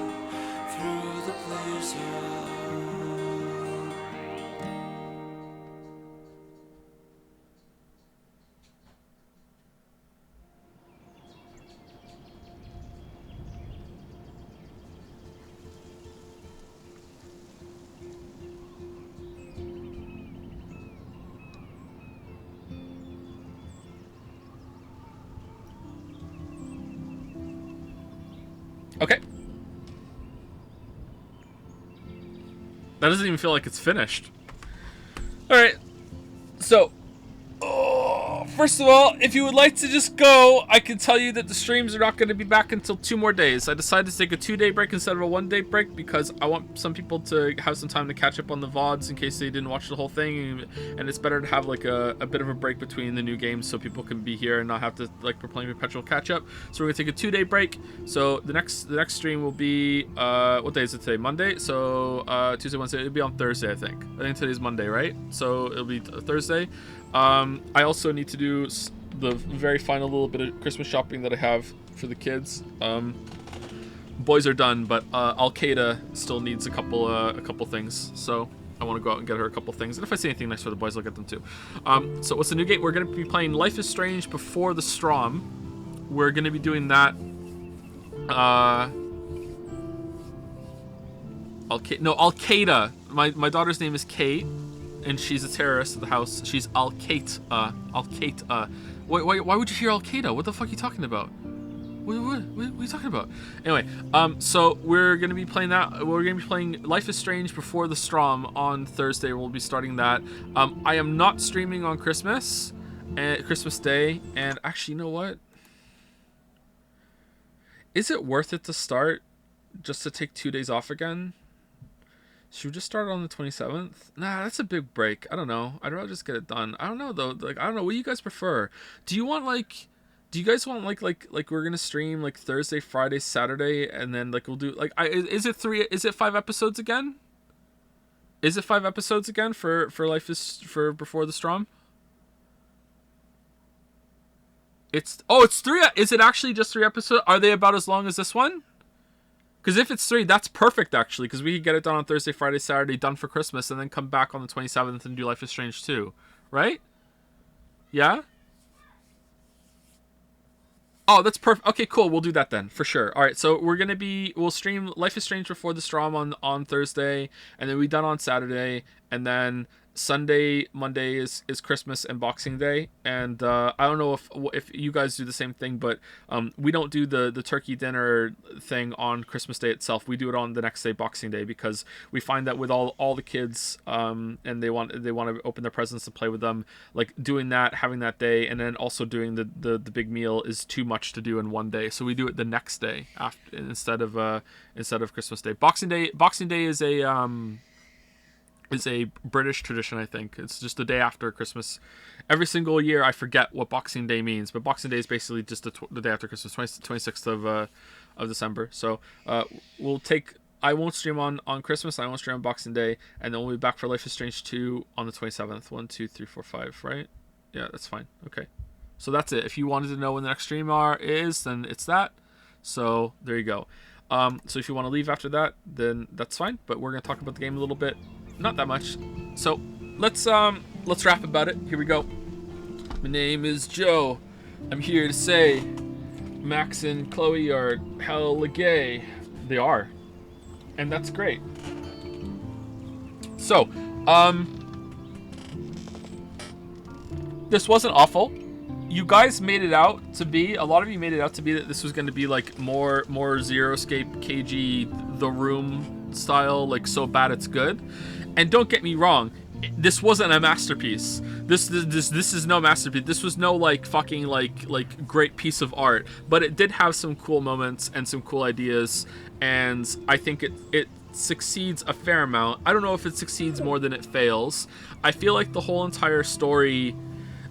Okay. That doesn't even feel like it's finished. Alright. So, first of all, if you would like to just go, I can tell you that the streams are not going to be back until 2 more days. I decided to take a 2-day break instead of a 1-day break because I want some people to have some time to catch up on the VODs in case they didn't watch the whole thing. And it's better to have like a bit of a break between the new games so people can be here and not have to like playing perpetual catch up. So we're going to take a 2-day break. So the next stream will be, what day is it today? Monday? So Tuesday, Wednesday, it'll be on Thursday, I think. I think today's Monday, right? So it'll be Thursday. I also need to do the very final little bit of Christmas shopping that I have for the kids. Boys are done, but Al-Qaeda still needs a couple things. So I want to go out and get her a couple things. And if I see anything nice for the boys, I'll get them too. So what's the new game? We're going to be playing Life is Strange Before the Storm. We're going to be doing that. Al-Qaeda. My daughter's name is Kate. And she's a terrorist at the house. She's Al-Qaeda. Al-Qaeda. Why would you hear Al-Qaeda? What the fuck are you talking about? What are you talking about? Anyway, so we're going to be playing that. We're going to be playing Life is Strange Before the Storm on Thursday. We'll be starting that. I am not streaming on Christmas Day. And actually, you know what? Is it worth it to start just to take 2 days off again? Should we just start on the 27th? Nah, that's a big break. I don't know. I'd rather just get it done. I don't know though. Like I don't know. What do you guys prefer? Do you guys want like we're gonna stream like Thursday, Friday, Saturday, and then like we'll do like is it 5 episodes again? Is it 5 episodes again for Before the Storm? It's 3. Is it actually just 3 episodes? Are they about as long as this one? Because if it's 3, that's perfect, actually, because we could get it done on Thursday, Friday, Saturday, done for Christmas, and then come back on the 27th and do Life is Strange 2. Right? Yeah? Oh, that's perfect. Okay, cool. We'll do that then, for sure. All right, so we'll stream Life is Strange Before the Storm on Thursday, and then we're done on Saturday, and then Sunday, Monday is Christmas and Boxing Day, and I don't know if you guys do the same thing, but we don't do the turkey dinner thing on Christmas Day itself. We do it on the next day, Boxing Day, because we find that with all the kids, and they want to open their presents and play with them, like doing that, having that day, and then also doing the big meal is too much to do in one day. So we do it the next day after instead of Christmas Day. Boxing Day is a British tradition, I think. It's just the day after Christmas. Every single year, I forget what Boxing Day means, but Boxing Day is basically just the day after Christmas, 26th of December. So I won't stream on Christmas, I won't stream on Boxing Day, and then we'll be back for Life is Strange 2 on the 27th. 1, 2, 3, 4, 5, right? Yeah, that's fine. Okay. So that's it. If you wanted to know when the next stream is, then it's that. So there you go. So if you want to leave after that, then that's fine, but we're going to talk about the game a little bit. Not that much. So let's rap about it. Here we go. My name is Joe. I'm here to say Max and Chloe are hella gay. They are. And that's great. So, this wasn't awful. You guys made it out to be, a lot of you made it out to be that this was going to be like more Zero Escape KG The Room style, like so bad it's good. And don't get me wrong, this wasn't a masterpiece. This is no masterpiece. This was no like fucking like great piece of art, but it did have some cool moments and some cool ideas, and I think it succeeds a fair amount. I don't know if it succeeds more than it fails. I feel like the whole entire story,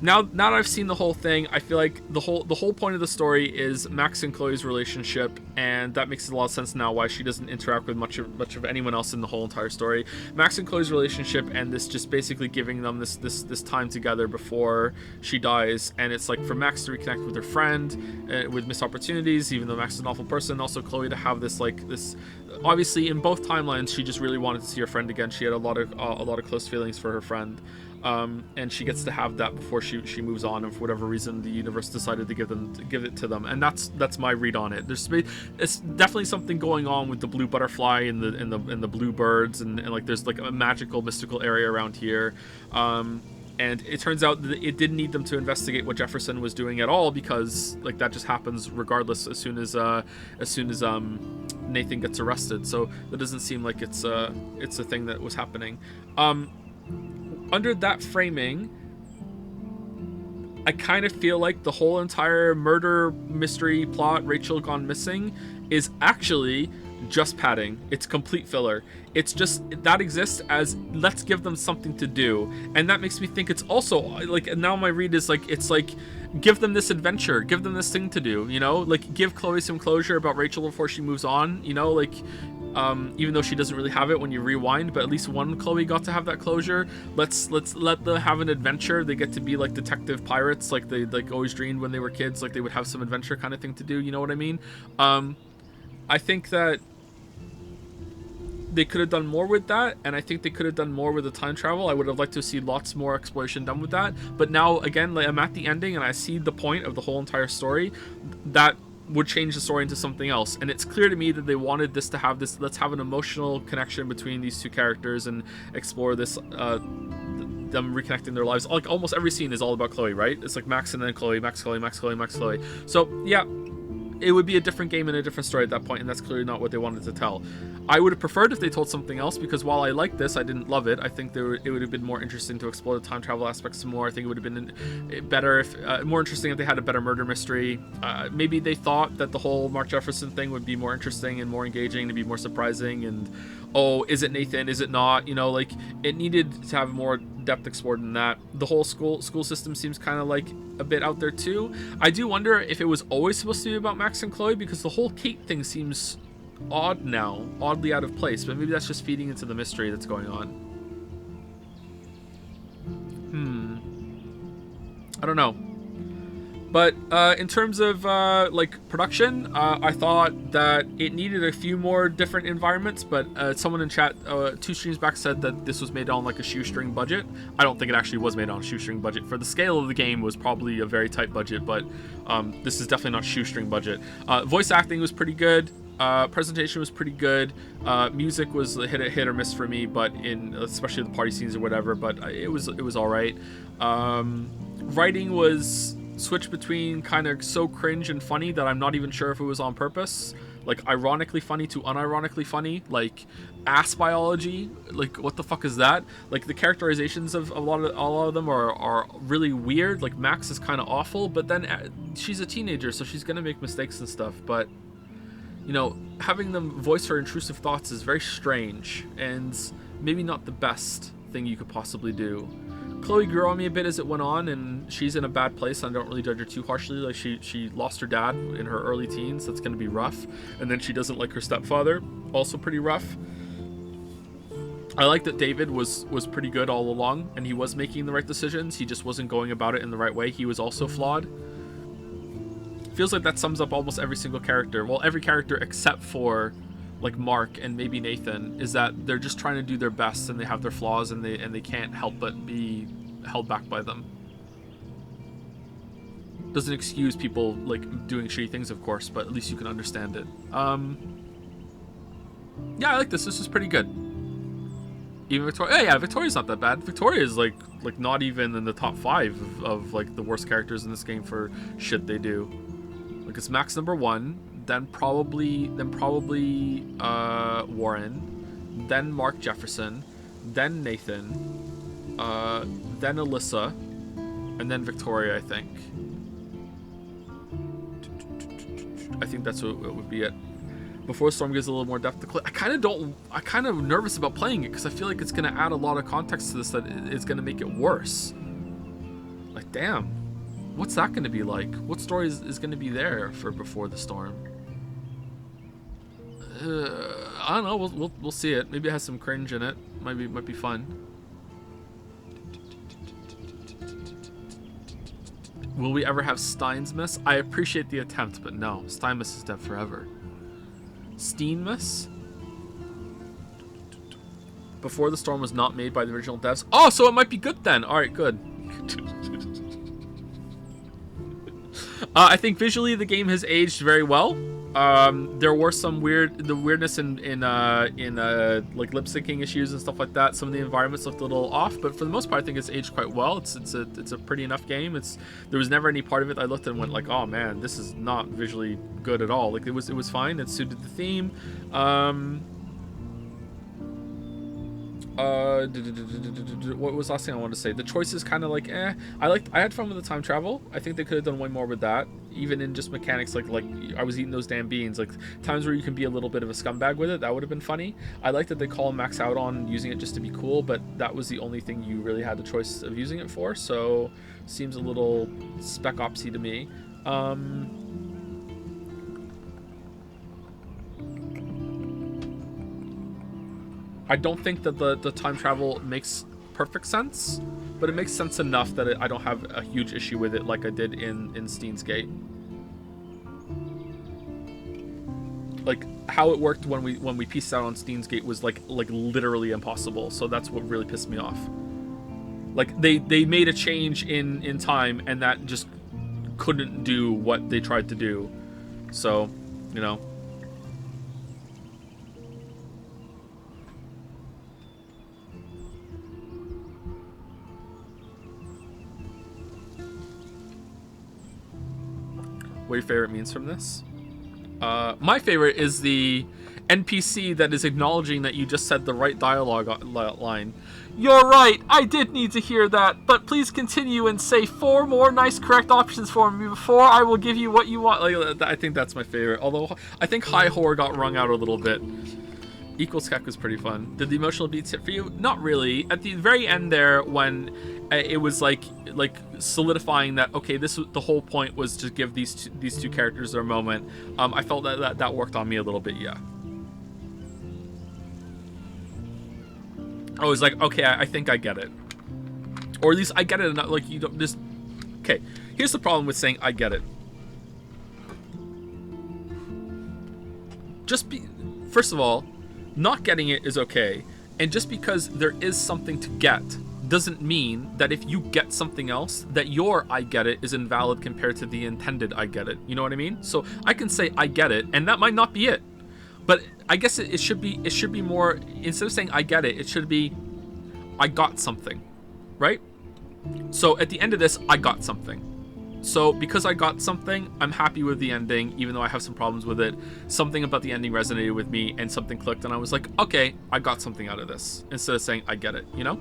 now that I've seen the whole thing, I feel like the whole point of the story is Max and Chloe's relationship, and that makes a lot of sense now why she doesn't interact with much of anyone else in the whole entire story. Max and Chloe's relationship, and this just basically giving them this time together before she dies, and it's like for Max to reconnect with her friend, with missed opportunities, even though Max is an awful person, and also Chloe to have this obviously in both timelines she just really wanted to see her friend again. She had a lot of close feelings for her friend. And she gets to have that before she moves on, and for whatever reason the universe decided to give it to them, and that's my read on it. It's definitely something going on with the blue butterfly and the blue birds, and like there's like a magical mystical area around here, and it turns out that it didn't need them to investigate what Jefferson was doing at all, because like that just happens regardless as soon as Nathan gets arrested. So that doesn't seem like it's a thing that was happening. Under that framing, I kind of feel like the whole entire murder mystery plot, Rachel gone missing, is actually just padding. It's complete filler. It's just that exists as let's give them something to do, and that makes me think it's also like, now my read is like it's like give them this adventure, give them this thing to do, you know, like give Chloe some closure about Rachel before she moves on, you know, like even though she doesn't really have it when you rewind, but at least one Chloe got to have that closure. Let's let them have an adventure. They get to be like detective pirates, like they like always dreamed when they were kids, like they would have some adventure kind of thing to do, you know what I mean? I think that they could have done more with that, and I think they could have done more with the time travel. I would have liked to see lots more exploration done with that, but now again, like, I'm at the ending and I see the point of the whole entire story that would change the story into something else, and it's clear to me that they wanted this to have this, let's have an emotional connection between these two characters and explore this them reconnecting their lives. Like almost every scene is all about Chloe, right? It's like Max and then Chloe, Max, Chloe, Max, Chloe, Max, Chloe. So yeah, it would be a different game and a different story at that point, and that's clearly not what they wanted to tell. I would have preferred if they told something else, because while I like this, I didn't love it. I think it would have been more interesting to explore the time travel aspects some more. I think it would have been better more interesting if they had a better murder mystery. Maybe they thought that the whole Mark Jefferson thing would be more interesting and more engaging, to be more surprising, and oh, is it Nathan, is it not, you know, like it needed to have more depth explored than that. The whole school system seems kind of like a bit out there too. I do wonder if it was always supposed to be about Max and Chloe, because the whole Kate thing seems odd now, oddly out of place, but maybe that's just feeding into the mystery that's going on. I don't know. But in terms of like production, I thought that it needed a few more different environments. But someone in chat 2 streams back said that this was made on like a shoestring budget. I don't think it actually was made on a shoestring budget. For the scale of the game, was probably a very tight budget. But this is definitely not shoestring budget. Voice acting was pretty good. Presentation was pretty good. Music was a hit or miss for me, but especially the party scenes or whatever. But it was all right. Writing was switched between kind of so cringe and funny that I'm not even sure if it was on purpose. Like ironically funny to unironically funny. Like ass biology. Like what the fuck is that? Like the characterizations of a lot of them are really weird. Like Max is kind of awful, but then she's a teenager, so she's gonna make mistakes and stuff. But you know, having them voice her intrusive thoughts is very strange and maybe not the best thing you could possibly do. Chloe grew on me a bit as it went on, and she's in a bad place. I don't really judge her too harshly. Like she lost her dad in her early teens. That's going to be rough. And then she doesn't like her stepfather. Also pretty rough. I like that David was pretty good all along, and he was making the right decisions. He just wasn't going about it in the right way. He was also flawed. Feels like that sums up almost every single character. Well, every character except for like Mark and maybe Nathan, is that they're just trying to do their best and they have their flaws and they can't help but be held back by them. Doesn't excuse people like doing shitty things, of course, but at least you can understand it. Yeah, I like this. This is pretty good. Even Victoria. Yeah, Victoria's not that bad. Victoria is like not even in the top 5 of like the worst characters in this game for shit they do. Like it's Max number 1. Then probably Warren, then Mark Jefferson, then Nathan, then Alyssa, and then Victoria, I think. I think that's what it would be it. Before Storm gives a little more depth to I kind of nervous about playing it because I feel like it's going to add a lot of context to this that it's going to make it worse. Like, damn. What's that going to be like? What story is going to be there for Before the Storm? I don't know. We'll see it. Maybe it has some cringe in it. Might be fun. Will we ever have Steinmas? I appreciate the attempt, but no. Steinmas is dead forever. Steinmas? Before the Storm was not made by the original devs. Oh, so it might be good then. All right, good. I think visually the game has aged very well. There were some weirdness in like lip syncing issues and stuff like that. Some of the environments looked a little off, but for the most part, I think it's aged quite well. It's a pretty enough game. There was never any part of it I looked at and went like, oh man, this is not visually good at all. Like it was fine. It suited the theme. What was the last thing I wanted to say? The choice is kind of like, I had fun with the time travel. I think they could have done way more with that. Even in just mechanics, like I was eating those damn beans. Like times where you can be a little bit of a scumbag with it, that would have been funny. I like that they call Max out on using it just to be cool, but that was the only thing you really had the choice of using it for. So seems a little Spec Opsy to me. I don't think that the time travel makes perfect sense, but it makes sense enough that I don't have a huge issue with it like I did in Steins Gate. Like how it worked when we pieced out on Steins Gate was like literally impossible. So that's what really pissed me off. Like they made a change in time and that just couldn't do what they tried to do. So, you know. What are your favorite memes from this? My favorite is the NPC that is acknowledging that you just said the right dialogue line. You're right, I did need to hear that, but please continue and say 4 more nice correct options for me before I will give you what you want. Like, I think that's my favorite, although I think High Horror got wrung out a little bit. Equals Keck was pretty fun. Did the emotional beats hit for you? Not really. At the very end there, when it was like solidifying that, okay, the whole point was to give these two characters their moment. I felt that worked on me a little bit, yeah. I was like, okay, I think I get it, or at least I get it enough. Like you don't just, okay, Here's the problem with saying I get it. First of all, not getting it is okay. And just because there is something to get doesn't mean that if you get something else, that your I get it is invalid compared to the intended I get it. You know what I mean? So I can say I get it, and that might not be it. But I guess it should be more, instead of saying I get it, it should be I got something, right? So at the end of this, I got something. So because I got something, I'm happy with the ending, even though I have some problems with it. Something about the ending resonated with me, and something clicked, and I was like, okay, I got something out of this, instead of saying I get it, you know?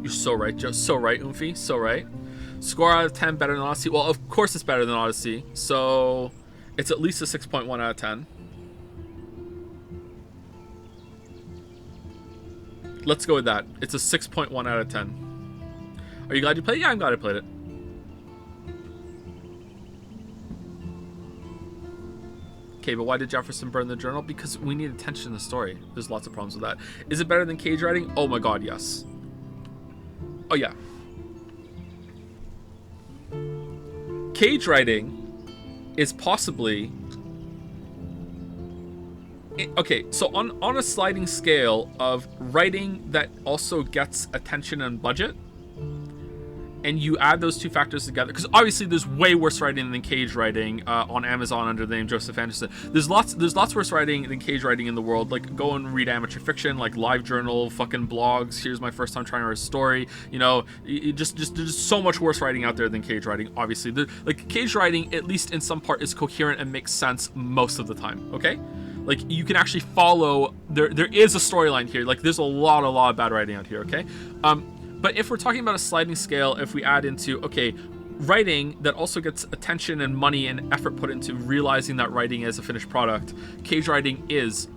You're so right, Joe. So right, Oomphy. So right. Score out of 10 better than Odyssey. Well, of course it's better than Odyssey. So it's at least a 6.1 out of 10. Let's go with that. It's a 6.1 out of 10. Are you glad you played it? Yeah, I'm glad I played it. Okay, but why did Jefferson burn the journal? Because we need attention in the story. There's lots of problems with that. Is it better than Cage Writing? Oh my god, yes. Oh yeah. Cage Writing is possibly... Okay, so on a sliding scale of writing that also gets attention and budget, and you add those two factors together, because obviously there's way worse writing than Cage Writing on Amazon under the name Joseph Anderson. There's lots worse writing than Cage Writing in the world. Like, go and read amateur fiction, like LiveJournal, fucking blogs. Here's my first time trying to write a story. You know, just there's so much worse writing out there than Cage Writing. Obviously, like Cage Writing, at least in some part, is coherent and makes sense most of the time. Okay. Like, you can actually follow, there is a storyline here. Like, there's a lot of bad writing out here, okay? But if we're talking about a sliding scale, if we add into, okay, writing that also gets attention and money and effort put into realizing that writing as a finished product, Cage Writing is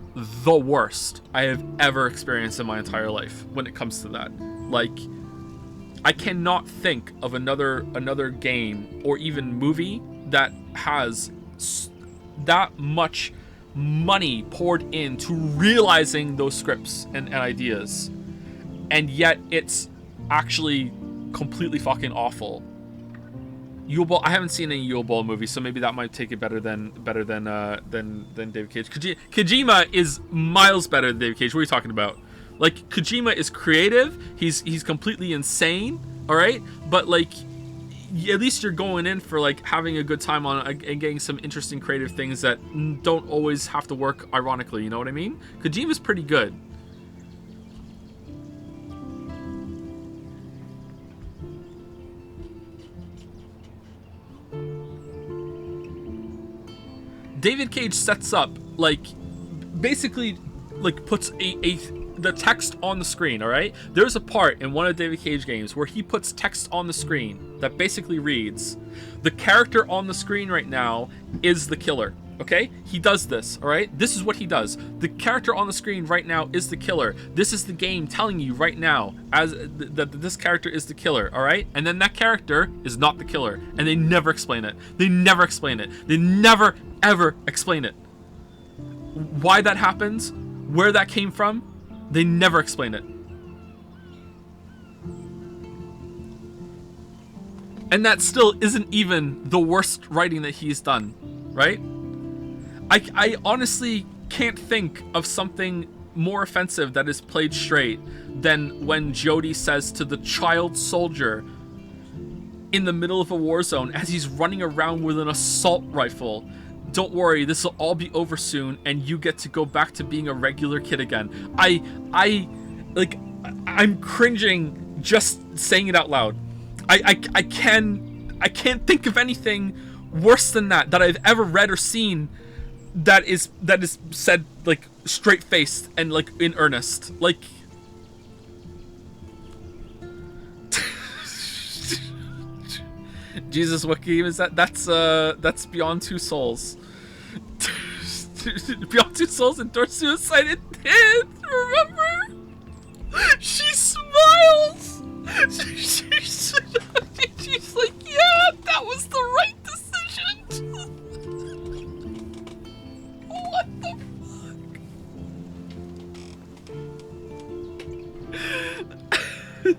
the worst I have ever experienced in my entire life when it comes to that. Like, I cannot think of another game or even movie that has that much money poured into realizing those scripts and ideas, and yet it's actually completely fucking awful. Yule Ball, I haven't seen any Yule Ball movies, so maybe that might take it better than David Cage. Kojima is miles better than David Cage. What are you talking about? Like, Kojima is creative. He's completely insane. All right, but like, at least you're going in for like having a good time on and getting some interesting creative things that don't always have to work ironically. You know what I mean? Kojima's pretty good. David Cage sets up, like, basically, like, puts the text on the screen, all right? There's a part in one of David Cage games where he puts text on the screen that basically reads, the character on the screen right now is the killer, okay? He does this, all right? This is what he does. The character on the screen right now is the killer. This is the game telling you right now that this character is the killer, all right? And then that character is not the killer, and they never explain it. They never explain it. They never, ever explain it. Why that happens, where that came from, they never explain it. And that still isn't even the worst writing that he's done, right? I honestly can't think of something more offensive that is played straight than when Jody says to the child soldier in the middle of a war zone as he's running around with an assault rifle, don't worry, this will all be over soon and you get to go back to being a regular kid again. I'm cringing just saying it out loud. I can't think of anything worse than that I've ever read or seen that is said like straight faced and like in earnest. Like, Jesus, what game is that? That's Beyond Two Souls. Beyond Two Souls endorsed suicide. It did. Remember? She smiles. She's like, yeah, that was the right decision. What the fuck?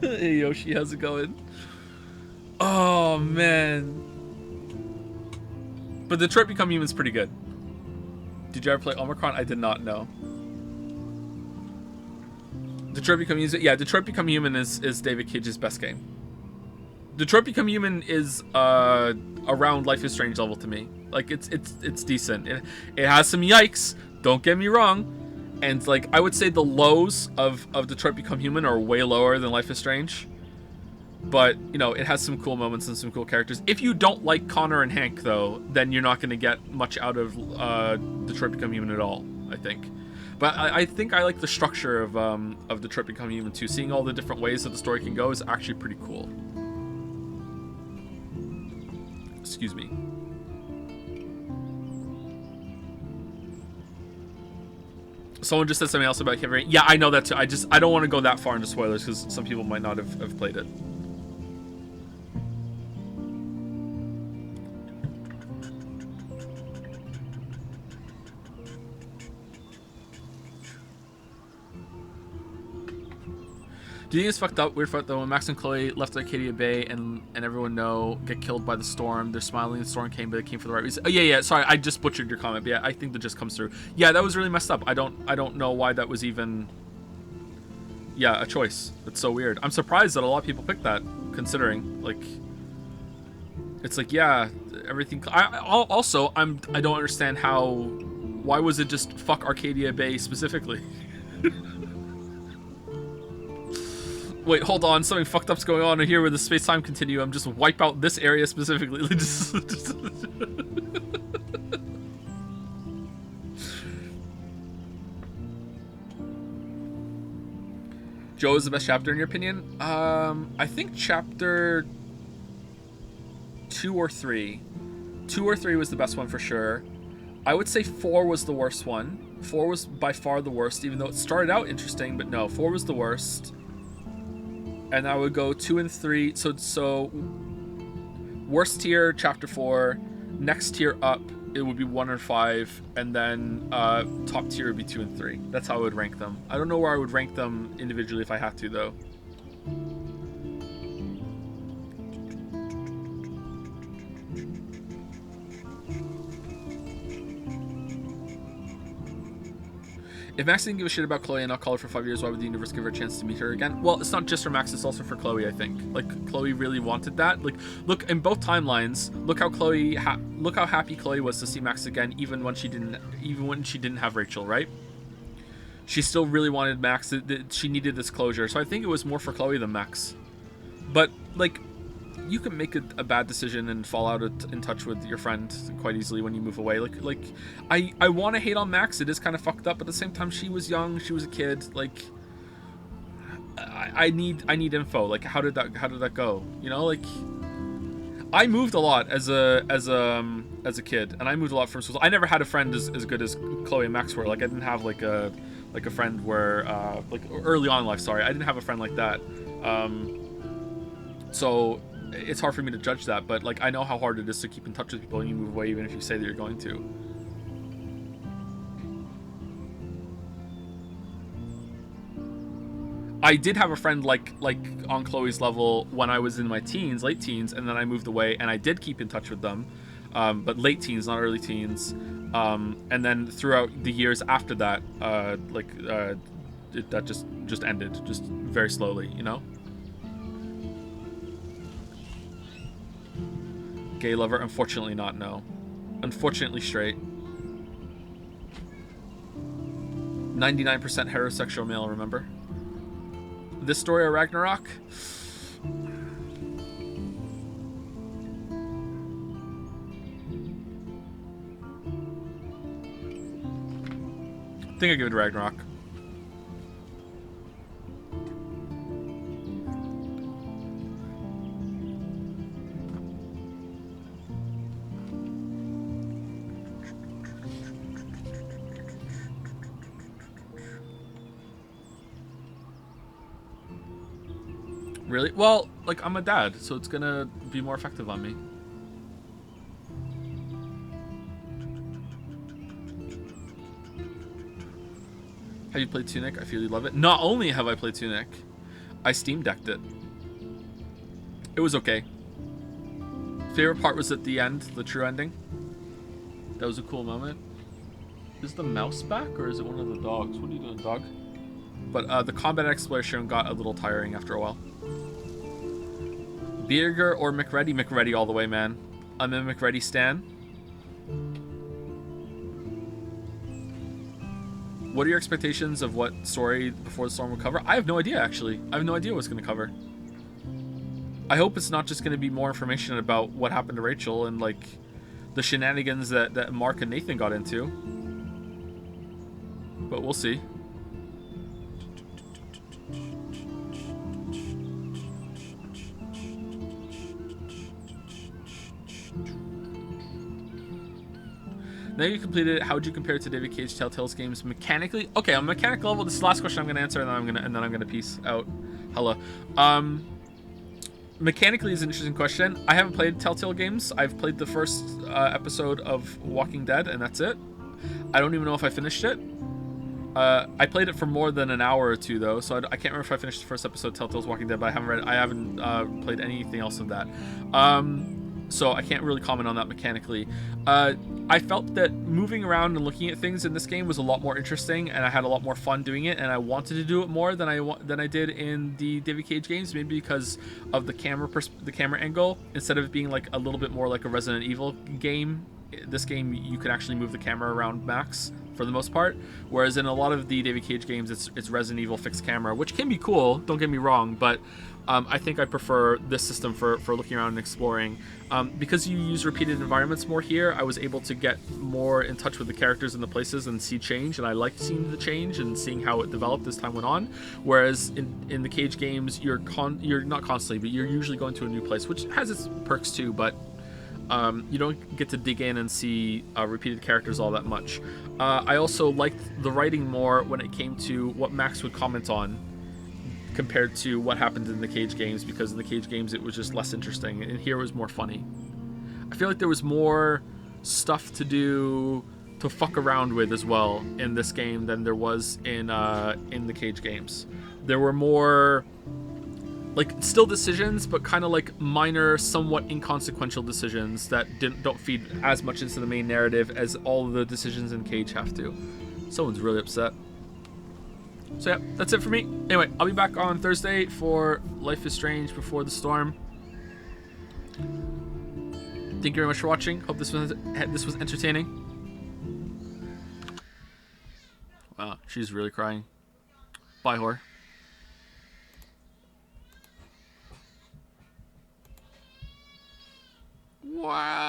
Hey Yoshi, how's it going? Oh man. But Detroit Become Human's pretty good. Did you ever play Omicron? I did not know. Detroit Become Human, yeah, Detroit Become Human is David Cage's best game. Detroit Become Human is around Life is Strange level to me. Like it's decent. It has some yikes, don't get me wrong. And like I would say the lows of Detroit Become Human are way lower than Life is Strange. But, you know, it has some cool moments and some cool characters. If you don't like Connor and Hank, though, then you're not going to get much out of Detroit Become Human at all, I think. But I think I like the structure of Detroit Become Human, too. Seeing all the different ways that the story can go is actually pretty cool. Excuse me. Someone just said something else about Kevin. Yeah, I know that too. I don't want to go that far into spoilers because some people might not have played it. Do you think it's fucked up? Weird fucked though when Max and Chloe left Arcadia Bay and everyone get killed by the storm. They're smiling. The storm came, but it came for the right reason. Oh yeah. Sorry, I just butchered your comment. But yeah, I think that just comes through. Yeah, that was really messed up. I don't know why that was even. Yeah, a choice. It's so weird. I'm surprised that a lot of people picked that, considering like. It's like yeah, everything. I don't understand how. Why was it just fuck Arcadia Bay specifically? Wait, hold on. Something fucked up's going on here with the space-time continuum. Just wipe out this area specifically. Joe is the best chapter in your opinion? I think chapter 2 or 3. 2 or 3 was the best one for sure. I would say 4 was the worst one. 4 was by far the worst, even though it started out interesting, but no, 4 was the worst. And I would go 2 and 3. So worst tier, chapter 4. Next tier up, it would be 1 and 5. And then top tier would be 2 and 3. That's how I would rank them. I don't know where I would rank them individually if I had to, though. If Max didn't give a shit about Chloe and not call her for 5 years, why would the universe give her a chance to meet her again? Well, it's not just for Max, it's also for Chloe, I think. Like, Chloe really wanted that. Like, look, in both timelines, look how look how happy Chloe was to see Max again, even when she didn't have Rachel, right? She still really wanted Max. She needed this closure. So I think it was more for Chloe than Max. But, like, you can make a bad decision and fall out in touch with your friend quite easily when you move away. Like I want to hate on Max. It is kind of fucked up, but at the same time, she was young. She was a kid. Like, I need info. Like, how did that go? You know, like, I moved a lot as a kid, and I moved a lot from school. I never had a friend as good as Chloe and Max were. Like, I didn't have like a friend where like early on in life. Sorry, I didn't have a friend like that. So it's hard for me to judge that, but like I know how hard it is to keep in touch with people when you move away, even if you say that you're going to. I did have a friend like on Chloe's level when I was in my teens, late teens, and then I moved away, and I did keep in touch with them, but late teens, not early teens, and then throughout the years after that, that just ended, just very slowly, you know. Gay lover? Unfortunately not, no. Unfortunately straight. 99% heterosexual male, remember? This story of Ragnarok? I think I give it to Ragnarok. Really? Well, like, I'm a dad, so it's gonna be more effective on me. Have you played Tunic? I feel you love it. Not only have I played Tunic, I Steam Decked it. It was okay. Favorite part was at the end, the true ending. That was a cool moment. Is the mouse back or is it one of the dogs? What are you doing, dog? But the combat exploration got a little tiring after a while. Bierger or McReady? McReady all the way, man. I'm a McReady stan. What are your expectations of what story Before the Storm will cover? I have no idea, actually. I have no idea what it's going to cover. I hope it's not just going to be more information about what happened to Rachel and, like, the shenanigans that Mark and Nathan got into. But we'll see. Now you completed it. How would you compare it to David Cage Telltale's games mechanically? Okay, on mechanical level, this is the last question I'm gonna answer, and then I'm gonna peace out. Hello. Mechanically is an interesting question. I haven't played Telltale games. I've played the first episode of Walking Dead, and that's it. I don't even know if I finished it. I played it for more than an hour or two though, so I can't remember if I finished the first episode of Telltale's Walking Dead, but I haven't played anything else of that. So I can't really comment on that mechanically. I felt that moving around and looking at things in this game was a lot more interesting, and I had a lot more fun doing it, and I wanted to do it more than I did in the David Cage games, maybe because of the camera angle. Instead of it being like a little bit more like a Resident Evil game, this game you can actually move the camera around max for the most part, whereas in a lot of the David Cage games it's Resident Evil fixed camera, which can be cool, don't get me wrong, but I think I prefer this system for looking around and exploring. Because you use repeated environments more here, I was able to get more in touch with the characters and the places and see change, and I liked seeing the change and seeing how it developed as time went on. Whereas in the Cage games, you're not constantly, but you're usually going to a new place, which has its perks too, but you don't get to dig in and see repeated characters all that much. I also liked the writing more when it came to what Max would comment on compared to what happened in the Cage games, because in the Cage games it was just less interesting, and here it was more funny. I feel like there was more stuff to do to fuck around with as well in this game than there was in the Cage games. There were more like still decisions, but kind of like minor, somewhat inconsequential decisions that don't feed as much into the main narrative as all of the decisions in Cage have to. Someone's really upset. So yeah, that's it for me. Anyway, I'll be back on Thursday for Life is Strange Before the Storm. Thank you very much for watching. Hope this was entertaining. Wow, she's really crying. Bye, whore. Wow.